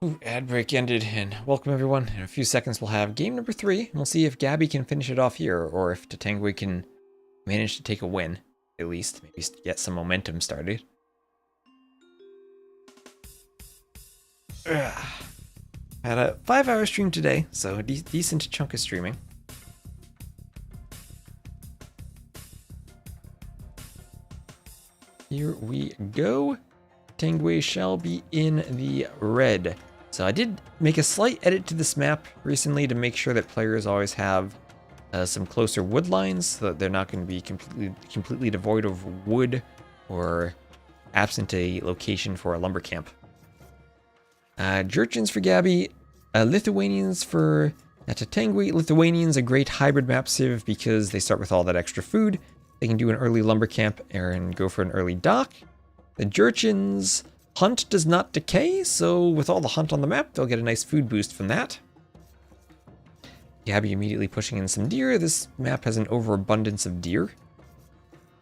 S1: Ooh, ad break ended, and welcome everyone. In a few seconds we'll have game number 3, and we'll see if Gabi can finish it off here, or if Tatengue can manage to take a win, at least. Maybe get some momentum started. Ugh. Had a 5-hour stream today, so a decent chunk of streaming. Here we go. Tatengue shall be in the red. So I did make a slight edit to this map recently to make sure that players always have some closer wood lines, so that they're not going to be completely devoid of wood or absent a location for a lumber camp. Jurchens for Gabi, Lithuanians for Tatengue. Lithuanians a great hybrid map civ because they start with all that extra food. They can do an early lumber camp and go for an early dock. The Jurchens, hunt does not decay, so with all the hunt on the map, they'll get a nice food boost from that. Gabi immediately pushing in some deer. This map has an overabundance of deer.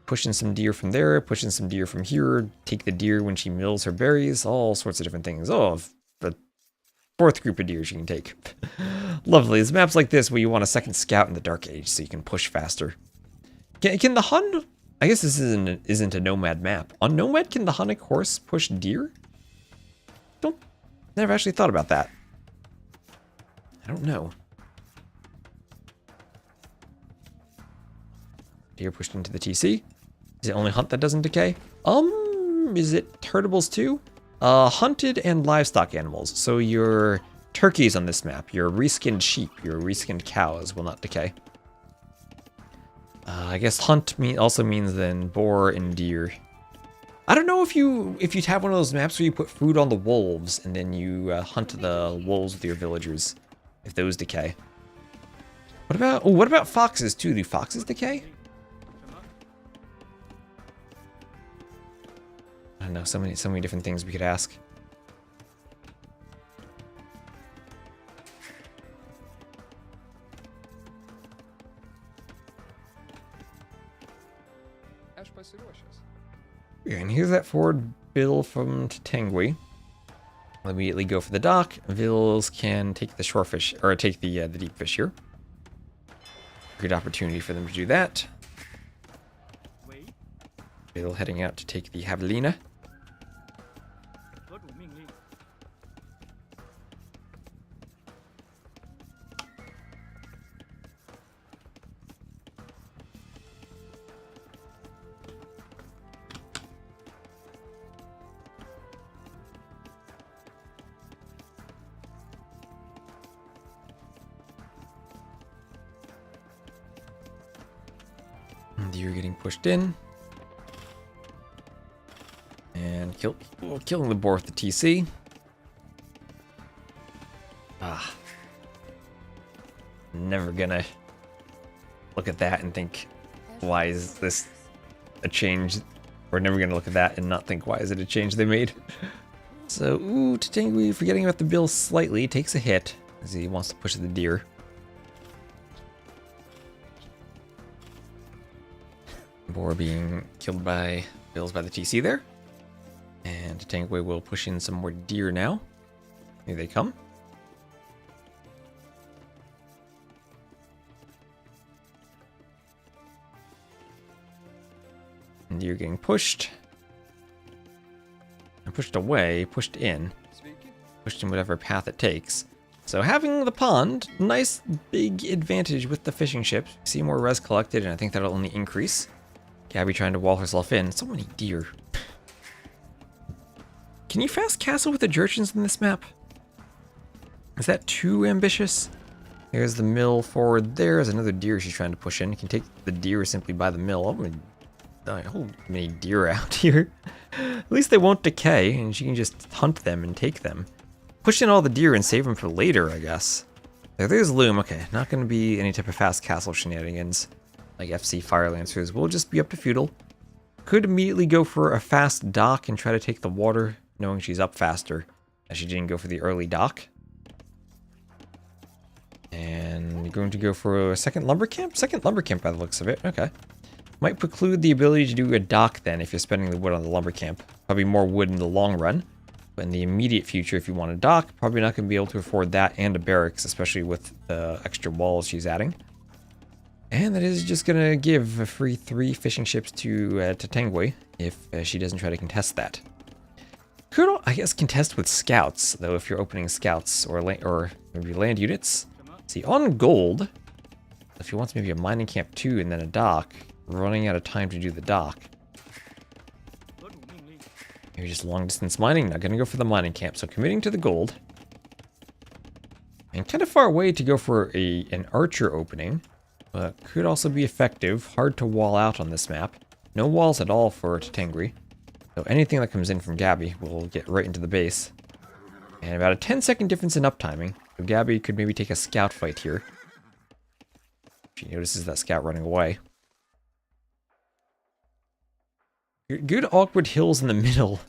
S1: Pushing some deer from there, pushing some deer from here, take the deer when she mills her berries, all sorts of different things. Oh, the fourth group of deer she can take. Lovely. There's maps like this where you want a second scout in the Dark Age so you can push faster. Can the Hun... I guess this isn't a nomad map. On nomad, can the Hunnic horse push deer? Never actually thought about that. I don't know. Deer pushed into the TC. Is it only hunt that doesn't decay? Is it turtles too? Hunted and livestock animals. So your turkeys on this map, your reskinned sheep, your reskinned cows will not decay. I guess hunt also means then boar and deer. I don't know if you have one of those maps where you put food on the wolves and then you hunt the wolves with your villagers, if those decay. What about foxes too? Do foxes decay? I don't know. So many different things we could ask. Yeah, and here's that forward bill from Tatengue. I'll immediately go for the dock. Vills can take the shorefish, or take the deep fish here. Good opportunity for them to do that. Bill heading out to take the javelina. Deer getting pushed in. And killing the boar with the TC. Never gonna look at that and think, why is this a change? We're never gonna look at that and not think, why is it a change they made? So, Tatengue, forgetting about the bill slightly, takes a hit as he wants to push the deer. Boar being killed by bills by the TC there. And Tatengue will push in some more deer now. Here they come. And deer getting pushed. And pushed away, pushed in. Pushed in whatever path it takes. So having the pond, nice big advantage with the fishing ships. See more res collected, and I think that'll only increase. Gabi trying to wall herself in. So many deer. Can you fast castle with the Jurchens in this map? Is that too ambitious? There's the mill forward there. There's another deer she's trying to push in. You can take the deer simply by the mill. I'm gonna die a whole many deer out here. At least they won't decay, and she can just hunt them and take them. Push in all the deer and save them for later, I guess. There's Loom. Okay, not going to be any type of fast castle shenanigans like FC Fire Lancers. We'll just be up to feudal. Could immediately go for a fast dock and try to take the water, knowing she's up faster, as she didn't go for the early dock. And going to go for a second lumber camp? Second lumber camp by the looks of it. Okay. Might preclude the ability to do a dock then if you're spending the wood on the lumber camp. Probably more wood in the long run. But in the immediate future, if you want a dock, probably not going to be able to afford that and a barracks, especially with the extra walls she's adding. And that is just going to give a free 3 fishing ships to Tatengue if she doesn't try to contest that. Could, I guess, contest with scouts, though, if you're opening scouts or maybe land units. See, on gold, if he wants maybe a mining camp too and then a dock, we're running out of time to do the dock. Maybe just long distance mining, not gonna go for the mining camp, so committing to the gold. And kind of far away to go for an archer opening, but could also be effective. Hard to wall out on this map. No walls at all for Tatengue. So anything that comes in from Gabi will get right into the base. And about a 10-second difference in uptiming. So Gabi could maybe take a scout fight here. She notices that scout running away. Good awkward hills in the middle.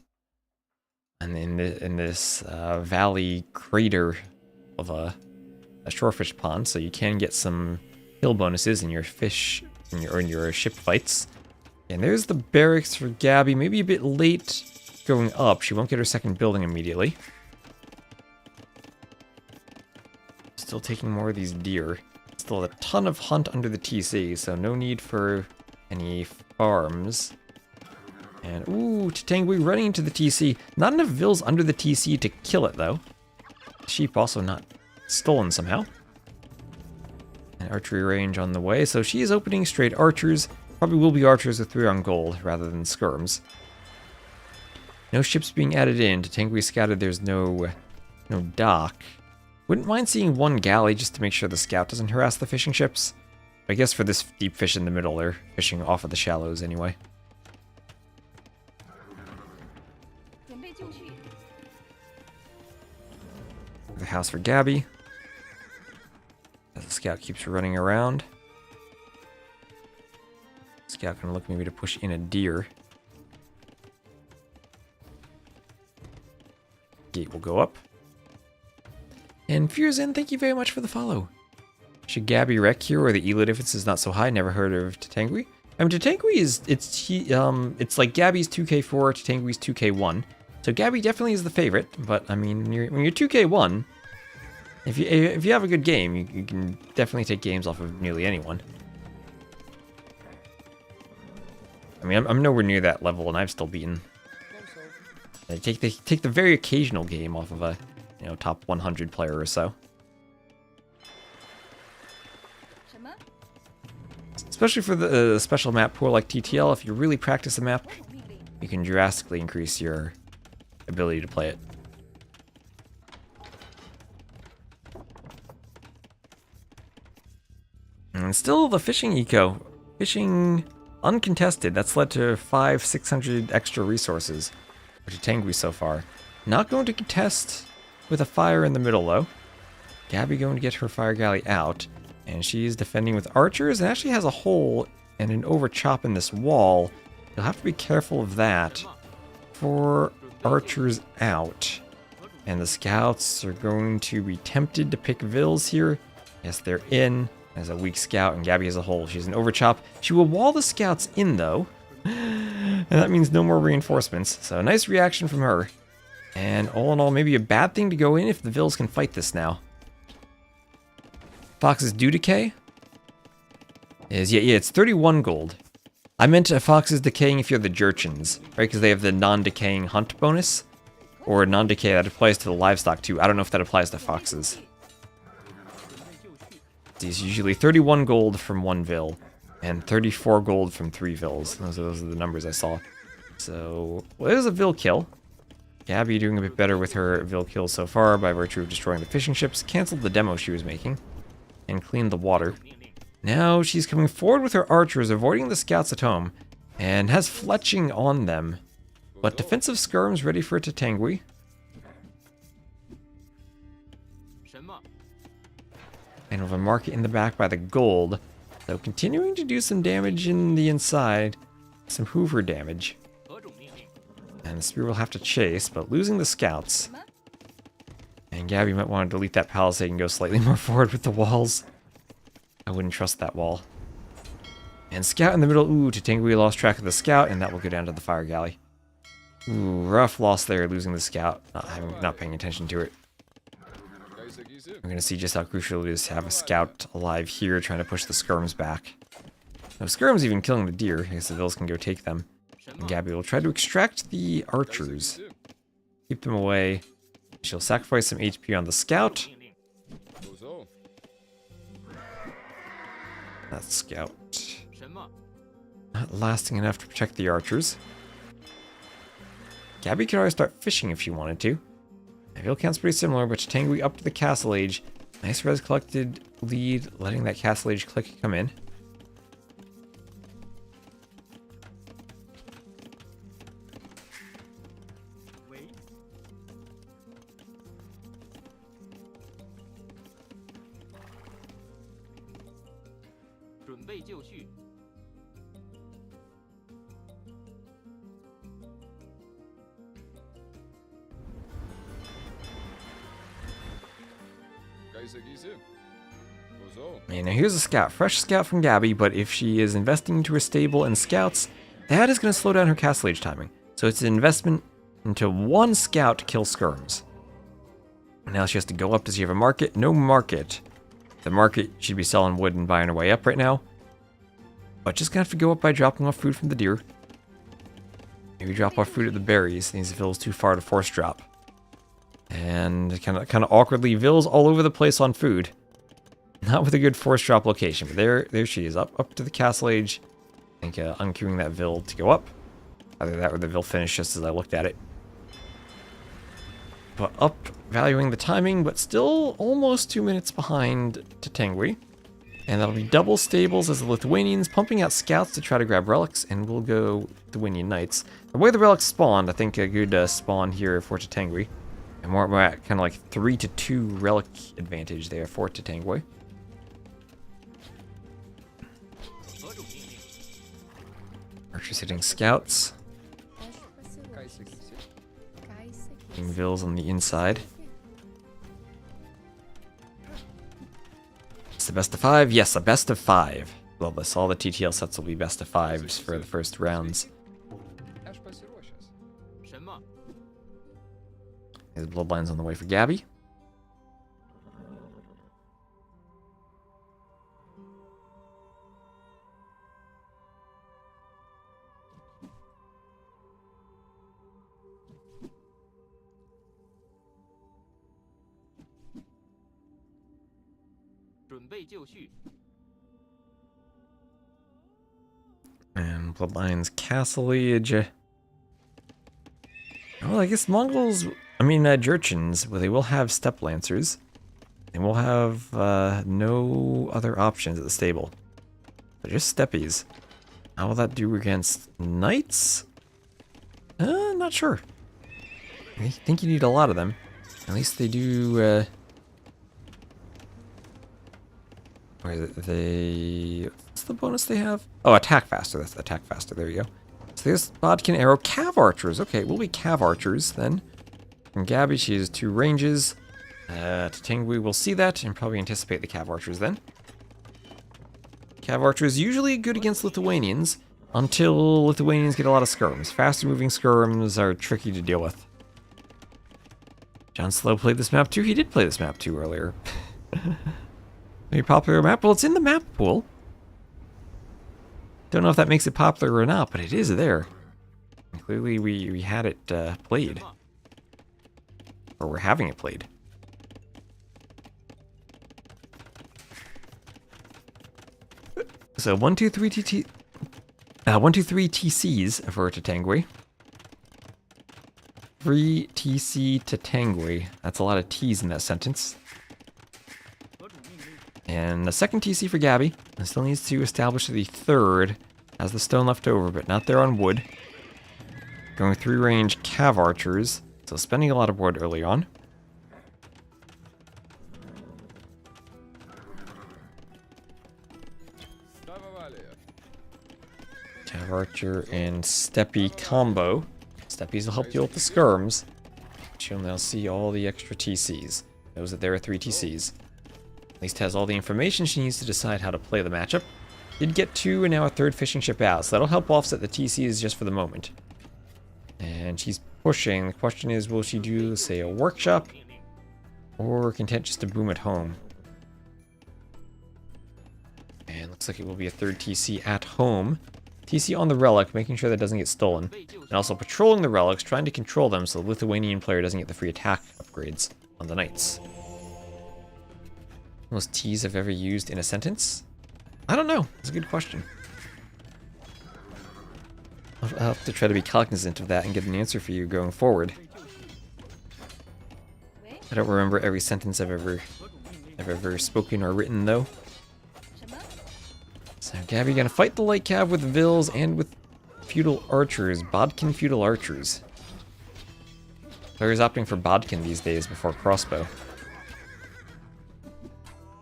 S1: And in this valley crater of a shorefish pond, so you can get some hill bonuses in your fish in your ship fights. And there's the barracks for Gabi. Maybe a bit late going up. She won't get her second building immediately. Still taking more of these deer. Still a ton of hunt under the TC, so no need for any farms. And, ooh, Tatengue running into the TC. Not enough vills under the TC to kill it, though. Sheep also not stolen somehow. And archery range on the way, so she is opening straight archers. Probably will be archers with 3 on gold, rather than skirms. No ships being added in. Tatengue scouted there's no dock. Wouldn't mind seeing one galley just to make sure the scout doesn't harass the fishing ships. I guess for this deep fish in the middle, they're fishing off of the shallows anyway. The house for Gabi. As the scout keeps running around. Scout can look maybe to push in a deer. Gate will go up. And Furzin, thank you very much for the follow. Should Gabi wreck here where the elo difference is not so high? Never heard of Tatengue. I mean, Tatengue is it's like Gabi's 2K4, Tatengue's 2K1. So Gabi definitely is the favorite, but I mean, when you're 2K1, if you have a good game, you can definitely take games off of nearly anyone. I mean, I'm nowhere near that level, and I've still beaten. I take the very occasional game off of a top 100 player or so. Especially for the special map pool like TTL, if you really practice a map, you can drastically increase your ability to play it. And still the fishing eco. Fishing uncontested. That's led to 500-600 extra resources for Tatengue so far. Not going to contest with a fire in the middle though. Gabi going to get her fire galley out. And she's defending with archers and actually has a hole and an overchop in this wall. You'll have to be careful of that. For archers out. And the scouts are going to be tempted to pick vills here. Yes, they're in. As a weak scout, and Gabi has a hole. She's an overchop. She will wall the scouts in, though. And that means no more reinforcements. So, nice reaction from her. And all in all, maybe a bad thing to go in if the vills can fight this now. Fox's do decay? Yeah, it's 31 gold. I meant Fox's decaying if you're the Jurchins, right? Because they have the non-decaying hunt bonus. Or non-decay that applies to the livestock, too. I don't know if that applies to Fox's. It's usually 31 gold from 1 vill, and 34 gold from 3 vills. Those are the numbers I saw. So, well, there's a vill kill. Gabi doing a bit better with her vill kills so far by virtue of destroying the fishing ships, canceled the demo she was making, and cleaned the water. Now she's coming forward with her archers, avoiding the scouts at home, and has fletching on them. But defensive skirms ready for Tatengue. And with a market in the back by the gold. So continuing to do some damage in the inside. Some Hoover damage. And the spear will have to chase, but losing the scouts. And Gabi might want to delete that palisade and go slightly more forward with the walls. I wouldn't trust that wall. And scout in the middle. Ooh, Tatengue lost track of the scout, and that will go down to the fire galley. Ooh, rough loss there, losing the scout. Not paying attention to it. We're going to see just how crucial it is to have a scout alive here trying to push the skirms back. No skirms even killing the deer. I guess the vills can go take them. And Gabi will try to extract the archers. keep them away. She'll sacrifice some HP on the scout. That scout not lasting enough to protect the archers. Gabi could always start fishing if she wanted to. Naval count's pretty similar, but Tatengue up to the castle age. Nice res collected lead, letting that castle age click come in. And now here's a scout, fresh scout from Gabi, but if she is investing into her stable and scouts, that is going to slow down her castle age timing. So it's an investment into one scout to kill skirms. Now she has to go up. Does she have a market? No market. The market should be selling wood and buying her way up right now. But just gonna have to go up by dropping off food from the deer. Maybe drop off food at the berries. These vills too far to force drop. And kind of awkwardly, vills all over the place on food. Not with a good force drop location, but there she is, up to the castle age. I think unqueuing that vill to go up. Either that or the vill finished just as I looked at it. But up, valuing the timing, but still almost 2 minutes behind Tatengue. And that'll be double stables as the Lithuanians pumping out scouts to try to grab relics, and we'll go Lithuanian knights. The way the relics spawned, I think a good spawn here for Tatengue. And we're at kind of like 3-2 relic advantage there for Tatengue. Archers hitting scouts. Hitting vills on the inside. It's the best of 5? Yes, a best of 5. Love this. All the TTL sets will be best of 5s for the first rounds. His bloodline's on the way for Gabi. And Bloodline's Castle Age. Well, I guess Mongols, Jurchens, well, they will have Steppe Lancers. They will have no other options at the stable. They're just Steppies. How will that do against Knights? Not sure. I think you need a lot of them. At least they do, where is it? What's the bonus they have? Oh, attack faster. That's attack faster. There you go. So there's Bodkin Arrow. Cav Archers. Okay, we'll be Cav Archers then. From Gabi, she has 2 ranges. Tatengue will see that and probably anticipate the Cav Archers then. Cav Archers usually good against Lithuanians until Lithuanians get a lot of skirms. Faster moving skirms are tricky to deal with. JonSlow played this map too. He did play this map too earlier. Maybe popular map? Well, it's in the map pool. Don't know if that makes it popular or not, but it is there. And clearly we had it played. Or we're having it played. So 1, 2, 3 TCs for Tatengue. 3 TC Tatengue. That's a lot of T's in that sentence. And the second TC for Gabi. And still needs to establish the third. Has the stone left over, but not there on wood. Going 3 range Cav Archers. So spending a lot of wood early on. Cav Archer and Steppy combo. Steppies will help deal with the skirms. She'll now see all the extra TCs. Knows that there are 3 TCs. At least has all the information she needs to decide how to play the matchup. Did get 2 and now a 3rd fishing ship out, so that'll help offset the TCs just for the moment. And she's pushing. The question is, will she do, say, a workshop? Or content just to boom at home? And looks like it will be a 3rd TC at home. TC on the relic, making sure that doesn't get stolen. And also patrolling the relics, trying to control them so the Lithuanian player doesn't get the free attack upgrades on the knights. Most T's I've ever used in a sentence? I don't know. That's a good question. I'll have to try to be cognizant of that and get an answer for you going forward. I don't remember every sentence I've ever spoken or written, though. So Gabi gonna fight the light cav with Vils and with feudal archers, Bodkin feudal archers. Players opting for Bodkin these days before crossbow.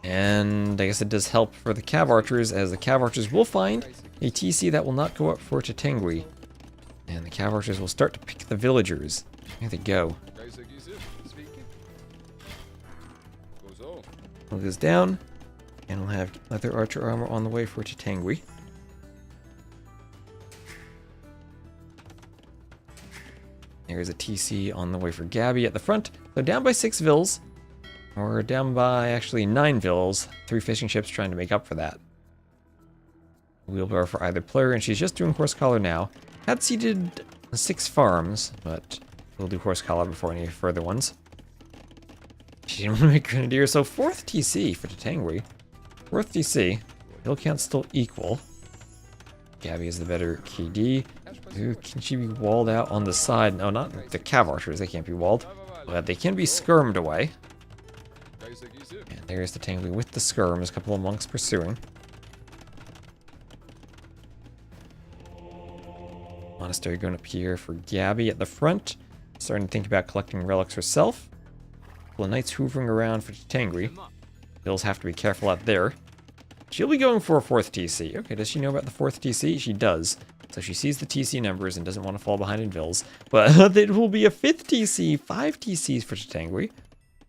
S1: And I guess it does help for the cav archers, as the cav archers will find a TC that will not go up for Tatengue. And the cav archers will start to pick the villagers. Here they go. One goes down, and we'll have leather archer armor on the way for Tatengue. There's a TC on the way for Gabi at the front. So down by 6 Vils, or down by actually 9 Vils. 3 fishing ships trying to make up for that. Wheelbarrow for either player, and she's just doing horse collar now. Had seeded 6 farms, but we'll do horse collar before any further ones. She didn't want to make Grenadier, so 4th TC for Tatengue. 4th TC. Hill count still equal. Gabi is the better KD. Ooh, can she be walled out on the side? No, not the cav archers. They can't be walled. But they can be skirmed away. And there's Tatengue with the skirms. A couple of monks pursuing. Monastery going up here for Gabi at the front. Starting to think about collecting relics herself. The knights hoovering around for Tatengue. Bills have to be careful out there. She'll be going for a 4th TC. Okay, does she know about the 4th TC? She does. So she sees the TC numbers and doesn't want to fall behind in Vils. But it will be a 5th TC. 5 TCs for Tatengue.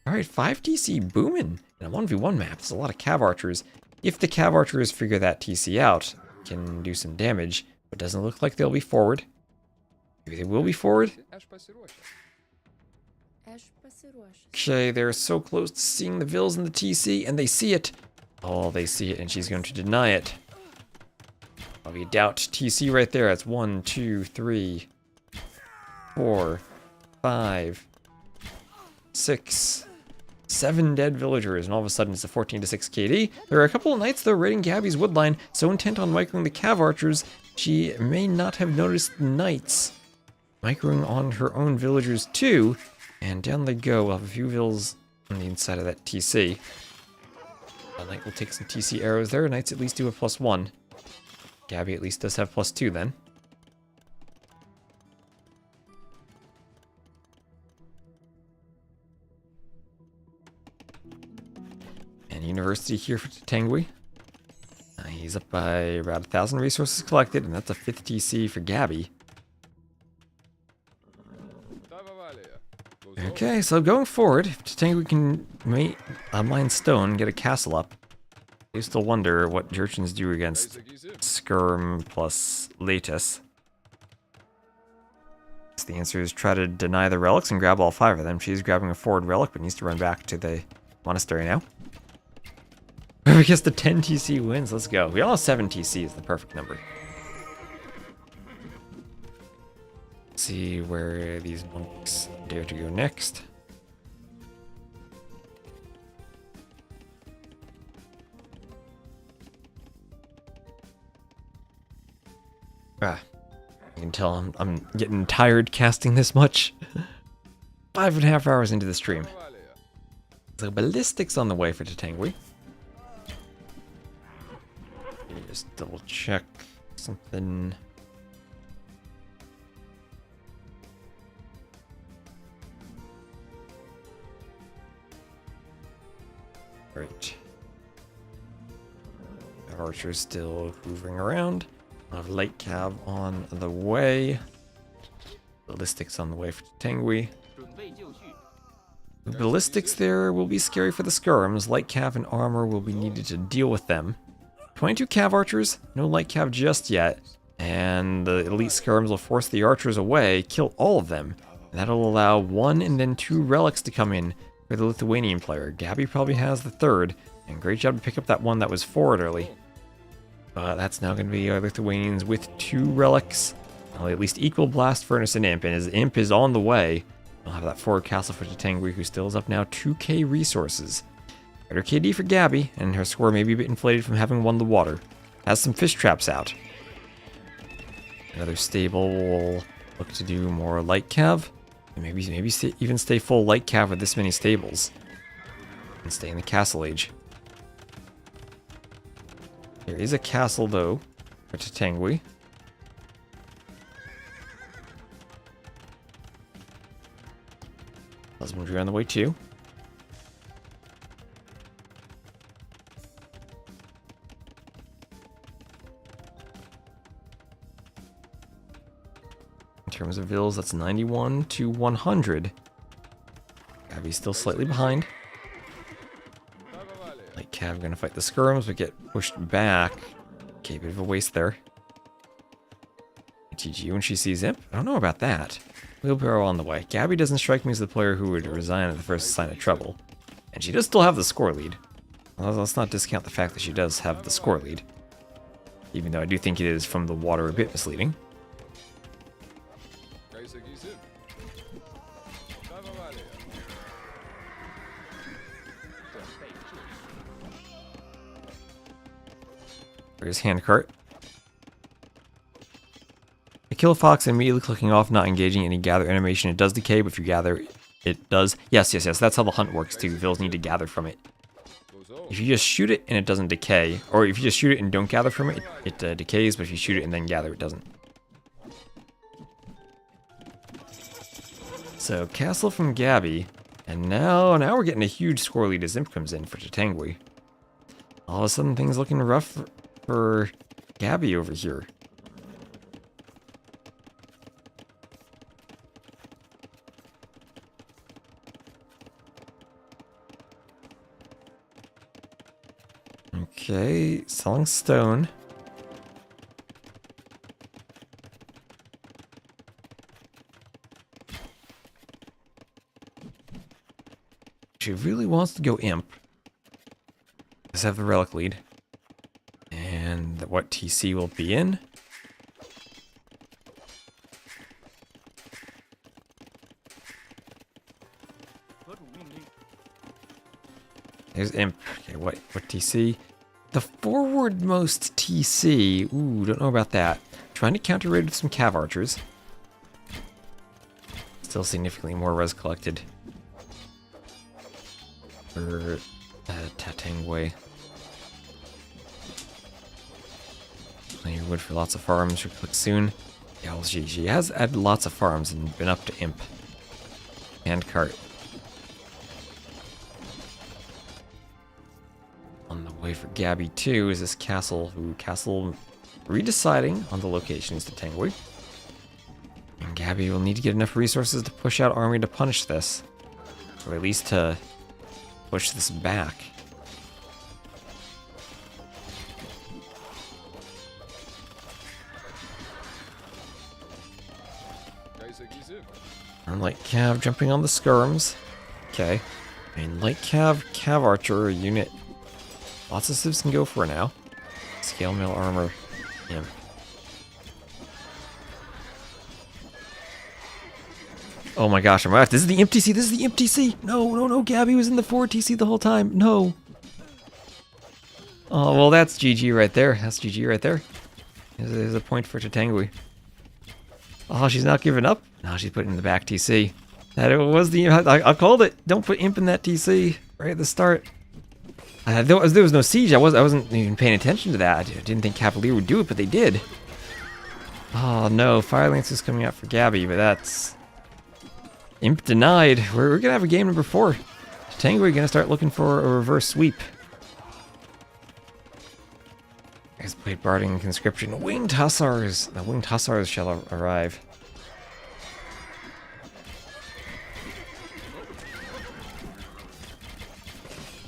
S1: Alright, 5 TC booming. In a 1v1 map, there's a lot of cav archers. If the cav archers figure that TC out, can do some damage. But doesn't look like they'll be forward. Maybe they will be forward. Okay, they're so close to seeing the Vils and the TC, and they see it. Oh, they see it, and she's going to deny it. Probably doubt TC right there. That's 1, 2, 3, 4, 5, 6, 7 dead villagers, and all of a sudden it's a 14 to 6 KD. There are a couple of knights though raiding Gabi's woodline, so intent on microing the cav archers, she may not have noticed the knights microing on her own villagers too. And down they go. We'll have a few Vils on the inside of that TC. A knight will take some TC arrows there. Knights at least do a +1. Gabi at least does have +2 then. And University here for Tatengue. He's up by about 1,000 resources collected, and that's a 5th TC for Gabi. Okay, so going forward, if Tatengue can mine stone, get a castle up, I used to wonder what Jurchens do against Skirm plus Latus. So the answer is try to deny the relics and grab all 5 of them. She's grabbing a forward relic, but needs to run back to the monastery now. I guess the 10 TC wins. Let's go. We all have 7 TC is the perfect number. Let's see where these monks dare to go next. You can tell I'm getting tired casting this much. 5.5 hours into the stream. So ballistics on the way for Tatengue. Just double check something. Right. Archer's still hoovering around. I'll have light cav on the way. Ballistics on the way for Tatengue. The ballistics there will be scary for the skirms. Light cav and armor will be needed to deal with them. 22 cav archers, no light cav just yet. And the elite skirms will force the archers away, kill all of them. And that'll allow 1 and then 2 relics to come in for the Lithuanian player. Gabi probably has the 3rd, and great job to pick up that one that was forward early. But that's now going to be Lithuanians with 2 relics. Well, at least equal Blast Furnace and Imp, and his Imp is on the way. We'll have that forward castle for Tatengue, who still is up now 2k resources. Better KD for Gabi, and her score may be a bit inflated from having won the water. Has some fish traps out. Another stable will look to do more light cav. And maybe even stay full light cav with this many stables. And stay in the castle age. There is a castle, though, for Tatengue. Husbandry on the way, too. In terms of vills, that's 91 to 100. Gabi's still slightly behind. Light Cav gonna fight the skirms, but get pushed back. Okay, bit of a waste there. GG when she sees Imp? I don't know about that. Wheelbarrow on the way. Gabi doesn't strike me as the player who would resign at the first sign of trouble. And she does still have the score lead. Well, let's not discount the fact that she does have the score lead. Even though I do think it is from the water a bit misleading. There's handcart. I kill a fox immediately clicking off, not engaging any gather animation. It does decay, but if you gather, it does. Yes. That's how the hunt works too. Vills need to gather from it. If you just shoot it and it doesn't decay, or if you just shoot it and don't gather from it, it decays, but if you shoot it and then gather, it doesn't. So, castle from Gabi. And now we're getting a huge score lead as Imp comes in for Tatengue. All of a sudden, things looking rough for Gabi over here. Okay, selling stone. She really wants to go Imp. Let's have the relic lead. And what TC will be in. There's Imp. Okay, what TC? The forwardmost TC. Ooh, don't know about that. Trying to counter raid with some cav archers. Still significantly more res collected. For Tatengue. Plenty of wood for lots of farms. She'll click soon. Yeah, well, she has added lots of farms and been up to Imp. And cart. On the way for Gabi too is this castle. Castle redeciding on the locations to Tatengue. And Gabi will need to get enough resources to push out army to punish this. Or at least to push this back. And light cav jumping on the skirms. Okay. And light cav archer unit. Lots of civs can go for now. Scale mail armor. Imp. Oh my gosh, I'm right. This is the Imp TC. This is the Imp TC. No. Gabi was in the forward TC the whole time. No. Oh, well, that's GG right there. That's GG right there. There's a point for Tatengue. Oh, she's not giving up. No, she's putting in the back TC. That it was the I called it. Don't put Imp in that TC right at the start. There was no siege. I wasn't even paying attention to that. I didn't think Cavalier would do it, but they did. Oh no, Fire Lance is coming out for Gabi, but that's Imp denied. We're gonna have a game number 4. Tatengue gonna start looking for a reverse sweep. Guys played Barding and Conscription. Winged Hussars. The Winged Hussars shall arrive.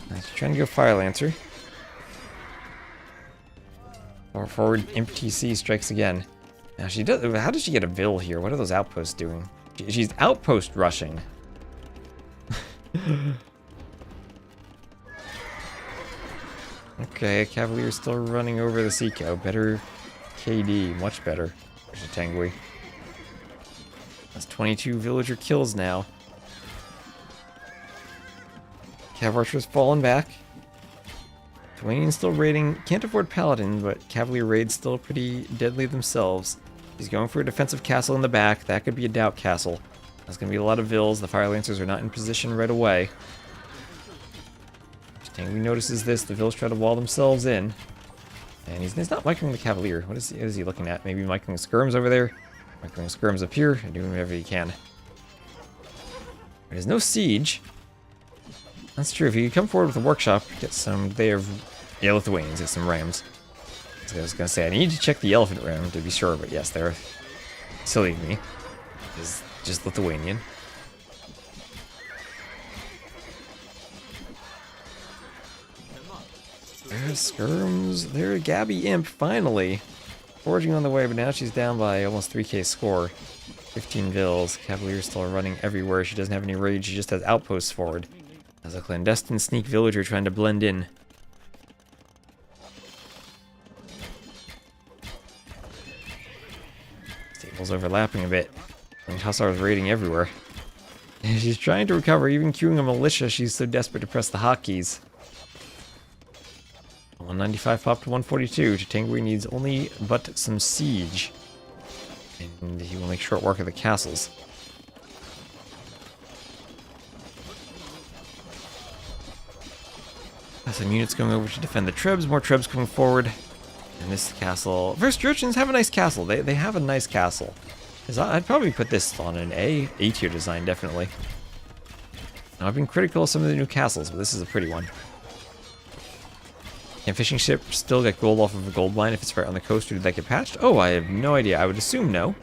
S1: Nice. Trying to go Fire Lancer. Or forward Imp TC strikes again. Now she does. How does she get a Vil here? What are those outposts doing? She's outpost rushing. Okay, Cavalier's still running over the Seco. Better KD, much better. There's a Tatengue. That's 22 villager kills now. Cav Archer's fallen back. Dwayne's still raiding. Can't afford Paladin, but Cavalier raids still pretty deadly themselves. He's going for a defensive castle in the back. That could be a doubt castle. That's going to be a lot of vills. The Fire Lancers are not in position right away. Tatengue notices this. The vills try to wall themselves in. And he's not microing the Cavalier. What is he looking at? Maybe microing skirms over there? Microing skirms up here? And doing whatever he can. There's no siege. That's true. If you come forward with a workshop, get some... They have... Yeah, Lithuanians. Get some rams. So I was going to say, I need to check the elephant ram to be sure, but yes, they're silly of me. It's just Lithuanian. There's skirms. There's Gabi Imp, finally. Forging on the way, but now she's down by almost 3k score. 15 vills. Cavalier's still running everywhere. She doesn't have any rage, she just has outposts forward. As a clandestine sneak villager trying to blend in. Stables overlapping a bit. And Hussar's raiding everywhere. And she's trying to recover, even queuing a militia. She's so desperate to press the hotkeys. 195 pop to 142. Tatengue needs only but some siege. And he will make short work of the castles. Some units going over to defend the Trebs, more Trebs coming forward. And this castle... First, Jurchens have a nice castle. They have a nice castle. I'd probably put this on an A tier design, definitely. Now, I've been critical of some of the new castles, but this is a pretty one. Can fishing ship still get gold off of a gold mine if it's right on the coast, or did that get patched? Oh, I have no idea. I would assume no.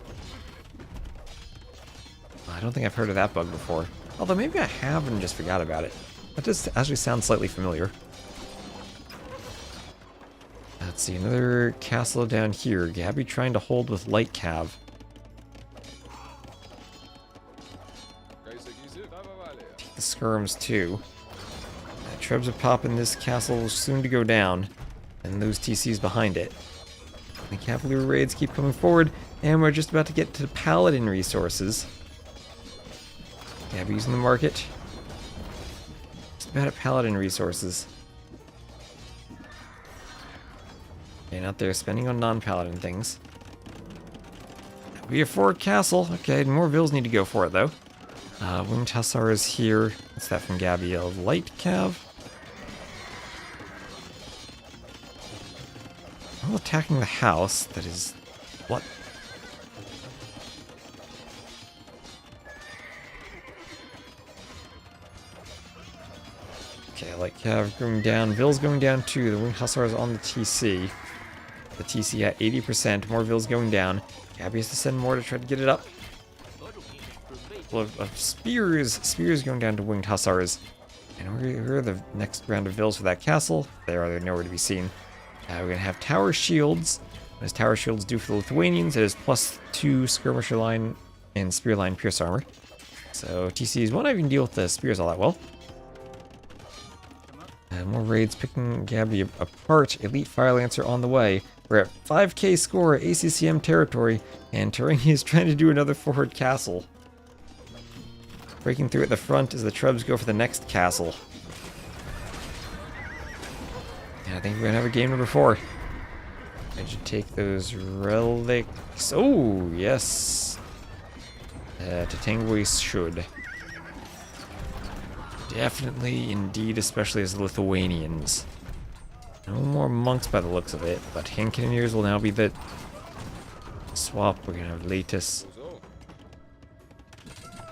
S1: I don't think I've heard of that bug before. Although maybe I have and just forgot about it. That does actually sound slightly familiar. Let's see, another castle down here. Gabi trying to hold with light cav. Take the skirms too. Trebs are popping. This castle is soon to go down. And those TCs behind it. The Cavalier raids keep coming forward. And we're just about to get to the Paladin resources. Gabi's in the market. Just about at Paladin resources. And out there spending on non-Paladin things. We have Fort Castle. Okay, more vills need to go for it though. Winged Hussar is here. What's that from Gabi? A light cav? All attacking the house. That is... What? Okay, light cav going down. Vills going down too. The Winged Hussar is on the TC. The TC at 80%. More vills going down. Gabi has to send more to try to get it up. Of spears. Spears going down to Winged Hussars. And where are the next round of vills for that castle? They're nowhere to be seen. We're going to have tower shields. What does tower shields do for the Lithuanians? It is +2 skirmisher line and spear line pierce armor. So TCs won't even deal with the spears all that well. More raids picking Gabi apart. Elite Fire Lancer on the way. We're at 5k score, ACCM territory, and Tatengue is trying to do another forward castle. Breaking through at the front as the Trebs go for the next castle. Yeah, I think we're going to have a game number 4. I should take those relics. Oh, yes. Tatengue should. Definitely, indeed, especially as Lithuanians. No more monks by the looks of it, but hand cannoneers will now be the swap. We're going to have Latus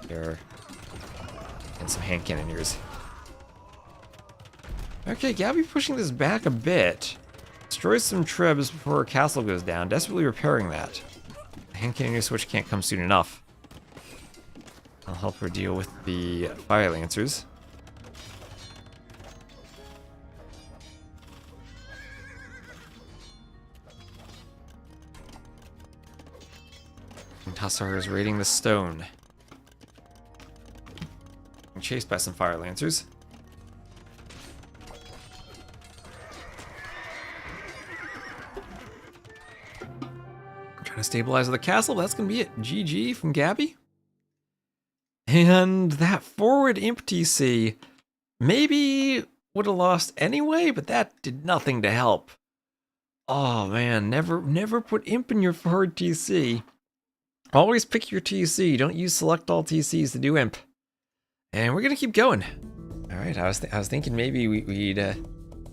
S1: here. And some hand cannoneers. Okay, Gabi pushing this back a bit. Destroys some Trebs before her castle goes down, desperately repairing that. The hand cannoneer switch can't come soon enough. I'll help her deal with the Fire Lancers. And Hussar is raiding the stone. Chased by some Fire Lancers. Gonna stabilize the castle. That's gonna be it. GG from Gabi. And that forward imp TC maybe would have lost anyway, but that did nothing to help. Oh man, never put imp in your forward TC. Always pick your TC. Don't use select all TCs to do imp. And we're gonna keep going. All right, I was thinking maybe we'd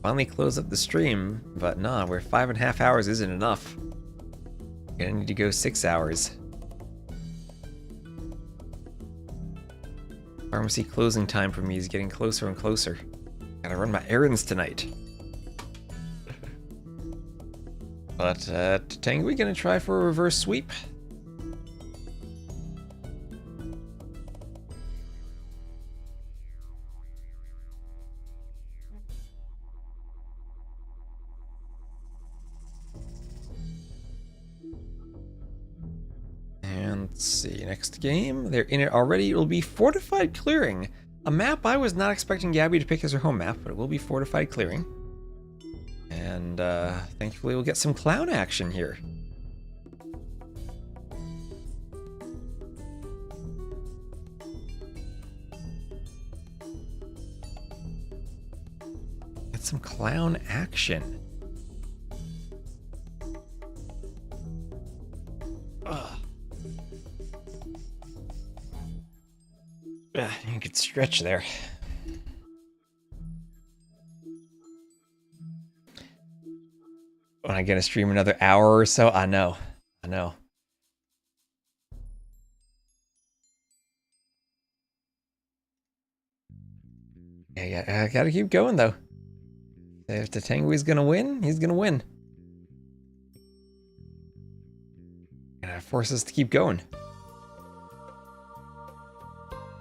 S1: finally close up the stream, but nah, we're 5.5 hours isn't enough. Gonna need to go 6 hours. Pharmacy closing time for me is getting closer and closer. Gotta run my errands tonight. But Tatengue gonna try for a reverse sweep. And let's see, next game, they're in it already. It will be Fortified Clearing. A map I was not expecting Gabi to pick as her home map, but it will be Fortified Clearing. And thankfully we'll get some clown action here. Get some clown action. You could stretch there. When I get to stream another hour or so, I know. Yeah, I gotta keep going though. If Tatengue's gonna win, he's gonna win. Gotta force us to keep going.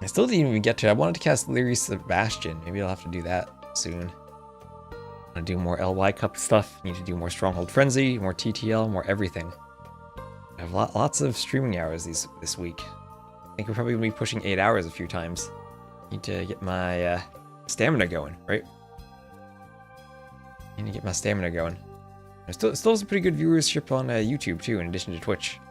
S1: I still didn't even get to it. I wanted to cast Leary Sebastian. Maybe I'll have to do that soon. I want to do more LY Cup stuff. Need to do more Stronghold Frenzy, more TTL, more everything. I have lots of streaming hours this week. I think we're probably going to be pushing 8 hours a few times. Need to get my stamina going, right? Need to get my stamina going. There's still some pretty good viewership on YouTube too, in addition to Twitch.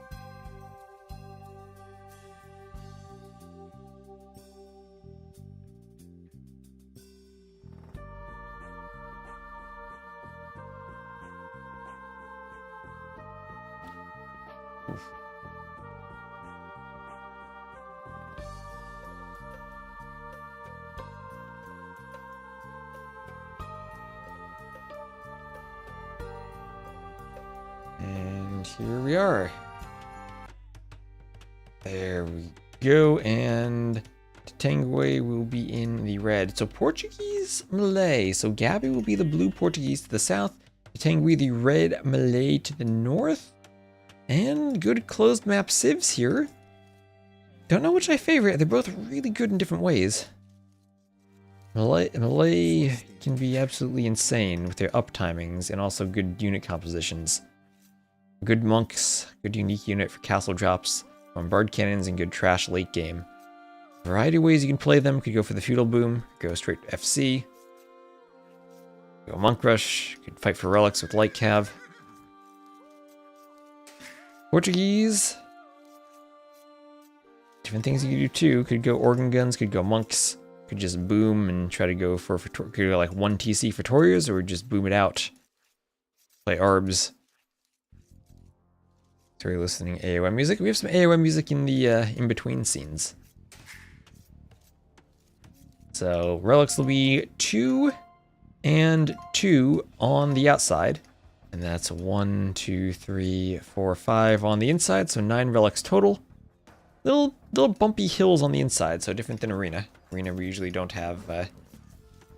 S1: And here we are. There we go, and Tatengue will be in the red. So Portuguese Malay. So Gabi will be the blue Portuguese to the south, Tatengue the red Malay to the north. And good closed map civs here. Don't know which I favorite. They're both really good in different ways. Malay can be absolutely insane with their up timings and also good unit compositions. Good monks, good unique unit for castle drops, bombard cannons, and good trash late game. Variety of ways you can play them. Could go for the feudal boom, go straight to FC. Go monk rush, could fight for relics with light cav. Portuguese. Different things you can do too. Could go organ guns, could go monks. Could just boom and try to go for could go like 1 TC for Torias, or just boom it out. Play arbs. So we're listening AOM music. We have some AOM music in the in-between scenes. So relics will be 2 and 2 on the outside. And that's 1, 2, 3, 4, 5 on the inside, so 9 relics total. Little bumpy hills on the inside, so different than Arena. Arena, we usually don't have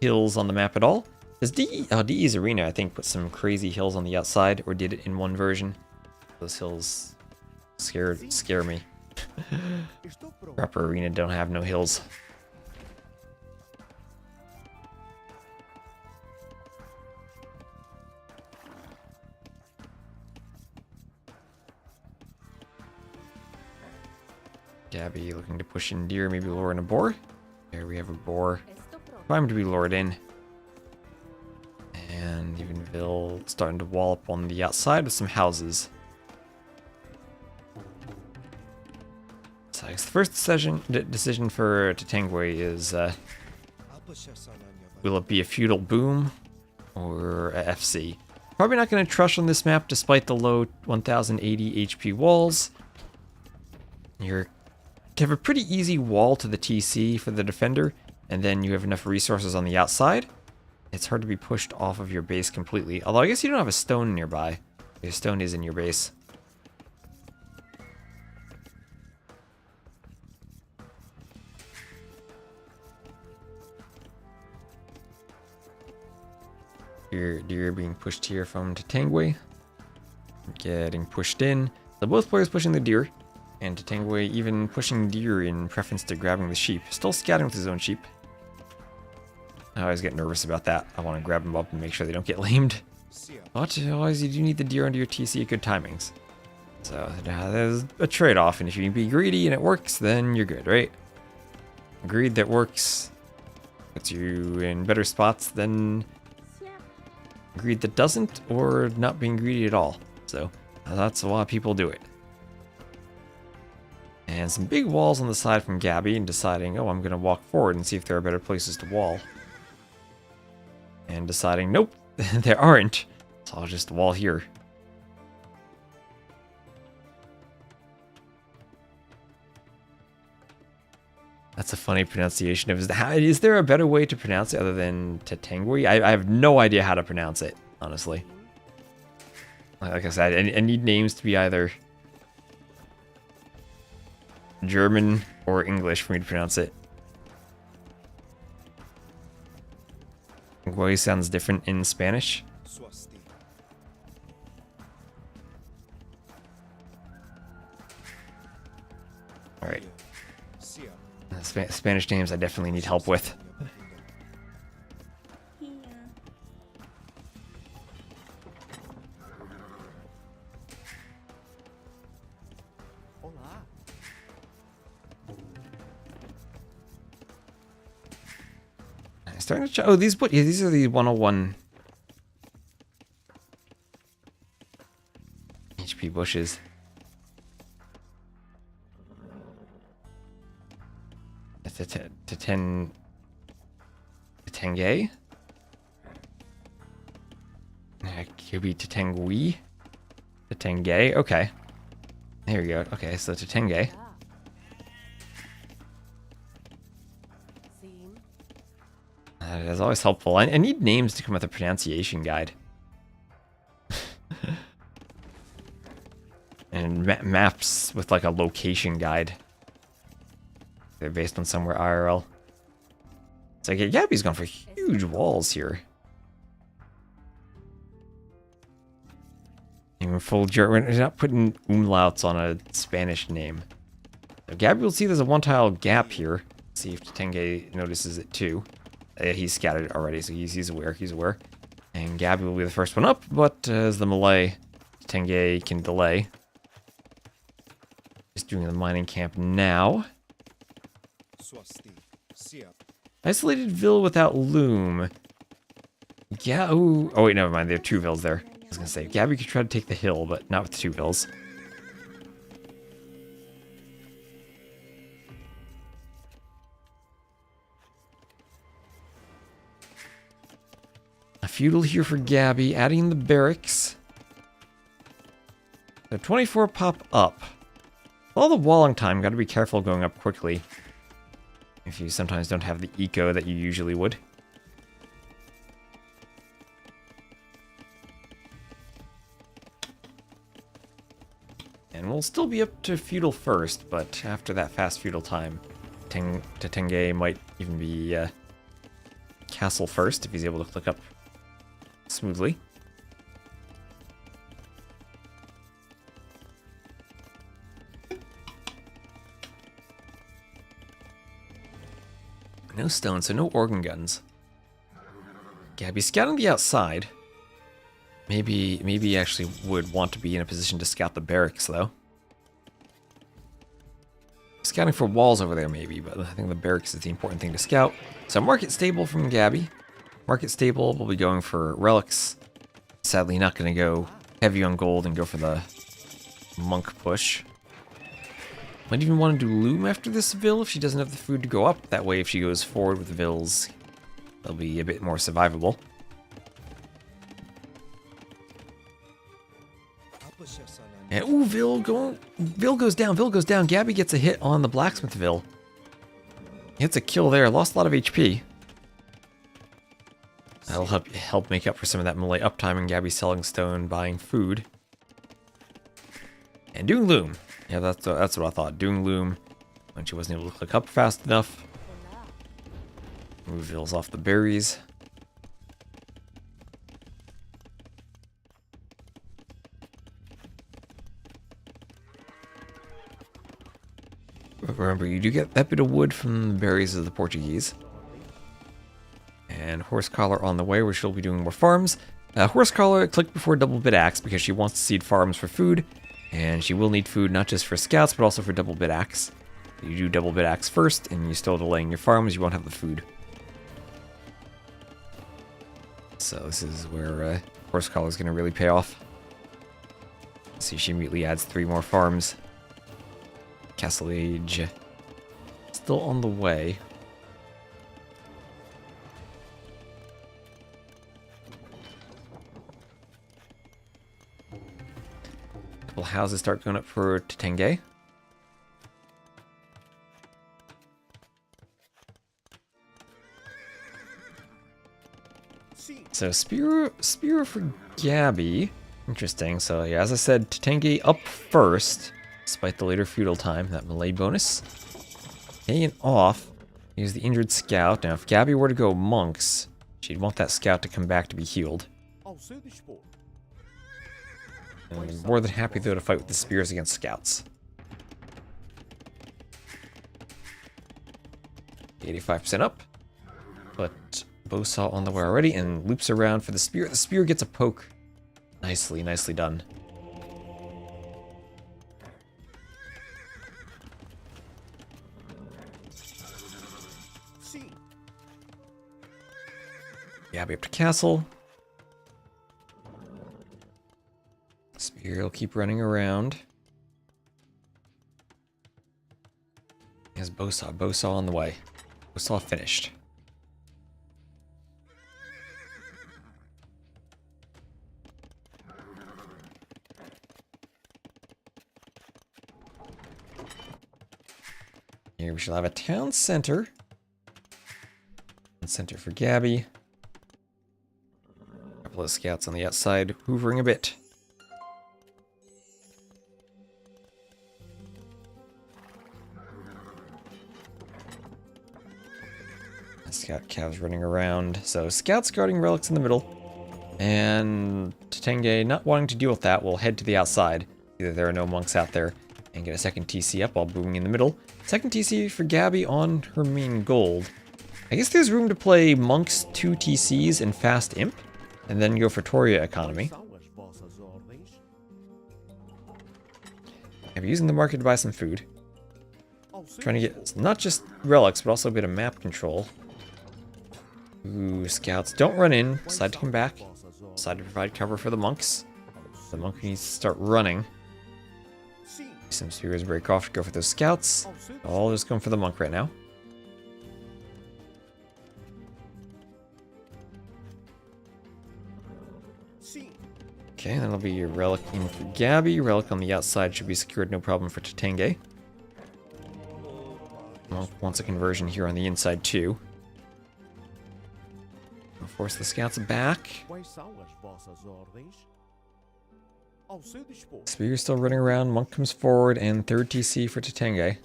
S1: hills on the map at all. Does DE's Arena, I think, put some crazy hills on the outside, or did it in one version? Those hills scare me. Proper Arena don't have no hills. Gabi looking to push in deer, maybe lure in a boar. There we have a boar. Time to be lured in. And even Ville starting to wall up on the outside with some houses. The first decision for Tatengue is, will it be a feudal boom or a FC? Probably not going to trush on this map despite the low 1080 HP walls. You have a pretty easy wall to the TC for the defender, and then you have enough resources on the outside. It's hard to be pushed off of your base completely. Although I guess you don't have a stone nearby. Your stone is in your base. Deer being pushed here from Tatengue. Getting pushed in. So both players pushing the deer. And Tatengue even pushing deer in preference to grabbing the sheep. Still scouting with his own sheep. I always get nervous about that. I want to grab them up and make sure they don't get lamed. But always you do need the deer under your TC at good timings. So there's a trade-off, and if you can be greedy and it works, then you're good, right? Greed that works puts you in better spots than greed that doesn't, or not being greedy at all. So that's why people do it. And some big walls on the side from Gabi, and deciding, oh, I'm going to walk forward and see if there are better places to wall. And deciding, nope, there aren't. So I'll just wall here. That's a funny pronunciation of it. Is there a better way to pronounce it other than Tatengue? I have no idea how to pronounce it, honestly. Like I said, I need names to be either German or English for me to pronounce it. Tatengue sounds different in Spanish. Alright. Spanish names I definitely need help with. Starting to oh, these are the 101 HP bushes. Tatengue? Could be Tatengue? Tatengue? Okay. There we go. Okay, so Tatengue. That is always helpful. I need names to come with a pronunciation guide. And maps with like a location guide. They're based on somewhere IRL. It's like, yeah, Gabi's gone for huge walls here. Even full German. We're not putting umlauts on a Spanish name. So Gabi will see there's a one-tile gap here. See if Tatengue notices it too. He's scattered already, so he's aware. He's aware. And Gabi will be the first one up, but as the melee, Tatengue can delay. Just doing the mining camp now. Isolated Ville without loom. Yeah. Oh wait, never mind. There are two vills there. I was gonna say Gabi could try to take the hill, but not with two vills. A feudal here for Gabi, adding the barracks. So 24 pop up. All the walling time, gotta be careful going up quickly. If you sometimes don't have the eco that you usually would. And we'll still be up to feudal first, but after that fast feudal time, Tatengue might even be castle first if he's able to click up smoothly. No stone, so no organ guns. Gabi scouting the outside. Maybe actually would want to be in a position to scout the barracks though. Scouting for walls over there maybe, but I think the barracks is the important thing to scout. So market stable from Gabi. Market stable will be going for relics. Sadly not going to go heavy on gold and go for the monk push. Might even want to do Loom after this Vil if she doesn't have the food to go up. That way, if she goes forward with Vils, they'll be a bit more survivable. And ooh, Vil goes down. Gabi gets a hit on the blacksmith Vil. It's a kill there. Lost a lot of HP. That'll help make up for some of that melee uptime and Gabi selling stone, buying food. And doing Loom. Yeah, that's what I thought. Doing Loom when she wasn't able to click up fast enough. Move Vils off the berries. Remember, you do get that bit of wood from the berries of the Portuguese. And Horse Collar on the way, where she'll be doing more farms. Horse Collar clicked before Double Bit Axe because she wants to seed farms for food. And she will need food not just for scouts, but also for Double Bit Axe. You do Double Bit Axe first, and you're still delaying your farms, you won't have the food. So this is where Horse Collar is going to really pay off. See, she immediately adds 3 more farms. Castle Age still on the way. Couple houses start going up for Tatengue. So spear for Gabi. Interesting. So yeah, as I said, Tatengue up first, despite the later feudal time, that melee bonus. Hanging off, use the injured scout. Now, if Gabi were to go monks, she'd want that scout to come back to be healed. And I'm more than happy though to fight with the spears against scouts. 85% up, but Bowsaw on the way already and loops around for the spear. The spear gets a poke. Nicely done. Gabi up to castle. Spear will keep running around. He has Bowsaw on the way. Bowsaw finished. Here we shall have a town center. Center for Gabi. A couple of scouts on the outside, hoovering a bit. Scout calves running around. So scouts guarding relics in the middle. And Tatengue, not wanting to deal with that, will head to the outside. Either there are no monks out there. And get a second TC up while booming in the middle. Second TC for Gabi on her main gold. I guess there's room to play monks 2 TCs and fast imp. And then go for Toria economy. I'll be using the market to buy some food. Trying to get not just relics, but also a bit of map control. Ooh, scouts don't run in. Decide to come back. Decide to provide cover for the monks. The monk needs to start running. Some spears break off to go for those scouts. All just going for the monk right now. Okay, that'll be your relic in for Gabi. Relic on the outside should be secured, no problem for Tatengue. Monk wants a conversion here on the inside too. We'll force the scouts back. Spear's still running around. Monk comes forward and third TC for Tatengue.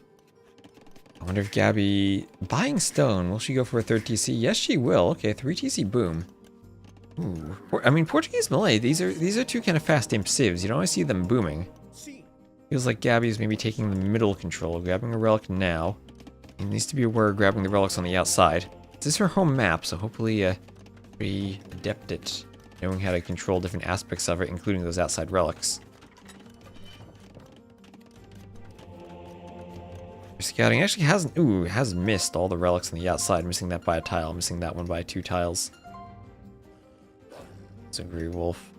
S1: I wonder if Gabi buying stone. Will she go for a third TC? Yes, she will. Okay, 3 TC boom. Ooh, I mean Portuguese melee. These are 2 kind of fast imp civs. You don't always see them booming. Feels like Gabi's maybe taking the middle control, grabbing a relic now. He needs to be aware of grabbing the relics on the outside. This is her home map, so hopefully pretty adept at knowing how to control different aspects of it, including those outside relics. Scouting actually has missed all the relics on the outside, missing that by a tile, missing that one by 2 tiles. So Grey Wolf.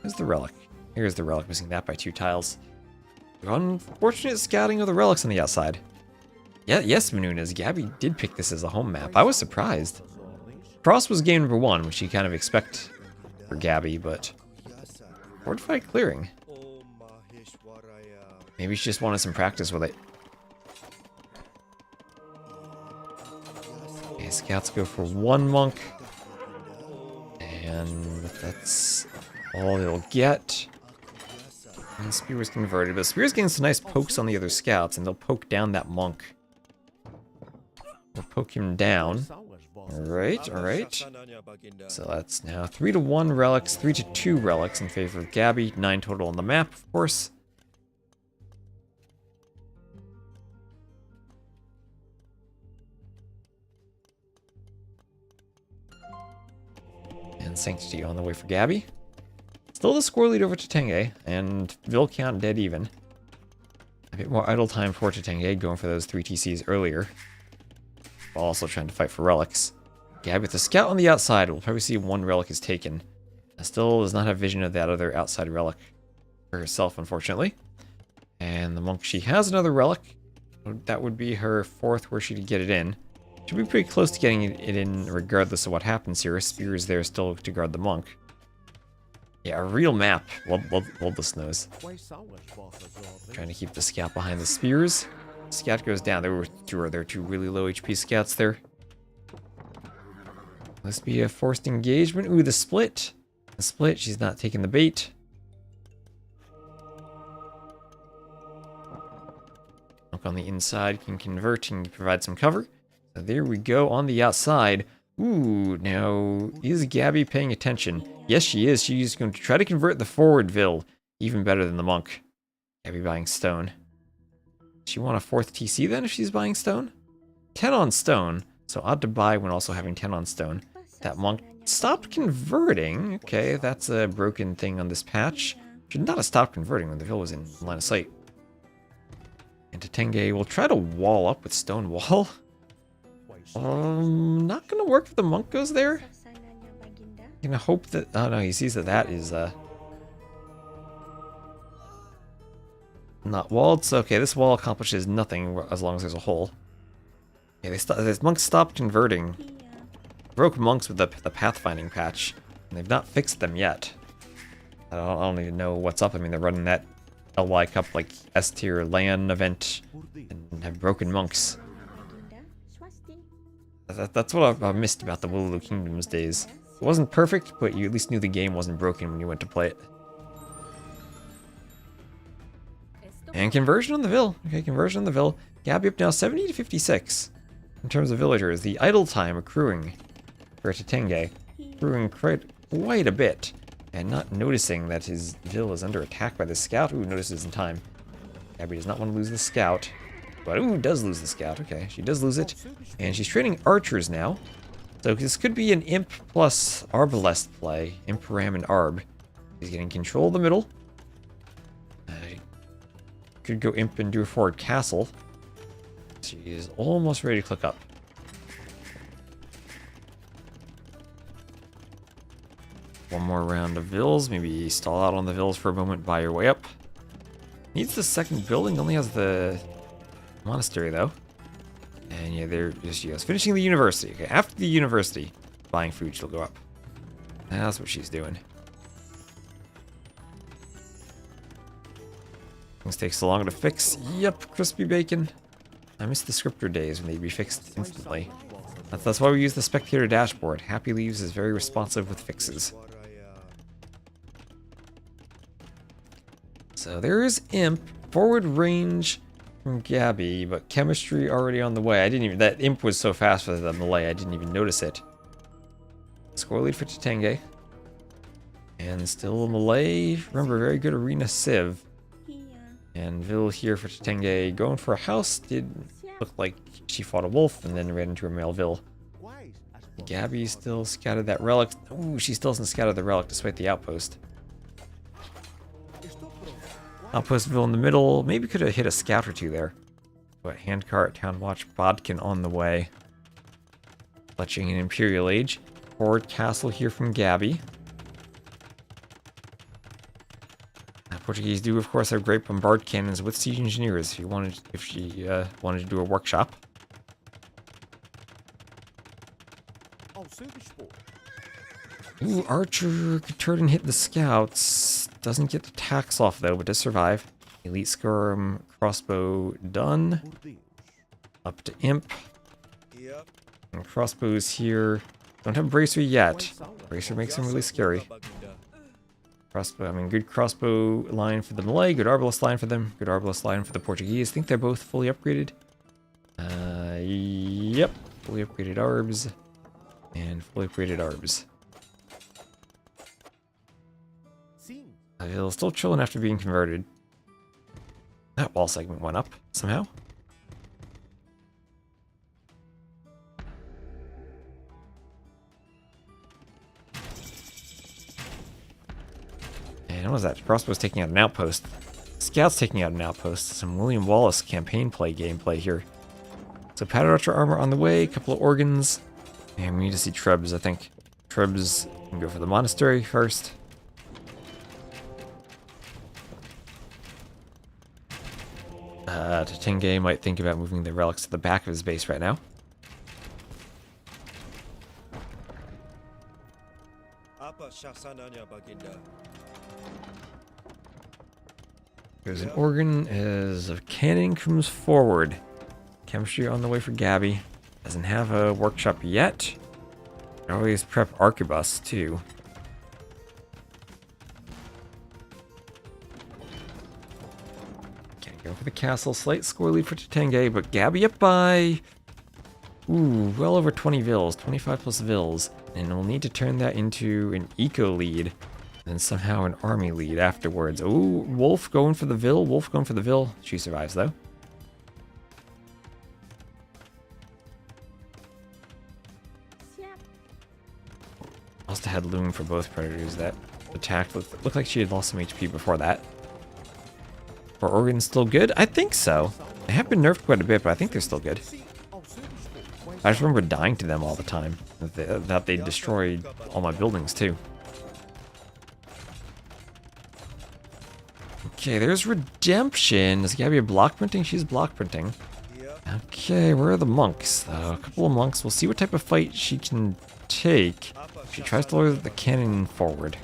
S1: Here's the relic. Here's the relic, missing that by 2 tiles. Unfortunate scouting of the relics on the outside. Yeah, yes, Menunez, Gabi did pick this as a home map. I was surprised. Cross was game number 1, which you kind of expect for Gabi, but Fortified clearing. Maybe she just wanted some practice with it. Okay, scouts go for 1 monk. And that's all they'll get. And Spear's converted, but Spear's getting some nice pokes on the other scouts, and they'll poke down that monk. We'll poke him down. Alright, alright. So that's now 3 to 1 relics, 3 to 2 relics in favor of Gabi. 9 total on the map, of course. And Sanctity on the way for Gabi. Still the score lead over Tatengue, and Vilcount dead even. A bit more idle time for Tatengue, going for those 3 TCs earlier. While also trying to fight for relics. Gabi with the scout on the outside, we'll probably see 1 relic is taken. Still does not have vision of that other outside relic for herself, unfortunately. And the monk, she has another relic. That would be her 4th where she'd get it in. Should be pretty close to getting it in regardless of what happens here. Spear is there still to guard the monk. Yeah, a real map. Love the snows. Trying to keep the scout behind the spears. Scout goes down. There were 2 really low HP scouts there. Must be a forced engagement. Ooh, the split. The split. She's not taking the bait. Look on the inside. Can convert and provide some cover. So there we go on the outside. Ooh, now, is Gabi paying attention? Yes, she is. She's going to try to convert the forward Vil. Even better than the monk. Gabi buying stone. Does she want a 4th TC then if she's buying stone? 10 on stone. So odd to buy when also having 10 on stone. That monk stopped converting. Okay, that's a broken thing on this patch. Should not have stopped converting when the Vil was in line of sight. And Tatengue will try to wall up with stone wall. Not gonna work if the monk goes there. Gonna hope that, oh no, he sees that that is not walled. So okay, this wall accomplishes nothing as long as there's a hole. Yeah, this monk stopped converting. Broke monks with the pathfinding patch, and they've not fixed them yet. I don't even know what's up. I mean, they're running that LY Cup like S tier LAN event and have broken monks. That's what I missed about the Wooloo Kingdoms days. It wasn't perfect, but you at least knew the game wasn't broken when you went to play it. And conversion on the Vil. Okay, conversion on the Vil. Gabi up now 70 to 56. In terms of villagers, the idle time accruing for Tatengue. Accruing quite a bit. And not noticing that his Vil is under attack by the scout. Ooh, notices in time. Gabi does not want to lose the scout. But ooh, does lose the scout. Okay, she does lose it. And she's training archers now. So this could be an Imp plus Arbalest play. Imp, Ram, and Arb. He's getting control of the middle. Could go Imp and do a forward castle. She is almost ready to click up. One more round of Vils. Maybe stall out on the Vils for a moment, buy your way up. Needs the second building. Only has the monastery, though. And yeah, there she goes. Finishing the university. Okay, after the university, buying food, she'll go up. That's what she's doing. Things take so long to fix. Yep, crispy bacon. I miss the scripter days when they'd be fixed instantly. That's why we use the spectator dashboard. Happy Leaves is very responsive with fixes. So there is Imp. Forward range from Gabi, but chemistry already on the way. That Imp was so fast for the melee, I didn't even notice it. Score lead for Tatengue. And still melee. Remember, very good arena civ. And Vil here for Tatengue. Going for a house. Did look like she fought a wolf and then ran into a male Vil. Gabi still scouted that relic. Ooh, she still hasn't scouted the relic despite the outpost. Outpost Vil in the middle. Maybe could have hit a scout or two there. But handcart, town watch, bodkin on the way. Clutching an Imperial Age. Forward castle here from Gabi. Portuguese do, of course, have great bombard cannons with siege engineers. If she wanted to do a workshop. Ooh, Archer could turn and hit the scouts. Doesn't get the tax off though, but does survive. Elite Skirm, crossbow done. Up to Imp. And crossbows here. Don't have Bracer yet. Bracer makes him really scary. Crossbow, I mean, good crossbow line for the Malay, good arbalist line for them, good arbalist line for the Portuguese. I think they're both fully upgraded. Yep. Fully upgraded arbs. And fully upgraded arbs. Still chilling after being converted. That wall segment went up somehow. And what was that? Crossbow's taking out an outpost. Scout's taking out an outpost. Some William Wallace campaign gameplay here. So padded archer armor on the way, a couple of organs. And we need to see Trebs, I think. Trebs can go for the monastery first. Tatengue might think about moving the relics to the back of his base right now. There's an organ as a cannon comes forward. Chemistry on the way for Gabi. Doesn't have a workshop yet. Always prep Arquebus too. Go for the castle. Slight score lead for Tatengue, but Gabi up by... Ooh, well over 20 vills. 25 plus vills. And we'll need to turn that into an eco lead. And then somehow an army lead afterwards. Ooh, Wolf going for the vill. Wolf going for the vill. She survives, though. Must have had Loom for both predators that attacked. Looked like she had lost some HP before that. Are organs still good? I think so. They have been nerfed quite a bit, but I think they're still good. I just remember dying to them all the time. That they destroyed all my buildings, too. Okay, there's Redemption. Is Gabi block printing? She's block printing. Okay, where are the monks, though? A couple of monks. We'll see what type of fight she can take. She tries to lure the cannon forward.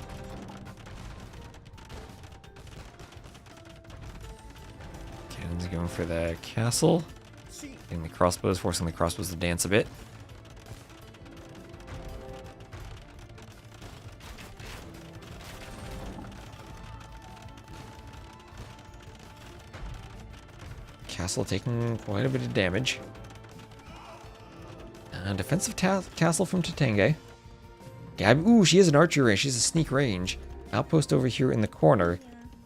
S1: Going for the castle. Getting the crossbows, forcing the crossbows to dance a bit. Castle taking quite a bit of damage. Defensive castle from Tatengue. Gabi, ooh, she has an archery range. She has a sneak range. Outpost over here in the corner.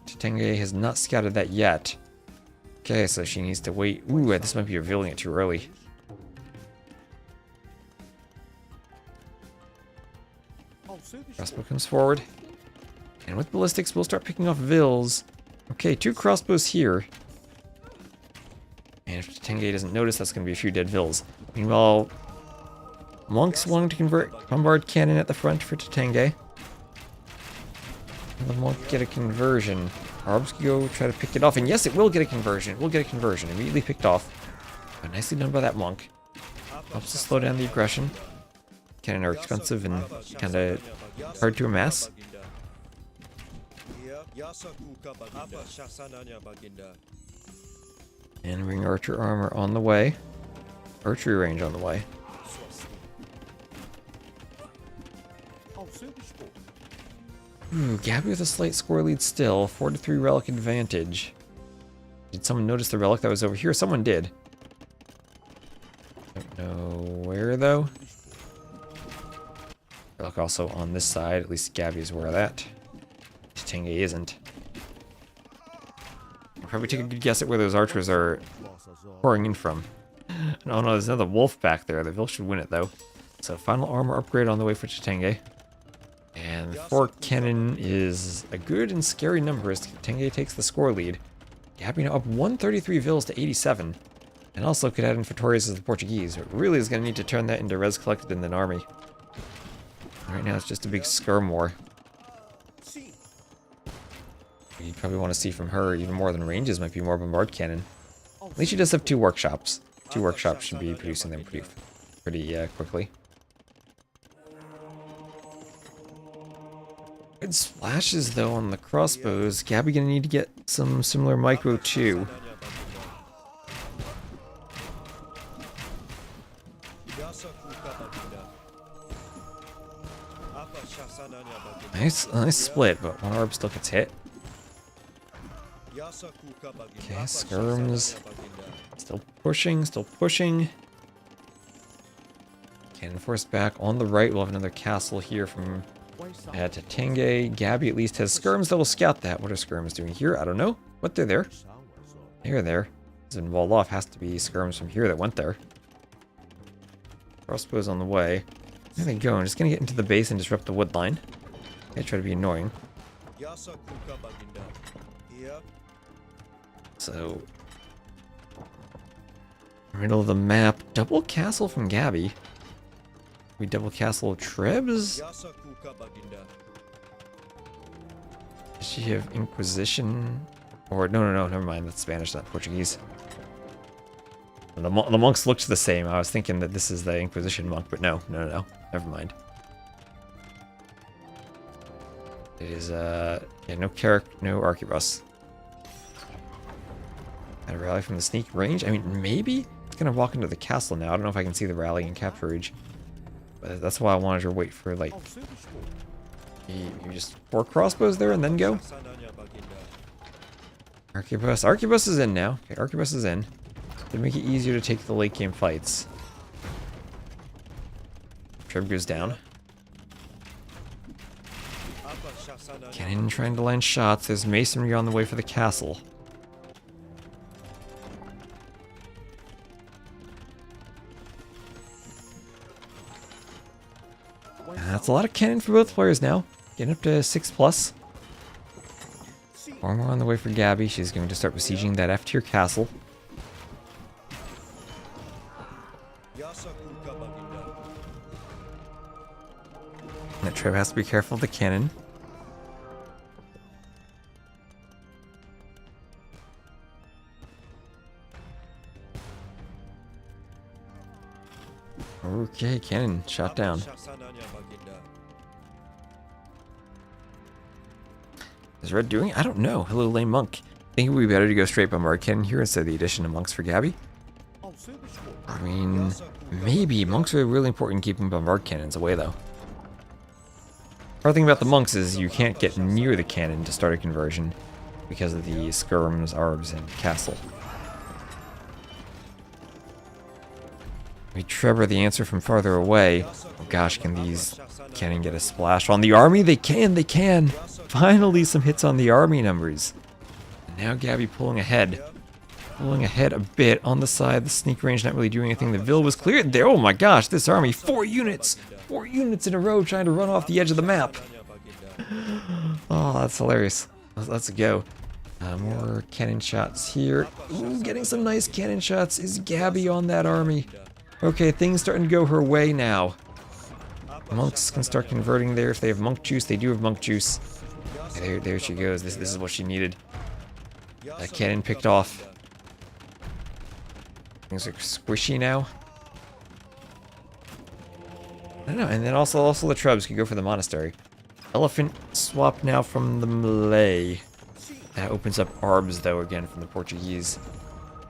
S1: Tatengue has not scouted that yet. Okay, so she needs to wait. Ooh, this might be revealing it too early. Crossbow comes forward. And with ballistics, we'll start picking off vills. Okay, 2 crossbows here. And if Tatengue doesn't notice, that's going to be a few dead vills. Meanwhile, monks wanting to convert bombard cannon at the front for Tatengue. The monk get a conversion. Arbs can go try to pick it off, and yes, it will get a conversion. It will get a conversion. Immediately picked off. But nicely done by that monk. Helps to slow down the aggression. Cannon are expensive and kind of hard to amass. And ring archer armor on the way. Archery range on the way. Ooh, Gabi with a slight score lead still. 4-3 relic advantage. Did someone notice the relic that was over here? Someone did. Don't know where, though. Relic also on this side. At least Gabi is aware of that. Tatengue isn't. I'll probably take a good guess at where those archers are pouring in from. Oh no, there's another wolf back there. The Vil should win it, though. So final armor upgrade on the way for Tatengue. And 4 cannon is a good and scary number as Tatengue takes the score lead. Gabi now up 133 Vils to 87. And also could add in Fortorius as the Portuguese. But really is going to need to turn that into res collected in an army. Right now it's just a big skirm war. You probably want to see from her even more than ranges might be more bombard cannon. At least she does have 2 workshops. 2 workshops should be producing them pretty quickly. Good splashes though on the crossbows. Gabi gonna need to get some similar micro too. Nice split, but one orb still gets hit. Okay, skirms. Still pushing. Cannon force back on the right. We'll have another castle here from Tatengue. Gabi at least has skirms that will scout that. What are skirms doing here? I don't know. What they're there. They're there. It's been walled off. Has to be skirms from here that went there. Crossbows on the way. There they go. I'm just gonna get into the base and disrupt the wood line. I try to be annoying. So, middle of the map, double castle from Gabi. We double castle of Trebs. Does she have Inquisition? Or no, never mind. That's Spanish, not Portuguese. The monks looked the same. I was thinking that this is the Inquisition monk, but no, never mind. It is yeah, no arquebus. Got a rally from the sneak range. I mean, maybe it's gonna walk into the castle now. I don't know if I can see the rally and capture range, but that's why I wanted to wait for like you just 4 crossbows there and then go. Arquebus is in now. Okay, arquebus is in. To make it easier to take the late game fights. Treb goes down. Cannon trying to land shots. There's masonry on the way for the castle. That's a lot of cannon for both players now. Getting up to 6+. 4 more on the way for Gabi. She's going to start besieging that F tier castle. That Trev has to be careful of the cannon. Okay, cannon shot down. Is Red doing it? I don't know. Hello, lame monk. I think it would be better to go straight bombard cannon here instead of the addition of monks for Gabi. I mean, maybe. Monks are really important in keeping bombard cannons away, though. Hard thing about the monks is you can't get near the cannon to start a conversion because of the skirms, arbs, and castle. We Trevor the answer from farther away. Oh gosh, can these cannon get a splash on the army? They can! Finally some hits on the army numbers. And now Gabi pulling ahead. Pulling ahead a bit on the side. The sneak range not really doing anything. The Vil was cleared there. Oh my gosh, this army, 4 units! 4 units in a row trying to run off the edge of the map. Oh, that's hilarious. Let's go. More cannon shots here. Ooh, getting some nice cannon shots. Is Gabi on that army? Okay, things starting to go her way now. Monks can start converting there if they have monk juice. They do have monk juice. There she goes. This is what she needed. That cannon picked off. Things are squishy now. I don't know. And then also the Trebs can go for the monastery. Elephant swap now from the Malay. That opens up arbs though again from the Portuguese.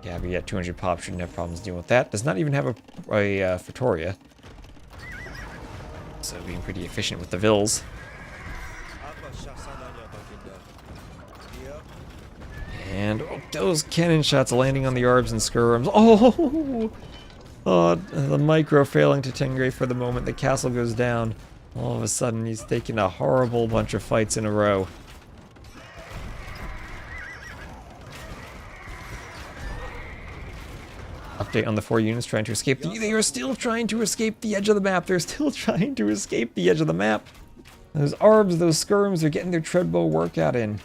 S1: Gabi at 200 pop shouldn't have problems dealing with that. Does not even have a Fatoria. So being pretty efficient with the Vils. And those cannon shots landing on the arbs and skirms. Oh, the micro failing to Tatengue for the moment. The castle goes down. All of a sudden, he's taking a horrible bunch of fights in a row. Update on the 4 units trying to escape. They are still trying to escape the edge of the map. They're still trying to escape the edge of the map. Those arbs, those skirms are getting their treadbow workout in.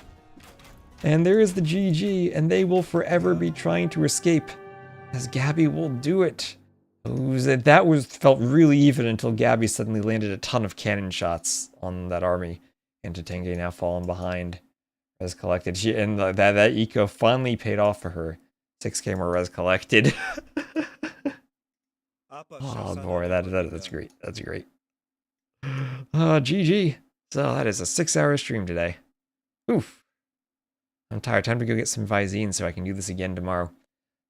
S1: And there is the GG, and they will forever be trying to escape. As Gabi will do it. That felt really even until Gabi suddenly landed a ton of cannon shots on that army. And Tatengue now falling behind. Res collected. And that eco finally paid off for her. 6k more res collected. Oh boy, that's great. That's great. GG. So that is a 6-hour stream today. Oof. I'm tired. Time to go get some Visine so I can do this again tomorrow.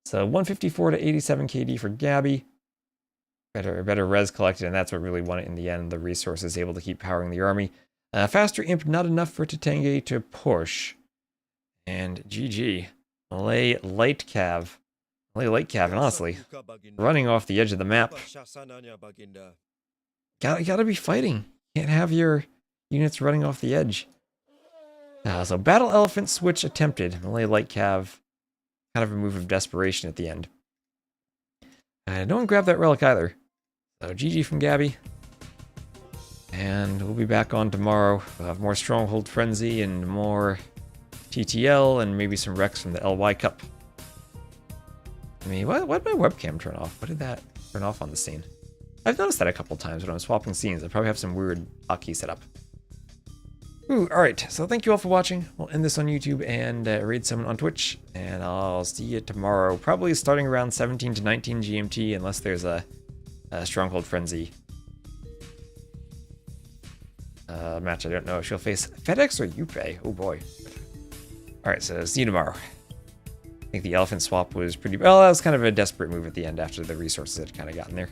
S1: So 154 to 87 KD for Gabi. Better res collected, and that's what really won it in the end. The resources able to keep powering the army. Faster imp, not enough for Tatengue to push. And GG. Malay light cav. Malay light cav, and honestly, running off the edge of the map. Gotta be fighting. Can't have your units running off the edge. So battle elephant switch attempted. Malay light cav. Kind of a move of desperation at the end. No one grabbed that relic either. So GG from Gabi. And we'll be back on tomorrow. We'll have more Stronghold Frenzy and more TTL and maybe some Rex from the LY Cup. I mean, why did my webcam turn off? What did that turn off on the scene? I've noticed that a couple times when I'm swapping scenes. I probably have some weird hotkey set up. Ooh, alright, so thank you all for watching. We'll end this on YouTube and raid someone on Twitch. And I'll see you tomorrow, probably starting around 17 to 19 GMT, unless there's a Stronghold Frenzy match. I don't know if she'll face FedEx or Yupe. Oh boy. Alright, so see you tomorrow. I think the elephant swap was pretty... Well, that was kind of a desperate move at the end after the resources had kind of gotten there.